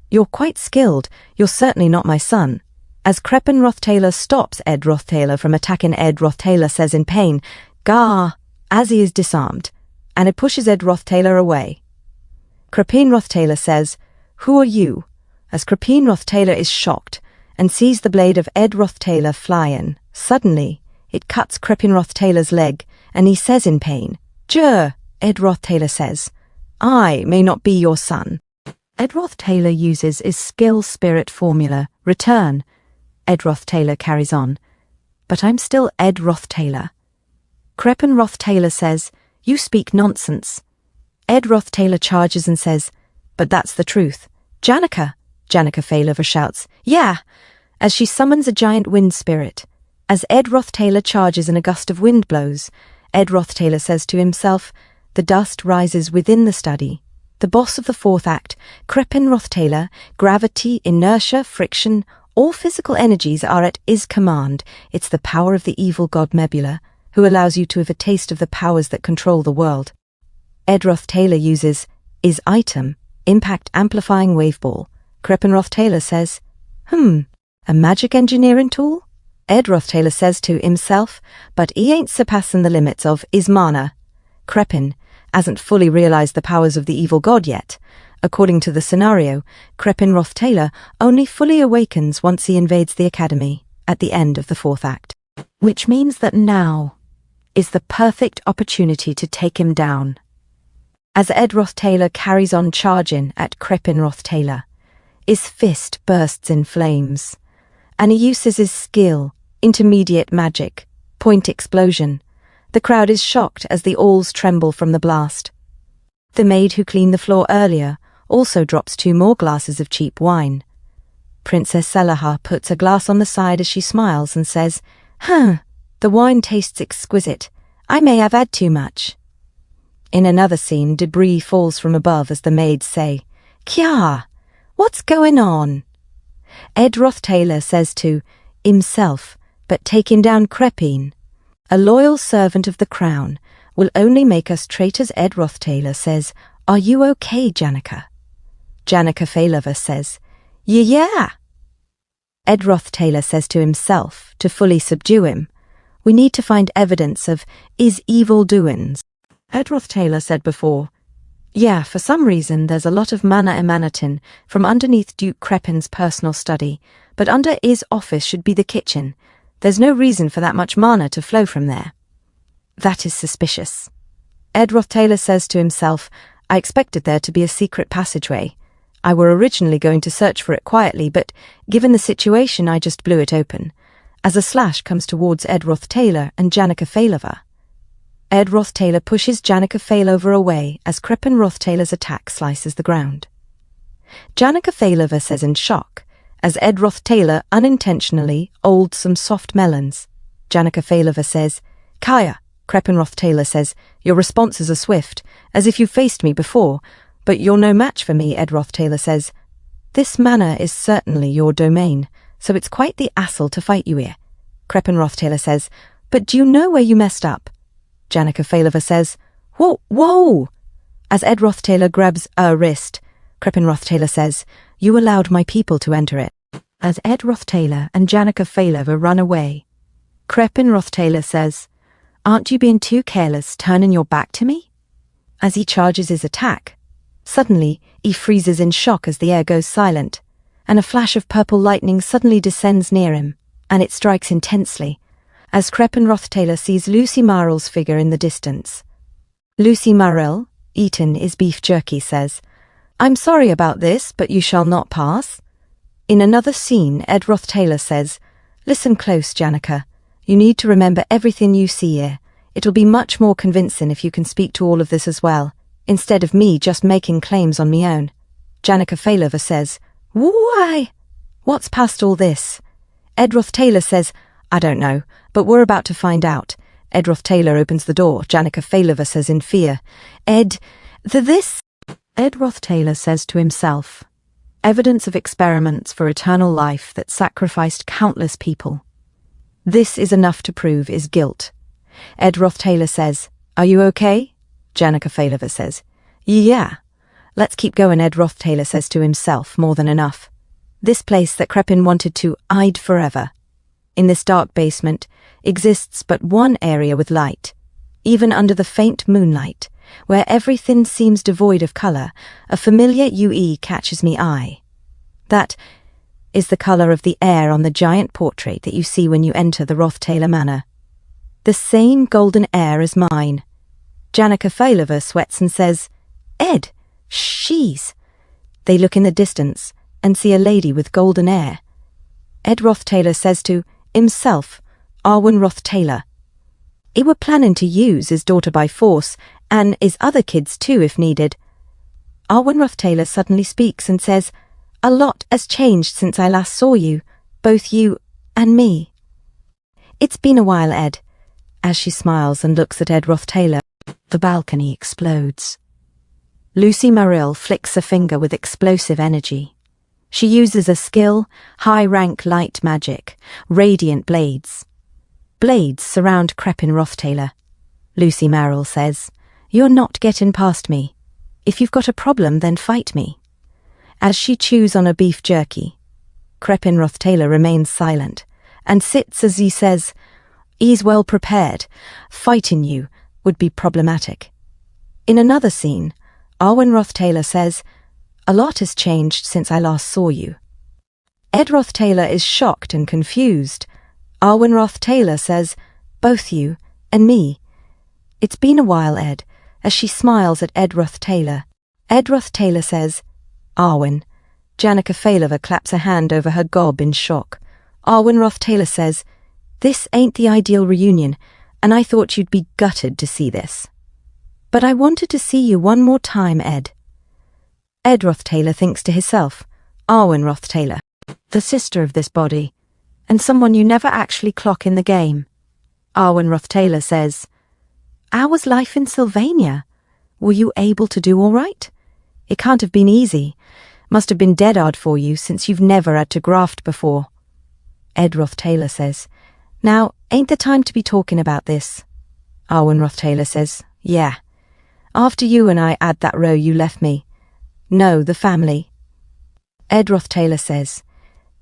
"You're quite skilled, you're certainly not my son." As Cranny ROTHTAYLOR stops ED ROTHTAYLOR from attacking, ED ROTHTAYLOR says in pain, "Gah," as he is disarmed, and it pushes ED ROTHTAYLOR away. Cranny ROTHTAYLOR says, "Who are you?" As Cranny ROTHTAYLOR is shocked and sees the blade of ED ROTHTAYLOR fly in, suddenly it cuts Cranny ROTHTAYLOR's leg, and he says in pain, "Jur." ED ROTHTAYLOR says, "I may not be your son." ED ROTHTAYLOR uses his skill spirit formula, return. ED ROTHTAYLOR carries on, "But I'm still ED ROTHTAYLOR." Cranny ROTHTAYLOR says, "You speak nonsense." ED ROTHTAYLOR charges and says, "But that's the truth." "Janica!" Janica Failover shouts, "Yeah!" as she summons a giant wind spirit. As ED ROTHTAYLOR charges and a gust of wind blows, ED ROTHTAYLOR says to himself, the dust rises within the study. The boss of the 4th act, Cranny ROTHTAYLOR, gravity, inertia, friction, all physical energies are at his command. It's the power of the evil god Mebula, who allows you to have a taste of the powers that control the world. ED ROTHTAYLOR uses his item, impact amplifying waveball. Cranny ROTHTAYLOR says, a magic engineering tool?" ED ROTHTAYLOR says to himself, but he ain't surpassing the limits of his mana. Cranny hasn't fully realized the powers of the evil god yet. According to the scenario, Cranny ROTHTAYLOR only fully awakens once he invades the academy at the end of the 4th act. Which means that now is the perfect opportunity to take him down. As ED ROTHTAYLOR carries on charging at Cranny ROTHTAYLOR, his fist bursts in flames, and he uses his skill, intermediate magic, point explosion. The crowd is shocked as the halls tremble from the blast. The maid who cleaned the floor earlier also drops 2 more glasses of cheap wine. Princess Selaha puts a glass on the side as she smiles and says, "The wine tastes exquisite. I may have had too much." In another scene, debris falls from above as the maids say, "Kya, what's going on?" ED ROTHTAYLOR says to himself, but taking down Cranny, "A loyal servant of the crown will only make us traitors." ED ROTHTAYLOR says, "Are you okay, Janica?" Janica Failover says, Yeah. ED ROTHTAYLOR says to himself, to fully subdue him, "We need to find evidence of his evil doings." ED ROTHTAYLOR said before, "Yeah, for some reason there's a lot of mana emanating from underneath Duke Cranny's personal study, but under his office should be the kitchen. There's no reason for that much mana to flow from there. That is suspicious." ED ROTHTAYLOR says to himself, "I expected there to be a secret passageway. I were originally going to search for it quietly, but given the situation I just blew it open." As a slash comes towards ED ROTHTAYLOR and Janica Failover. Ed ROTHTAYLOR pushes Janica Faildover away as Crepin ROTHTAYLOR's attack slices the ground. Janica Faildover says in shock, as Ed ROTHTAYLOR unintentionally olds some soft melons. Janica Faildover says, "Kaya." Crepin ROTHTAYLOR says, "Your responses are swift, as if you faced me before, but you're no match for me." Ed ROTHTAYLOR says, "This manor is certainly your domain, so it's quite the hassle to fight you here." Crepin ROTHTAYLOR says, "But do you know where you messed up?" Janica Faildover says, Whoa! As Ed ROTHTAYLOR grabs her wrist, Crepin ROTHTAYLOR says, "You allowed my people to enter it." As Ed ROTHTAYLOR and Janica Faildover run away, Crepin ROTHTAYLOR says, "Aren't you being too careless, turning your back to me?" As he charges his attack, suddenly he freezes in shock as the air goes silent, and a flash of purple lightning suddenly descends near him, and it strikes intensely, as Crepin ROTHTAYLOR sees Lucy Marrell's figure in the distance. Lucy Marrell, eaten is beef jerky, says, "I'm sorry about this, but you shall not pass." In another scene, Ed ROTHTAYLOR says, "Listen close, Janica. You need to remember everything you see here. It'll be much more convincing if you can speak to all of this as well, instead of me just making claims on me own." Janica Faildover says, "Why? What's past all this?" Ed ROTHTAYLOR says, "I don't know, but we're about to find out." Ed ROTHTAYLOR opens the door. Janica Faildover says in fear, This?" Ed ROTHTAYLOR says to himself, "Evidence of experiments for eternal life that sacrificed countless people. This is enough to prove his guilt." Ed ROTHTAYLOR says, "Are you okay?" Janica Faildover says, "Yeah. Let's keep going." Ed ROTHTAYLOR says to himself, "More than enough. This place that Crepin wanted to hide forever. In this dark basement exists but one area with light. Even under the faint moonlight, where everything seems devoid of colour, a familiar UE catches me eye. That is the colour of the air on the giant portrait that you see when you enter the ROTHTAYLOR manor. The same golden air as mine." Janica Faildover sweats and says, "Ed, she's..." They look in the distance and see a lady with golden hair. Ed ROTHTAYLOR says to himself, "Arwen ROTHTAYLOR. He were planning to use his daughter by force, and his other kids too if needed." Arwen ROTHTAYLOR suddenly speaks and says, "A lot has changed since I last saw you, both you and me." "It's been a while, Ed." As she smiles and looks at Ed ROTHTAYLOR, the balcony explodes. Lucy Marrell flicks a finger with explosive energy. She uses a skill, high-rank light magic, radiant blades. Blades surround Crepin ROTHTAYLOR. Lucy Marrell says, "You're not getting past me. If you've got a problem, then fight me." As she chews on a beef jerky, Crepin ROTHTAYLOR remains silent and sits as he says, "He's well prepared. Fighting you would be problematic." In another scene, Arwen ROTHTAYLOR says, "A lot has changed since I last saw you." Ed ROTHTAYLOR is shocked and confused. Arwen ROTHTAYLOR says, "Both you and me." "It's been a while, Ed," as she smiles at Ed ROTHTAYLOR. Ed ROTHTAYLOR says, "Arwen." Janica Faildover claps a hand over her gob in shock. Arwen ROTHTAYLOR says, "This ain't the ideal reunion, and I thought you'd be gutted to see this. But I wanted to see you one more time, Ed." Ed ROTHTAYLOR thinks to himself, "Arwen ROTHTAYLOR, the sister of this body, and someone you never actually clock in the game." Arwen ROTHTAYLOR says, "How was life in Sylvania? Were you able to do all right? It can't have been easy. Must have been dead hard for you since you've never had to graft before." Ed ROTHTAYLOR says, "Now, ain't the time to be talking about this?" Arwen ROTHTAYLOR says, "Yeah. After you and I had that row you left me. No, the family." Ed ROTHTAYLOR says,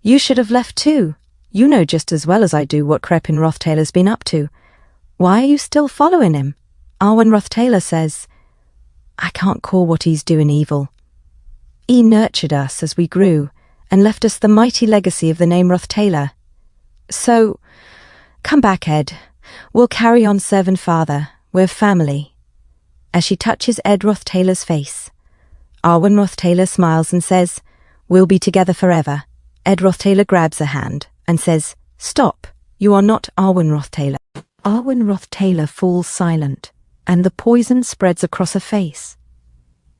"You should have left too. You know just as well as I do what Crepin ROTHTAYLOR's been up to. Why are you still following him?" Arwen ROTHTAYLOR says, "I can't call what he's doing evil. He nurtured us as we grew and left us the mighty legacy of the name ROTHTAYLOR. So, come back, Ed. We'll carry on serving Father. We're family." As she touches Ed ROTHTAYLOR's face, Arwen ROTHTAYLOR smiles and says, "We'll be together forever." Ed ROTHTAYLOR grabs her hand and says, "Stop, you are not Arwen ROTHTAYLOR." Arwen ROTHTAYLOR falls silent, and the poison spreads across her face.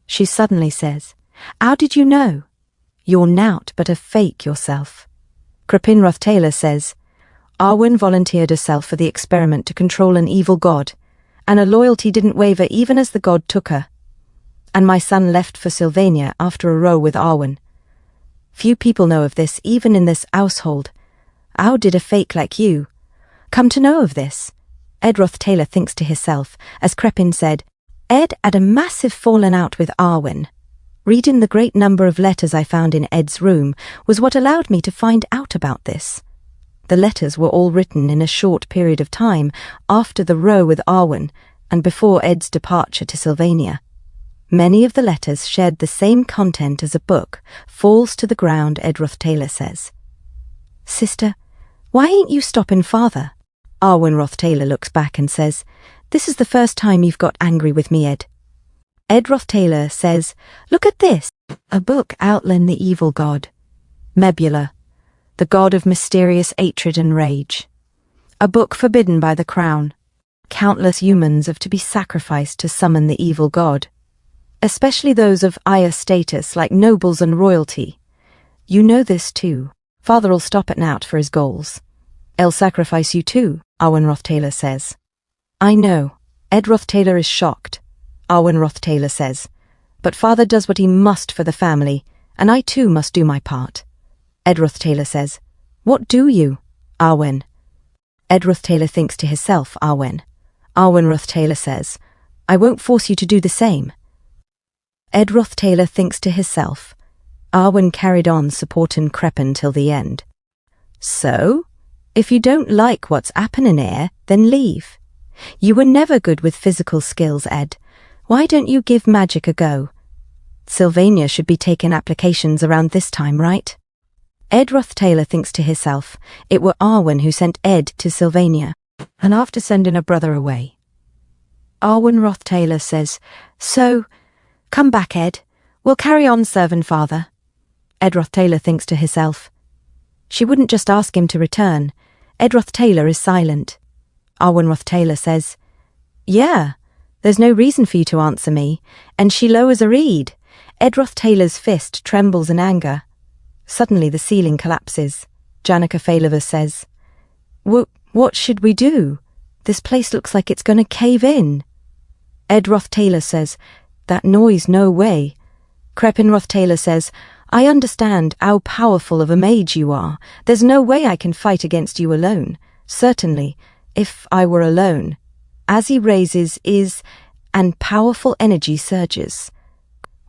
She suddenly says, "How did you know? You're nowt but a fake yourself." Crepin ROTHTAYLOR says, "Arwen volunteered herself for the experiment to control an evil god, and her loyalty didn't waver even as the god took her. And my son left for Sylvania after a row with Arwen. Few people know of this, even in this household. How did a fake like you come to know of this?" Ed ROTHTAYLOR thinks to himself, as Crepin said, "Ed had a massive falling out with Arwen. Reading the great number of letters I found in Ed's room was what allowed me to find out about this. The letters were all written in a short period of time after the row with Arwen and before Ed's departure to Sylvania. Many of the letters shared the same content as a book falls to the ground," Ed ROTHTAYLOR says. "Sister, why ain't you stopping father?" Arwen ROTHTAYLOR looks back and says, "This is the first time you've got angry with me, Ed." Ed ROTHTAYLOR says, "Look at this, a book outlining the evil god, Mebula, the god of mysterious hatred and rage. A book forbidden by the crown. Countless humans have to be sacrificed to summon the evil god, especially those of higher status like nobles and royalty. You know this too. Father'll stop at nowt for his goals. He'll sacrifice you too," Arwen ROTHTAYLOR says. "I know." Ed ROTHTAYLOR is shocked. Arwen ROTHTAYLOR says, "But father does what he must for the family, and I too must do my part." Ed ROTHTAYLOR says, "What do you, Arwen?" Ed ROTHTAYLOR thinks to himself, Arwen. Arwen ROTHTAYLOR says, "I won't force you to do the same." Ed ROTHTAYLOR thinks to himself. Arwen carried on supporting Crepin till the end. "So, if you don't like what's happening here, then leave. You were never good with physical skills, Ed. Why don't you give magic a go? Sylvania should be taking applications around this time, right?" Ed ROTHTAYLOR thinks to himself, it were Arwen who sent Ed to Sylvania, and after sending a brother away. Arwen ROTHTAYLOR says, "So, come back, Ed. We'll carry on serving father." Ed ROTHTAYLOR thinks to himself. She wouldn't just ask him to return. Ed ROTHTAYLOR is silent. Arwen ROTHTAYLOR says, "Yeah, there's no reason for you to answer me," and she lowers a reed. Ed ROTHTAYLOR's fist trembles in anger. Suddenly the ceiling collapses. Janica Failova says, What should we do? This place looks like it's going to cave in." Ed ROTHTAYLOR says, "That noise, no way." Crepin ROTHTAYLOR says, "I understand how powerful of a mage you are. There's no way I can fight against you alone. Certainly, if I were alone." As he raises and powerful energy surges.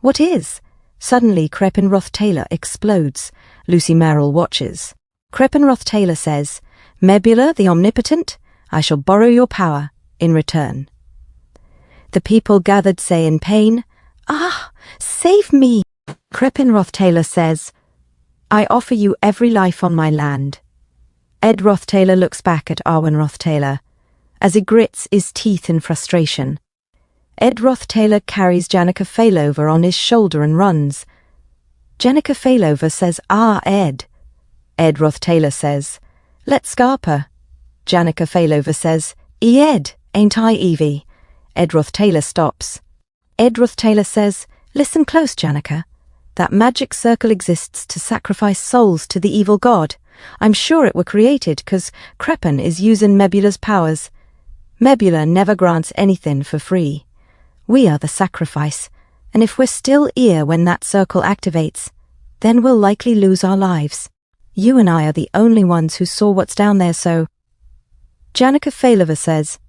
"What is?" Suddenly Crepin ROTHTAYLOR explodes. Lucy Merrill watches. Crepin ROTHTAYLOR says, "Mebula the Omnipotent, I shall borrow your power in return." The people gathered say in pain, "Ah, save me!" Crepin ROTHTAYLOR says, "I offer you every life on my land." Ed ROTHTAYLOR looks back at Arwen ROTHTAYLOR as he grits his teeth in frustration. Ed ROTHTAYLOR carries Janica Failova on his shoulder and runs. Janica Failova says, "Ah, Ed." Ed ROTHTAYLOR says, "Let's scarp her." Janica Failova says, Ed, ain't I, Evie?" Ed ROTHTAYLOR stops. Ed ROTHTAYLOR says, "Listen close, Janica. That magic circle exists to sacrifice souls to the evil god. I'm sure it were created 'cause Crepin is using Mebula's powers. Mebula never grants anything for free. We are the sacrifice, and if we're still here when that circle activates, then we'll likely lose our lives. You and I are the only ones who saw what's down there, so..." Janica Failova says,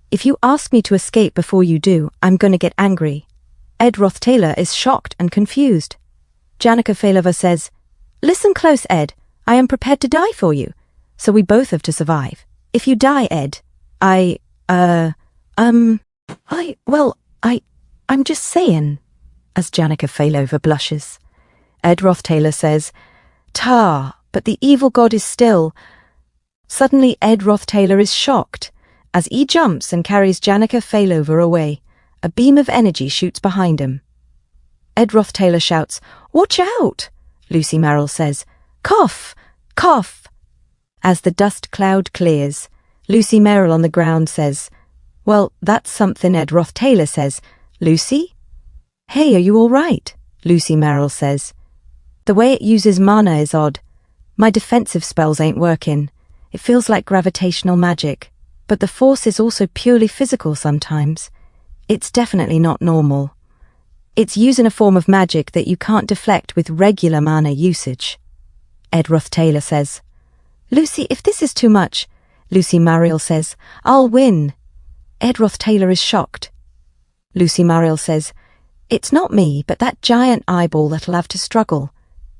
"If you ask me to escape before you do, I'm gonna get angry." Ed ROTHTAYLOR is shocked and confused. Janica Failova says, "Listen close, Ed. I am prepared to die for you, so we both have to survive. If you die, Ed, I'm just saying," as Janica Failova blushes. Ed ROTHTAYLOR says, but the evil god is still..." Suddenly Ed ROTHTAYLOR is shocked. As he jumps and carries Janica Failova away, a beam of energy shoots behind him. Ed ROTHTAYLOR shouts, "Watch out!" Lucy Merrill says, "Cough! Cough!" As the dust cloud clears, Lucy Merrill on the ground says, Well, that's something, Ed ROTHTAYLOR says. Lucy? Hey, are you all right? Lucy Merrill says. The way it uses mana is odd. My defensive spells ain't working. It feels like gravitational magic, but the force is also purely physical sometimes. It's definitely not normal. It's using a form of magic that you can't deflect with regular mana usage. Ed ROTHTAYLOR says. Lucy, if this is too much, Lucy Merrill says, I'll win. Ed ROTHTAYLOR is shocked. Lucy Merrill says, it's not me, but that giant eyeball that'll have to struggle.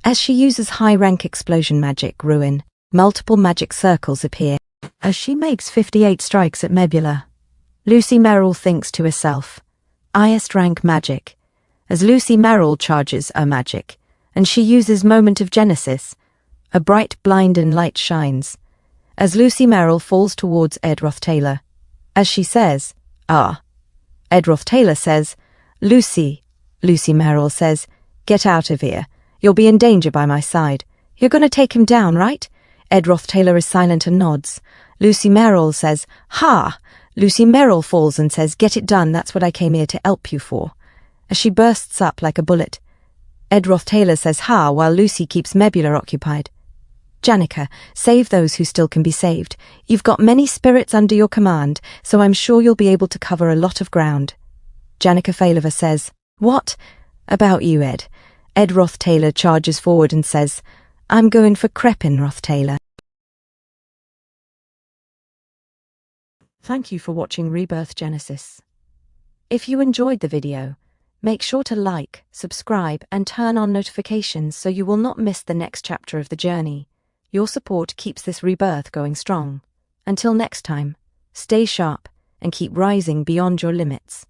As she uses high-rank explosion magic, Ruin, multiple magic circles appear as she makes 58 strikes at Nebula. Lucy Merrill thinks to herself, highest rank magic. As Lucy Merrill charges her magic, and she uses Moment of Genesis, a bright blind and light shines. As Lucy Merrill falls towards Ed ROTHTAYLOR, as she says, ah. Ed ROTHTAYLOR says, Lucy Merrill says, get out of here. You'll be in danger by my side. You're going to take him down, right? Ed ROTHTAYLOR is silent and nods. Lucy Merrill says, ha! Lucy Merrill falls and says, get it done, that's what I came here to help you for. As she bursts up like a bullet. Ed ROTHTAYLOR says, ha, while Lucy keeps Nebula occupied. Janica, save those who still can be saved. You've got many spirits under your command, so I'm sure you'll be able to cover a lot of ground. Janica Failova says, what? About you, Ed. Ed ROTHTAYLOR charges forward and says, I'm going for Crepin, ROTHTAYLOR. Thank you for watching Rebirth Genesis. If you enjoyed the video, make sure to like, subscribe, and turn on notifications so you will not miss the next chapter of the journey. Your support keeps this rebirth going strong. Until next time, stay sharp and keep rising beyond your limits.